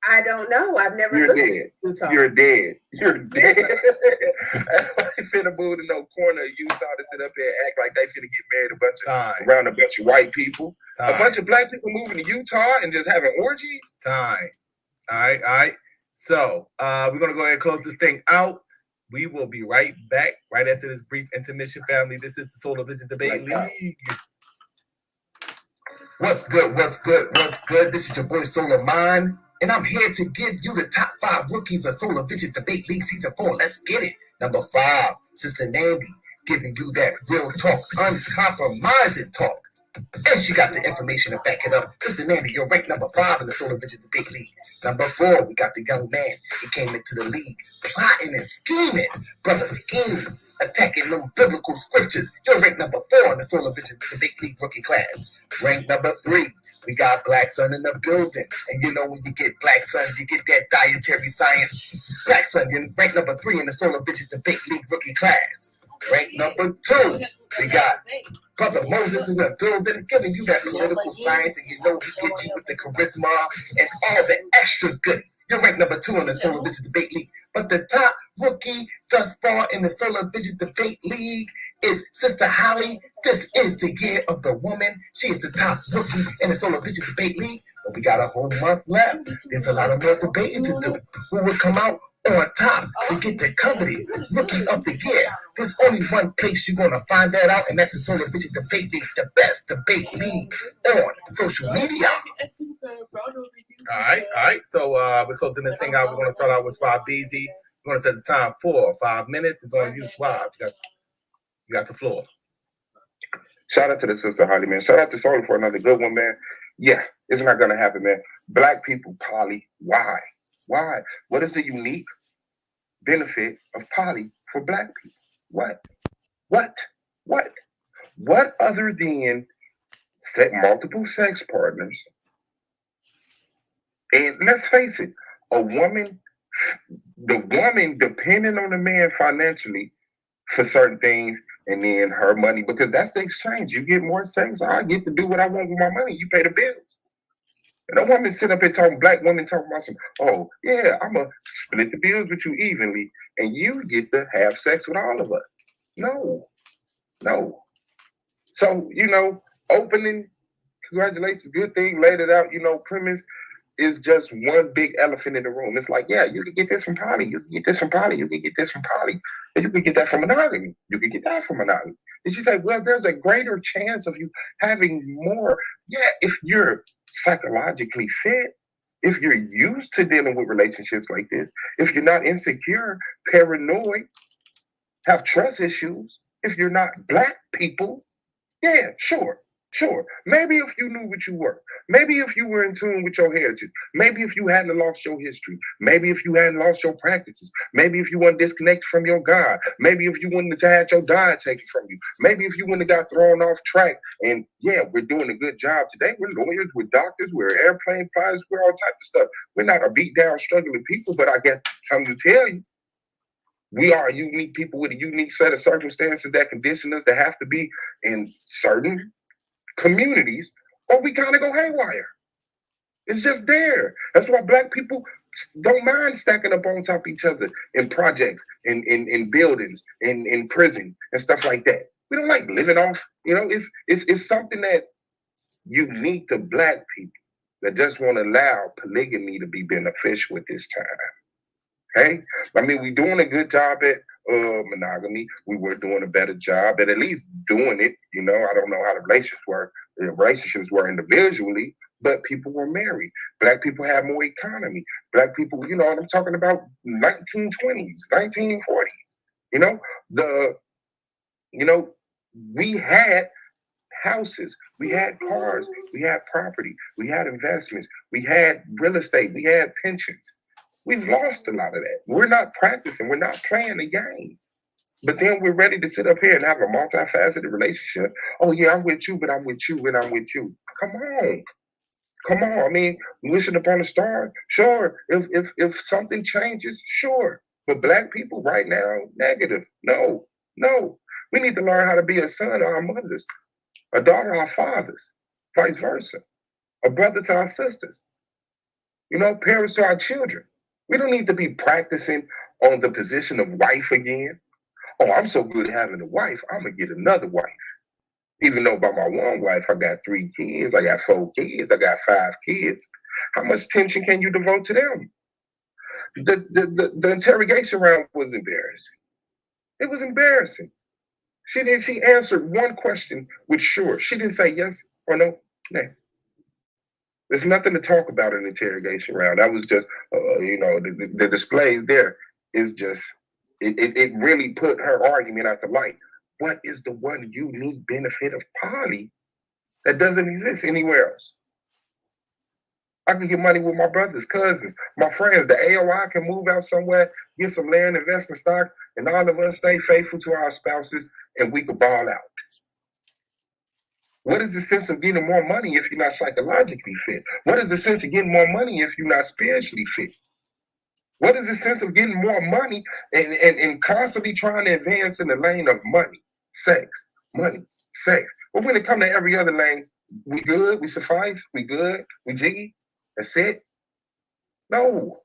I don't know. I've never You're lived dead. in Utah. You're dead. You're dead. I finna move to no corner of Utah to sit up there and act like they finna get married around a bunch of white people. A bunch of black people moving to Utah and just having orgies. All right. So we're gonna go ahead and close this thing out. We will be right back right after this brief intermission, family. This is the Solar Vision Debate League. What's good? This is your boy Solar Mind, and I'm here to give you the top 5 rookies of Solar Vision Debate League Season 4. Let's get it. Number 5, Sister Nandy, giving you that real talk, uncompromising talk. And she got the information to back it up. Sister Nandy, you're ranked number 5 in the Solar Vision Debate League. Number 4, we got the young man. He came into the league plotting and scheming. Brother scheming, attacking them biblical scriptures. You're ranked number 4 in the Solar Vision Debate League rookie class. Ranked number 3, we got Black Sun in the building. And you know when you get Black Sun, you get that dietary science. Black Sun, you're ranked number 3 in the Solar Vision Debate League rookie class. Ranked number 2, we got Brother Moses in the building, giving you that political science, and you know he gets you with the charisma and all the extra goodies. You're ranked number 2 in the Solar Vision Debate League. But the top rookie thus far in the Solar Vision Debate League is Sister Holliegh. This is the year of the woman. She is the top rookie in the Solar Vision Debate League. But we got a whole month left. There's a lot of more debating to do. Who will come out on top to get the coveted Rookie of the Year? There's only one place you're going to find that out, and that's the Solar Vision Debate League, the best debate league on social media. All right. So we're closing this thing out. We're going to start out with Suave BZ. We're going to set the time for 5 minutes. It's on you, Suave. You got the floor. Shout out to the sister Holliegh, man. Shout out to Solar for another good one, man. Yeah, it's not going to happen, man. Black people, poly, why? Why? What is the unique benefit of poly for black people? What other than multiple sex partners? And let's face it, the woman depending on the man financially for certain things, and then her money, because that's the exchange. You get more sex, I get to do what I want with my money. You pay the bills. And a woman sit up here talking, black women talking about some, oh, yeah, I'm going to split the bills with you evenly, and you get to have sex with all of us. No. So, opening, congratulations, good thing, laid it out, premise is just one big elephant in the room. It's like, yeah, you can get this from poly, you can get this from poly, you can get this from poly, and you can get that from monogamy. You can get that from monogamy. And she said, well, there's a greater chance of you having more. Yeah, if you're psychologically fit, if you're used to dealing with relationships like this, if you're not insecure, paranoid, have trust issues, if you're not black people, yeah, sure. Maybe if you knew what you were, maybe if you were in tune with your heritage, maybe if you hadn't lost your history, maybe if you hadn't lost your practices, maybe if you weren't disconnected from your God, maybe if you wouldn't have had your diet taken from you, maybe if you wouldn't have got thrown off track. And yeah, we're doing a good job today. We're lawyers, we're doctors, we're airplane pilots, we're all types of stuff. We're not a beat down, struggling people, but I got something to tell you. We are unique people with a unique set of circumstances that condition us to have to be in certain communities, or we kind of go haywire. It's just there. That's why black people don't mind stacking up on top of each other in projects, in buildings, in prison, and stuff like that. We don't like living off, it's something that unique to black people that just want to allow polygamy to be beneficial at this time. Okay? I mean, we're doing a good job at monogamy. We were doing a better job at least doing it. I don't know how the relationships were individually, but people were married. Black people had more economy. Black people, I'm talking about 1920s, 1940s. We had houses, we had cars, we had property, we had investments, we had real estate, we had pensions. We've lost a lot of that. We're not practicing. We're not playing the game. But then we're ready to sit up here and have a multifaceted relationship. Oh, yeah, I'm with you, but I'm with you, and I'm with you. Come on. I mean, wishing upon a star, sure. If something changes, sure. But black people right now, negative. No. We need to learn how to be a son to our mothers, a daughter to our fathers, vice versa, a brother to our sisters, parents to our children. We don't need to be practicing on the position of wife again. Oh, I'm so good at having a wife, I'm going to get another wife. Even though by my one wife, I got 3 kids, I got 4 kids, I got 5 kids. How much attention can you devote to them? The interrogation round was embarrassing. It was embarrassing. She answered one question with sure. She didn't say yes or no. There's nothing to talk about in the interrogation round. That was just, the display there is just, it really put her argument out the light. What is the one unique benefit of poly that doesn't exist anywhere else? I can get money with my brothers, cousins, my friends. The AOI can move out somewhere, get some land, invest in stocks, and all of us stay faithful to our spouses, and we could ball out. What is the sense of getting more money if you're not psychologically fit? What is the sense of getting more money if you're not spiritually fit? What is the sense of getting more money and constantly trying to advance in the lane of money, sex? But when it comes to every other lane, we good, we suffice, we good, we jiggy, that's it? No.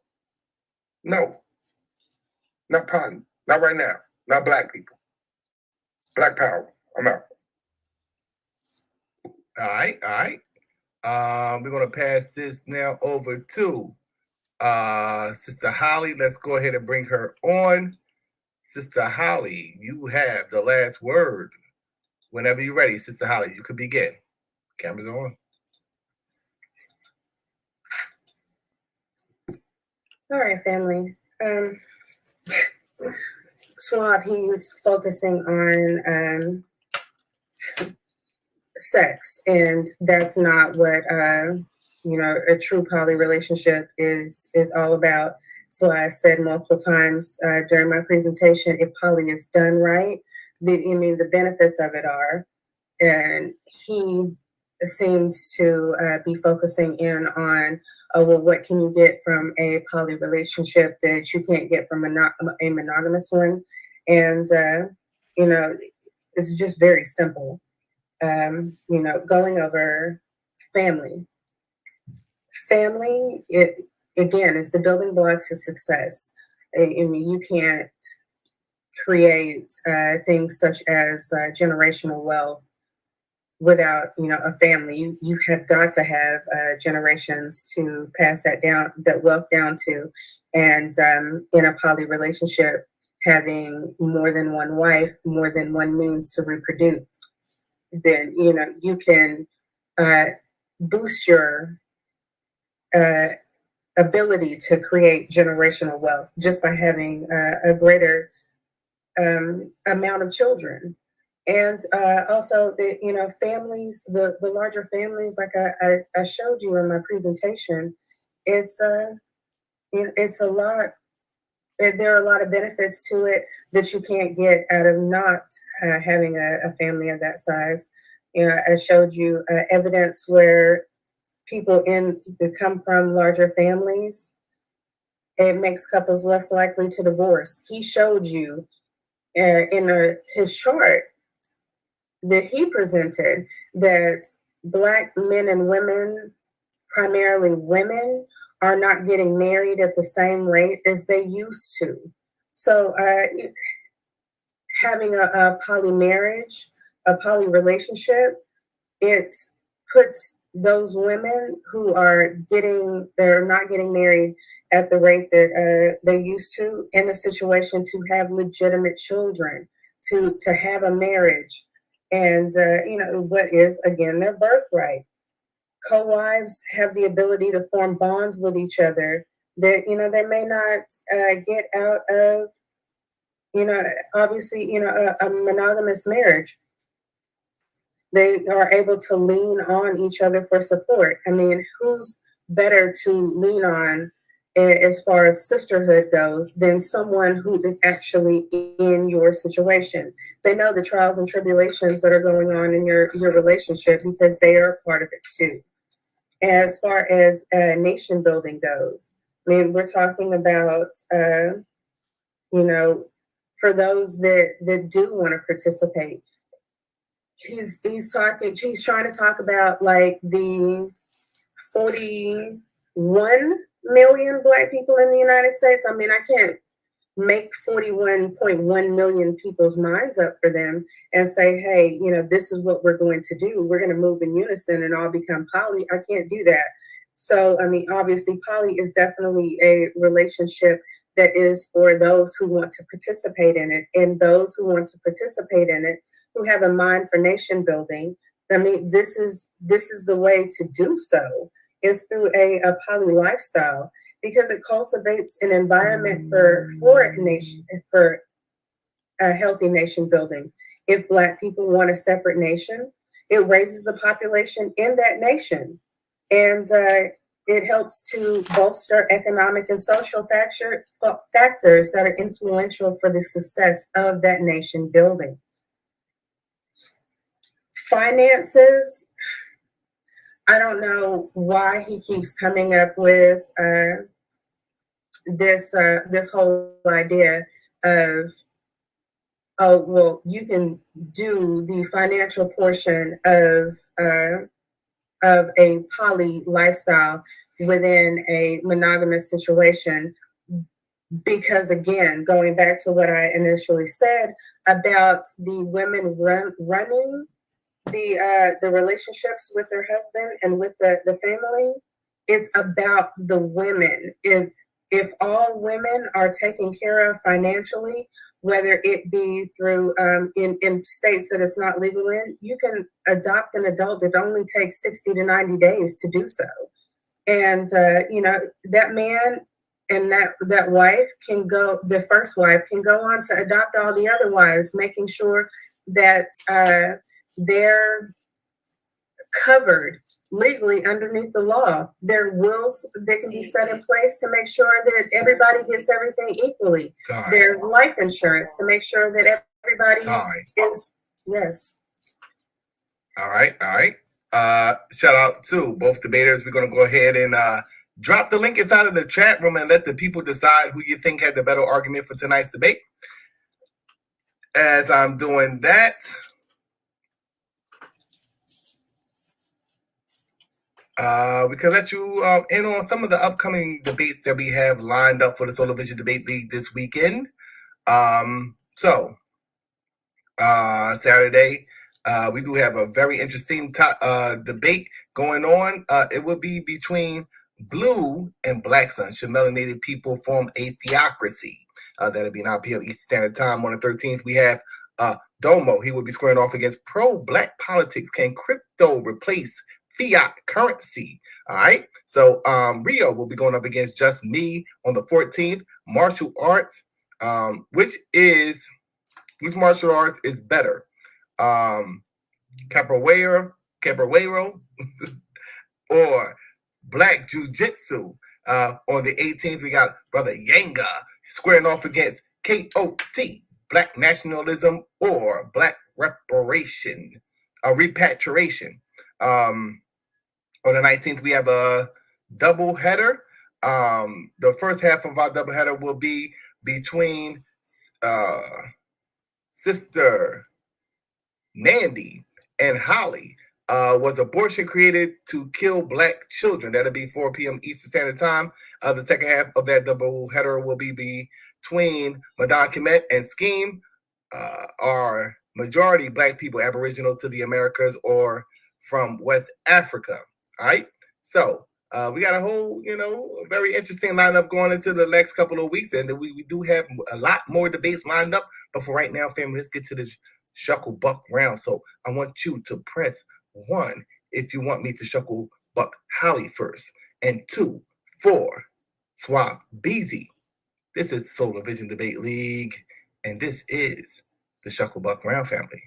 Not poly, not right now, not black people. Black power, I'm out. All right. We're gonna pass this now over to Sister Holliegh. Let's go ahead and bring her on. Sister Holliegh, you have the last word. Whenever you're ready, Sister Holliegh, you can begin. Cameras on. All right, family. Suave, he's focusing on sex, and that's not what a true poly relationship is all about. So I said multiple times during my presentation, if poly is done right, the benefits of it are, and he seems to be focusing in on, what can you get from a poly relationship that you can't get from a monogamous one? And you know, it's just very simple. You know, going over family. Family, it again is the building blocks of success. I mean, you can't create things such as generational wealth without, you know, a family. You have got to have generations to pass that wealth down to. And in a poly relationship, having more than one wife, more than one means to reproduce, then, you know, you can boost your ability to create generational wealth just by having a greater amount of children. And also, the, you know, families, the larger families, like I showed you in my presentation, it's a lot. There are a lot of benefits to it that you can't get out of not having a family of that size. You know, I showed you evidence where people that come from larger families, it makes couples less likely to divorce. He showed you in his chart that he presented that Black men and women, primarily women, are not getting married at the same rate as they used to. So having a poly marriage, a poly relationship, it puts those women who they're not getting married at the rate that they used to in a situation to have legitimate children, to have a marriage, and you know, what is again their birthright. Co-wives have the ability to form bonds with each other that, you know, they may not get out of, you know, obviously, you know, a monogamous marriage. They are able to lean on each other for support. I mean, who's better to lean on as far as sisterhood goes than someone who is actually in your situation? They know the trials and tribulations that are going on in your relationship because they are a part of it too. As far as nation building goes, I mean, we're talking about, you know, for those that do want to participate, he's trying to talk about like the 41 million Black people in the United States. I mean, I can't make 41.1 million people's minds up for them and say, hey, you know, this is what we're going to do. We're going to move in unison and all become poly. I can't do that. So, I mean, obviously, poly is definitely a relationship that is for those who want to participate in it, and those who want to participate in it who have a mind for nation building. I mean, this is the way to do so, is through a poly lifestyle, because it cultivates an environment for a healthy nation building. If Black people want a separate nation, it raises the population in that nation, and it helps to bolster economic and social factors that are influential for the success of that nation building. Finances, I don't know why he keeps coming up with this whole idea of, oh, well, you can do the financial portion of a poly lifestyle within a monogamous situation, because, again, going back to what I initially said about the women running the relationships with their husband and with the family, it's about the women. If all women are taken care of financially, whether it be through in states that it's not legal in, you can adopt an adult that only takes 60 to 90 days to do so. And you know, that man and that wife can go, the first wife can go on to adopt all the other wives, making sure that they're covered legally underneath the law. There are wills that can be set in place to make sure that everybody gets everything equally. There's life insurance to make sure that everybody is, yes. All right. Shout out to both debaters. We're going to go ahead and drop the link inside of the chat room and let the people decide who you think had the better argument for tonight's debate. as I'm doing that, we can let you in on some of the upcoming debates that we have lined up for the Solar Vision Debate League this weekend. Saturday, we do have a very interesting debate going on. It will be between blue and black sun. Should melanated people form a theocracy? That'll be 9 p.m. Eastern Standard Time on the 13th. We have Domo. He will be squaring off against pro-black politics. Can crypto replace fiat currency? All right. So Rio will be going up against Just Me on the 14th. Martial arts, which martial arts is better? Capoeira, or black jiu-jitsu? On the 18th, we got Brother Yanga squaring off against KOT, black nationalism or black repatriation. On the 19th, we have a double header. The first half of our double header will be between Sister Nandy and Holliegh. Was abortion created to kill black children? That'll be 4 p.m. Eastern Standard Time. The second half of that double header will be between Madame Kemet and Scheme. Are majority black people Aboriginal to the Americas or from West Africa? All right. So we got a whole, very interesting lineup going into the next couple of weeks, and we do have a lot more debates lined up. But for right now, family, let's get to this Shuckle Buck round. So I want you to press 1 if you want me to Shuckle Buck Holliegh first, and 2 for Suave Beezy. This is Solar Vision Debate League, and this is the Shuckle Buck round, family.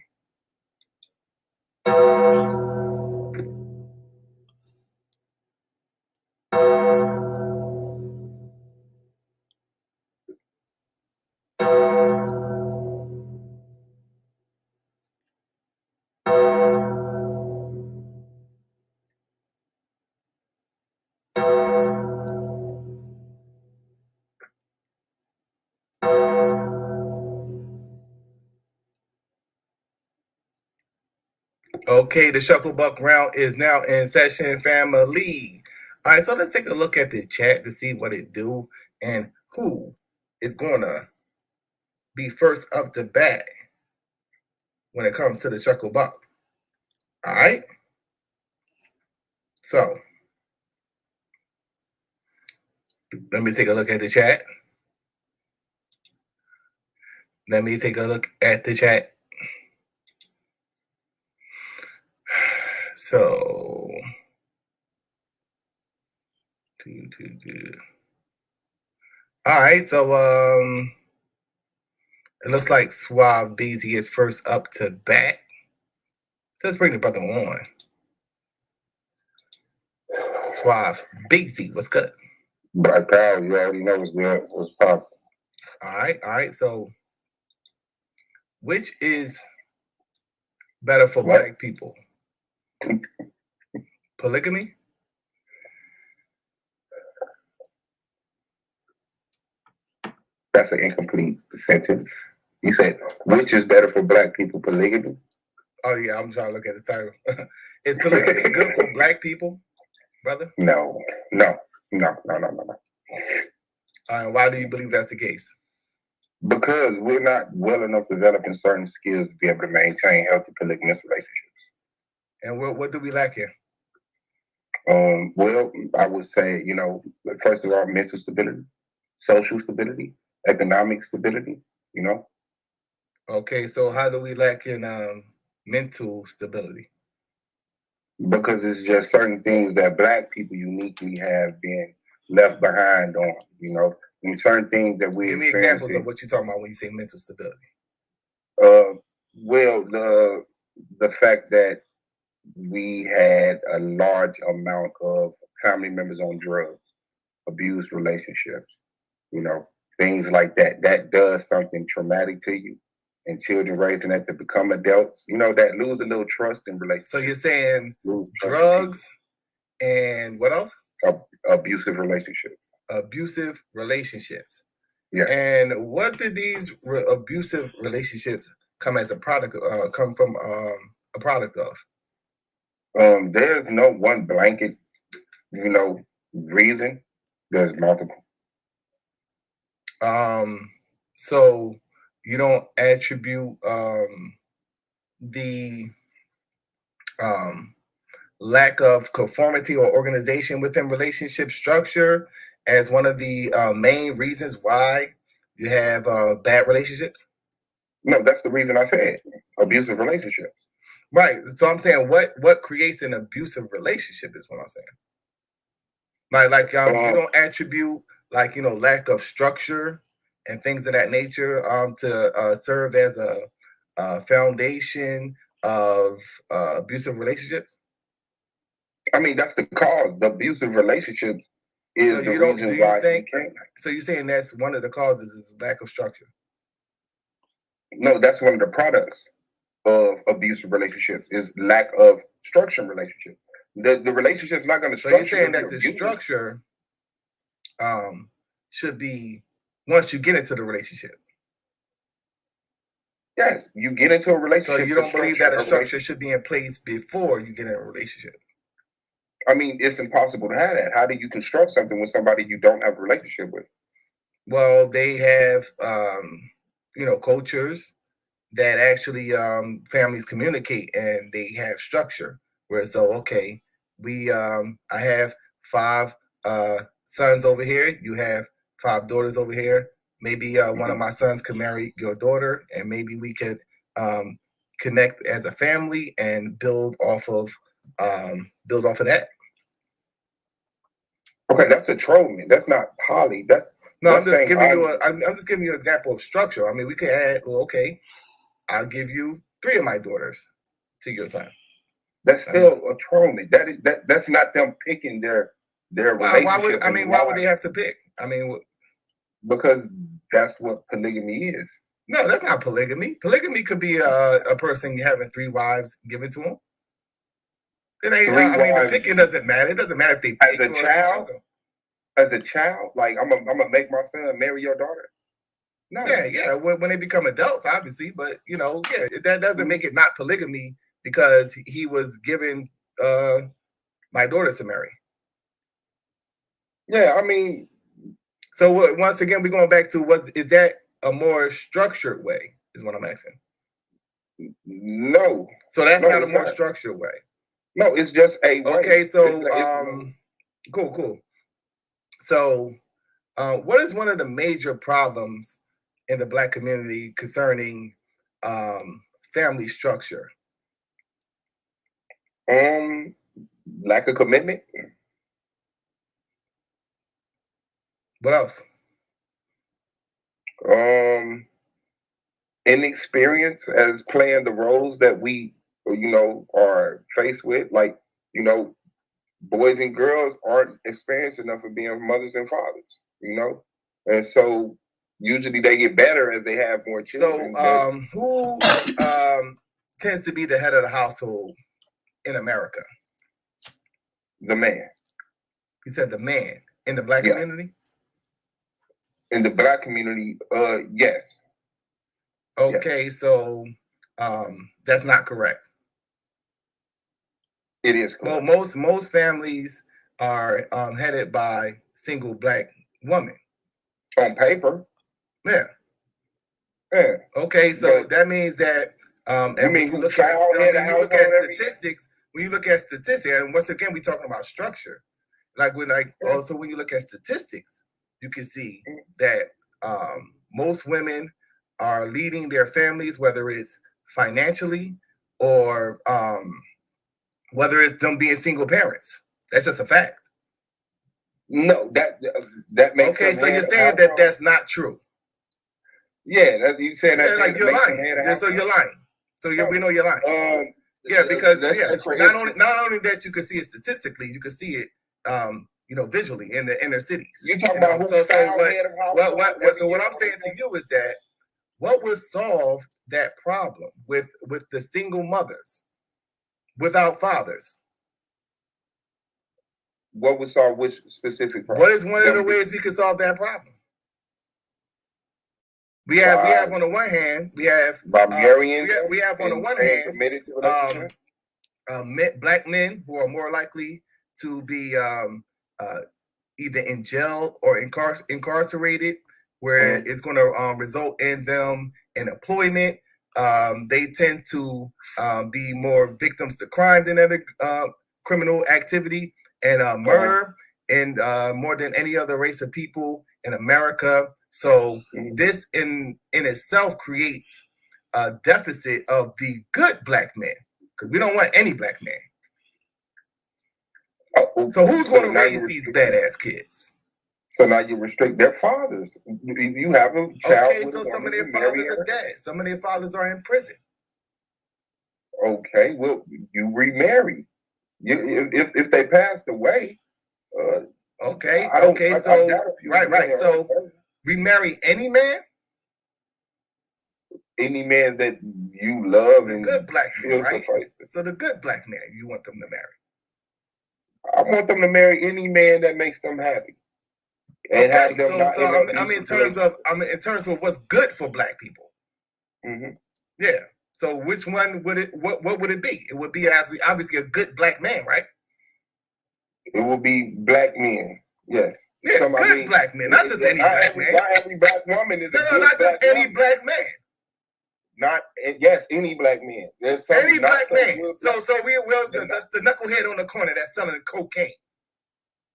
Okay, the Shuckle Buck round is now in session, family. All right, so let's take a look at the chat to see what it do and who is going to be first up the bat when it comes to the Shuckle Buck. All right. So let me take a look at the chat. So, all right. So, it looks like Suave Beezy is first up to bat. So let's bring the brother on. Suave Beezy, what's good? Black Power, you already know what's good. What's poppin'? All right. So, which is better for black people? Polygamy? That's an incomplete sentence. You said, which is better for black people, polygamy? Oh, yeah, I'm trying to look at the title. Is polygamy good for black people, brother? No. Why do you believe that's the case? Because we're not well enough developed in certain skills to be able to maintain healthy polygamous relationships. And what do we lack here? Well, I would say, first of all, mental stability, social stability, economic stability, Okay, so how do we lack in mental stability? Because it's just certain things that black people uniquely have been left behind on, and certain things that we give me examples of what you're talking about when you say mental stability. Well, the fact that we had a large amount of family members on drugs, abused relationships, things like that. That does something traumatic to you. And children raising that to become adults, that lose a little trust in relationships. So you're saying drugs and what else? Abusive relationships. Abusive relationships. Yeah. And what did these abusive relationships come as a product? Come from a product of? There's no one blanket, reason. There's multiple. So you don't attribute the lack of conformity or organization within relationship structure as one of the main reasons why you have bad relationships? No, that's the reason I said abusive relationships. Right. So I'm saying what creates an abusive relationship is what I'm saying. Like you don't attribute lack of structure and things of that nature to serve as a foundation of abusive relationships. I mean, that's the cause. The abusive relationships is So the you don't reason do you why think? you can't. So you're saying that's one of the causes is lack of structure? No, that's one of the products of abusive relationships is lack of structure in relationships. The relationship's not going to So structure. you're saying if that you're the abusive. structure should be once you get into the relationship. Yes, you get into a relationship. So you don't believe that a structure should be in place before you get in a relationship? I mean, it's impossible to have that. How do you construct something with somebody you don't have a relationship with? Well, they have cultures that actually families communicate and they have structure. Where so okay, I have 5 sons over here. You have 5 daughters over here. Maybe one of my sons could marry your daughter, and maybe we could connect as a family and build off of that. Okay, that's a trollman. That's not poly. I'm just giving you I'm just giving you an example of structure. I mean, we could add. Well, okay, I'll give you 3 of my daughters to your son. That's still a trollman. That's not them picking their relationship. Why would they have to pick? I mean, because that's what polygamy is. No, that's not polygamy. Polygamy could be a person having 3 wives given to him. It ain't. The picking doesn't matter. It doesn't matter if they pick as a child. As a child, like I'm gonna make my son marry your daughter. No. Yeah. When they become adults, obviously, but that doesn't make it not polygamy because he was given my daughters to marry. Yeah, I mean. So once again, we're going back to is that a more structured way? Is what I'm asking. No. So that's not a more structured way. No, it's just a way. Okay, so cool. So, what is one of the major problems in the Black community concerning family structure? Lack of commitment. What else? Inexperience as playing the roles that we, are faced with. Like, boys and girls aren't experienced enough of being mothers and fathers, and so usually they get better as they have more children. So, who tends to be the head of the household in America? The man. You said the man in the Black community? In the Black community, yes. Okay, yes. So that's not correct. It is correct. Well, most families are headed by single Black women. On paper. Yeah. Yeah. Okay, so that means that when you look at statistics, and once again we're talking about structure. So when you look at statistics, you can see that most women are leading their families, whether it's financially or whether it's them being single parents. That's just a fact. No, that makes okay. So you're saying that that's not true. Yeah, you saying that. Like you're lying. So you're lying. So we know you're lying. Because not only that you can see it statistically, you can see it visually in the inner cities. You talking about so what I'm saying to you is that what would solve that problem with the single mothers without fathers? What would solve which specific problem? What is one of the ways we can solve that problem? We have on the one hand, we have marrying we have on the and one staying hand committed to relationship. Black men who are more likely to be either in jail or incarcerated, where it's going to result in them in employment. They tend to be more victims to crime than other criminal activity and murder, and more than any other race of people in America. So this in itself creates a deficit of the good black man, because we don't want any black man. So who's going to raise these badass kids? So now you restrict their fathers. You have a child. Okay, so some of their fathers are dead. Some of their fathers are in prison. Okay, well, you remarry. If they passed away. Okay. Right. So remarry any man. Any man that you love and good black man, right? Suffice. So the good black man, you want them to marry. I want them to marry any man that makes them happy. And have them in terms of what's good for black people. Mm-hmm. Yeah. So which one would it? What would it be? It would be obviously a good black man, right? It will be black men. Yes. Yeah, so, good black men, not just any black man. Not every black woman is not just any black man. Any black man. There's some any black man. So that's the knucklehead on the corner that's selling cocaine.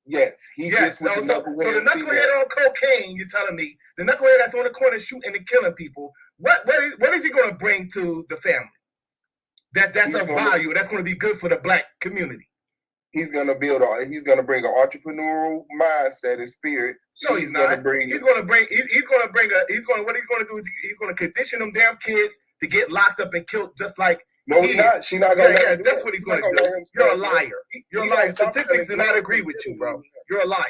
Yes, so the knucklehead on cocaine, you're telling me, the knucklehead that's on the corner shooting and killing people, what is he going to bring to the family? That's a value. That's going to be good for the black community. He's going to bring an entrepreneurial mindset and spirit. No, he's not. What he's going to do is he's going to condition them damn kids to get locked up and killed just like. No, he's not. She's not going to. That's what he's going to do. You're a liar. You're a liar. Statistics do not agree with you, bro. You're a liar.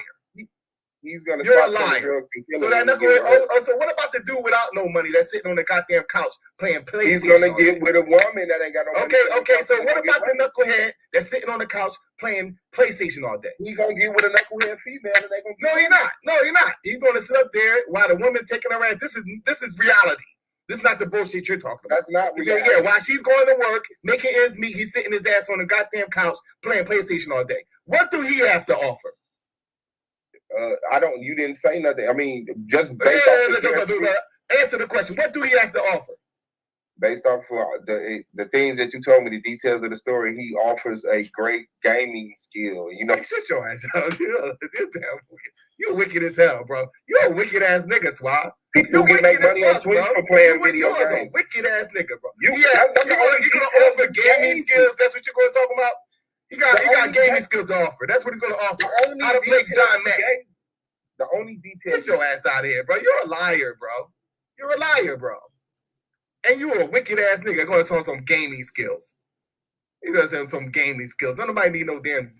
He's going to. You're a liar. So that knucklehead. So what about the dude without no money that's sitting on the goddamn couch playing PlayStation? He's going to get with a woman that ain't got no money. Okay. So what about the knucklehead that's sitting on the couch playing PlayStation all day? He's going to get with a knucklehead female and they going to. No, he's not. No, he's not. He's going to sit up there while the woman taking her ass. This is reality. This is not the bullshit you're talking about. That's not reality. Yeah, while she's going to work, making ends meet, he's sitting his ass on the goddamn couch playing PlayStation all day. What do he have to offer? You didn't say nothing. I mean, just based off answer the question. What do he have to offer? Based off of the things that you told me, the details of the story, he offers a great gaming skill. You know, shut your ass out. You're wicked as hell, bro. You're a wicked ass nigga, Suave. People get make money on Twitch for playing video games. You're a wicked ass nigga, bro. You're gonna offer gaming skills. That's what you're gonna talk about. He got gaming skills to offer. That's what he's gonna offer. How to play John Madden. The only detail. Get your ass out of here, bro. You're a liar, bro. You're a liar, bro. And you're a wicked ass nigga going to talk some gaming skills. You gonna have some gaming skills. Don't nobody need no damn.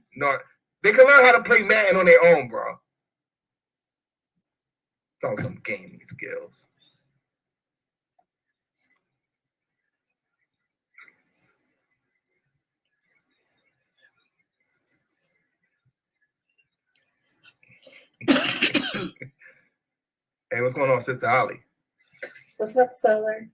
They can learn how to play Madden on their own, bro. Talk some gaming skills. Hey, what's going on, Sister Holly? What's up, Solar?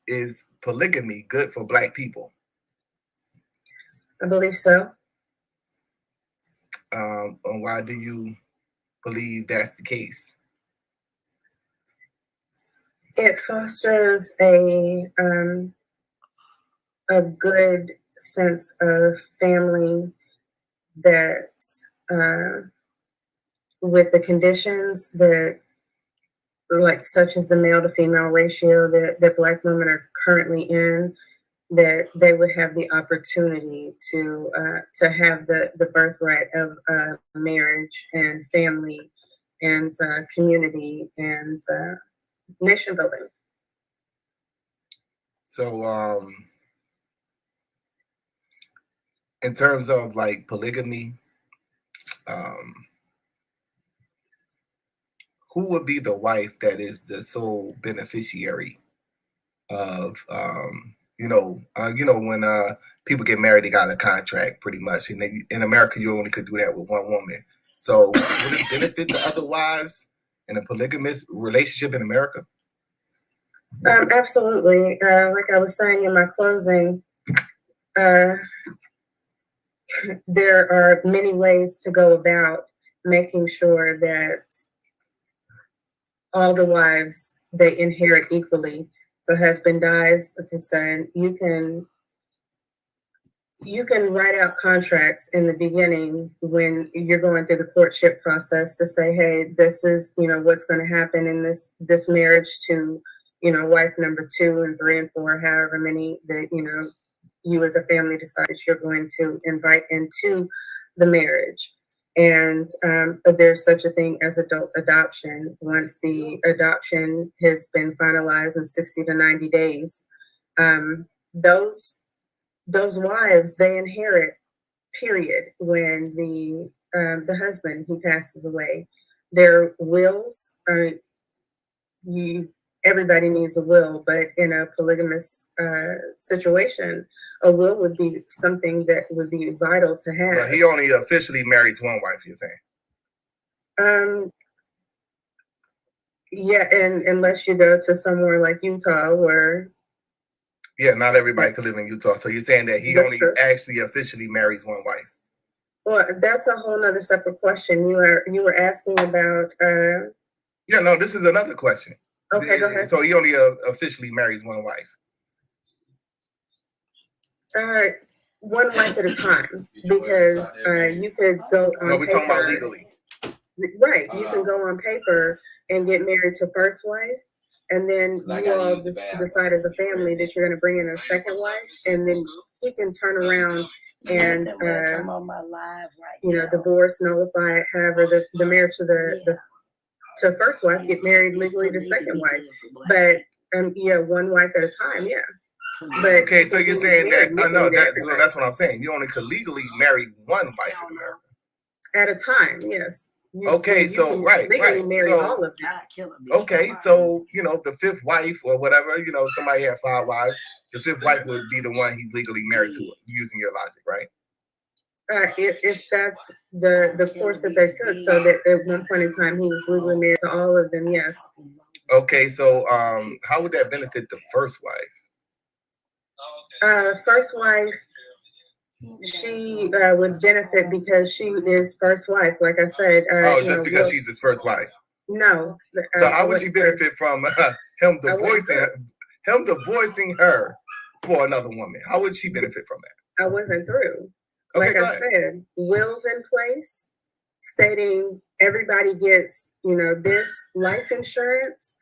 Is polygamy good for black people? I believe so. And why do you believe that's the case? It fosters a good sense of family that, with the conditions that, like such as the male to female ratio that Black women are currently in, that they would have the opportunity to have the birthright of marriage and family and community and nation building. So, in terms of like polygamy, who would be the wife that is the sole beneficiary of When people get married, they got a contract pretty much, and in America, you only could do that with one woman. So, would it benefit the other wives in a polygamous relationship in America? Absolutely. Like I was saying in my closing, there are many ways to go about making sure that all the wives, they inherit equally. If the husband dies, like I said, you can write out contracts in the beginning when you're going through the courtship process to say, hey, this is, what's going to happen in this marriage to, wife number 2 and 3 and 4, however many that, you as a family decide that you're going to invite into the marriage. And there's such a thing as adult adoption. Once the adoption has been finalized in 60 to 90 days, those wives, they inherit, period, when the husband, he passes away. Their wills, everybody needs a will, but in a polygamous situation, a will would be something that would be vital to have. Well, he only officially marries one wife, you're saying? Yeah, and unless you go to somewhere like Utah where... Yeah, not everybody could live in Utah. So you're saying that he only actually officially marries one wife? Well, that's a whole nother separate question. You were asking about... Yeah, no, this is another question. Okay, go ahead. So he only officially marries one wife? One wife at a time, because you could go on No, we're talking about legally. Right, you can go on paper and get married to first wife, and then you all decide as a family that you're going to bring in a second wife, and then he can turn around and divorce, nullify, however the marriage to to first wife, get married legally to second wife, but one wife at a time, yeah. But okay, so you're saying that I know that, so that's what I'm saying. You only could legally marry one wife in America at a time, yes. Okay, so right. Marry So all of them. okay, so the fifth wife or whatever, somebody had 5 wives. The fifth wife would be the one he's legally married to, using your logic, right? If that's the course that they took, so that at one point in time he was legally married to all of them, yes. Okay, so how would that benefit the first wife? First wife, she would benefit because she is first wife, like I said. Just because she's his first wife? No. So how would she benefit from him divorcing her for another woman? How would she benefit from that? I wasn't through. Okay, like I said, wills in place stating everybody gets, this life insurance,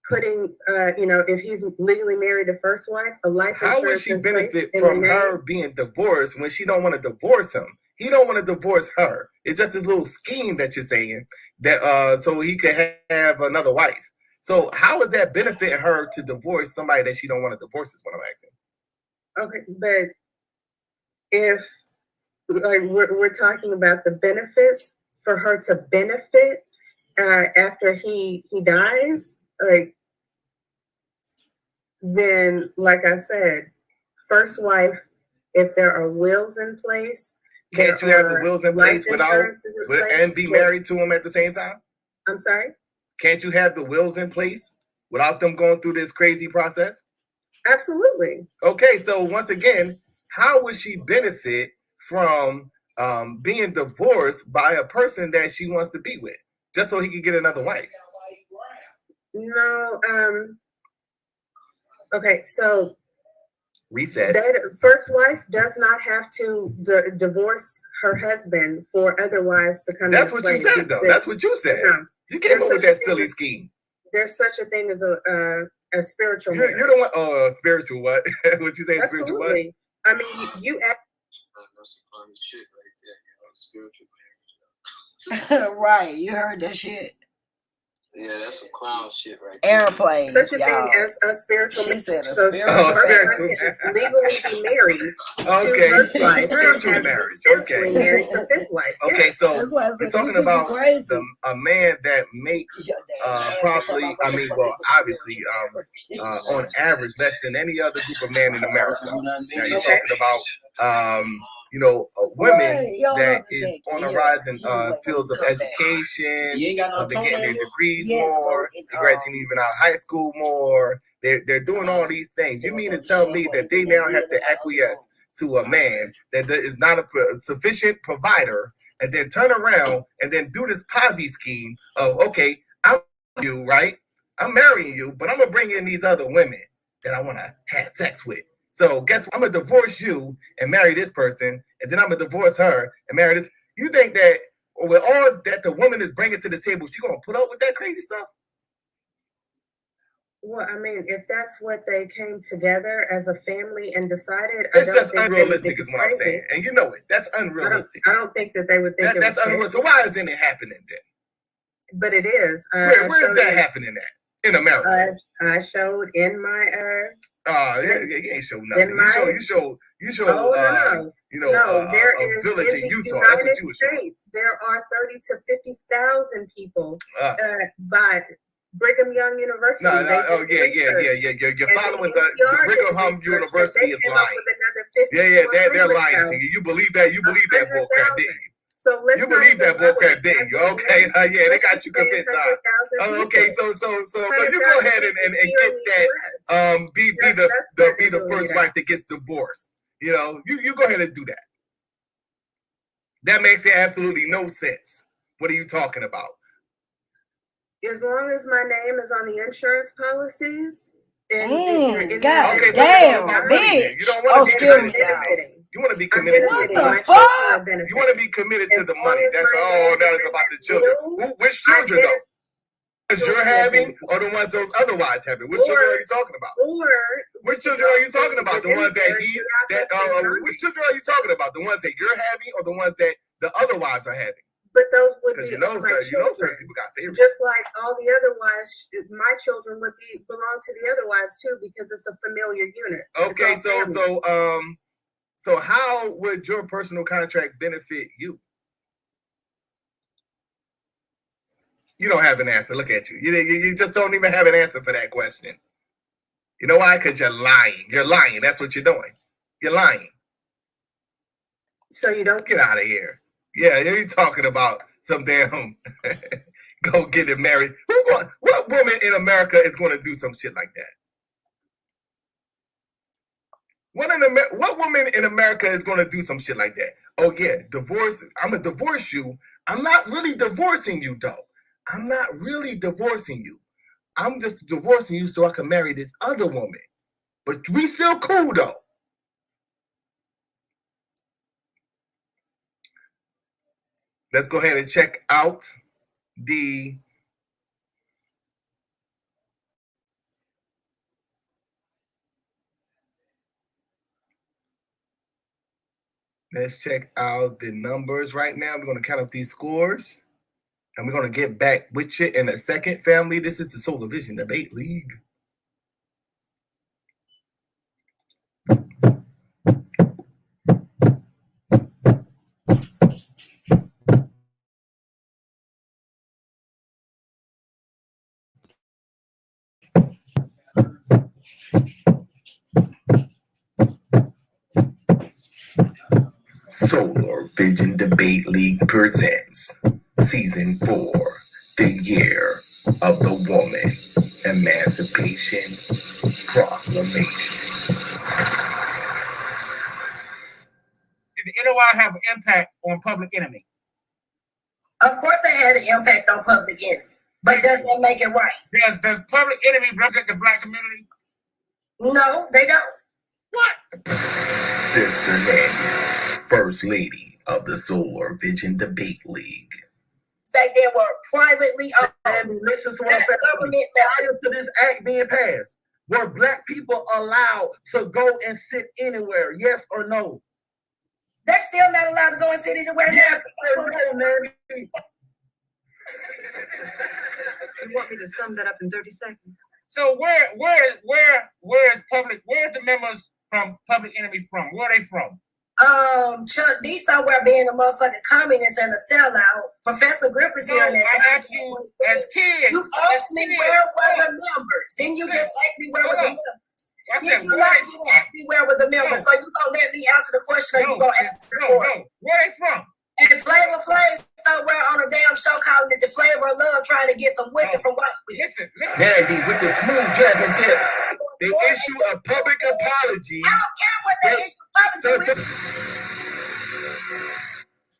putting, if he's legally married to first wife, a life insurance. How would she benefit from her being divorced when she don't want to divorce him? He don't want to divorce her. It's just this little scheme that you're saying that so he could have another wife. So how is that benefiting her to divorce somebody that she don't want to divorce is what I'm asking. Okay, but if we're talking about the benefits for her to benefit after he dies, then like I said, first wife, if there are wills in place, can't you have the wills in place and be married to him at the same time? I'm sorry? Can't you have the wills in place without them going through this crazy process? Absolutely. Okay, so once again, how would she benefit from being divorced by a person that she wants to be with, just so he could get another wife? No. Okay, so reset. That first wife does not have to divorce her husband for other wives to come. That's what you said, though. That's what you said. No, you came up with that silly scheme. There's such a thing as a spiritual. You're the one. Oh, spiritual what? What you say? Spiritual what? I mean, you act. Right, you heard that shit. Yeah, that's some clown shit right there. Airplanes, Such a y'all. thing as a spiritual She said a so spiritual spiritual can legally be married Okay, to first wife and spiritual have marriage. spiritually Okay. married to fifth wife. Okay, Yes. so That's why I said we're these talking people about crazy. a man that makes Your damn ass probably, talking I about mean, well, motherfuckers obviously, spiritual on average, less than any other group of men in America. Now you're Okay. talking about, women that is on the rise in fields of education. You ain't got no They're tone getting their anymore? degrees Yes, more. so, They're graduating even out of high school more. They're doing all these things. You mean to tell me that they now have to acquiesce to a man that is not a sufficient provider, and then turn around and then do this Ponzi scheme of, okay, I'm you, right? I'm marrying you, but I'm gonna bring in these other women that I want to have sex with. So guess what? I'm gonna divorce you and marry this person, and then I'm gonna divorce her and marry this. You think that with all that the woman is bringing to the table, she's gonna put up with that crazy stuff? Well, I mean, if that's what they came together as a family and decided, I It's don't just think they would unrealistic, think is it's what I'm crazy. saying, and you know it. That's unrealistic. I don't think that they would think That's unrealistic. So why isn't it happening then? But it is. Where is that happening at in America? I showed in my You ain't show nothing. You show no, there a is village in in the Utah. That's what United you were showing. States. There are 30 to 50,000 people by Brigham Young University. No, They oh did research. yeah. You're And following the the NPR Brigham did Young research, University and is they came up lying. with another 50 Yeah, to they're lying to 100,000. you. You believe that? You believe that bullcrap, didn't you? So let's You not believe that even go bullcrap, there. didn't you? Okay, yeah, they got you Let's convinced. say 100,000 Okay, people. so you go ahead and get that. Be the first wife that gets divorced. You know, you go ahead and do that. That makes absolutely no sense. What are you talking about? As long as my name is on the insurance policies, and God okay, damn, so bitch. you don't want to be committed. benefiting. You want to be committed to What the the money. fuck? You want to be committed to As the long money. as That's my all. name That is is about the in children. will, Which children though? Ones you're having, or the ones those other wives having? Which children are you talking about? Which children are you talking about? The ones that which children are you talking about? The ones that you're having, or the ones that the other wives are having? But those would be You know, my children. certain people got favorites. Just like all the other wives, my children would belong to the other wives too, because it's a familiar unit. Okay, so how would your personal contract benefit you? You don't have an answer. Look at you. You just don't even have an answer for that question. You know why? Because you're lying. You're lying. That's what you're doing. You're lying. So you don't get out of here. Yeah, you're talking about some damn go get it married. What woman in America is going to do some shit like that? What woman in America is going to do some shit like that? Oh yeah, divorce. I'm gonna divorce you. I'm not really divorcing you though. I'm not really divorcing you. I'm just divorcing you so I can marry this other woman. But we still cool though. Let's go ahead and check out the Let's check out the numbers right now. We're going to count up these scores. And we're going to get back with you in a second, family. This is the Solar Vision Debate League. Solar Vision Debate League presents Season 4, The Year of the Woman Emancipation Proclamation. Did the NOI have an impact on Public Enemy? Of course they had an impact on Public Enemy, but does that make it right? Does Public Enemy represent the Black community? No, they don't. What? Sister Nanny, First Lady of the Solar Vision Debate League. Back there were privately owned. And listen to what I'm saying. Government Prior to this act being passed, were Black people allowed to go and sit anywhere? Yes or no? They're still not allowed to go and sit anywhere. Yes or no, Nanny? want me to sum that up in 30 seconds? So where is the members from Public Enemy from? Where are they from? Chuck D somewhere being a motherfucking communist and a sellout. Professor Griffith's here. No, I asked you as kids. You asked me where were the members. Then you just asked me where were the members. I said, You not just ask me where were the members. So you gonna let me answer the question or you gonna answer the question? Where they from? And Flavor Flav somewhere on a damn show calling it the Flavor of Love, trying to get some wisdom from white people. Listen. Mandy with the smooth jab and dip. They issue a public apology. I don't care what they issue publicly.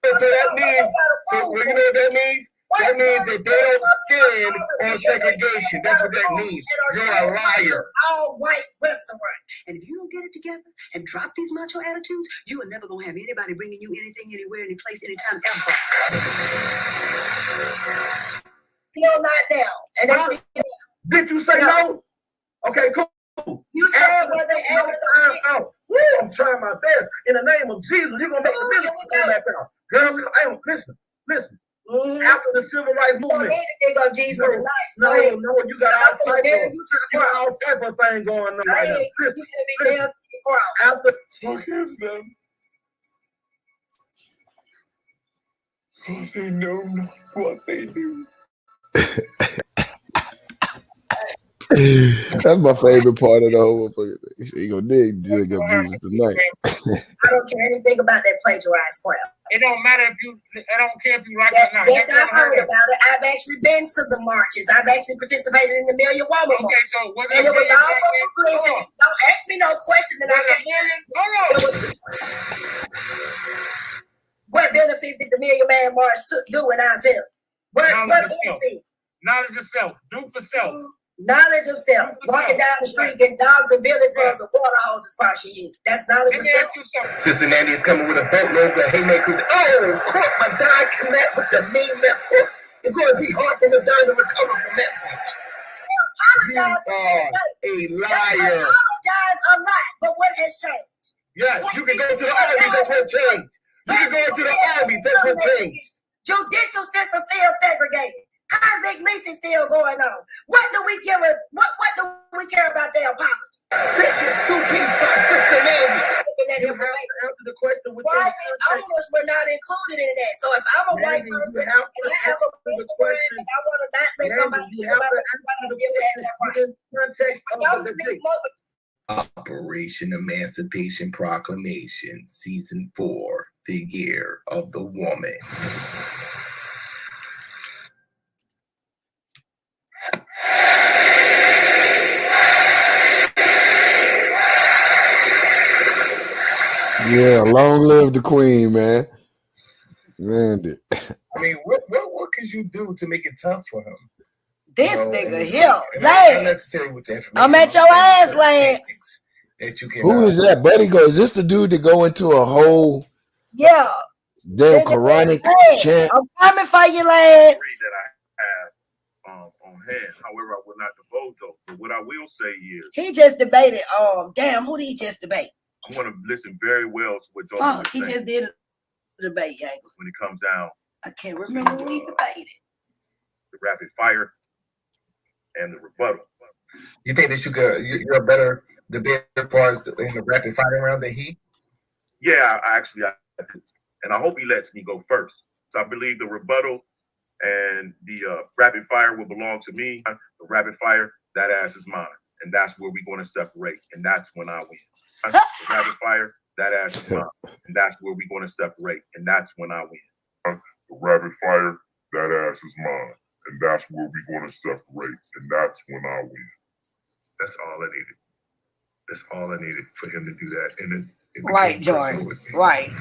So that means, you know what that means? That means that they don't stand on segregation. That's what that means. You're a liar. All white restaurant. And if you don't get it together and drop these macho attitudes, you are never going to have anybody bringing you anything, anywhere, any place, anytime, ever. Still not down. And that's Did you say no? Okay, cool. You said where they able to out. Woo, I'm trying my best. In the name of Jesus, you're going to make the business come back out. Girl, listen. After the civil rights movement. Jesus no, you got all type of thing going on right now. Listen. After Forgive them. For they know not what they do. That's my favorite part of the whole fucking thing. He gonna dig up Jesus tonight. I don't care anything about that plagiarized crap. It don't matter if you. I don't care if you like it or not. Yes, I've heard about it. I've actually been to the marches. I've actually participated in the Million Woman March. Okay, so was and it was all for publicity. Don't ask me no question that I can't. What benefits did the Million Man March do? And I'll tell you. What benefits? Knowledge of self. Do for self. Knowledge of self. Walking down the street, getting dogs and billy clubs and water hoses partial you. That's knowledge of self. Sister Nandy is coming with a boatload of haymakers. Oh, caught my dime connect with the main left hook. It's going to be hard for the dime to recover from that punch. You are a liar. I apologize a lot, but what has changed? Yes, you can go to the armies, that's what changed. You can go to the armies, that's what changed. Judicial system still segregated. Convict leasing still going on. What do we care about their apology? Vicious two-piece by Sister Nandy. You have to answer the question with private owners were not included in that. So if I'm a white person and I have a restaurant and I want to not let somebody you have to answer the context of the debate. Operation Emancipation Proclamation, Season 4, the Year of the Woman. Yeah, long live the queen, man. Randy. I mean, what could you do to make it tough for him? This nigga here, Lance. I'm at your ass, Lance. Who is that, buddy? Is this the dude that go into a whole damn Quranic chant? I'm coming for you, Lance. That I have on hand. However, I will not divulge those. But what I will say is, he just debated. Damn, who did he just debate? I'm going to listen very well to what Domo Fuck, is he saying just did a debate, Yangle. when it comes down. I can't remember who he debated. The rapid fire and the rebuttal. You think that you're a better debater as far as in the rapid fire round than he? Yeah, I do. And I hope he lets me go first. So I believe the rebuttal and the rapid fire will belong to me. The rapid fire, that ass is mine. And that's where we're going to separate. And that's when I win. The rapid fire, that ass is mine. And that's where we're going to separate. And that's when I win. The rapid fire, that ass is mine. And that's where we're going to separate. And that's when I win. That's all I needed. That's all I needed for him to do that. And right, Jordan. Right. We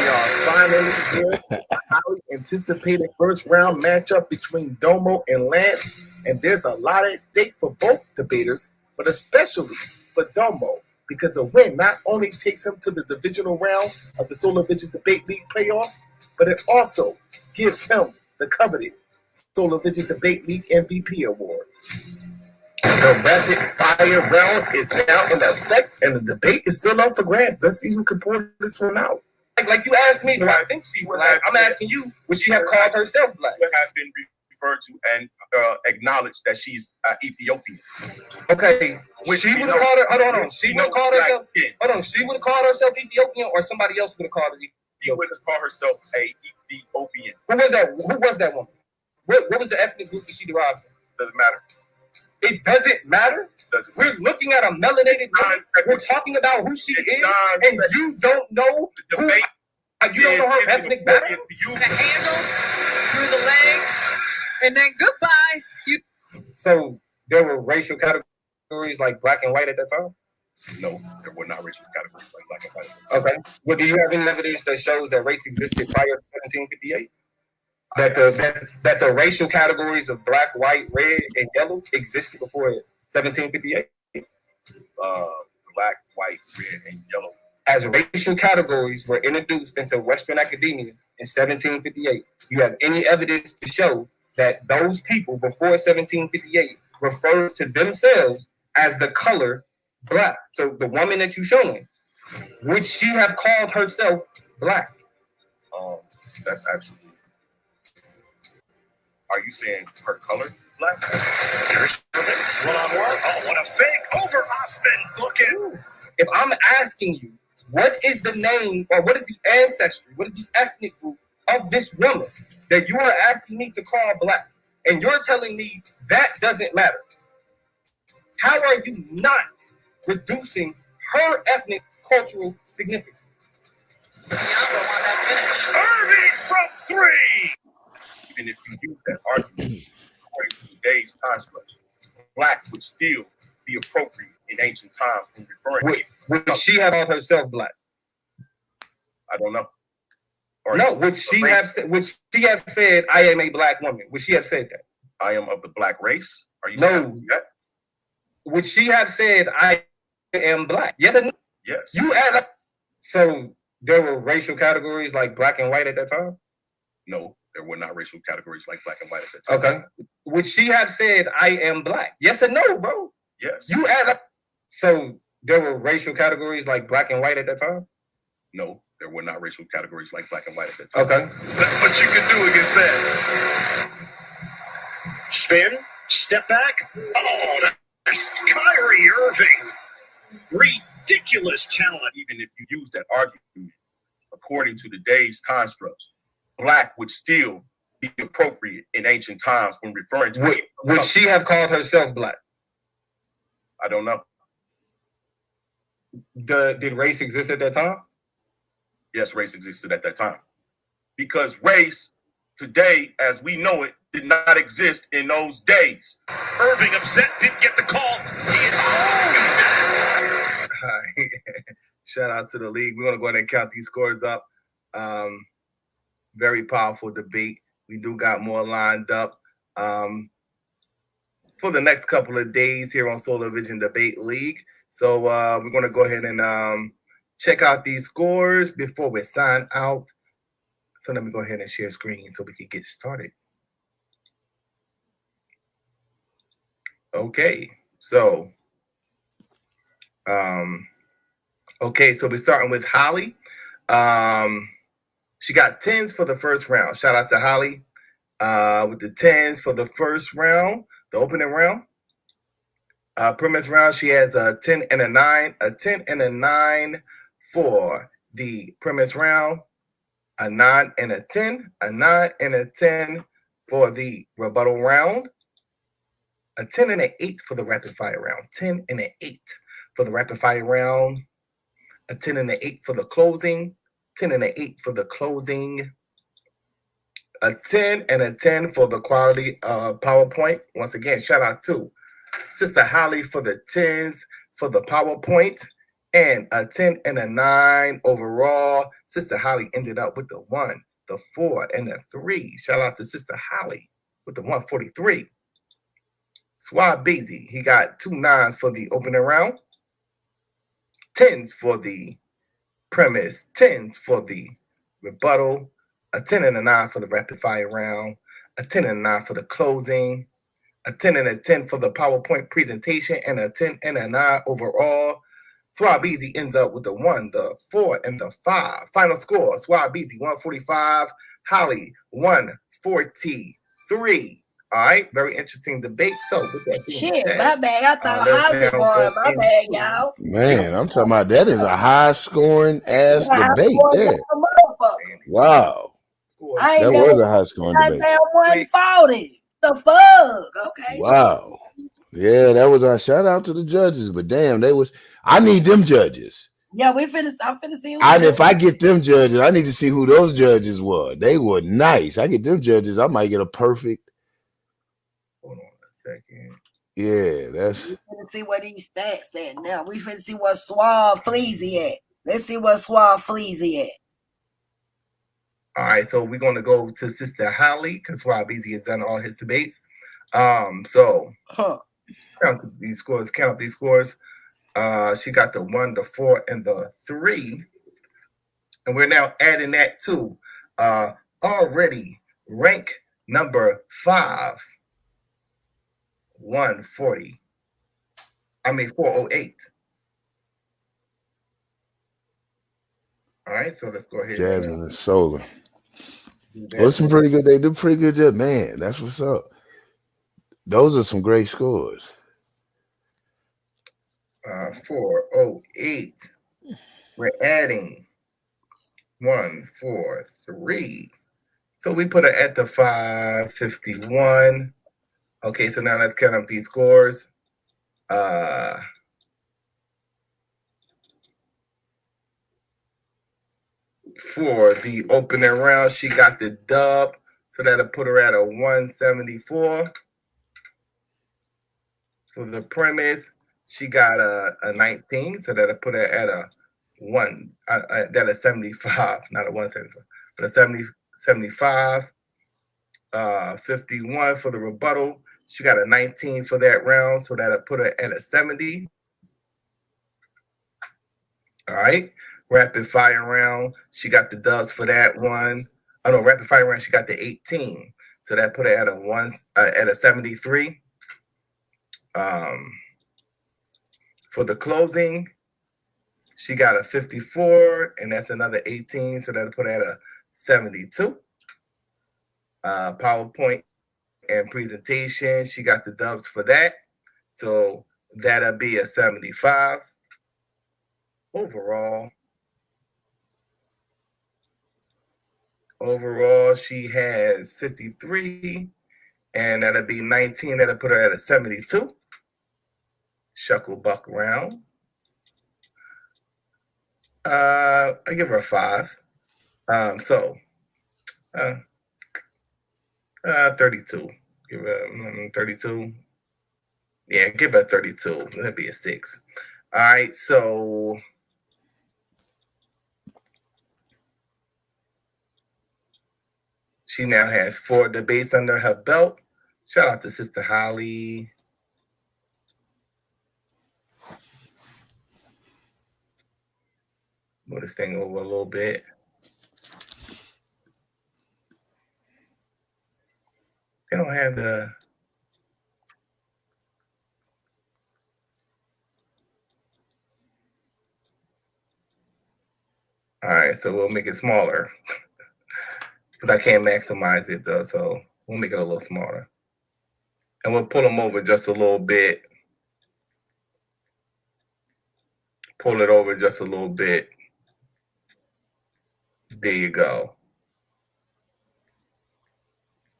are finally here. Highly anticipated first round matchup between Domo and Lance. And there's a lot at stake for both debaters, but especially for Domo, because a win not only takes him to the divisional round of the Solar Vision Debate League playoffs, but it also gives him the coveted Solar Vision Debate League MVP award. The rapid fire round is now in effect, and the debate is still up for grabs. Let's see who can pull this one out. Like you asked me, but I think she was like, I'm asking you, would she have called herself black? What has been refer to and acknowledge that she's Ethiopian. Okay, Which she we would have know- called her. Hold on. She we would have know called black herself. men. Hold on. She would have called herself Ethiopian, or somebody else would have called her She Ethiopian. would have called herself a Ethiopian. Who was that? Who was that woman? What was the ethnic group that she derived from? Doesn't matter. It doesn't matter. Doesn't We're looking at a melanated woman. We're talking about who she is, and you don't know who. You don't know her ethnic background. The handles through the leg, and then goodbye. You. So there were racial categories like black and white at that time? No, there were not racial categories like black and white. Okay. But do you have any evidence that shows that race existed prior to 1758? That the racial categories of black, white, red, and yellow existed before 1758? Black, white, red, and yellow. As racial categories were introduced into Western academia in 1758, you have any evidence to show that those people before 1758 referred to themselves as the color black? So the woman that you're showing, would she have called herself black? That's actually. Are you saying her color black? One-on-one. Oh, what a fake over Osman looking. If I'm asking you, what is the name or what is the ancestry, what is the ethnic group of this woman that you are asking me to call black, and you're telling me that doesn't matter? How are you not reducing her ethnic cultural significance? Irving from three. Even if you use that argument, according to today's construct, black would still be appropriate in ancient times when referring to. Would she have called herself black? I don't know. No, would she have said, I am a black woman? Would she have said that? I am of the black race? Are you No. saying that? Would she have said, I am black? Yes or no? Yes. You add up. So there were racial categories like black and white at that time? No, there were not racial categories like black and white at that time. Okay. Would she have said, I am black? Yes or no, bro? Yes. You add up. So there were racial categories like black and white at that time? No, there were not racial categories like black and white at that time. Okay. What you can do against that? Spin, step back. Oh, that's Kyrie Irving. Ridiculous talent. Even if you use that argument, according to today's constructs, black would still be appropriate in ancient times when referring to. Would she have called herself black? I don't know. Did race exist at that time? Yes, race existed at that time. Because race, today, as we know it, did not exist in those days. Irving upset, didn't get the call. Shout out to the league. We're going to go ahead and count these scores up. Very powerful debate. We do got more lined up for the next couple of days here on Solar Vision Debate League. So we're going to go ahead and check out these scores before we sign out. So let me go ahead and share screen so we can get started. Okay, so we're starting with Holly. She got 10s for the first round. Shout out to Holly with the 10s for the first round, the opening round. Premise round, she has a 10 and a 9, a 10 and a 9 for the premise round, a 9 and a 10, a 9 and a 10 for the rebuttal round, a 10 and an 8 for the rapid fire round, 10 and an 8 for the rapid fire round, a 10 and an 8 for the closing, 10 and an 8 for the closing, a 10 and a 10 for the quality PowerPoint. Once again, shout out to Sister Holly for the 10s for the PowerPoint, and a 10 and a 9 overall. Sister Holly ended up with the 1, the 4, and the 3. Shout out to Sister Holly with the 143. Suave, he got 2 9s for the opening round, 10s for the premise, 10s for the rebuttal, a 10 and a 9 for the rapid fire round, a 10 and a 9 for the closing, a 10 and a 10 for the PowerPoint presentation, and a 10 and a 9 overall. Suave ends up with the 1, the 4, and the 5. Final score, Suave 145, Holly 143. All right, very interesting debate. So, with that being Shit, said, my bad. I thought let's Holly now won. go My bad, into y'all. Man, I'm talking about that is a high scoring ass Yeah, I debate won there. like a motherfucker. Wow. I ain't That never was a high scoring debate. goddamn 140. The fuck? Okay. Wow. Yeah, that was a shout out to the judges, but damn, I need them judges. Yeah, I'm finna see who If I get them judges, I need to see who those judges were. They were nice. I get them judges, I might get a perfect. Hold on a second. Yeah, that's. We finna see what these stats at now. We finna see what Suave Fleazy at. Let's see what Suave Fleazy at. All right, so we're gonna go to Sister Holly because Suave has done all his debates. So count these scores. She got the 1, the 4, and the 3. And we're now adding that to already rank number 5, 408. All right, so let's go ahead. Jasmine and Solar. Well, some pretty good. They do pretty good job, man. That's what's up. Those are some great scores. 408. We're adding 143. So we put it at the 551. Okay, so now let's count up these scores. For the opening round, she got the dub, so that'll put her at a 174. For the premise, she got a 19, so that'll put her at a 75, not a 175, but a 75. 51 for the rebuttal. She got a 19 for that round, so that'll put her at a 70. All right. Rapid fire round, she got the dubs for that one. Oh no, rapid fire round, she got the 18. So that put her at a 73. For the closing, she got a 54, and that's another 18. So that'll put her at a 72. PowerPoint and presentation, she got the dubs for that. So that'll be a 75. Overall, she has 53, and that'll be 19. That'll put her at a 72. Shuckle buck round. I give her a 5. 32. Give her 32. Yeah, give her 32. That'd be a 6. All right, so she now has 4 debates under her belt. Shout out to Sister Holly. Move this thing over a little bit. They don't have the. All right, so we'll make it smaller. Because I can't maximize it though, so we'll make it a little smaller. And we'll pull them over just a little bit. Pull it over just a little bit. There you go.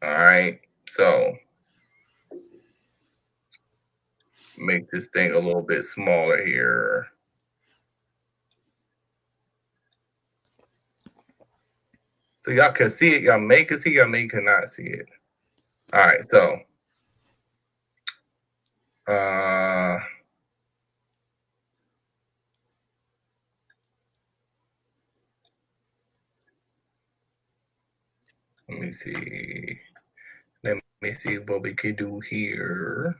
All right, so make this thing a little bit smaller here. So y'all can see it. Y'all may can see it. Y'all may cannot see it. All right, so let me see. Let me see what we can do here.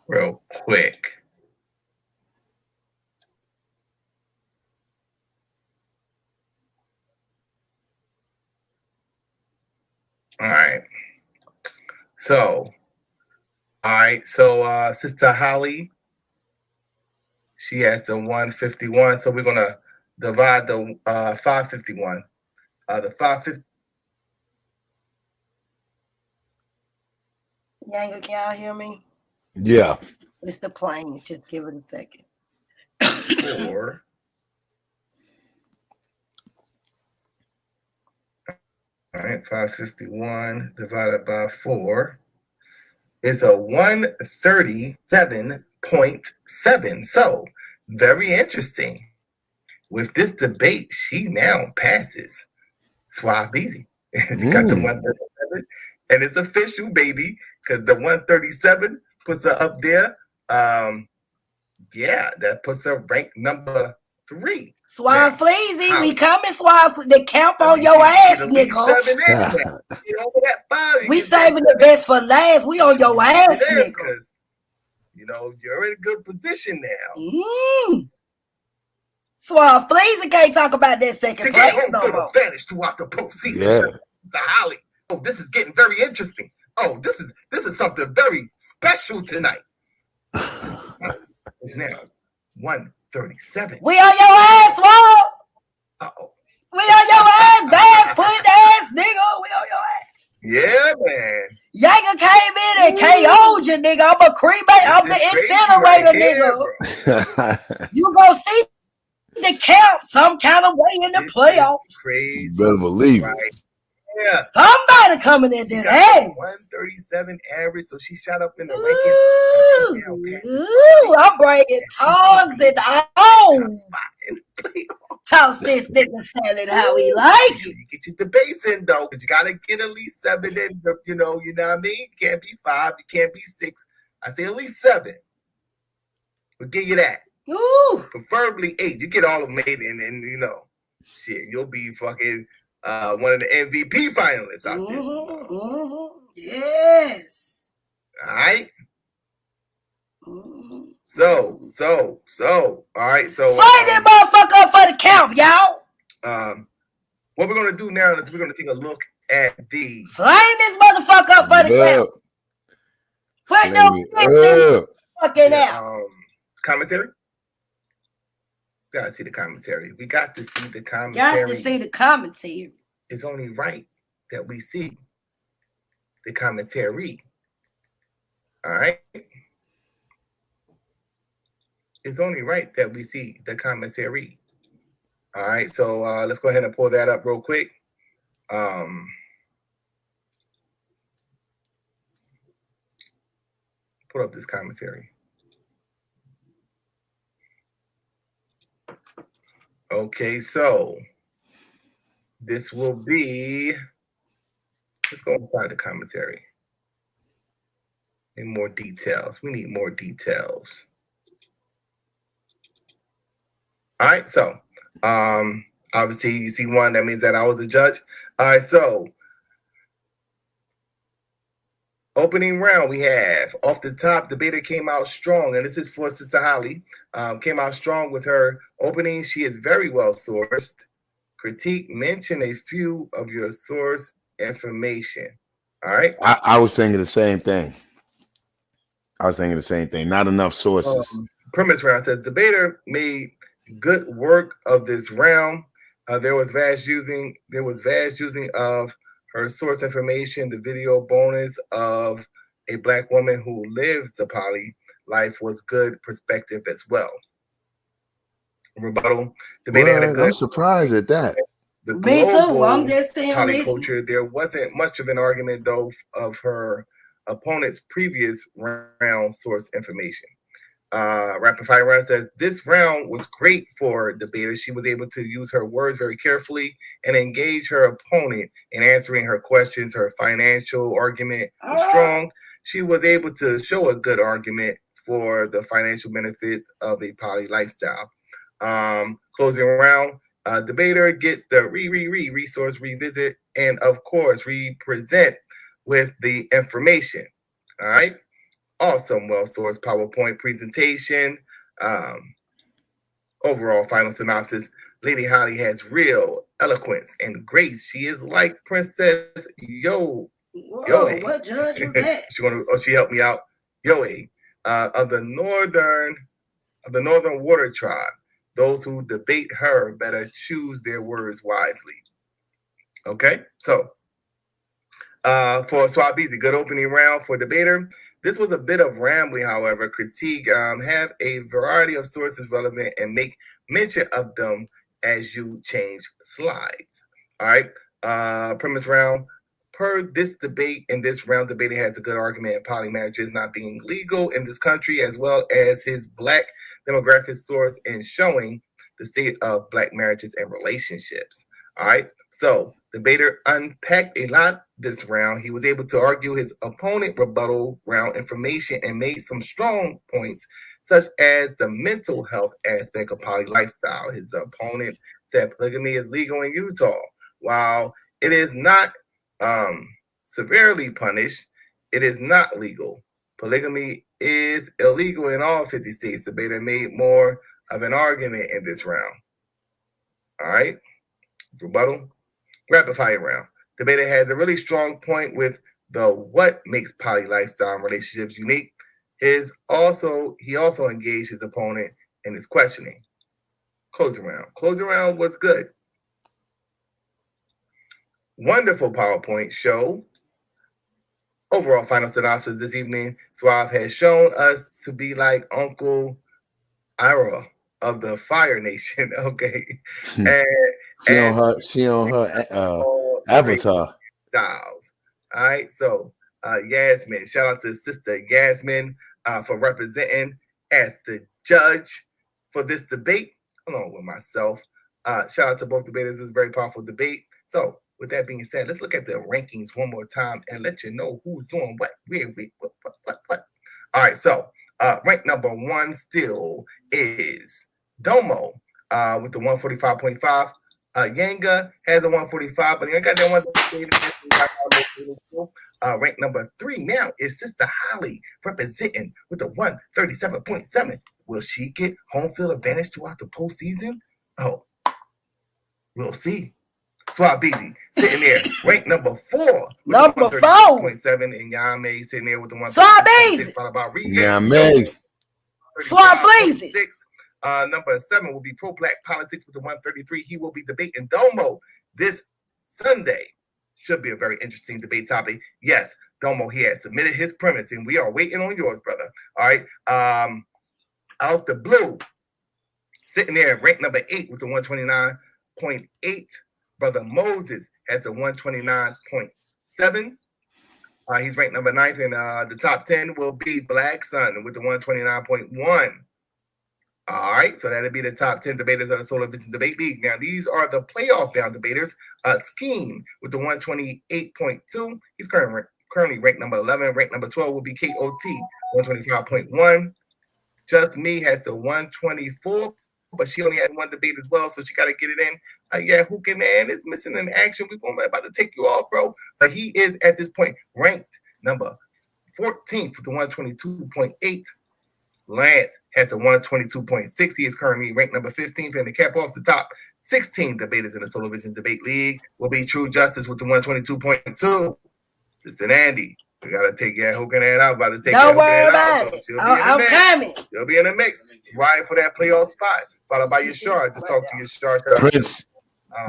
Real quick. All right. So All right, so Sister Holly, she has the 151. So we're gonna divide the 551. The 550. Yanga, can y'all hear me? Yeah. It's the plane. Just give it a second. 4. All right, 551 divided by 4 is a 137.7. So very interesting. With this debate, she now passes Suave easy. She got the 137, and it's official, baby, because the 137 puts her up there. Yeah, that puts her ranked number 3. Suave Fleazy, we coming, Suave. The camp on your ass, nigga. We saving the best for last. We on your ass, nigga. You know, you're in a good position now. Suave Fleazy can't talk about that second place no more. Advantage throughout the postseason. Yeah. The Holly. Oh, this is getting very interesting. Oh, this is something very special tonight. It's now 137. We on your ass, Suave. Uh-oh. We on your ass, bad foot ass, nigga. We on your ass. Yeah, man. Yanga came in and KO'd you, nigga. I'm a cremate. I'm the incinerator, nigga. You gonna see the count some kind of way in the playoffs. Crazy. You better believe it. Yeah. Somebody coming in there. Hey. 137 average, so she shot up in the rankings. Ooh, I'm breaking tongues and O's. Toss this nigga salad how he like it. You get your debates in though, because you gotta get at least 7 in. You know what I mean? You can't be 5, you can't be 6. I say at least 7. We'll give you that. Ooh. Preferably 8. You get all of them 8 and you know, shit, you'll be fucking one of the MVP finalists out there. Yes. All right. So, all right. So, fight that motherfucker up for the count, y'all. What we're gonna do now is we're gonna take a look at the flame this motherfucker up for the count. Put no fucking out. Commentary. We gotta see the commentary. We got to see the commentary. Got to see the commentary. It's only right that we see the commentary. All right. It's only right that we see the commentary. All right, so let's go ahead and pull that up real quick. Pull up this commentary. Okay, so this will be, let's go inside the commentary. Need more details. We need more details. All right, so obviously you see 1, that means that I was a judge. All right, so opening round, we have off the top, debater came out strong, and this is for Sister Holly. Came out strong with her opening. She is very well sourced. Critique, mention a few of your source information. All right. I was thinking the same thing. Not enough sources. Premise round says debater made good work of this round. There was vast using of her source information. The video bonus of a Black woman who lives the poly life was good perspective as well. Rebuttal. I'm surprised at that. The Me too. I'm just saying. Polyculture. There wasn't much of an argument though of her opponent's previous round source information. Rapid fire round says this round was great for debater. She was able to use her words very carefully and engage her opponent in answering her questions. Her financial argument was strong. She was able to show a good argument for the financial benefits of a poly lifestyle. Closing round, debater gets the resource revisit and of course represent with the information. All right. Awesome, well-sourced PowerPoint presentation. Overall final synopsis. Lady Holly has real eloquence and grace. She is like Princess Whoa, what judge was that? She helped me out. of the Northern Water Tribe. Those who debate her better choose their words wisely. Okay, so for Suave, good opening round for debater. This was a bit of rambling, however. Critique have a variety of sources relevant and make mention of them as you change slides. All right, premise round. Per this debate, in this round, debater has a good argument in poly marriages not being legal in this country, as well as his Black demographic source in showing the state of Black marriages and relationships. All right, so debater unpacked a lot this round. He was able to argue his opponent rebuttal round information and made some strong points, such as the mental health aspect of poly lifestyle. His opponent said polygamy is legal in Utah. While it is not severely punished, it is not legal. Polygamy is illegal in all 50 states. The debater made more of an argument in this round. All right, rebuttal, rapid fire round. Debater has a really strong point with the what makes poly lifestyle and relationships unique. He also engaged his opponent in his questioning. Closing round. Closing round was good. Wonderful PowerPoint show. Overall final synopsis this evening. Suave has shown us to be like Uncle Ira of the Fire Nation. Okay. And She on her avatar. Styles. All right. So Yasmin, shout out to Sister Yasmin for representing as the judge for this debate, along with myself. Shout out to both debaters. It was a very powerful debate. So with that being said, let's look at the rankings one more time and let you know who's doing what, where, what. All right, so rank number one still is Domo with the 145.5. Yanga has a 145, but he ain't got that one. Rank number 3 now is Sister Holliegh representing with the 137.7. Will she get home field advantage throughout the postseason? Oh, we'll see. Suave sitting there, ranked number 4. Number 4. 136.7, and Yame sitting there with the 136.6. Yame. Suave. Number 7 will be Pro Black Politics with the 133. He will be debating Domo this Sunday. Should be a very interesting debate topic. Yes, Domo, he has submitted his premise, and we are waiting on yours, brother. All right. Out the blue, sitting there, ranked number 8 with the 129.8. Brother Moses has a 129.7. He's ranked number 9th, and the top 10 will be Black Sun with the 129.1. All right, so that'll be the top 10 debaters of the Solar Vision Debate League. Now, these are the playoff bound debaters. Scheme with the 128.2. He's currently ranked number 11. Ranked number 12 will be KOT, 125.1. Just Me has the 124. But she only has one debate as well, so she got to get it in. Yeah, Hookah Man is missing in action. We're about to take you off, bro. But he is, at this point, ranked number 14th with the 122.8. Lance has the 122.6. He is currently ranked number 15th. And to cap off the top 16 debaters in the Solar Vision Debate League will be True Justice with the 122.2. Sister Andy. We gotta take that hooking that out. About to take Don't worry about it. I'm coming. She'll be in the mix, right for that playoff spot. Followed by Yashar. Just talk to Yashar. Prince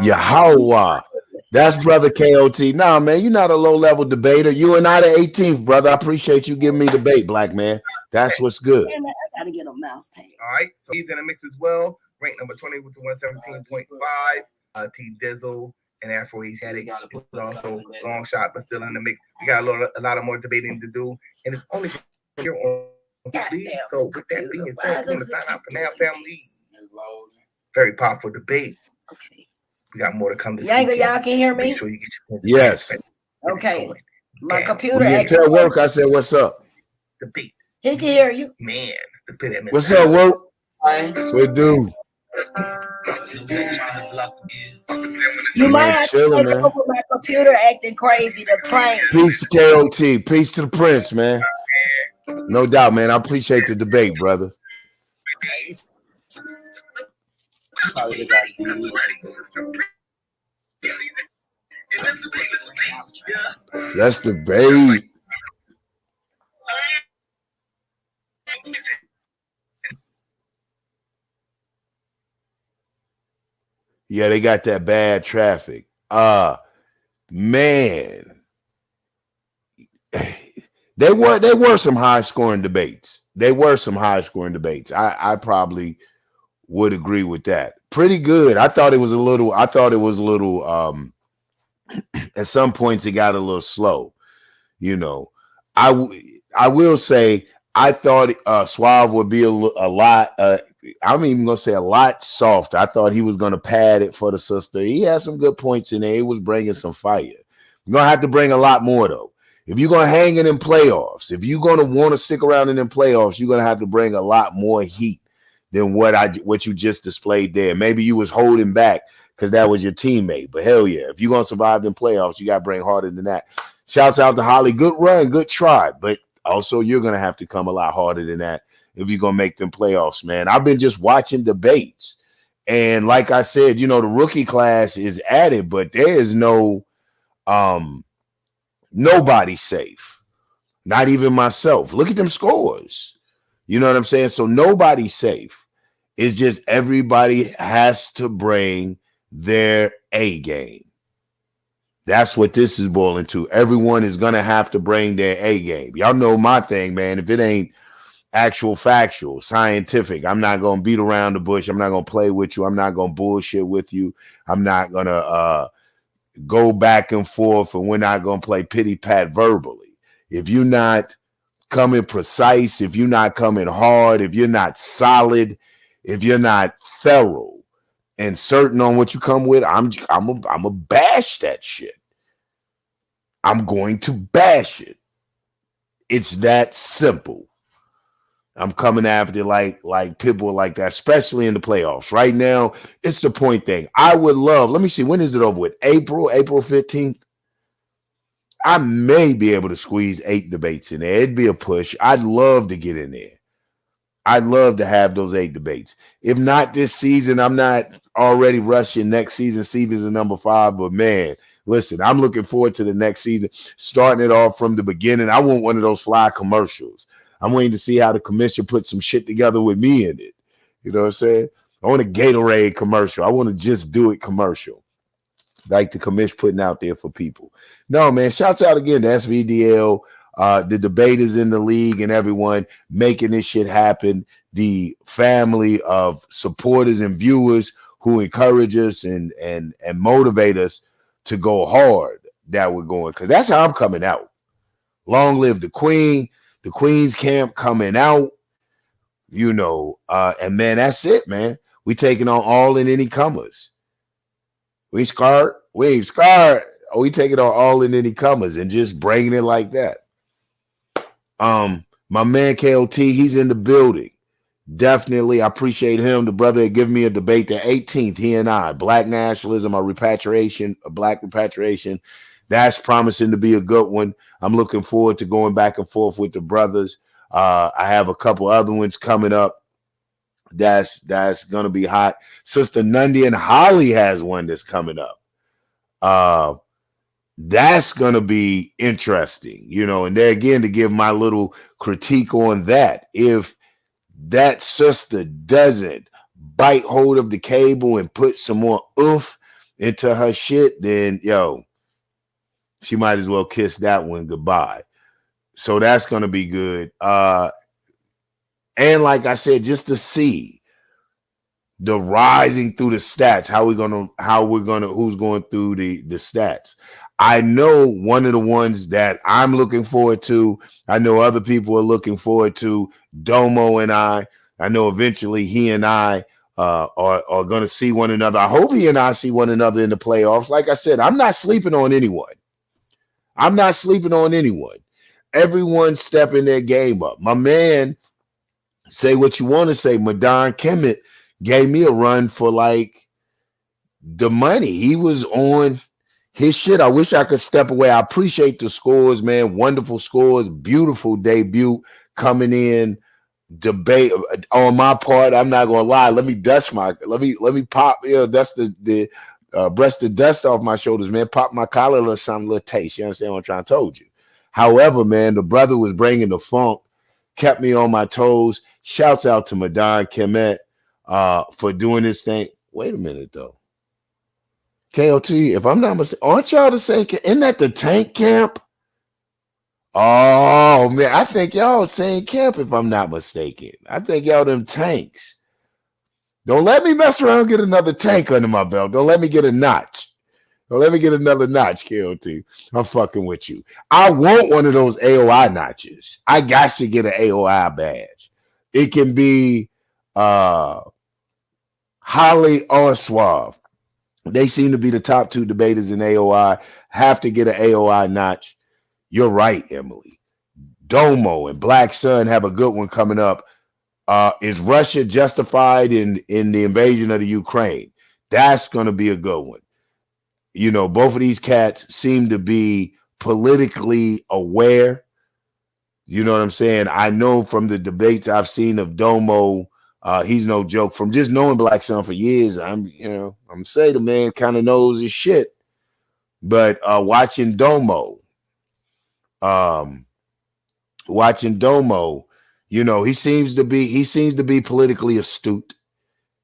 Yahweh. That's brother KOT. Nah, man, you're not a low-level debater. You and I the 18th, brother. I appreciate you giving me debate, black man. That's what's good. I gotta get a mouse pad. All right, so he's in the mix as well. Ranked number 20 with the 117.5. T Dizzle and Afro-Asiatic is also long shot, but still in the mix. We got a lot of more debating to do, and it's only here on Sleep. So with that being said, we're gonna sign out for now, family. Very powerful debate. Okay. We got more to come this Yanga, y'all can hear me? Make sure you get your yes. Okay. My computer. When you tell work, I said, "What's up?" Debate. He can hear you. Man, let's play that. What's up, work? We do. You might have to chilling, take man. over my computer acting crazy. The plane. Peace to KOT. Peace to the Prince, man. No doubt, man. I appreciate the debate, brother. Let's debate. Yeah, they got that bad traffic. Man, there were some high scoring debates. I probably would agree with that. Pretty good. I thought it was a little at some points it got a little slow. You know, I will say I thought Suave would be a lot. I'm even gonna say a lot softer. I thought he was gonna pad it for the sister. He had some good points in there. He was bringing some fire. You're gonna have to bring a lot more though. If you're gonna hang in them playoffs, if you're gonna want to stick around in them playoffs, you're gonna have to bring a lot more heat than what you just displayed there. Maybe you was holding back because that was your teammate. But hell yeah, if you're gonna survive in playoffs, you gotta bring harder than that. Shouts out to Holliegh. Good run, good try. But also you're gonna have to come a lot harder than that if you're gonna make them playoffs, man. I've been just watching debates. And like I said, the rookie class is at it, but there is nobody safe. Not even myself. Look at them scores. You know what I'm saying? So nobody's safe. It's just everybody has to bring their A game. That's what this is boiling to. Everyone is going to have to bring their A game. Y'all know my thing, man. If it ain't actual, factual, scientific, I'm not going to beat around the bush. I'm not going to play with you. I'm not going to bullshit with you. I'm not going to go back and forth, and we're not going to play pity pat verbally. If you're not coming precise, if you're not coming hard, if you're not solid, if you're not thorough and certain on what you come with, I'm a bash that shit. I'm going to bash it. It's that simple. I'm coming after like people like that, especially in the playoffs. Right now, it's the point thing. I would love, let me see, when is it over with? April 15th? I may be able to squeeze 8 debates in there. It'd be a push. I'd love to get in there. I'd love to have those 8 debates. If not this season, I'm not already rushing next season. Season number 5, but man, listen, I'm looking forward to the next season, starting it off from the beginning. I want one of those fly commercials. I'm waiting to see how the commission puts some shit together with me in it. You know what I'm saying? I want a Gatorade commercial. I want to just do it commercial, like the commission putting out there for people. No, man, shouts out again to SVDL, the debaters in the league and everyone making this shit happen, the family of supporters and viewers who encourage us and motivate us to go hard that we're going, because that's how I'm coming out. Long live the Queen. The Queen's camp coming out, and man, that's it, man. We taking on all and any comers. We ain't scared. We taking on all and any comers and just bringing it like that. My man KOT, he's in the building. Definitely, I appreciate him. The brother had given me a debate the 18th. He and I, Black nationalism or repatriation, Black repatriation. That's promising to be a good one. I'm looking forward to going back and forth with the brothers. I have a couple other ones coming up. That's gonna be hot. Sister Nundy and Holliegh has one that's coming up. That's gonna be interesting, and there again to give my little critique on that. If that sister doesn't bite hold of the cable and put some more oomph into her shit, then she might as well kiss that one goodbye. So that's going to be good. And like I said, just to see the rising through the stats, who's going through the stats. I know one of the ones that I'm looking forward to, I know other people are looking forward to, Domo and I know eventually he and I are going to see one another. I hope he and I see one another in the playoffs. Like I said, I'm not sleeping on anyone. Everyone stepping their game up. My man, say what you want to say, Madon Kemet gave me a run for like the money. He was on his shit. I wish I could step away. I appreciate the scores, man. Wonderful scores. Beautiful debut coming in. Debate on my part. I'm not gonna lie. Let me pop. That's the brush the dust off my shoulders, man. Pop my collar a little something, a little taste. You understand what I'm trying to told you? However, man, the brother was bringing the funk, kept me on my toes. Shouts out to Madon Kemet for doing this thing. Wait a minute, though. KOT, if I'm not mistaken, aren't y'all the same? Isn't that the tank camp? Oh man, I think y'all same camp if I'm not mistaken. I think y'all them tanks. Don't let me mess around and get another tank under my belt. Don't let me get a notch. Don't let me get another notch, KOT. I'm fucking with you. I want one of those AOI notches. I got to get an AOI badge. It can be Holliegh or Suave. They seem to be the top two debaters in AOI. Have to get an AOI notch. You're right, Emily. Domo and Black Sun have a good one coming up. Is Russia justified in the invasion of the Ukraine? That's going to be a good one. You know, both of these cats seem to be politically aware. You know what I'm saying? I know from the debates I've seen of Domo, he's no joke. From just knowing Black Sun for years, I'm saying the man kind of knows his shit. But watching Domo, you know, he seems to be politically astute.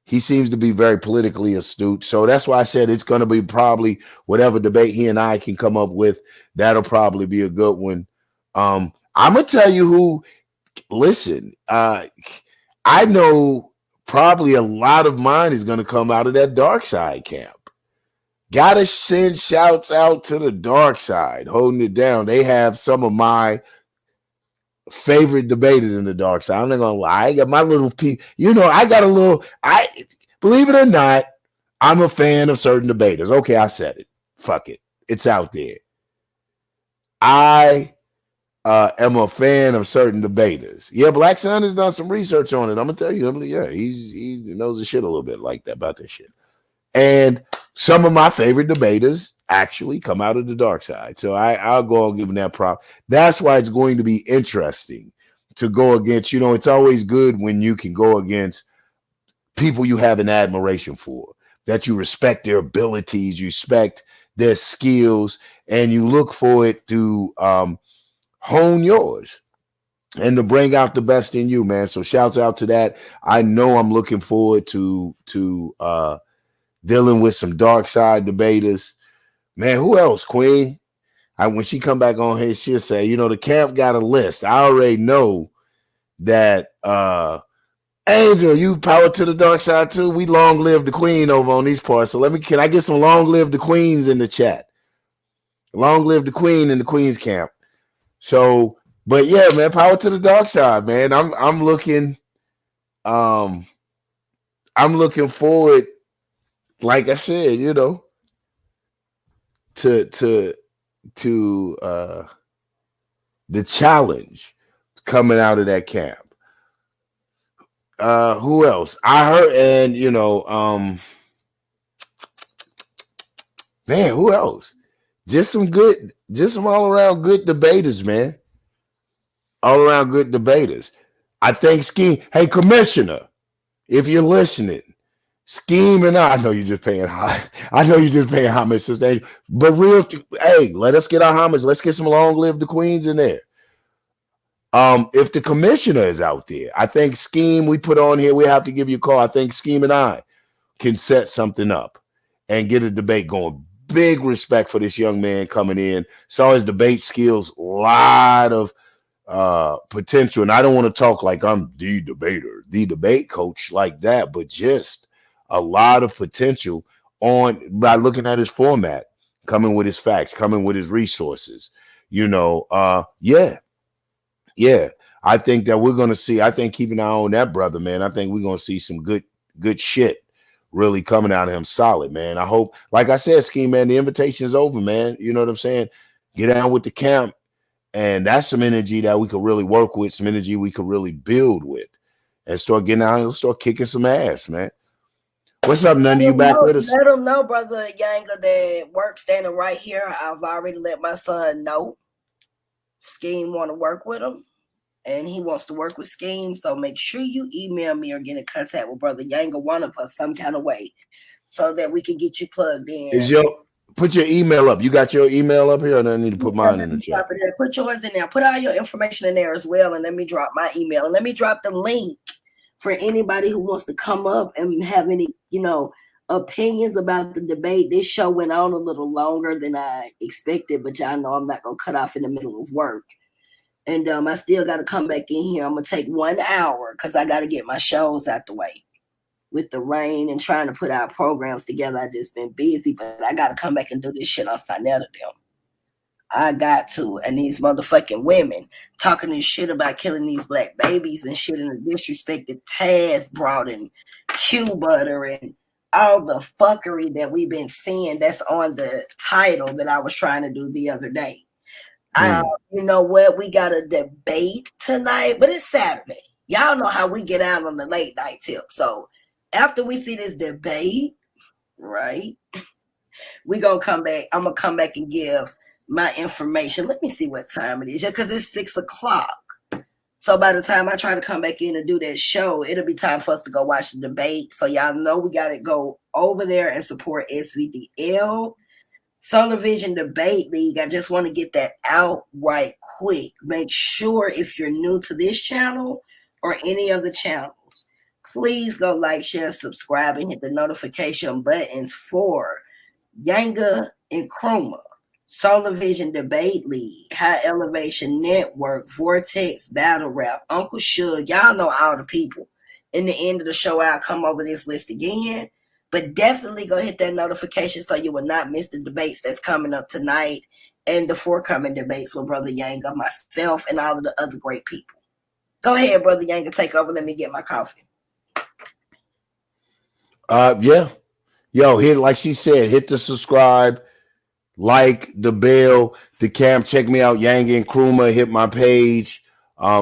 He seems to be very politically astute. So that's why I said it's going to be probably whatever debate he and I can come up with. That'll probably be a good one. I'm going to tell you who, listen, I know probably a lot of mine is going to come out of that dark side camp. Got to send shouts out to the dark side, holding it down. They have some of my favorite debaters in the dark side. I'm not gonna lie. I got my little piece. You know, I believe it or not, I'm a fan of certain debaters. Okay, I said it. Fuck it. It's out there. I am a fan of certain debaters. Yeah, Black Sun has done some research on it. I'm gonna tell you, Emily, yeah, he knows the shit a little bit like that about this shit. And some of my favorite debaters actually come out of the dark side. So I'll go and give them that prop. That's why it's going to be interesting to go against. You know, it's always good when you can go against people you have an admiration for, that you respect their abilities, you respect their skills, and you look for it to hone yours and to bring out the best in you, man. So shouts out to that. I know I'm looking forward to dealing with some dark side debaters. Man, who else, Queen? When she come back on here, she'll say, you know, the camp got a list. I already know that Angel, you power to the dark side too. We long live the queen over on these parts. So can I get some long live the queens in the chat? Long live the queen in the queen's camp. So, but yeah, man, power to the dark side, man. I'm looking forward, like I said, you know, to the challenge coming out of that camp. Who else? I heard, and you know, man, who else? Just some all around good debaters, man. All around good debaters. I think Scheme, hey, Commissioner, if you're listening, Scheme and I know you're just paying high. I know you're just paying homage, Sister Angel. But hey, let us get our homage. Let's get some long live the queens in there. If the commissioner is out there, I think Scheme we put on here, we have to give you a call. I think Scheme and I can set something up and get a debate going. Big respect for this young man coming in. Saw his debate skills, a lot of potential. And I don't want to talk like I'm the debater, the debate coach like that, but just a lot of potential by looking at his format, coming with his facts, coming with his resources. You know, yeah, I think that we're going to see, I think keeping an eye on that brother, man, I think we're going to see some good shit really coming out of him solid, man. I hope, like I said, Scheme, man, the invitation is over, man. You know what I'm saying? Get down with the camp. And that's some energy that we could really work with, some energy we could really build with and start getting out and start kicking some ass, man. What's up, Nundy? You back with us? Let them know, Brother Yanga, that work standing right here. I've already let my son know. Scheme want to work with him, and he wants to work with Scheme. So make sure you email me or get in contact with Brother Yanga, one of us, some kind of way, so that we can get you plugged in. Put your email up. You got your email up here, or do I need to put mine in the chat? Put yours in there. Put all your information in there as well, and let me drop my email, and let me drop the link for anybody who wants to come up and have any, you know, opinions about the debate. This show went on a little longer than I expected, but y'all know I'm not gonna cut off in the middle of work. And I still got to come back in here. I'm going to take 1 hour because I got to get my shows out the way. With the rain and trying to put our programs together, I just been busy, but I got to come back and do this shit on Sinetta them. I got to. And these motherfucking women talking this shit about killing these black babies and shit, and the disrespected Taz brought in Q butter and all the fuckery that we've been seeing that's on the title that I was trying to do the other day. You know what? We got a debate tonight, but it's Saturday. Y'all know how we get out on the late night tip. So after we see this debate, right, we gonna come back. I'm gonna come back and give my information. Let me see what time it is, just because it's 6 o'clock. So by the time I try to come back in and do that show, it'll be time for us to go watch the debate. So y'all know we gotta go over there and support SVDL. Solar Vision Debate League. I just want to get that out right quick. Make sure if you're new to this channel or any other channels, please go like, share, subscribe, and hit the notification buttons for Yanga and Chroma, Solar Vision Debate League, High Elevation Network, Vortex Battle Rap, Uncle Suge. Y'all know all the people. In the end of the show, I'll come over this list again. But definitely go hit that notification so you will not miss the debates that's coming up tonight and the forthcoming debates with Brother Yanga, myself, and all of the other great people. Go ahead, Brother Yanga, take over. Let me get my coffee. Yeah. Yo, hit, like she said, hit the subscribe, like the bell, the camp. Check me out, Yanga and Kruma. Hit my page.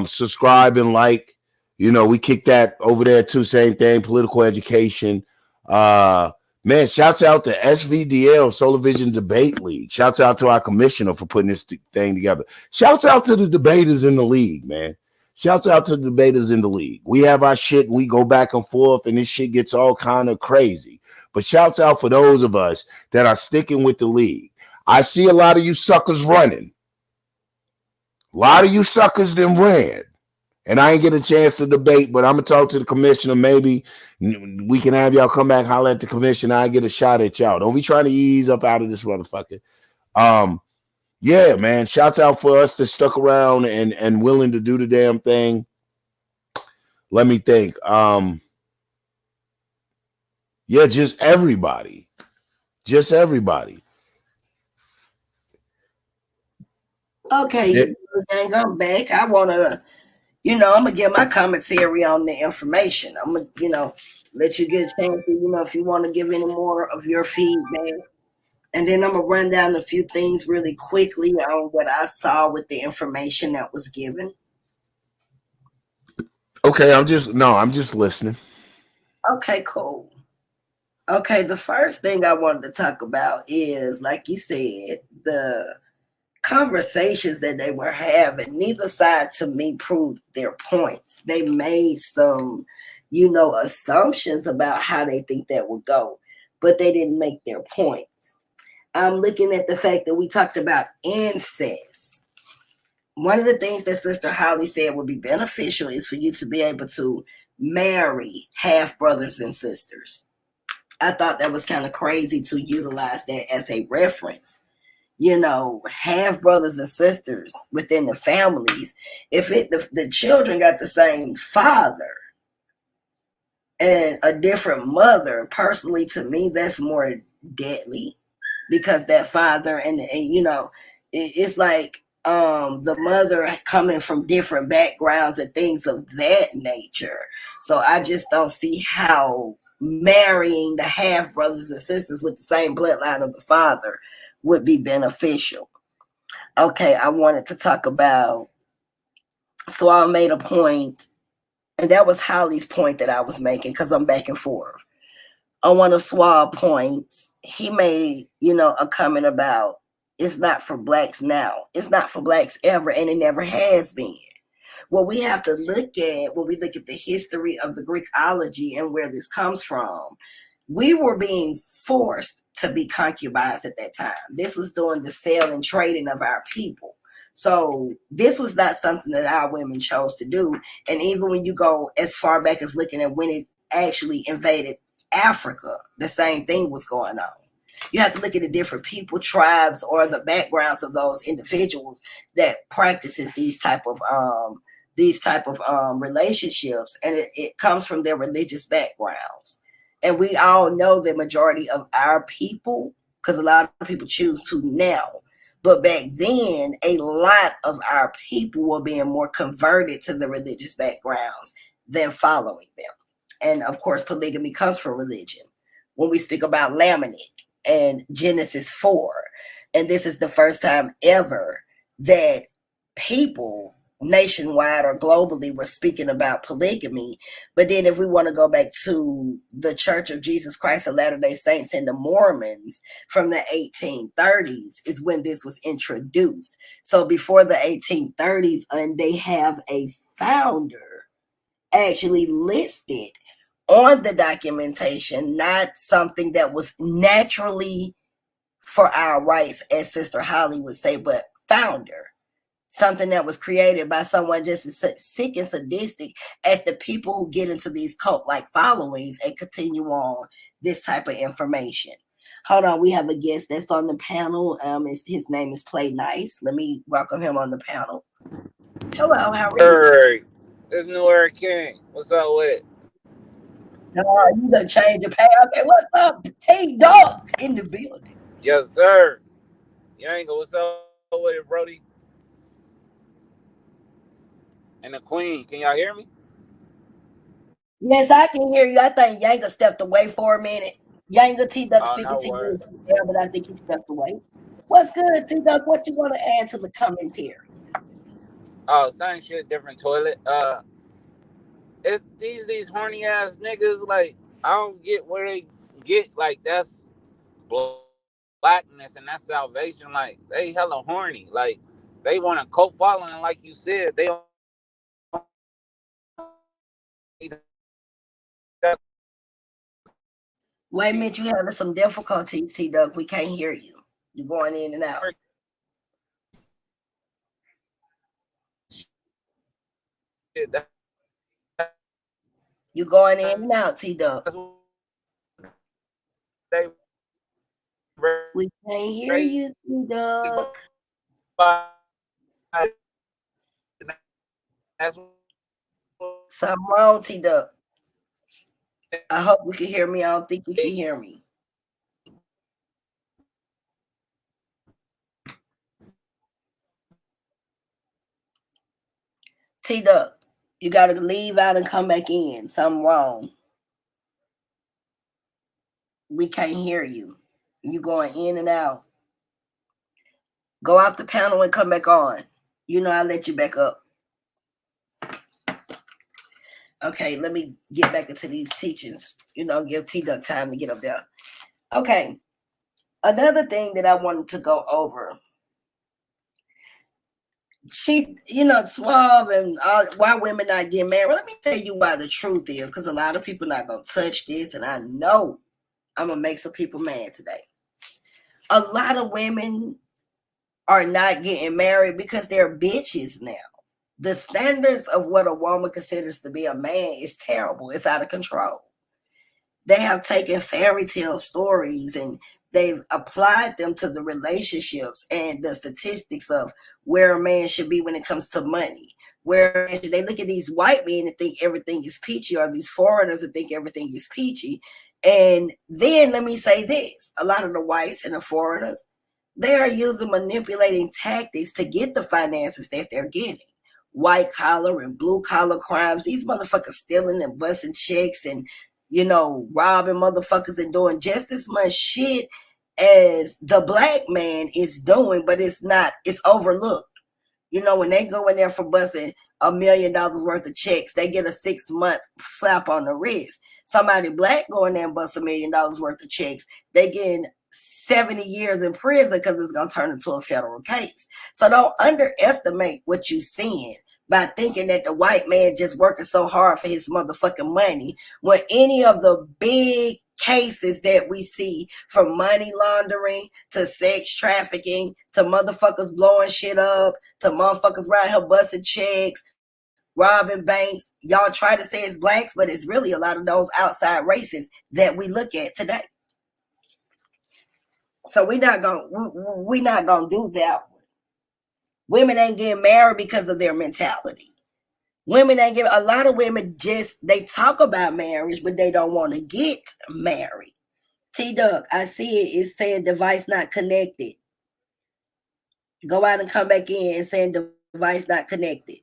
Subscribe and like. You know, we kick that over there too. Same thing, political education. Man, shouts out to SVDL, Solar Vision Debate League. Shouts out to our commissioner for putting this thing together. Shouts out to the debaters in the league, man. Shouts out to the debaters in the league. We have our shit and we go back and forth and this shit gets all kind of crazy. But shouts out for those of us that are sticking with the league. I see a lot of you suckers running. A lot of you suckers then ran. And I ain't get a chance to debate, but I'm going to talk to the commissioner. Maybe we can have y'all come back, holler at the commissioner. I get a shot at y'all. Don't be trying to ease up out of this motherfucker. Yeah, man. Shouts out for us that stuck around and willing to do the damn thing. Let me think. Yeah, just everybody. Just everybody. Okay, yeah. I'm back. I want to... I'm going to give my commentary on the information. I'm going to, let you get a chance to, if you want to give any more of your feedback. And then I'm going to run down a few things really quickly on what I saw with the information that was given. Okay, I'm just listening. Okay, cool. Okay, the first thing I wanted to talk about is, like you said, the conversations that they were having. Neither side to me proved their points. They made some, assumptions about how they think that would go, but they didn't make their points. I'm looking at the fact that we talked about incest. One of the things that Sister Holly said would be beneficial is for you to be able to marry half brothers and sisters. I thought that was kind of crazy to utilize that as a reference. Half brothers and sisters within the families. If the children got the same father and a different mother, personally, to me, that's more deadly, because that father and it's like the mother coming from different backgrounds and things of that nature. So I just don't see how marrying the half brothers and sisters with the same bloodline of the father would be beneficial. Okay, I wanted to talk about, so I made a point, and that was Holly's point that I was making, because I'm back and forth. On one of Suave points, he made, a comment about it's not for blacks now. It's not for blacks ever, and it never has been. What we have to look at, when we look at the history of the Greekology and where this comes from, we were being forced to be concubines at that time. This was during the sale and trading of our people. So this was not something that our women chose to do. And even when you go as far back as looking at when it actually invaded Africa, the same thing was going on. You have to look at the different people, tribes, or the backgrounds of those individuals that practices these type of relationships, and it comes from their religious backgrounds. And we all know the majority of our people, because a lot of people choose to now, but back then a lot of our people were being more converted to the religious backgrounds than following them. And of course, polygamy comes from religion. When we speak about Lamanic and Genesis 4, and this is the first time ever that people nationwide or globally were speaking about polygamy. But then if we want to go back to the Church of Jesus Christ of Latter-day Saints and the Mormons from the 1830s is when this was introduced. So before the 1830s, and they have a founder actually listed on the documentation, not something that was naturally for our rights, as Sister Holliegh would say, but founder. Something that was created by someone just as sick and sadistic as the people who get into these cult-like followings and continue on this type of information. Hold on, we have a guest that's on the panel. His name is Play Nice. Let me welcome him on the panel. Hello, how are you? Eric, it's New Eric King. What's up with it? You done change your pay. Okay, what's up? T-Dog in the building. Yes, sir. Yanga, what's up with it, Brody? And the Queen, can y'all hear me? Yes, I can hear you. I think Yanga stepped away for a minute. Yanga, T-Duck speaking to you there, but I think he stepped away. What's good, T-Duck? What you want to add to the commentary? Oh, same shit, different toilet. It's these horny ass niggas. Like, I don't get where they get like that's blackness and that's salvation. Like, they hella horny. Like, they want a cult following, like you said. They don't. Wait a minute, you having some difficulty, T-Duck. We can't hear you. You're going in and out. You're going in and out, T-Duck. We can't hear you, T-Duck. Something wrong, T-Duck. I hope you can hear me. I don't think you can hear me. T-Duck, you got to leave out and come back in. Something wrong. We can't hear you. You going in and out. Go off the panel and come back on. You know, I'll let you back up. Okay, let me get back into these teachings. You know, give T-Duck time to get up there. Okay. Another thing that I wanted to go over. Suave and why women not getting married. Well, let me tell you why the truth is, because a lot of people not going to touch this, and I know I'm going to make some people mad today. A lot of women are not getting married because they're bitches now. The standards of what a woman considers to be a man is terrible. It's out of control. They have taken fairy tale stories and they've applied them to the relationships and the statistics of where a man should be when it comes to money. Where they look at these white men and think everything is peachy, or these foreigners and think everything is peachy. And then let me say this, a lot of the whites and the foreigners, they are using manipulating tactics to get the finances that they're getting. White collar and blue collar crimes. These motherfuckers stealing and busting checks and, robbing motherfuckers and doing just as much shit as the black man is doing, but it's overlooked. When they go in there for busting $1 million worth of checks, they get a 6-month slap on the wrist. Somebody black go in there and bust $1 million worth of checks, they get 70 years in prison because it's going to turn into a federal case. So don't underestimate what you're seeing by thinking that the white man just working so hard for his motherfucking money, when any of the big cases that we see, from money laundering to sex trafficking to motherfuckers blowing shit up to motherfuckers around here busting checks, robbing banks. Y'all try to say it's blacks, but it's really a lot of those outside races that we look at today. So we're not gonna do that one. Women ain't getting married because of their mentality. Women ain't getting. A lot of women they talk about marriage, but they don't want to get married. T-Duck, I see it. It's saying device not connected. Go out and come back in and saying device not connected.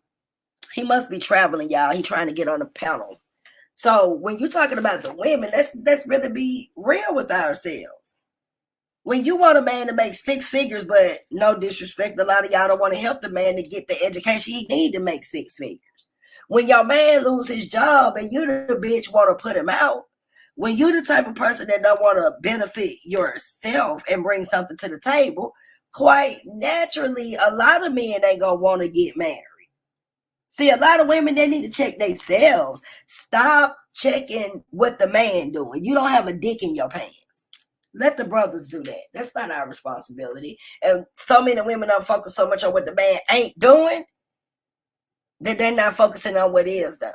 He must be traveling, y'all. He trying to get on the panel. So when you're talking about the women, let's really be real with ourselves. When you want a man to make 6 figures, but no disrespect, a lot of y'all don't want to help the man to get the education he need to make 6 figures. When your man lose his job and you the bitch want to put him out, when you the type of person that don't want to benefit yourself and bring something to the table, quite naturally, a lot of men ain't gonna want to get married. See, a lot of women, they need to check themselves. Stop checking what the man doing. You don't have a dick in your pants. Let the brothers do that. That's not our responsibility. And so many women don't focus so much on what the man ain't doing that they're not focusing on what is done.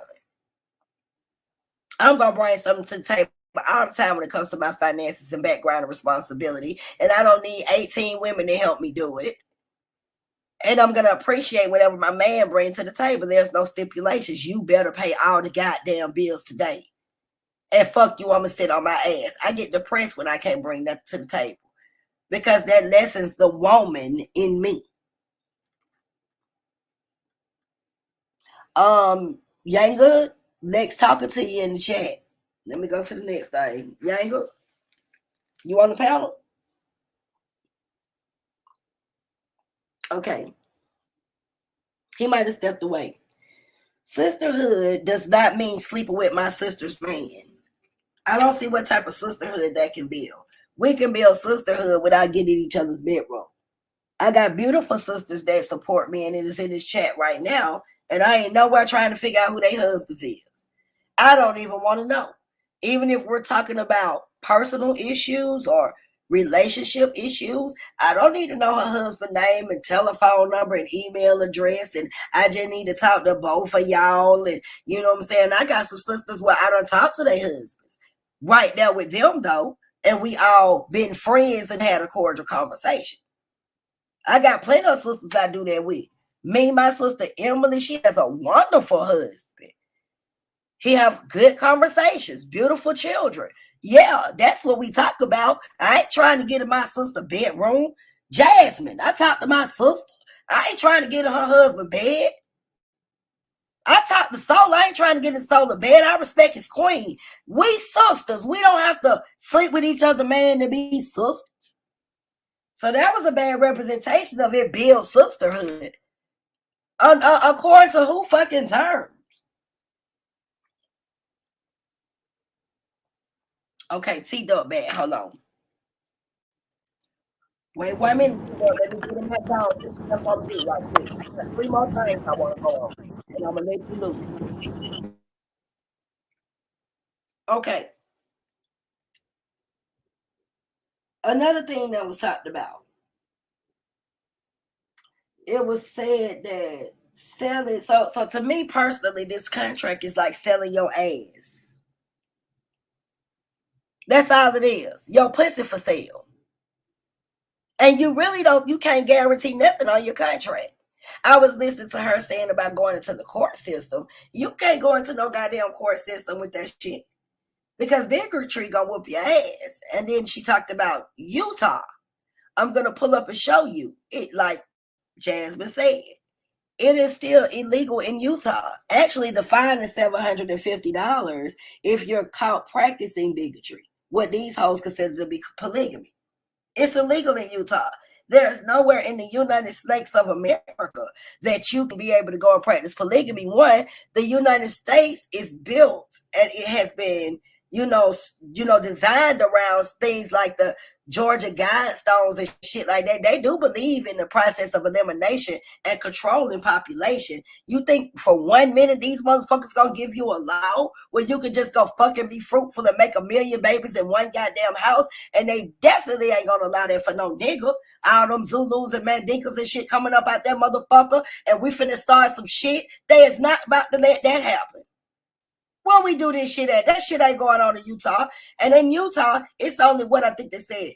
I'm going to bring something to the table all the time when it comes to my finances and background and responsibility. And I don't need 18 women to help me do it. And I'm going to appreciate whatever my man brings to the table. There's no stipulations. You better pay all the goddamn bills today. And fuck you, I'm going to sit on my ass. I get depressed when I can't bring that to the table. Because that lessens the woman in me. You ain't good? Next talking to you in the chat. Let me go to the next thing. You ain't good? You on the panel? Okay. He might have stepped away. Sisterhood does not mean sleeping with my sister's man. I don't see what type of sisterhood that can build. We can build sisterhood without getting in each other's bedroom. I got beautiful sisters that support me and it is in this chat right now. And I ain't nowhere trying to figure out who their husbands is. I don't even want to know. Even if we're talking about personal issues or relationship issues, I don't need to know her husband's name and telephone number and email address. And I just need to talk to both of y'all. And you know what I'm saying? I got some sisters where I don't talk to their husbands. Right there with them, though. And we all been friends and had a cordial conversation. I got plenty of sisters I do that with. Me, my sister Emily, she has a wonderful husband. He have good conversations, beautiful children. Yeah, that's what we talk about. I ain't trying to get in my sister's bedroom. Jasmine, I talk to my sister. I ain't trying to get in her husband's bed. I talk to Soul. I ain't trying to get in Soul's bed. I respect his queen. We sisters. We don't have to sleep with each other, man, to be sisters. So that was a bad representation of it build sisterhood. According to who fucking terms? Okay, T-Dub back. Hold on. Wait 1 minute. Let me get in my dog. That's what I'm doing right quick. I got 3 more things I want to go on. And I'm going to let you loose. Okay. Another thing that was talked about. It was said that selling, so to me personally, this contract is like selling your ass. That's all it is. Your pussy for sale. And you really you can't guarantee nothing on your contract. I was listening to her saying about going into the court system. You can't go into no goddamn court system with that shit. Because Bigotry gonna whoop your ass. And then she talked about Utah. I'm gonna pull up and show you it, like Jasmine said. It is still illegal in Utah. Actually, the fine is $750 if you're caught practicing bigotry. What these hoes consider to be polygamy. It's illegal in Utah. There is nowhere in the United States of America that you can be able to go and practice polygamy. One, the United States is built and it has been designed around things like the Georgia Guidestones and shit like that. They do believe in the process of elimination and controlling population. You think for 1 minute these motherfuckers gonna give you a law where you could just go fucking be fruitful and make 1 million babies in one goddamn house? And they definitely ain't gonna allow that for no nigga. All them Zulus and Mandinkas and shit coming up out that motherfucker, and we finna start some shit. They is not about to let that happen. Where we do this shit at? That shit ain't going on in Utah. And in Utah, it's only what I think they said,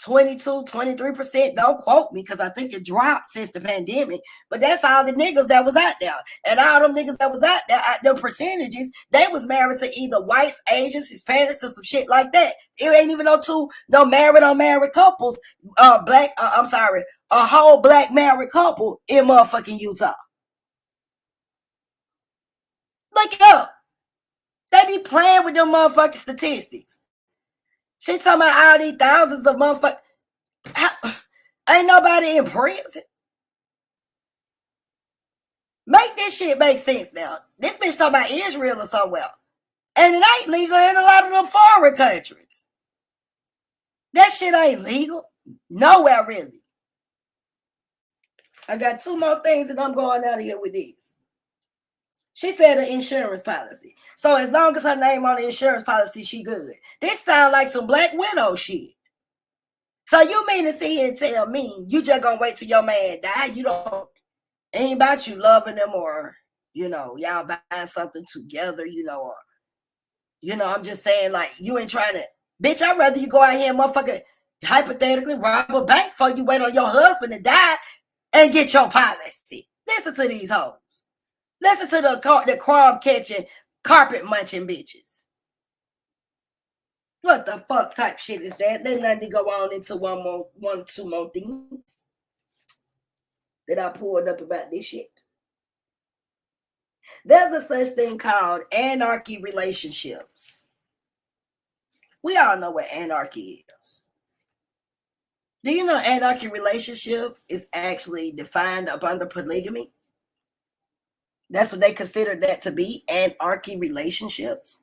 22, 23%. Don't quote me, because I think it dropped since the pandemic. But that's all the niggas that was out there. And all them niggas that was out there, them percentages, they was married to either whites, Asians, Hispanics, or some shit like that. It ain't even no married or unmarried couples. A whole black married couple in motherfucking Utah. Look it up. They be playing with them motherfucking statistics. She talking about all these thousands of motherfuckers. Ain't nobody in prison. Make this shit make sense now. This bitch talking about Israel or somewhere. And it ain't legal in a lot of them foreign countries. That shit ain't legal. Nowhere really. I got 2 more things and I'm going out of here with these. She said an insurance policy. So as long as her name on the insurance policy, she good. This sound like some Black Widow shit. So you mean to sit here and tell me you just gonna wait till your man die? You don't, ain't about you loving them or, y'all buying something together, or, I'm just saying, like, you ain't trying to, bitch, I'd rather you go out here and motherfucker hypothetically rob a bank before you wait on your husband to die and get your policy. Listen to these hoes. Listen to the crumb catching, carpet munching bitches. What the fuck type shit is that? Let me go on into two more things that I pulled up about this shit. There's a such thing called anarchy relationships. We all know what anarchy is. Do you know anarchy relationship is actually defined up under polygamy? That's what they consider that to be, anarchy relationships.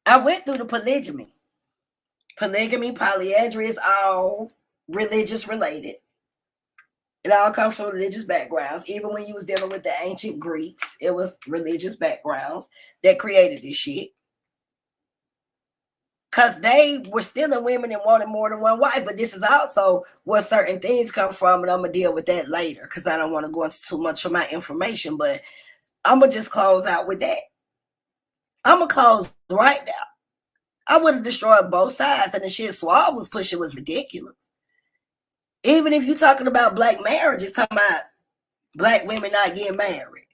I went through the polygamy. Polygamy, polyandry is all religious related. It all comes from religious backgrounds. Even when you was dealing with the ancient Greeks, it was religious backgrounds that created this shit. Because they were stealing women and wanted more than one wife. But this is also where certain things come from. And I'm going to deal with that later because I don't want to go into too much of my information. But I'm going to just close out with that. I'm going to close right now. I would have destroyed both sides. And the shit Suave was pushing was ridiculous. Even if you're talking about black marriage, it's talking about black women not getting married.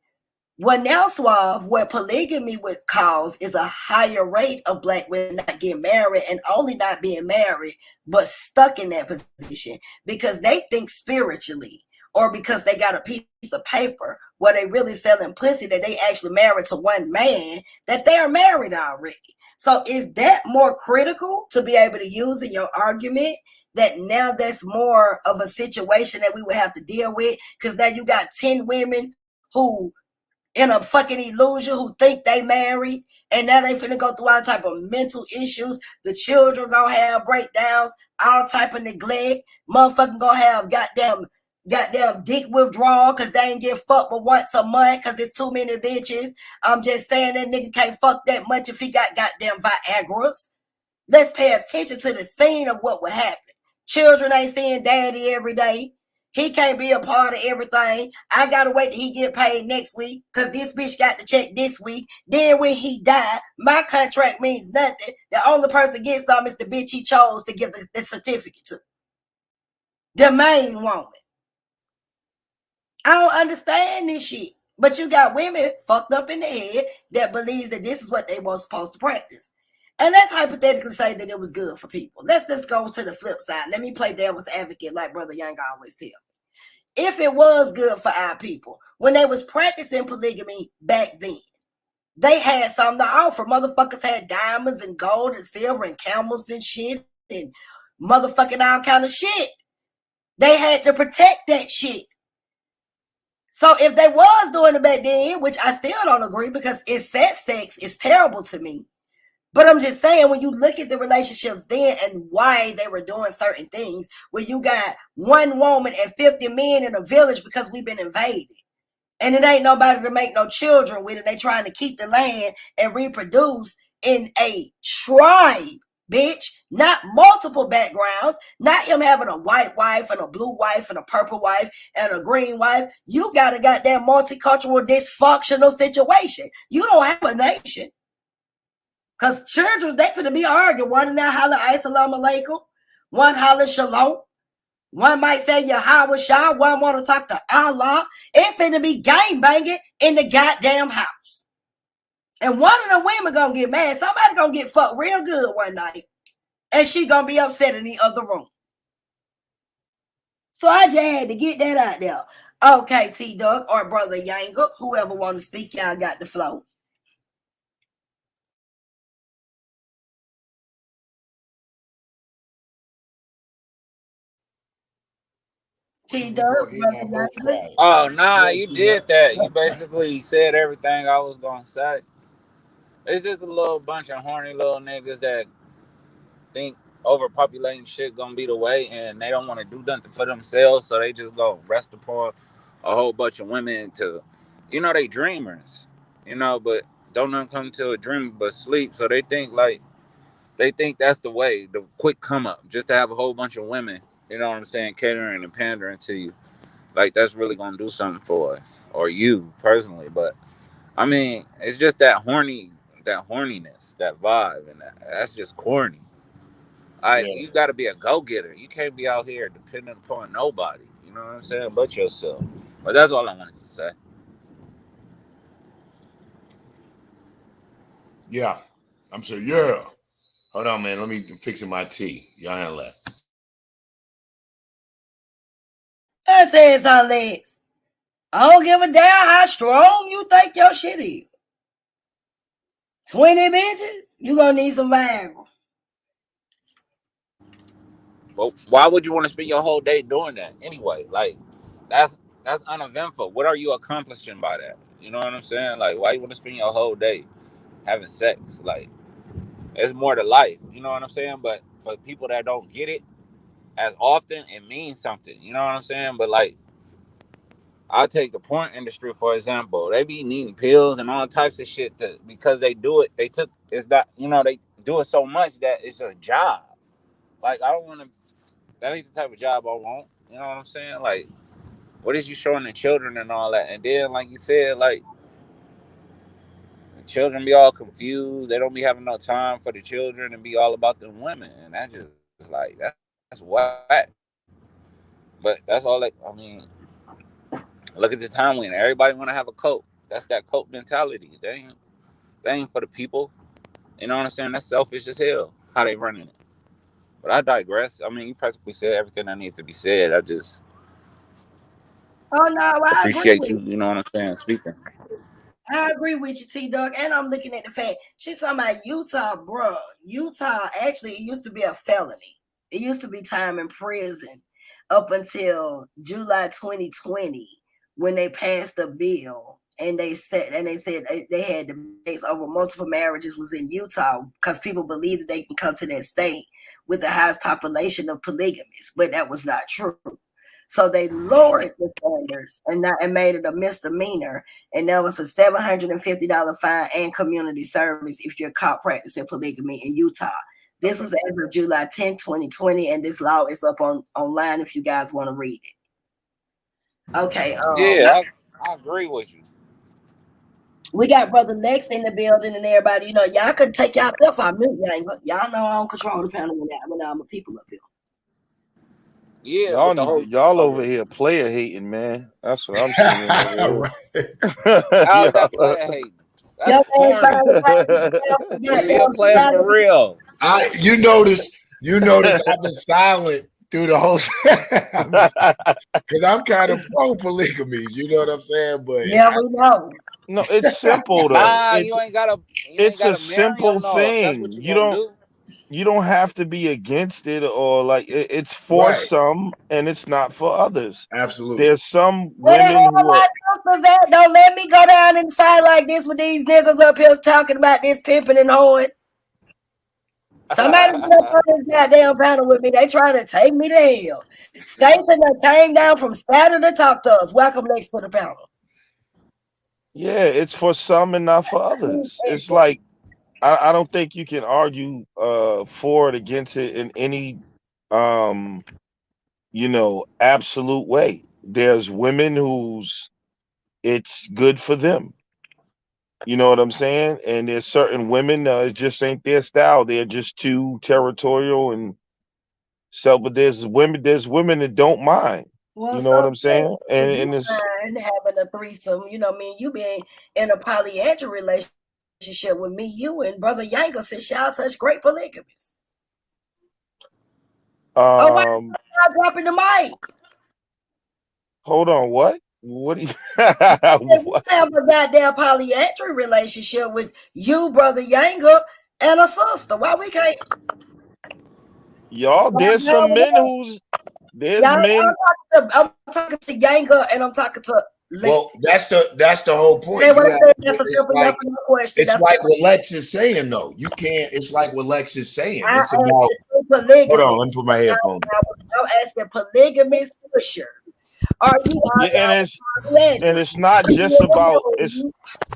Well, now, Suave, what polygamy would cause is a higher rate of black women not getting married and only not being married, but stuck in that position because they think spiritually or because they got a piece of paper where they really selling pussy that they actually married to one man, that they are married already. So is that more critical to be able to use in your argument that now that's more of a situation that we would have to deal with? Because now you got 10 women who in a fucking illusion who think they married, and now they finna go through all type of mental issues. The children gonna have breakdowns, all type of neglect. Motherfucking gonna have goddamn dick withdrawal because they ain't get fucked but once a month because it's too many bitches. I'm just saying that nigga can't fuck that much if he got goddamn Viagra's. Let's pay attention to the scene of what would happen. Children ain't seeing daddy every day. He can't be a part of everything. I gotta wait till he get paid next week because this bitch got the check this week. Then when he die, my contract means nothing. The only person gets something is the bitch he chose to give the certificate to. The main woman. I don't understand this shit. But you got women fucked up in the head that believes that this is what they were supposed to practice. And let's hypothetically say that it was good for people. Let's just go to the flip side. Let me play devil's advocate like Brother Young always tell me. If it was good for our people, when they was practicing polygamy back then, they had something to offer. Motherfuckers had diamonds and gold and silver and camels and shit and motherfucking all kind of shit. They had to protect that shit. So if they was doing it back then, which I still don't agree because it said sex is terrible to me. But I'm just saying, when you look at the relationships then and why they were doing certain things, where you got one woman and 50 men in a village because we've been invaded. And it ain't nobody to make no children with it. They trying to keep the land and reproduce in a tribe, bitch. Not multiple backgrounds. Not him having a white wife and a blue wife and a purple wife and a green wife. You got a goddamn multicultural dysfunctional situation. You don't have a nation. Because children, they finna be arguing. One now holler Assalamu alaikum. One holler Shalom. One might say Yahweh Shah. One want to talk to Allah. It finna be gang banging in the goddamn house. And one of the women gonna get mad. Somebody gonna get fucked real good one night. And she gonna be upset in the other room. So I just had to get that out there. Okay, T-Dog or Brother Yanga, whoever want to speak, y'all got the flow. Oh nah, you did that. You basically said everything I was gonna say. It's just a little bunch of horny little niggas that think overpopulating shit gonna be the way, and they don't want to do nothing for themselves, so they just go rest upon a whole bunch of women to, they dreamers, but don't nothing come to a dream but sleep. So they think that's the way, the quick come up, just to have a whole bunch of women, you know what I'm saying, catering and pandering to you. Like that's really gonna do something for us or you personally. But I mean, it's just that horniness, that vibe, and that's just corny. You got to be a go-getter. You can't be out here dependent upon nobody. You know what I'm saying? But yourself. But that's all I wanted to say. Yeah. I'm saying, yeah. Hold on, man. Let me fixing my tea. Y'all handle that. I said something, Lex. I don't give a damn how strong you think your shit is. 20 bitches? You gonna need some Viagra. Well, why would you want to spend your whole day doing that anyway? Like, that's uneventful. What are you accomplishing by that? You know what I'm saying? Like, why you want to spend your whole day having sex? Like, it's more to life. You know what I'm saying? But for people that don't get it as often, it means something. You know what I'm saying? But like, I'll take the porn industry for example. They be needing pills and all types of shit because they do it. It's not, they do it so much that it's a job. Like, I don't want to. That ain't the type of job I want. You know what I'm saying? Like, what is you showing the children and all that? And then, like you said, like, the children be all confused. They don't be having no time for the children and be all about the women. And that just like that's whack. But that's all. I mean, look at the time when everybody want to have a coat. That's that coat mentality. They ain't for the people. You know what I'm saying? That's selfish as hell how they running it. But I digress. I mean, you practically said everything that needs to be said. I just I agree appreciate with you. You know what I'm saying? Speaking. I agree with you, T-Dog. And I'm looking at the fact. She's talking about Utah, bro. Utah, actually, it used to be a felony. It used to be time in prison up until July 2020 when they passed a bill. And they said they had debates over multiple marriages was in Utah because people believe that they can come to that state with the highest population of polygamists. But that was not true. So they lowered the standards and made it a misdemeanor. And that was a $750 fine and community service if you're caught practicing polygamy in Utah. This is as of July 10, 2020, and this law is up online if you guys want to read it. Okay. Yeah, I agree with you. We got Brother Lex in the building and everybody. Y'all could take yourself off mute. Y'all know I don't control the panel when I'm a people up here. Yeah, y'all over here player hating, man. That's what I'm seeing. How's that player hating? That's Be a player for real. You notice I've been silent through the whole because I'm kind of pro polygamy. You know what I'm saying? But yeah, we know. No, it's simple though. Nah, you ain't gotta. It's a simple thing. You don't. you don't have to be against it, or like it's for Right. some and it's not for others. Absolutely. There's some Where the women hell who my are sisters at? Don't let me go down and fight like this with these niggas up here talking about this pimping and hoeing. Somebody get up on this goddamn panel with me. They trying to take me to hell. Staten that came down from Staten to talk to us. Welcome next to the panel. yeah, it's for some and not for others. It's like I don't think you can argue for it against it in any absolute way. There's women who's it's good for them. You know what I'm saying? And there's certain women it just ain't their style. They're just too territorial and but there's women that don't mind. Well, You know what I'm so saying? if you And it's mind having a threesome, you been in a polyandry relationship with me, you and Brother Yanker, since y'all such great polygamists. Oh, why you not dropping the mic? hold on, what? What do you We have a goddamn polyandry relationship with you, Brother Yanker, and a sister. Why we can't? y'all, there's some men men. I'm talking to Yanker and I'm talking to Well, that's the whole point. Hey, what You I have- said, that's a it's simple like, yes or no question. it's That's like what what Lex is saying, though. You can't. It's like what Lex is saying. I It's about. polygamy. Hold on, let me put my headphones. I'm asking polygamous pusher. Are you Yeah, and it's not just about it's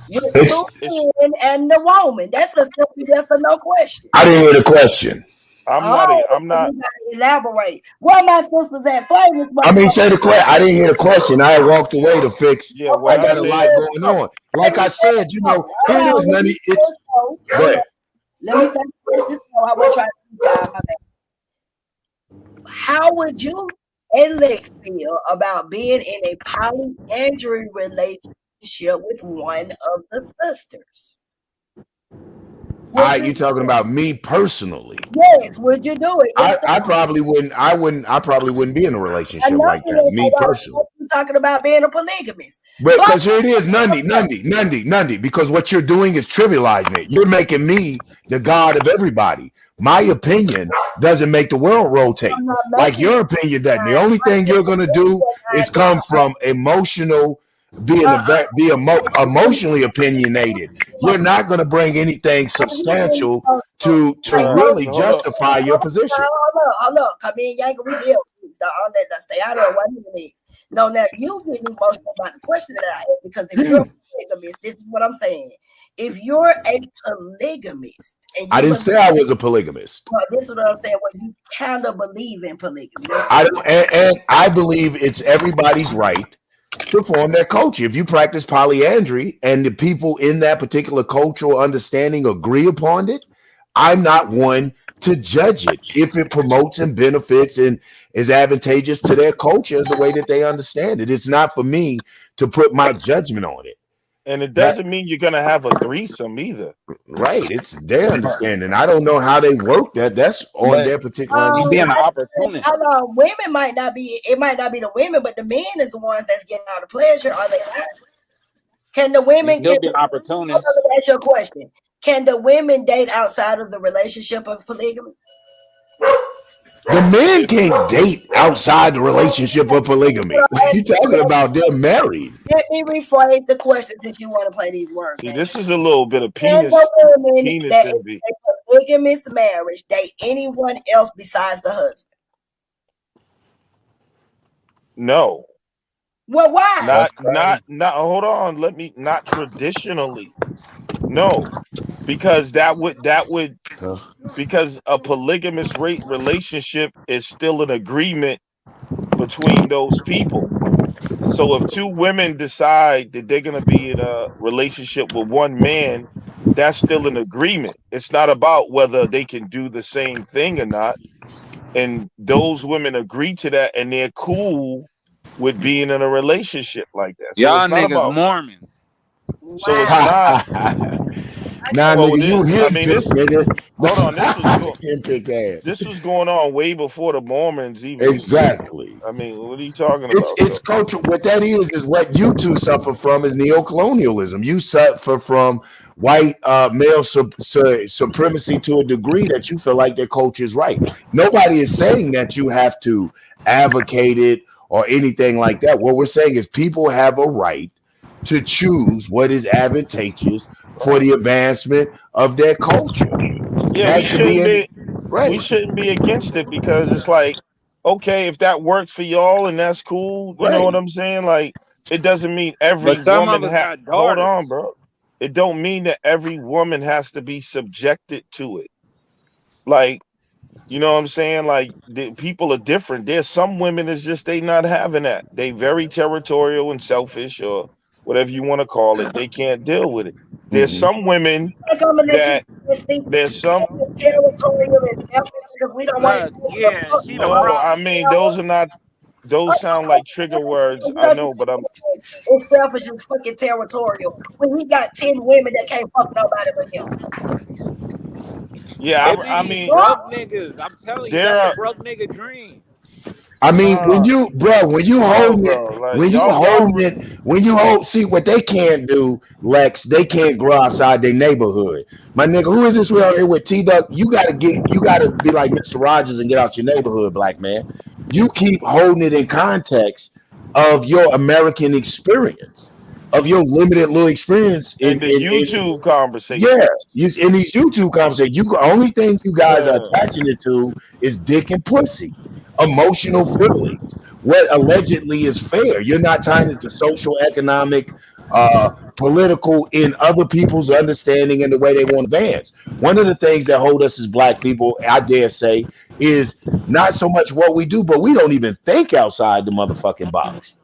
with two men and the woman? That's a simple yes or no question. I didn't hear the question. I'm You gotta elaborate. Where my sisters at? Flavors, I mean, say the question. I didn't hear the question. I had walked away to fix. Yeah, I got a lot going on. Like I said, here it is, Nunny. It's but Let me say this. I will try to job. How would you and Lex feel about being in a polyandry relationship with one of the sisters? you talking about me personally? Yes, would you do it? I probably wouldn't. I probably wouldn't be in a relationship like that. Me personally. You talking about being a polygamist? But because here it is, Nundy, because what you're doing is trivializing it. You're making me the god of everybody. My opinion doesn't make the world rotate. Like your opinion doesn't. The only thing you're gonna do is come from emotionally opinionated. You're not gonna bring anything substantial to really justify your position. Hold up. Come in, Yanker, we deal with let's stay out of what it is. No, now you get emotional about the question that I asked, because if you're a polygamist, this is what I'm saying. If you're a polygamist, and I didn't say I was a polygamist. Well, this is what I'm saying. Well, you kind of believe in polygamy. And I believe it's everybody's right to form their culture. If you practice polyandry and the people in that particular cultural understanding agree upon it, I'm not one to judge it if it promotes and benefits and is advantageous to their culture as the way that they understand it. It's not for me to put my judgment on it. And it doesn't mean you're gonna have a threesome either. Right. It's their understanding. I don't know how they work that. That's on their particular understanding. Being an opportunist. Women might not be, it might not be the women, but the men is the ones that's getting all the pleasure. Are they not? Can the women be an opportunist? That's your question. Can the women date outside of the relationship of polygamy? The men can't date outside the relationship of polygamy. What are you talking about? They're married. Let me rephrase the question since you want to play these words. See, this is a little bit of Can penis. the women Penis that is envy. a polygamous marriage date anyone else besides the husband? No. Well, why? Not. Hold on. Not traditionally. No, because that would because a polygamous relationship is still an agreement between those people. So if two women decide that they're going to be in a relationship with one man, that's still an agreement. It's not about whether they can do the same thing or not. And those women agree to that, and they're cool with being in a relationship like that. So Y'all it's not niggas about Mormons. So it's not. Nah, Well, nigga, you hip pick, nigga. Hold on, Hip pick ass. this was going on way before the Mormons even existed. Exactly. I mean, what are you talking It's about? it's culture. What that is what you two suffer from is neocolonialism. You suffer from white male supremacy to a degree that you feel like their culture is right. Nobody is saying that you have to advocate it or anything like that. What we're saying is people have a right to choose what is advantageous for the advancement of their culture. Yeah, That should be in we shouldn't be against it because it's like, okay, if that works for y'all and that's cool, you know what Right. I'm saying? Like, it doesn't mean every But some woman of us got hold daughters. on, bro. It don't mean that every woman has to be subjected to it. Like, you know what I'm saying? Like, the people are different. There's some women that's just they not having that. They very territorial and selfish or whatever you want to call it. They can't deal with it. There's some women I'm gonna let you that there's some territorial and selfish because we don't want Look, yeah, she the no, I problem. mean those are not those sound like trigger words. I know, but I'm It's selfish and fucking territorial. When he got 10 women that can't fuck nobody but him. yeah, It be I these mean broke niggas. I'm telling you, there that's the are broke nigga dream. I mean, nah, when you, bro, no, bro. Like when you hold, see what they can't do, Lex, they can't grow outside their neighborhood. My nigga, who is this we out here with T Duck? You gotta be like Mr. Rogers and get out your neighborhood, black man. You keep holding it in context of your American experience, of your limited little experience in in the YouTube conversation. yeah, in these YouTube conversations, only thing you guys are Yeah. attaching it to is dick and pussy, emotional feelings. What allegedly is fair. You're not tying it to social, economic, political, in other people's understanding and the way they want to advance. One of the things that hold us as black people, I dare say, is not so much what we do, but we don't even think outside the motherfucking box.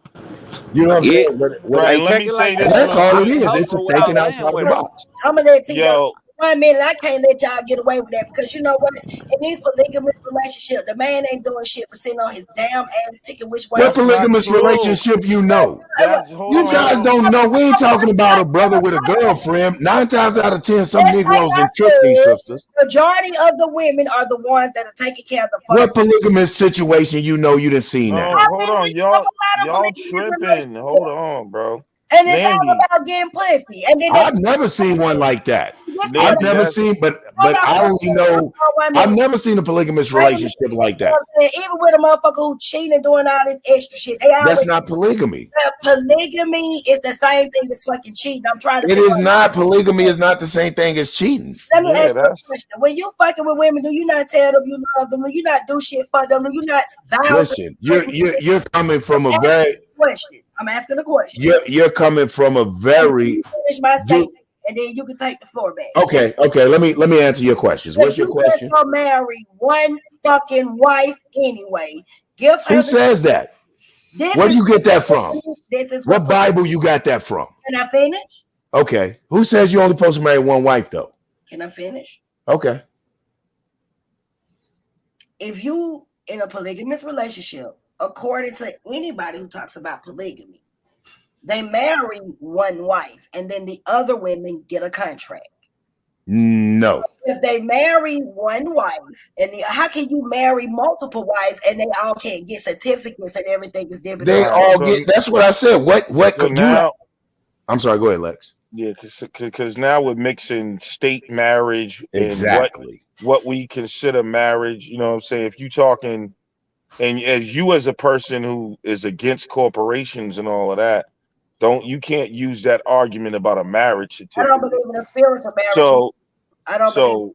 You know what I'm Yeah. saying? Right, Hey, let check me it like say And this this that's real though. all I it quick. can is. help It's a her without thinking laying outside of with the her. box. I'm gonna let T Dog Yo, 1 minute. I can't let y'all get away with that because you know what? In these polygamous relationship, the man ain't doing shit but sitting on his damn ass picking which way. What that's not polygamous true. relationship you know? That's hold You guys on. don't know. We ain't talking about a brother with a girlfriend. 9 times out of 10, some Just like Negroes I done trick these said, sisters. majority of the women are the ones that are taking care of the What fucking. polygamous situation you know you done seen that? No, I hold mean, on, we have a lot of y'all polygamous tripping. Hold relationships, on, bro. and it's all Nandy, about getting pussy. And then they I've never seen one like that. this is what I've Nandy, never that's seen, but hold on, I only know. one I've minute. never seen a polygamous Wait a minute. relationship like You know that. what I'm saying? Even with a motherfucker who cheating and doing all this extra shit, they That's always not polygamy. polygamy is the same thing as fucking cheating. I'm trying to It figure is not. out. Polygamy is not the same thing as cheating. Let me yeah, ask you a that's question. When you fucking with women, do you not tell them you love them? Do you not do shit for them? Do you not vow to Listen, you're coming from a very question? I'm asking a question. you're coming from a And let very me finish my you statement, and then you can take the floor back. okay, let me answer your questions. If What's your you just question? gonna marry one fucking wife anyway, give her Who the. says that? This Where do is you get that from? this is What Bible you got that from? Can I finish? Okay. Who says you're only supposed to marry one wife though? Can I finish? Okay. If you in a polygamous relationship, according to anybody who talks about polygamy, they marry one wife and then the other women get a contract. No. If they marry one wife, and how can you marry multiple wives and they all can't get certificates and everything is different? They all get. That's what I said. What so could you? now I'm sorry. Go ahead, Lex. yeah, because now we're mixing state marriage and Exactly. what we consider marriage. You know what I'm saying? If you talking and as you as a person who is against corporations and all of that, you can't use that argument about a marriage I don't certificate. believe in a spiritual marriage. So I don't believe.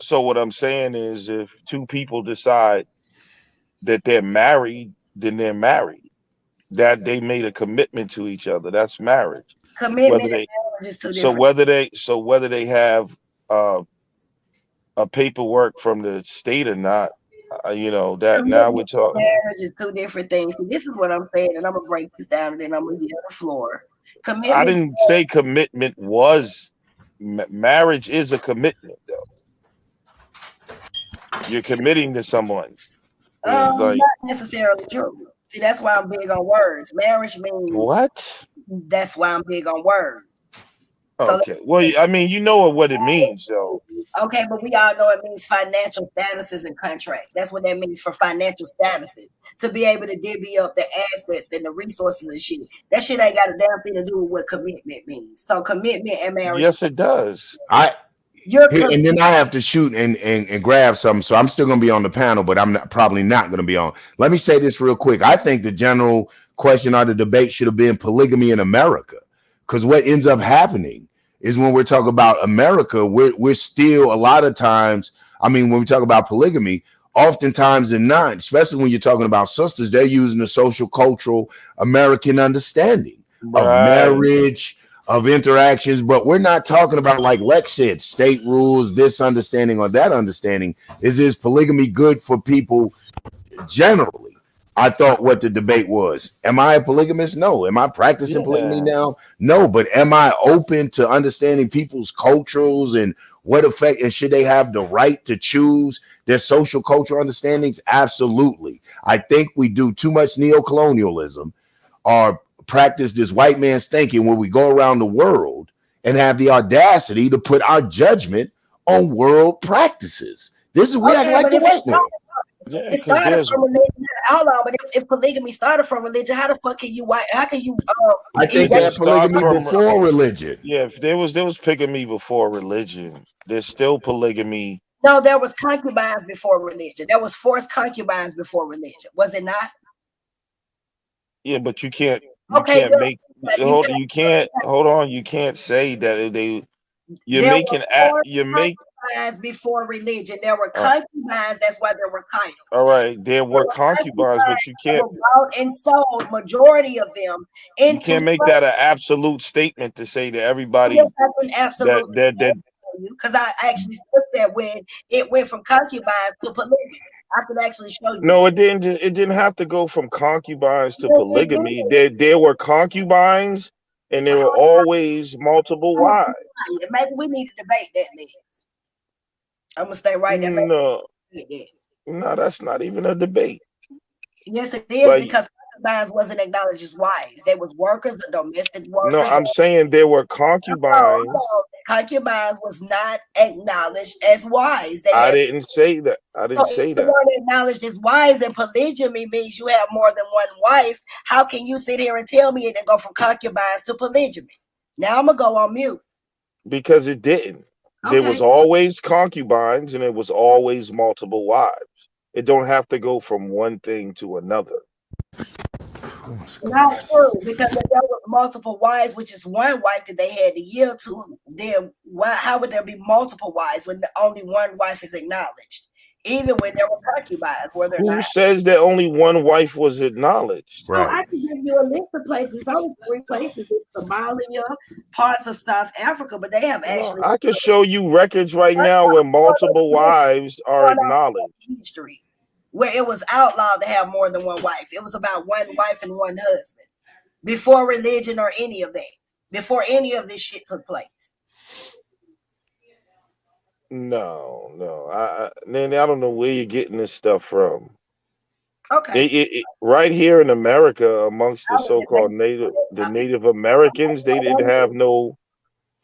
so what I'm saying is if two people decide that they're married, then they're married. That they made a commitment to each other. That's marriage. Commitment Whether and they marriage is two so different. whether they have a paperwork from the state or not, you know, that now we're Commitment and talking. marriage is two different things. See, this is what I'm saying, and I'm gonna break this down, and then I'm gonna get on the floor. I Commitment. didn't say commitment was marriage is a commitment though. You're committing to someone. Like Not necessarily true. See, that's why I'm big on words. Marriage means what? That's why I'm big on words. So Okay. Well, I mean, you know what it means, though. okay, but we all know it means financial statuses and contracts. That's what that means for financial statuses. To be able to divvy up the assets and the resources and shit. That shit ain't got a damn thing to do with what commitment means. So commitment and marriage. Yes, it does. You're Here, and then I have to shoot and grab something. So I'm still going to be on the panel, but I'm probably not going to be on. Let me say this real quick. I think the general question or the debate should have been polygamy in America, because what ends up happening is when we're talking about America, we're still a lot of times. I mean, when we talk about polygamy, oftentimes and not, especially when you're talking about sisters, they're using the social cultural American understanding of marriage, of interactions, but we're not talking about, like Lex said, state rules, this understanding or that understanding. Is polygamy good for people generally? I thought what the debate was. Am I a polygamist? No. Am I practicing polygamy now? No. But am I open to understanding people's cultures and what effect, and should they have the right to choose their social cultural understandings? Absolutely. I think we do too much neocolonialism or practice this white man's thinking when we go around the world and have the audacity to put our judgment on world practices. This is we act like the white man. Yeah, it started from religion. Hold on, but if polygamy started from religion, how the fuck can you white? How can you? I think they had polygamy before religion. Yeah, if there was polygamy before religion, there's still polygamy. No, there was concubines before religion. There was forced concubines before religion. Was it not? Yeah, but you can't. You can't make. You can't. Hold on. You can't say that they. You're there making. You make. Concubines before religion. There were concubines. That's why there were titles. All right, there were concubines, but you can't. Bought and sold, majority of them. You can't make that an absolute statement to say that everybody. Yes, that's an absolute. That because I actually took that when it went from concubines to polygamy. I could actually show you. No, it didn't. It didn't have to go from concubines to polygamy. There were concubines, and there were always multiple wives. Maybe we need to debate that next. I'm gonna stay right there. No, that's not even a debate. Yes, it is, because concubines wasn't acknowledged as wives. They was workers, the domestic workers. No, I'm saying there were concubines. Concubines was not acknowledged as wives. I didn't say that. I didn't say that. They weren't acknowledged as wives, and polygamy means you have more than one wife. How can you sit here and tell me it didn't go from concubines to polygamy? Now I'm gonna go on mute. Because it didn't. There was always concubines, and it was always multiple wives. It don't have to go from one thing to another. Not true, because if there was multiple wives, which is one wife that they had to yield to, then how would there be multiple wives when only one wife is acknowledged? Even when there were concubines, were there not? Who says that only one wife was acknowledged? Right. I can give you a list of places. Only 3 places: in Somalia, parts of South Africa, but they have actually. I can show you records right now where multiple wives are acknowledged. History, where it was outlawed to have more than one wife. It was about one wife and one husband before religion or any of that. Before any of this shit took place. No. Nanny, I don't know where you're getting this stuff from. Okay. Right here in America, amongst the so-called Native Americans, they didn't have no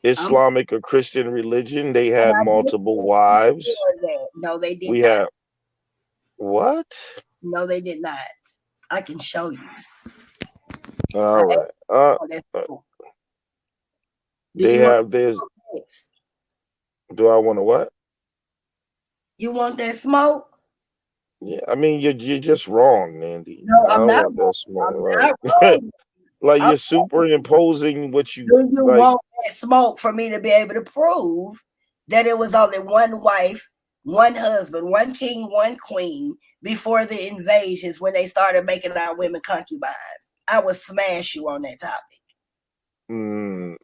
Islamic or Christian religion. They had multiple wives. No, they did not. Have what? No, they did not. I can show you. All right. They have this. Do I want to what? You want that smoke? Yeah, I mean you're just wrong, Nandy. No, I'm not. Want that smoke, right? Like you're superimposing what you. Do you want that smoke for me to be able to prove that it was only one wife, one husband, one king, one queen before the invasions when they started making our women concubines? I would smash you on that topic.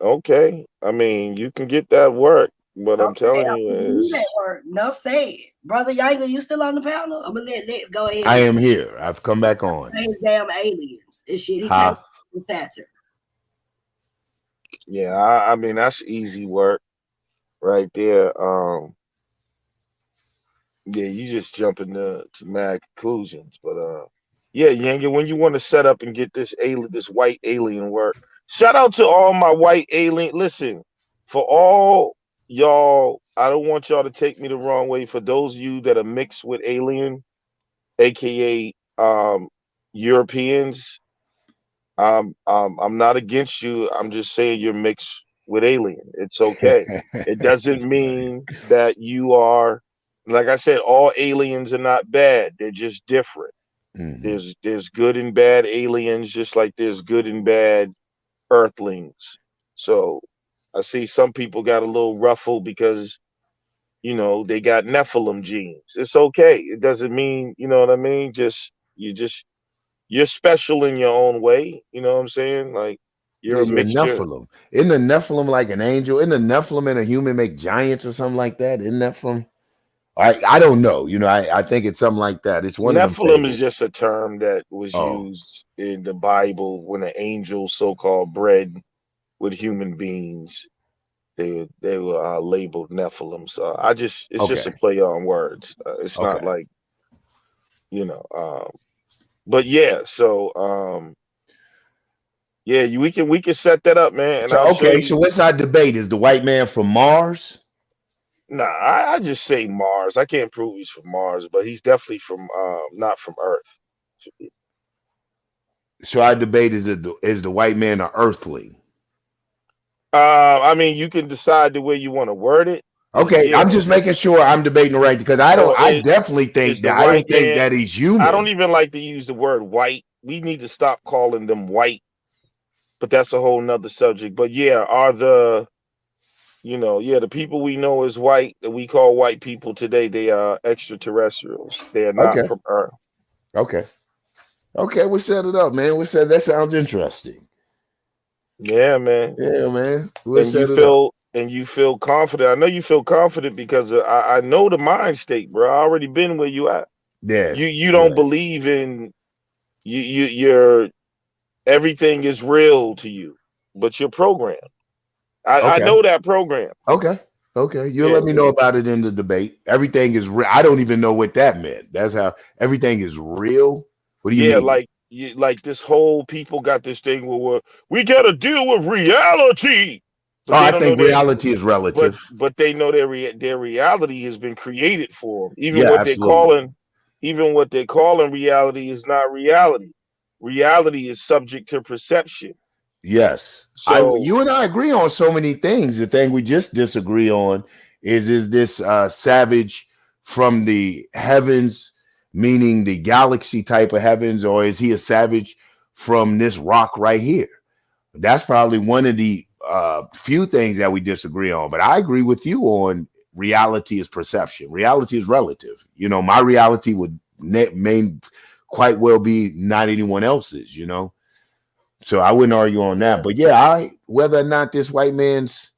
Okay. I mean, you can get that work. But I'm telling you is enough said. Brother Yanga, you still on the panel? I'm gonna let Lex go ahead. I am here. I've come back on. His damn aliens. This shit he can't answer. Yeah, I mean that's easy work right there. Yeah, you just jump into mad conclusions. But yeah, Yanga, when you want to set up and get this white alien work, shout out to all my white alien. Listen. for all y'all, I don't want y'all to take me the wrong way. For those of you that are mixed with alien, aka Europeans, I'm not against you. I'm just saying you're mixed with alien. It's okay. It doesn't mean that you are, like I said, all aliens are not bad. They're just different. There's good and bad aliens, just like there's good and bad earthlings. So I see some people got a little ruffled because they got Nephilim genes. It's okay. It doesn't mean, you know what I mean? You're special in your own way. You know what I'm saying? Like Yeah, you're a you're a mixture. Nephilim. Isn't a Nephilim like an angel? Isn't a Nephilim and a human make giants or something like that? Isn't that from? I don't know. I think it's something like that. It's one of them Nephilim is fables. just a term that was Oh, used in the Bible when an angel so-called bred with human beings. They were labeled Nephilim. So it's just a okay, play on words. It's not okay. like but yeah. So yeah, we can set that up, man, and So I'll show okay, so you. what's our debate? Is the white man from Mars? Nah, I just say Mars. I can't prove he's from Mars, but he's definitely from not from Earth. So our debate is the white man an earthling? I mean, you can decide the way you want to word it, but Okay, yeah. I'm just making sure I'm debating right because Or I definitely is think the that I white don't think man? that he's I don't human. even like to use the word white. We need to stop calling them white, but that's a whole nother subject. But yeah, the people we know as white that we call white people today, they are extraterrestrials. They are not Okay, from Earth. okay, okay. We'll set it up, man. That sounds interesting. Yeah, man. Yeah, man. We'll And set it up. you feel confident. I know you feel confident because I know the mind state, bro. I already been where you at. Yeah, You don't right. believe in you're everything is real to you, but you're programmed. I Okay, know that program. okay, okay. You'll Yeah, let me know about it in the debate. Everything is real. I don't even know what that meant. That's how everything is real. What do you yeah, mean? like this whole people got this thing where we got to deal with reality, Oh, but they I don't know think that. reality is relative. But they know their reality has been created for them. Yeah, absolutely. Even what they're calling reality is not reality. Reality is subject to perception. Yes. So You and I agree on so many things. The thing we just disagree on is this savage from the heavens, meaning the galaxy type of heavens, or is he a savage from this rock right here? That's probably one of the few things that we disagree on. But I agree with you on reality is perception. Reality is relative. My reality would may quite well be not anyone else's, So I wouldn't argue on that. But yeah, whether or not this white man's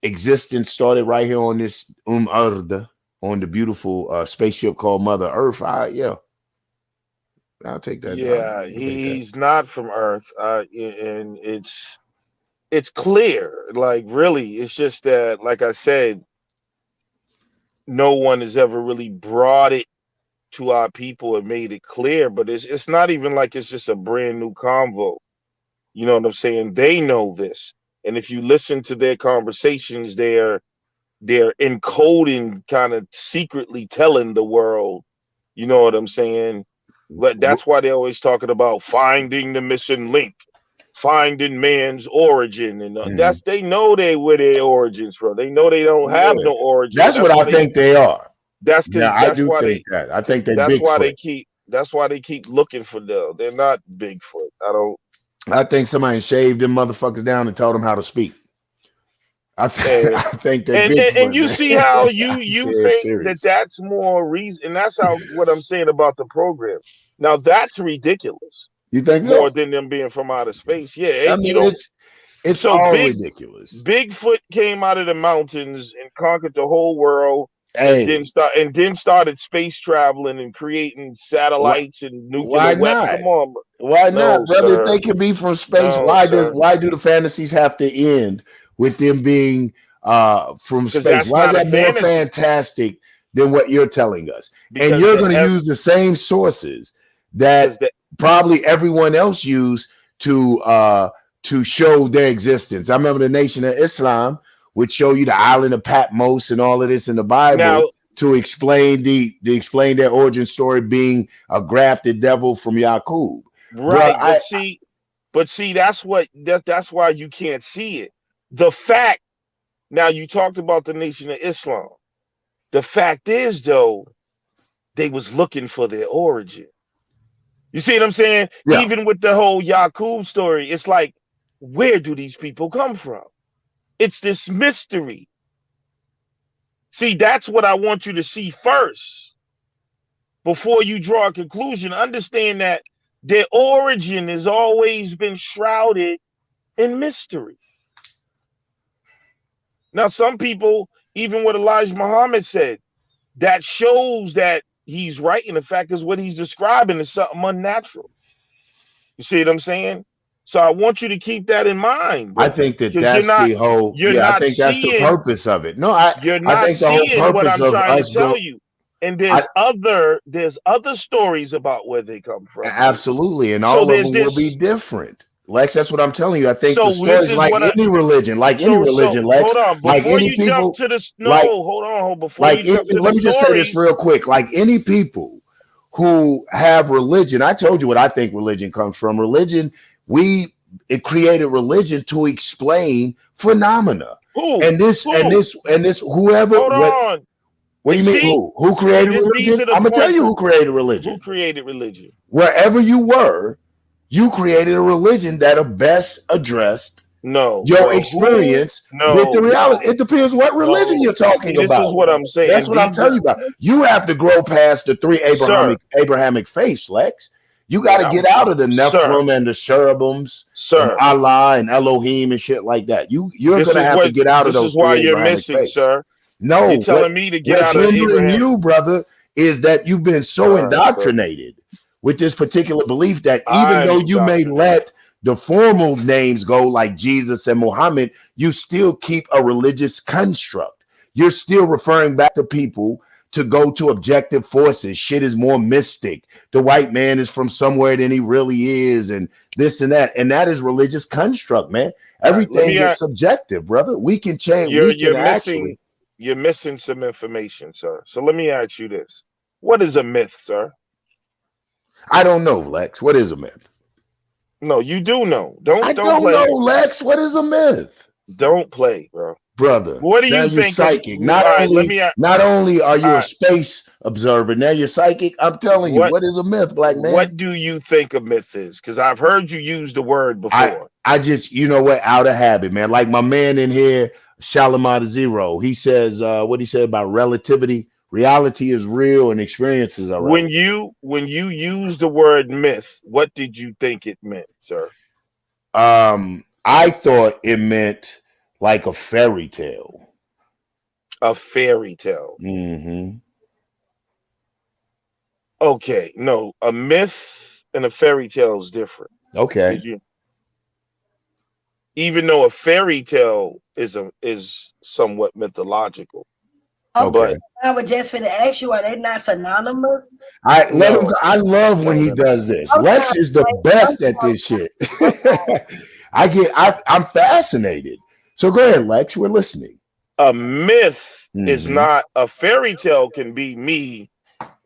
existence started right here on this Ard, on the beautiful spaceship called Mother Earth, I'll take that. yeah, I'll take that. he's not from Earth, and it's clear. Like really, it's just that, like I said, no one has ever really brought it to our people and made it clear. But it's not even like it's just a brand new convo. You know what I'm saying? They know this. And if you listen to their conversations, they're encoding, kind of secretly telling the world, you know what I'm saying? That's why they're always talking about finding the missing link, finding man's origin. And they know where their origins from. They know they don't have Yeah. no origin. That's what I think they are. Yeah, I do think that. I think they're Bigfoot. That's why they keep looking for them. They're not Bigfoot. I think somebody shaved them motherfuckers down and told them how to speak. I think they're Bigfoot. And you see how you think serious. that's more reason, and that's how what I'm saying about the program. Now that's ridiculous. You think more so? than them being from outer space? Yeah, I mean, it's so all ridiculous. Bigfoot came out of the mountains and conquered the whole world, Hey. and then started space traveling and creating satellites and nuclear weapons. Come on, bro. Why not, brother? Sir. If they can be from space, No, why sir. do the fantasies have to end with them being from space? That's Why is not that a more fantasy. fantastic than what you're telling us? Because and you're going to use the same sources that probably everyone else used to show their existence. I remember the Nation of Islam would show you the island of Patmos and all of this in the Bible Now, to explain explain their origin story being a grafted devil from Yaqub. right, Bro, but see, that's why you can't see it. The fact, now you talked about the Nation of Islam. The fact is, though, they was looking for their origin. You see what I'm saying? Yeah. Even with the whole Yaqub story, it's like, where do these people come from? It's this mystery. See, that's what I want you to see first. Before you draw a conclusion, understand that their origin has always been shrouded in mystery. Now, some people, even what Elijah Muhammad said, that shows that he's right. And the fact is, what he's describing is something unnatural. You see what I'm saying? So I want you to keep that in mind, bro. I think that 'Cause that's the whole. you're Yeah, I not think that's the seeing, purpose of it. No, I you're I not think the whole seeing what purpose I'm of trying to us tell go. you. And there's other stories about where they come from. Absolutely, and So all of there's them will be this. different. Lex, that's what I'm telling you. I think the So this stories, is like what I. any religion, Lex, So Lex, hold on. like Before any you jump people, to this, like hold on. Before you jump to the let me just say this stories. real quick. Like any people who have religion, I told you what I think religion comes from. Religion, it created religion to explain phenomena. Who? And this, whoever. Hold on. What do you mean? Who created religion? I'm gonna tell you who created religion. Who created religion? Wherever you were, you created a religion that best addressed your experience with the reality. It depends what religion you're talking about. This is what I'm saying. That's what I'm telling you about. You have to grow past the three Abrahamic faiths, Lex. You got to get out of the Nephilim and the cherubims and Allah and Elohim and shit like that. You're going to have to get out of those. This is why three you're Abrahamic missing, faiths. sir. No, you're telling me to get out of hindering Abraham. you, brother, is that you've been so indoctrinated with this particular belief that even though you may let the formal names go like Jesus and Muhammad, you still keep a religious construct. You're still referring back to people to go to objective forces. Shit is more mystic. The white man is from somewhere than he really is, and this and that. And that is religious construct, man. Everything is subjective, brother. We can change. You're missing some information, sir. So let me ask you this. What is a myth, sir? I don't know, Lex. What is a myth? No, you do know. I don't play. know, Lex. What is a myth? Don't play, bro. Brother, what do you think? Psychic. Not only are you a space observer, now you're psychic. I'm telling you, what is a myth, black man? What do you think a myth is? Because I've heard you use the word before. I just, you know what, out of habit, man. Like my man in here, Shalimar Zero, he says, what he said about relativity. Reality is real and experiences are real. When you use the word myth, what did you think it meant, sir? I thought it meant like a fairy tale. A fairy tale. Mm-hmm. Okay, no, a myth and a fairy tale is different. Okay. Even though a fairy tale is somewhat mythological. Okay. I was just finna ask you, are they not synonymous? I love when he does this. Okay. Lex is the best at this shit. I'm fascinated. So go ahead, Lex. We're listening. A myth is not a fairy tale. Can be me.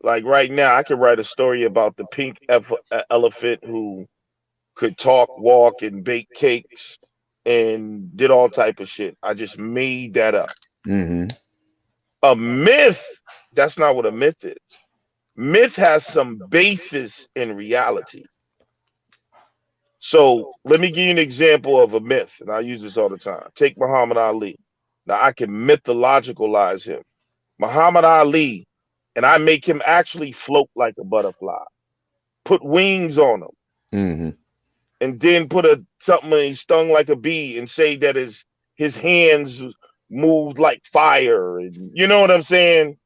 Like right now, I could write a story about the pink elephant who could talk, walk, and bake cakes and did all type of shit. I just made that up. Mm-hmm. A myth, that's not what a myth is. Myth has some basis in reality. So let me give you an example of a myth, and I use this all the time. Take Muhammad Ali. Now I can mythologicalize him. Muhammad Ali, and I make him actually float like a butterfly. Put wings on him. Mm-hmm. And then put something and he stung like a bee and say that his hands moved like fire, and you know what I'm saying?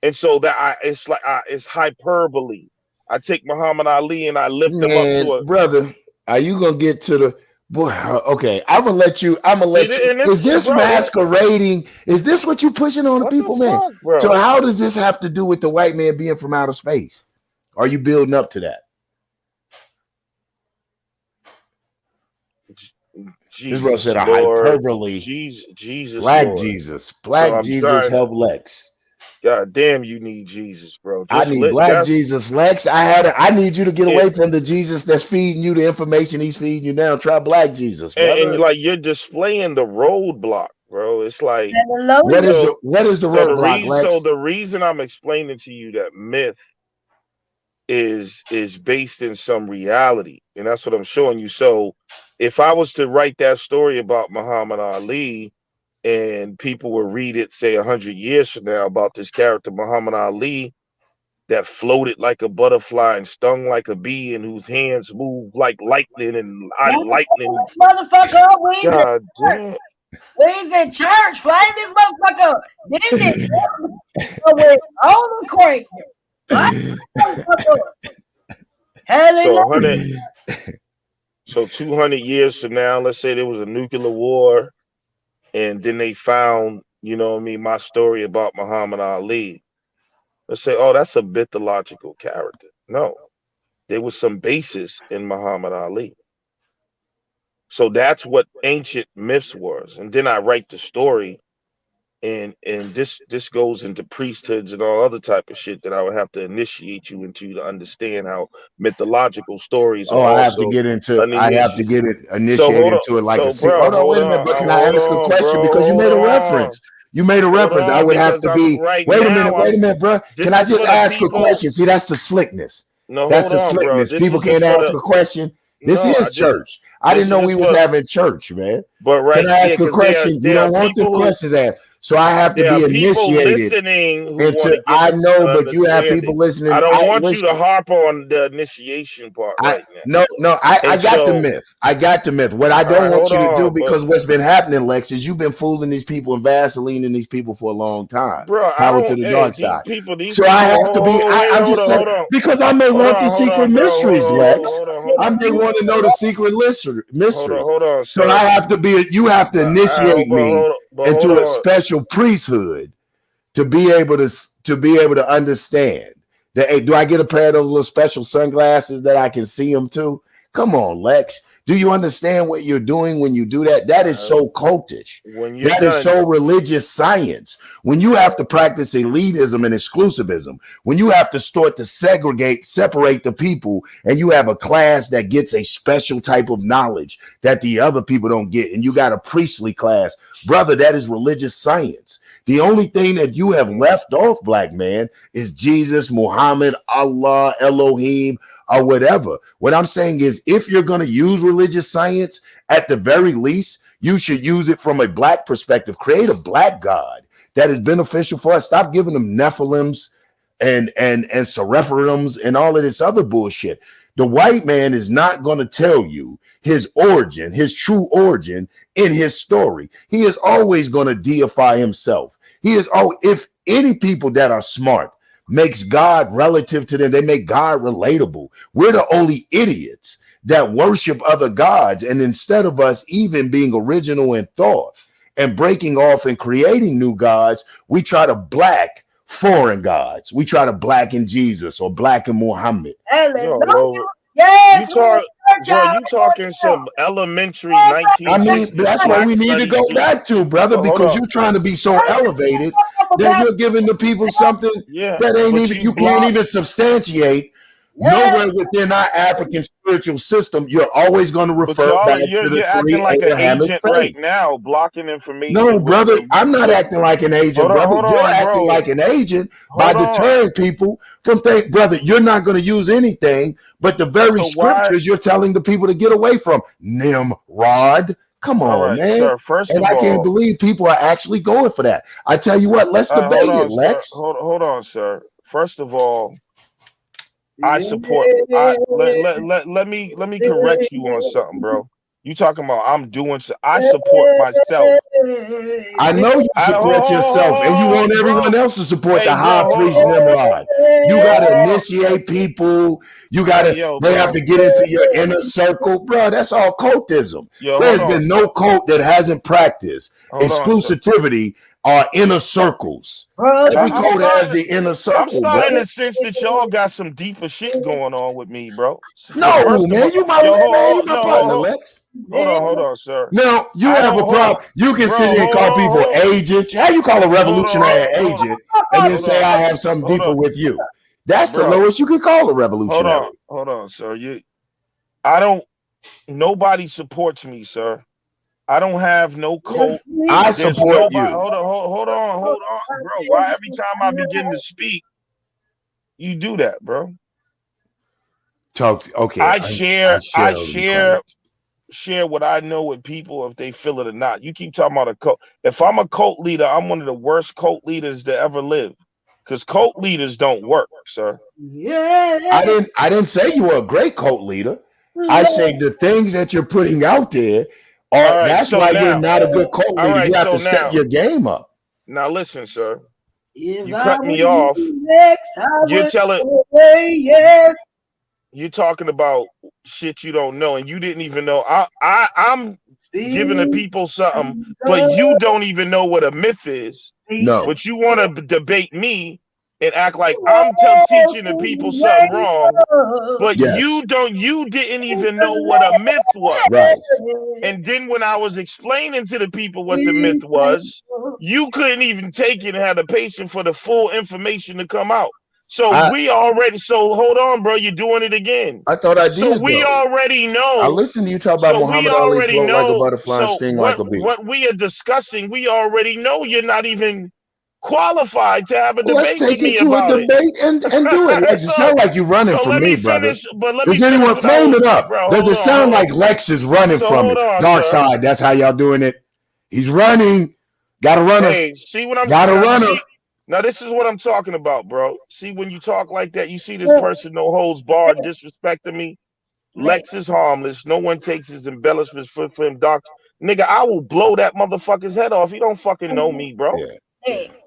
And so that it's hyperbole. I take Muhammad Ali and I lift him up to a brother. Are you gonna get to the boy? Okay, I'm gonna let you. Is this masquerading? Is this what you pushing on the people, man? Bro? So how does this have to do with the white man being from outer space? Are you building up to that? This bro Jesus said a Lord, hyperbole. Jesus Black Lord. Jesus. So Black I'm Jesus trying. help Lex. God damn, you need Jesus, bro. I Just need let black that's Jesus, Lex. I need you to get it, away from the Jesus that's feeding you the information he's feeding you now. Try black Jesus, and brother. like you're displaying the roadblock, bro. It's like What is the roadblock, so Lex? the reason I'm explaining to you that myth is based in some reality, and that's what I'm showing you. So if I was to write that story about Muhammad Ali, and people will read it, say 100 years from now, about this character Muhammad Ali that floated like a butterfly and stung like a bee, and whose hands moved like lightning and lightning. Motherfucker, we in God church. damn. We in church. Flame this motherfucker. Then this with only crank. So 100, so 200 years from now, let's say there was a nuclear war, and then they found, you know what I mean, my story about Muhammad Ali. Let's say, oh, that's a mythological character. No, there was some basis in Muhammad Ali. So that's what ancient myths was. And then I write the story, and this goes into priesthoods and all other type of shit that I would have to initiate you into to understand how mythological stories are Oh, I have to also get into. an I have to initiation. get it So hold initiated on. to it like a So secret. bro, Hold on, hold wait a minute. But on. can I Hold ask a on, question? bro. Because you Hold made a on. reference. You made a Hold reference. I on, would have because to I'm be. right Wait a now. minute. Wait a minute, bro. This Can I is just for the ask a people. question? See, that's the slickness. No, That's hold the on, bro. slickness. This People is just can't for ask the. a question. This No, is church. I this didn't is know just we was for. having church, man. But Can right, I yeah, ask a because question? You there are don't want the people who questions asked. So I have to there are be people initiated listening who want into. to get I know, an but you have understanding. people listening. I don't I want you to listen. harp on the initiation part right now. I And got the so, myth. I got the myth. What I all don't right, want hold you to do, on, but because what's been happening, Lex, is you've been fooling these people and vaselining these people for a long time. bro, I Power to don't. the Hey, dark side. these So I people. have to be. Wait, I'm just saying, hold on, because I may want the hold secret on, bro, mysteries, Lex. hold I on, may want to know the secret mysteries. hold on, So I sir. have to be. You have to initiate me Hold into a on. special priesthood to be able to understand that. Hey, do I get a pair of those little special sunglasses that I can see them too? Come on, Lex. Do you understand what you're doing when you do that? That is so cultish. When you're That is done, so religious science. When you have to practice elitism and exclusivism, when you have to start to separate the people, and you have a class that gets a special type of knowledge that the other people don't get, and you got a priestly class, brother, that is religious science. The only thing that you have left off, black man, is Jesus, Muhammad, Allah, Elohim, or whatever. What I'm saying is, if you're going to use religious science, at the very least, you should use it from a black perspective. Create a black God that is beneficial for us. Stop giving them Nephilims and Seraphims and all of this other bullshit. The white man is not going to tell you his origin, his true origin in his story. He is always going to deify himself. He is if any people that are smart makes God relative to them, they make God relatable. We're the only idiots that worship other gods. And instead of us even being original in thought and breaking off and creating new gods, we try to black foreign gods. We try to blacken Jesus or blacken Muhammad. Yes, you talking some elementary 1960s that's what black we need to studies go shit. back to, brother, Hold because on. you're trying to be so elevated that you're giving the people something that ain't but even, you can't even substantiate. Nowhere within our African spiritual system, you're always going to But refer y'all, back to the you're three acting like an Abrahamic agent faith. right now, blocking information. No, brother, I'm not acting like an agent, brother. You're acting like an agent by deterring people from things. Brother, you're not going to use anything but the very scriptures you're telling the people to get away from. Nimrod. Come All on, right, man. sir. First And of I can't all, believe people are actually going for that. I tell you what, let's debate hold on, it, sir. Lex. Hold on, sir. First of all, I support. Let me correct you on something, bro. You talking about I'm doing so? I support myself. I know you support yourself, and you want everyone else to support the high priest Nimrod. You got to initiate people. You got to. They have to get into your inner circle, bro. That's all cultism. There's been no cult that hasn't practiced exclusivity or inner circles. Every cult has the inner circle. I'm starting brother. to sense that y'all got some deeper shit going on with me, bro. No, First of man, all, you my partner, Lex. hold on, sir. Now you I have a don't- hold problem. on. You can Bro, sit here and call people hold on. agents. How you call a revolutionary agent and then Hold say on. I have something Hold deeper on. with you? That's the Bro. lowest you can call a revolutionary. Hold on, sir. Nobody supports me, sir. I don't have no cult. I There's support nobody. you. Hold on, bro. Why every time I begin to speak, you do that, bro? Okay. I share quiet. share what I know with people if they feel it or not. You keep talking about a cult. If I'm a cult leader, I'm one of the worst cult leaders to ever live. Because cult leaders don't work, sir. Yeah. I didn't say you were a great cult leader. I said the things that you're putting out there are All right, that's so why now- you're not a good cult all leader. right, You have so to step now- your game up. Now listen, sir. If You I cut me were off. you next, I You're would telling- say yes. You're talking about shit you don't know, and you didn't even know. I'm giving the people something, but you don't even know what a myth is. No. But you want to debate me and act like I'm teaching the people something wrong, but Yes. you didn't even know what a myth was. Right. And then when I was explaining to the people what the myth was, you couldn't even take it and have the patience for the full information to come out. So hold on, bro, you're doing it again. I thought I did. So we though. already know. I listened to you talk about Muhammad Ali float like a butterfly and sting like a bee. What we are discussing, we already know you're not even qualified to have a Let's debate take with me it to about a debate and do it. Lex, it sounds like you're running so from let me, me brother. finish, but let me Does finish anyone what I flame was- it up? bro, Does hold it on, sound hold like on. Lex is running So from hold it? on, Dark sir. side, that's how y'all doing it. He's running. Got a runner. Hey, see what I'm Got a now, runner. see- now this is what I'm talking about, bro. See, when you talk like that, you see this person no holds barred disrespecting me. Lex is harmless. No one takes his embellishments for him, doc. Nigga, I will blow that motherfucker's head off. You don't fucking know me, bro.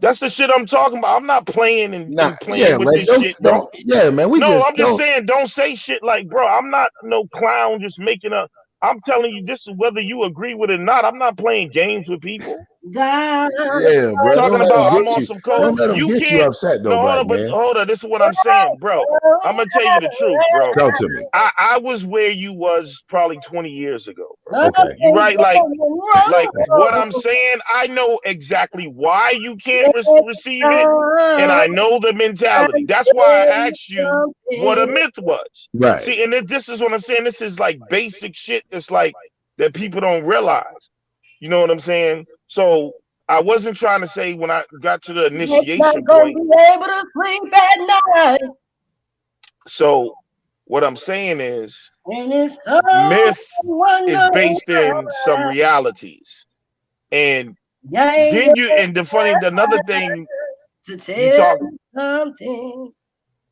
That's the shit I'm talking about. I'm not playing and playing with Lex, this shit, bro. yeah, man. I'm just saying, don't say shit like, bro, I'm not no clown just making up. I'm telling you, this is whether you agree with it or not. I'm not playing games with people. Yeah, bro. Talking Don't let about him I'm get on you. some code. Don't let him You get you can't. upset, though, No, hold black on, but man. hold on. This is what I'm saying, bro. I'm gonna tell you the truth, bro. Talk to me. I was where you was probably 20 years ago. Bro. Okay. You right, like what I'm saying. I know exactly why you can't receive it, and I know the mentality. That's why I asked you what a myth was. Right. See, and this is what I'm saying. This is like basic shit. That's like that people don't realize. You know what I'm saying? So I wasn't trying to say when I got to the initiation Not gonna point. be able to sleep at night. So what I'm saying is And it's so myth is wonderful. based in some realities. And Yeah, then another thing to tell you something.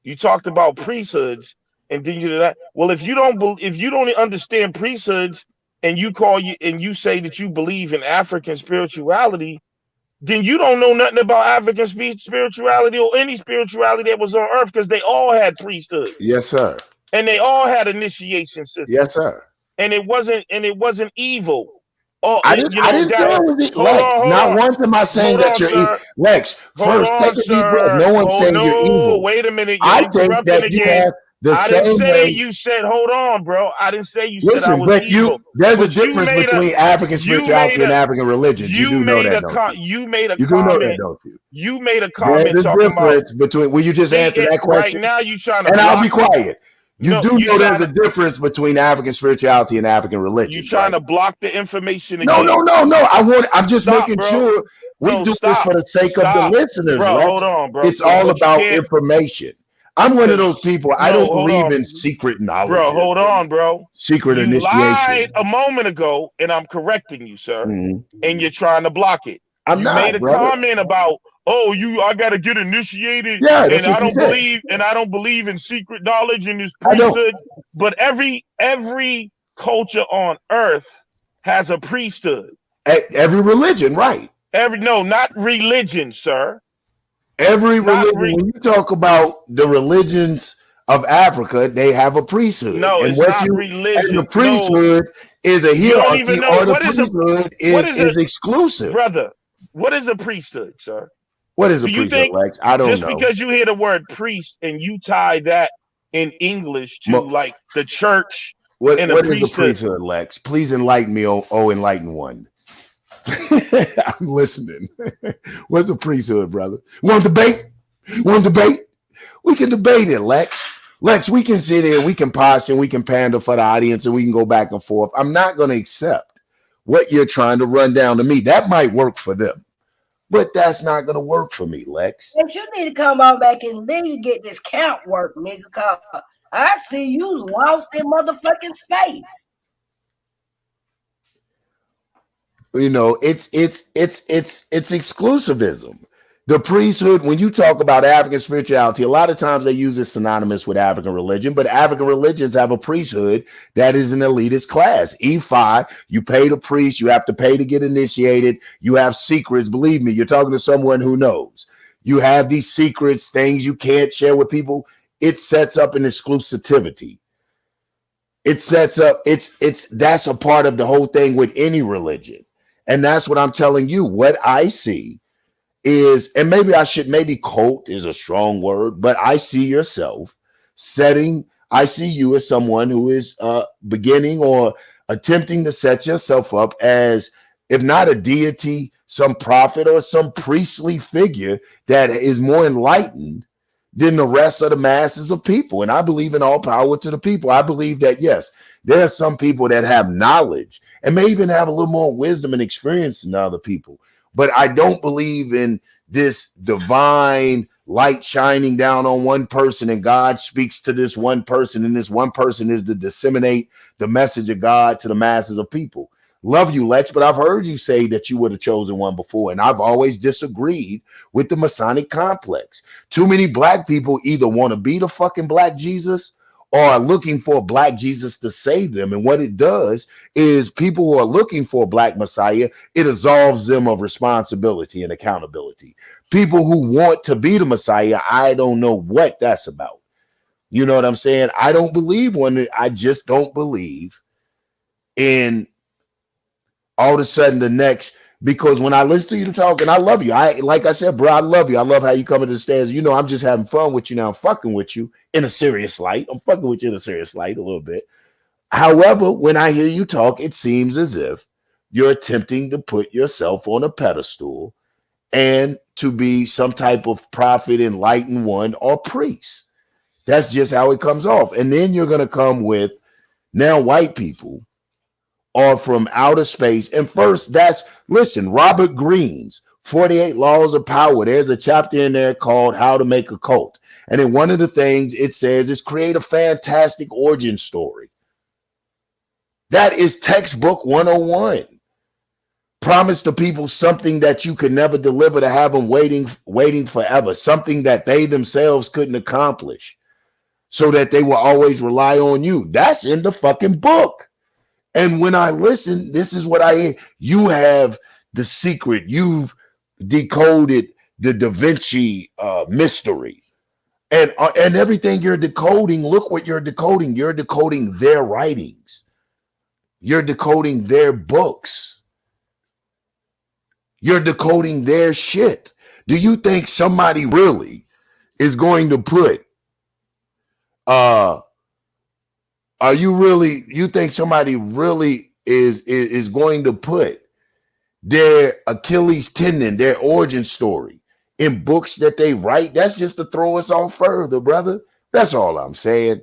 you talked about priesthoods, and then you did that. Well, if you don't understand priesthoods and you say that you believe in African spirituality, then you don't know nothing about African spirituality or any spirituality that was on earth, because they all had priesthood. Yes, sir. And they all had initiation systems. Yes, sir. And it wasn't evil. Oh, I didn't say it was it, hold Lex. on, Not once am I saying Hold that on, you're sir. Lex. First, take a deep breath. No one's saying you're evil. Wait a minute. You're I think interrupting that you again. have the I didn't same say way. you said, hold on, bro. I didn't say you said I Listen, was but evil. there's a But you difference made between African spirituality and a- African religions. You do know that, don't you? You made a You do know that, comment. don't you? You made a comment There's a talking about. difference between. Will you just answer that Right question? now, you trying to And I'll be block. quiet. You No, do you know there's trying a difference between African spirituality and African religions. You trying right? to block the information No, again? no. I'm just Stop, making bro. sure we No, do stop. this for the sake of the Stop. listeners. Bro, Lex. hold on, bro. It's all But you about can't- information. I'm one of those people. I don't hold believe on. in secret knowledge. Bro, hold on, bro. Secret You initiation. lied a moment ago, and I'm correcting you, sir. Mhm. And you're trying to block it. I'm you not, made a brother. comment about, I gotta get initiated. Yeah, that's and what you said. I don't believe in secret knowledge and this I don't. priesthood. But every culture on earth has a priesthood. Every religion, right? Not religion, sir. Every religion. When you talk about the religions of Africa, they have a priesthood. No, and it's what not you religion. and the priesthood is a You don't hierarchy, even know or the what is a priesthood what is is a- exclusive. brother. What is a priesthood, sir? What is a Do you priesthood, think Lex? I don't just know. because you hear the word priest and you tie that in English to like the church What in a is the priesthood. priesthood, Lex? Please enlighten me, oh enlighten one. I'm listening. What's the priesthood, brother? Want to debate? Want to debate? We can debate it, Lex. Lex, we can sit here, we can posh, and we can pander for the audience, and we can go back and forth. I'm not going to accept what you're trying to run down to me. That might work for them, but that's not going to work for me, Lex. But you need to come on back and then you get this count work, nigga. Cause I see you lost in motherfucking space. You know, it's exclusivism. The priesthood, when you talk about African spirituality, a lot of times they use it synonymous with African religion, but African religions have a priesthood that is an elitist class. E5, you pay the priest, you have to pay to get initiated, you have secrets. Believe me, you're talking to someone who knows. You have these secrets, things you can't share with people. It sets up an exclusivity. It sets up, that's a part of the whole thing with any religion. And that's what I'm telling you. What I see is, and maybe cult is a strong word, but I see yourself I see you as someone who is beginning or attempting to set yourself up as, if not a deity, some prophet or some priestly figure that is more enlightened than the rest of the masses of people. And I believe in all power to the people. I believe that, yes, there are some people that have knowledge and may even have a little more wisdom and experience than other people. But I don't believe in this divine light shining down on one person and God speaks to this one person, and this one person is to disseminate the message of God to the masses of people. Love you, Lex, but I've heard you say that you were the chosen one before, and I've always disagreed with the Masonic complex. Too many black people either want to be the fucking Black Jesus or are looking for a Black Jesus to save them. And what it does is people who are looking for a Black Messiah, it absolves them of responsibility and accountability. People who want to be the Messiah, I don't know what that's about. You know what I'm saying? I don't believe I just don't believe in all of a sudden the next, because when I listen to you talk, and I love you. Like I said, bro, I love you. I love how you come into the stands. You know, I'm just having fun with you now. I'm fucking with you in a serious light. I'm fucking with you in a serious light a little bit. However, when I hear you talk, it seems as if you're attempting to put yourself on a pedestal and to be some type of prophet, enlightened one, or priest. That's just how it comes off. And then you're going to come with, now white people are from outer space. And first, listen, Robert Greene's 48 Laws of Power. There's a chapter in there called How to Make a Cult. And in one of the things it says is create a fantastic origin story. That is textbook 101. Promise the people something that you could never deliver, to have them waiting forever, something that they themselves couldn't accomplish, so that they will always rely on you. That's in the fucking book. And when I listen, this is what I hear. You have the secret. You've decoded the Da Vinci mystery. And everything you're decoding, look what you're decoding. You're decoding their writings. You're decoding their books. You're decoding their shit. Do you think somebody really is going to put you think somebody really is going to put their Achilles tendon, their origin story in books that they write? That's just to throw us off further, brother. That's all I'm saying.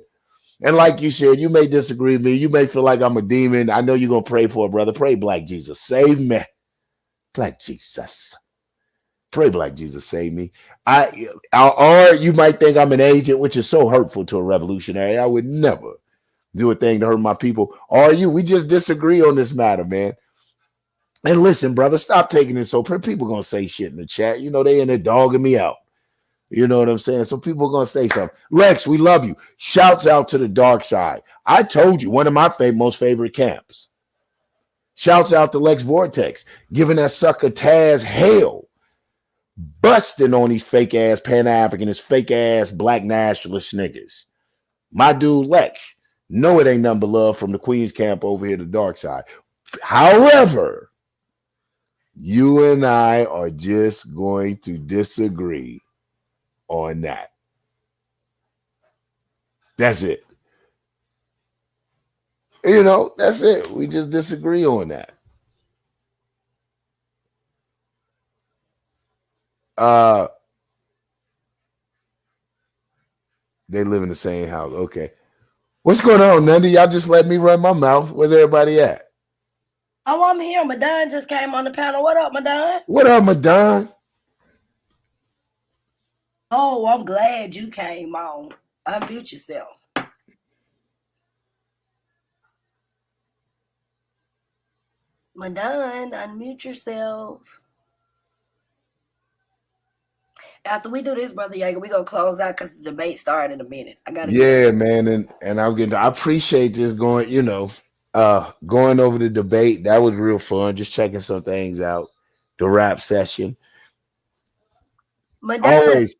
And like you said, you may disagree with me. You may feel like I'm a demon. I know you're going to pray for it, brother. Pray, Black Jesus, save me. Black Jesus. Pray, Black Jesus, save me. Or you might think I'm an agent, which is so hurtful to a revolutionary. I would never do a thing to hurt my people. Or we just disagree on this matter, man. And listen, brother, stop taking it so people going to say shit in the chat. You know, they in there dogging me out. You know what I'm saying? So people are going to say something. Lex, we love you. Shouts out to the dark side. I told you, one of my most favorite camps. Shouts out to Lex Vortex, giving that sucker Taz hell, busting on these fake ass Pan-Africanist, fake ass black nationalist niggas. My dude Lex, no, it ain't nothing but love from the Queen's camp over here, the dark side. However, you and I are just going to disagree on that. That's it. You know, that's it. We just disagree on that. They live in the same house. Okay. What's going on, Nandi? Y'all just let me run my mouth. Where's everybody at? Oh, I'm here. Madon just came on the panel. What up, Madon? What up, Madon? Oh, I'm glad you came on. Unmute yourself. Madon, unmute yourself. After we do this, Brother Yeager, we gonna close out because the debate started in a minute. I gotta Yeah, man, and I'm getting. I appreciate this going. You know, going over the debate. That was real fun. Just checking some things out. The rap session. Madon, Always.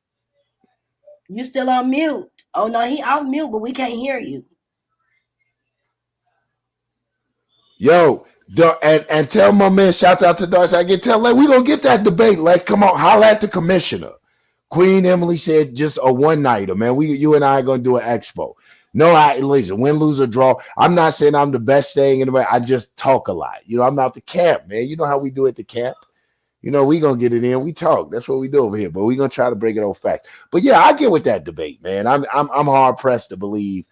you still on mute. Oh no, he off mute, but we can't hear you. Yo, and tell my man. Shouts out to Darcy. I get tell like we gonna get that debate. Like, come on, holla at the commissioner. Queen Emily said just a one nighter, man. You and I are gonna do an expo. No, listen, win, lose, or draw. I'm not saying I'm the best thing in the way. I just talk a lot. You know, I'm not the camp, man. You know how we do at the camp. You know, we gonna get it in. We talk. That's what we do over here. But we gonna try to break it on fact. But yeah, I get with that debate, man. I'm hard pressed to believe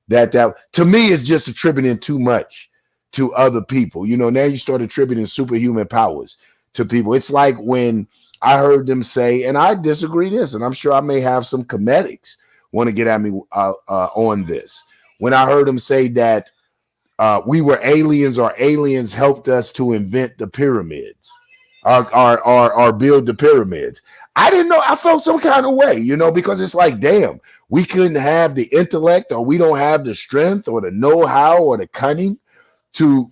that to me is just attributing too much to other people. You know, now you start attributing superhuman powers to people. It's like when I heard them say, and I disagree this, and I'm sure I may have some comedics want to get at me on this. When I heard them say that we were aliens or aliens helped us to invent the pyramids or build the pyramids. I didn't know. I felt some kind of way, you know, because it's like, damn, we couldn't have the intellect or we don't have the strength or the know-how or the cunning to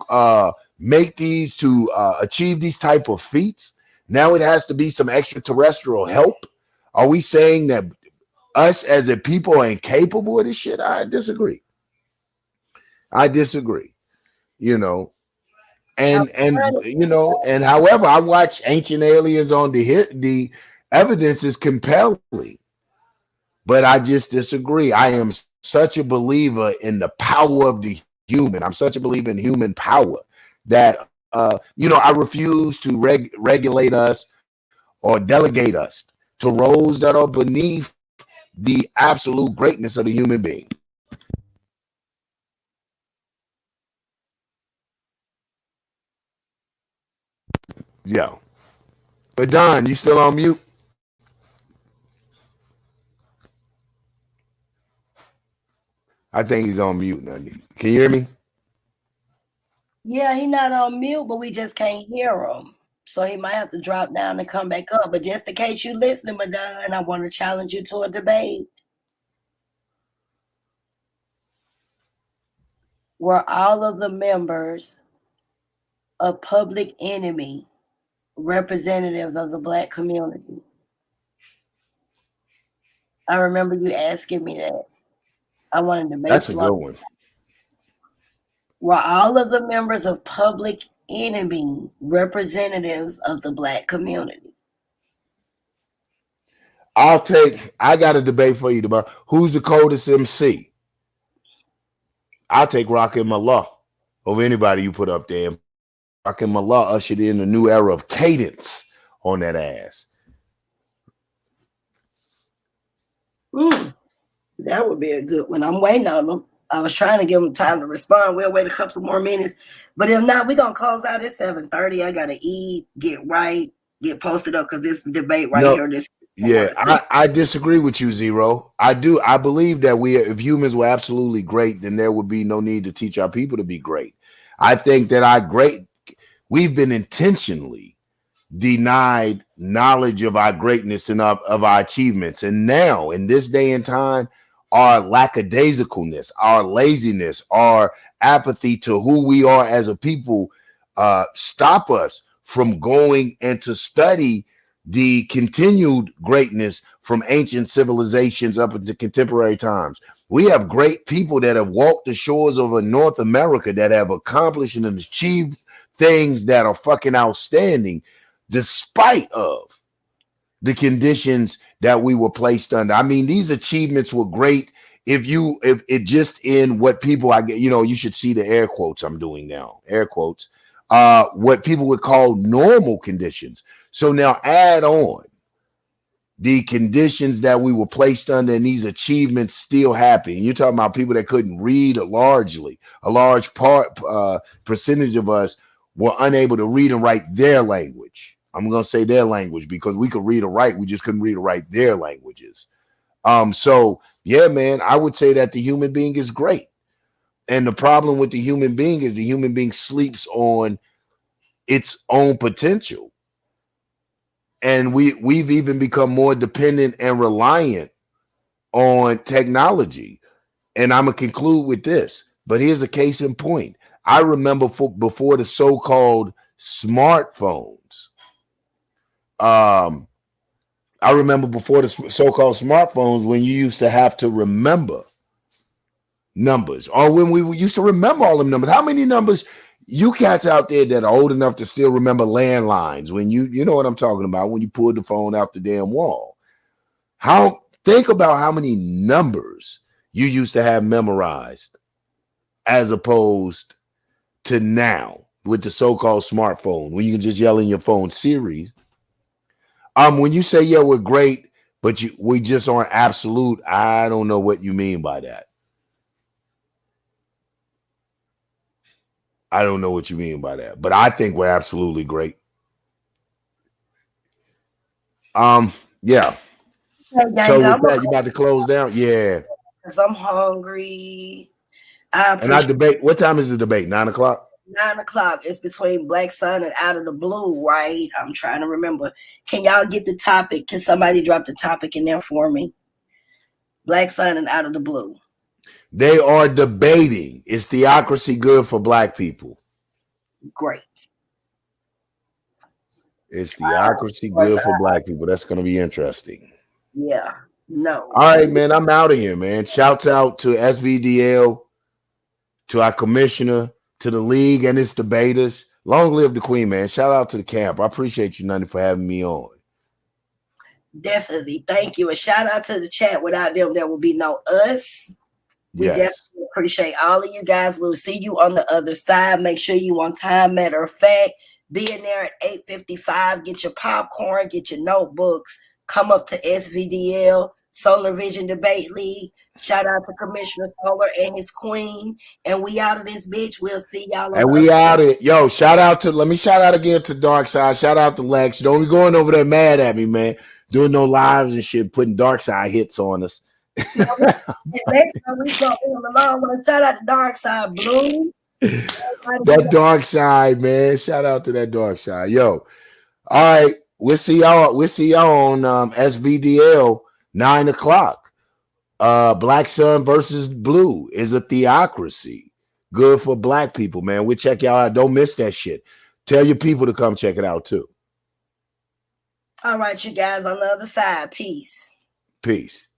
make these, to achieve these type of feats. Now it has to be some extraterrestrial help. Are we saying that us as a people are incapable of this shit? I disagree. You know, and you know, and however, I watch Ancient Aliens on the evidence is compelling, but I just disagree. I am such a believer in the power of the human. I'm such a believer in human power that you know, I refuse to regulate us or delegate us to roles that are beneath the absolute greatness of the human being. Yeah. But Don, you still on mute? I think he's on mute, Nandi. Can you hear me? Yeah, he not on mute, but we just can't hear him. So he might have to drop down and come back up. But just in case you listening, Madon, I want to challenge you to a debate. Were all of the members of Public Enemy representatives of the Black community? I remember you asking me that. I wanted to make That's a good one. Were all of the members of Public Enemy representatives of the Black community? I got a debate for you tomorrow. Who's the coldest MC? I'll take Rakim Allah over anybody you put up there. Rakim Allah ushered in a new era of cadence on that ass. That would be a good one. I'm waiting on them. I was trying to give them time to respond. We'll wait a couple more minutes. But if not, we're going to close out at 7:30. I got to eat, get right, get posted up because this debate here. I disagree with you, Zero. I do. I believe that if humans were absolutely great, then there would be no need to teach our people to be great. I think that we've been intentionally denied knowledge of our greatness and of our achievements. And now, in this day and time, our lackadaisicalness, our laziness, our apathy to who we are as a people stop us from going and to study the continued greatness from ancient civilizations up into contemporary times. We have great people that have walked the shores of North America that have accomplished and achieved things that are fucking outstanding despite of the conditions that we were placed under. I mean, these achievements were great if it just in what people I get, you should see the air quotes I'm doing now, air quotes, what people would call normal conditions. So now add on the conditions that we were placed under, and these achievements still happen. You're talking about people that couldn't read largely. A large percentage of us were unable to read and write their language. I'm going to say their language because we could read or write. We just couldn't read or write their languages. So yeah, man, I would say that the human being is great. And the problem with the human being is the human being sleeps on its own potential. And we've even become more dependent and reliant on technology. And I'm going to conclude with this, but here's a case in point. I remember before the so-called smartphones, I remember before the so-called smartphones when you used to have to remember numbers, or when we used to remember all them numbers. How many numbers you cats out there that are old enough to still remember landlines, when you know what I'm talking about, when you pulled the phone out the damn wall? Think about how many numbers you used to have memorized as opposed to now with the so-called smartphone, when you can just yell in your phone, Siri. When you say, yeah, we're great, but we just aren't absolute, I don't know what you mean by that. I don't know what you mean by that, but I think we're absolutely great. Yeah. Hey, So gang, with that, you about to close down? Yeah. because I'm hungry. I And I appreciate debate. What time is the debate? 9 o'clock? 9 o'clock. It's between Black Sun and Out of the Blue, right? I'm trying to remember. Can y'all get the topic? Can somebody drop the topic in there for me? Black Sun and Out of the Blue. They are debating. Is theocracy good for black people? Great. Is theocracy good for black people? That's going to be interesting. Yeah. No. All right, man. I'm out of here, man. Shouts out to SVDL, to our commissioner, to the league and its debaters. Long live the queen, man. Shout out to the camp. I appreciate you, Nutty, for having me on. Definitely. Thank you. And shout out to the chat. Without them, there will be no us. We Yes. definitely appreciate all of you guys. We'll see you on the other side. Make sure you on time. Matter of fact, be in there at 8:55. Get your popcorn, get your notebooks. Come up to SVDL, Solar Vision Debate League. Shout out to Commissioner Solar and his queen. And we out of this bitch. We'll see y'all on And the we other out it. Yo, let me shout out again to Dark Side. Shout out to Lex. Don't be going over there mad at me, man. Doing no lives and shit, putting Dark Side hits on us. next time we go on the long one. Shout out to Dark Side Blue. That Dark Side, man. Shout out to that Dark Side. Yo. All right. We'll see y'all on SVDL 9 o'clock. Black Sun versus Blue is a theocracy. Good for black people, man. We'll check y'all out. Don't miss that shit. Tell your people to come check it out too. All right, you guys on the other side. Peace. Peace.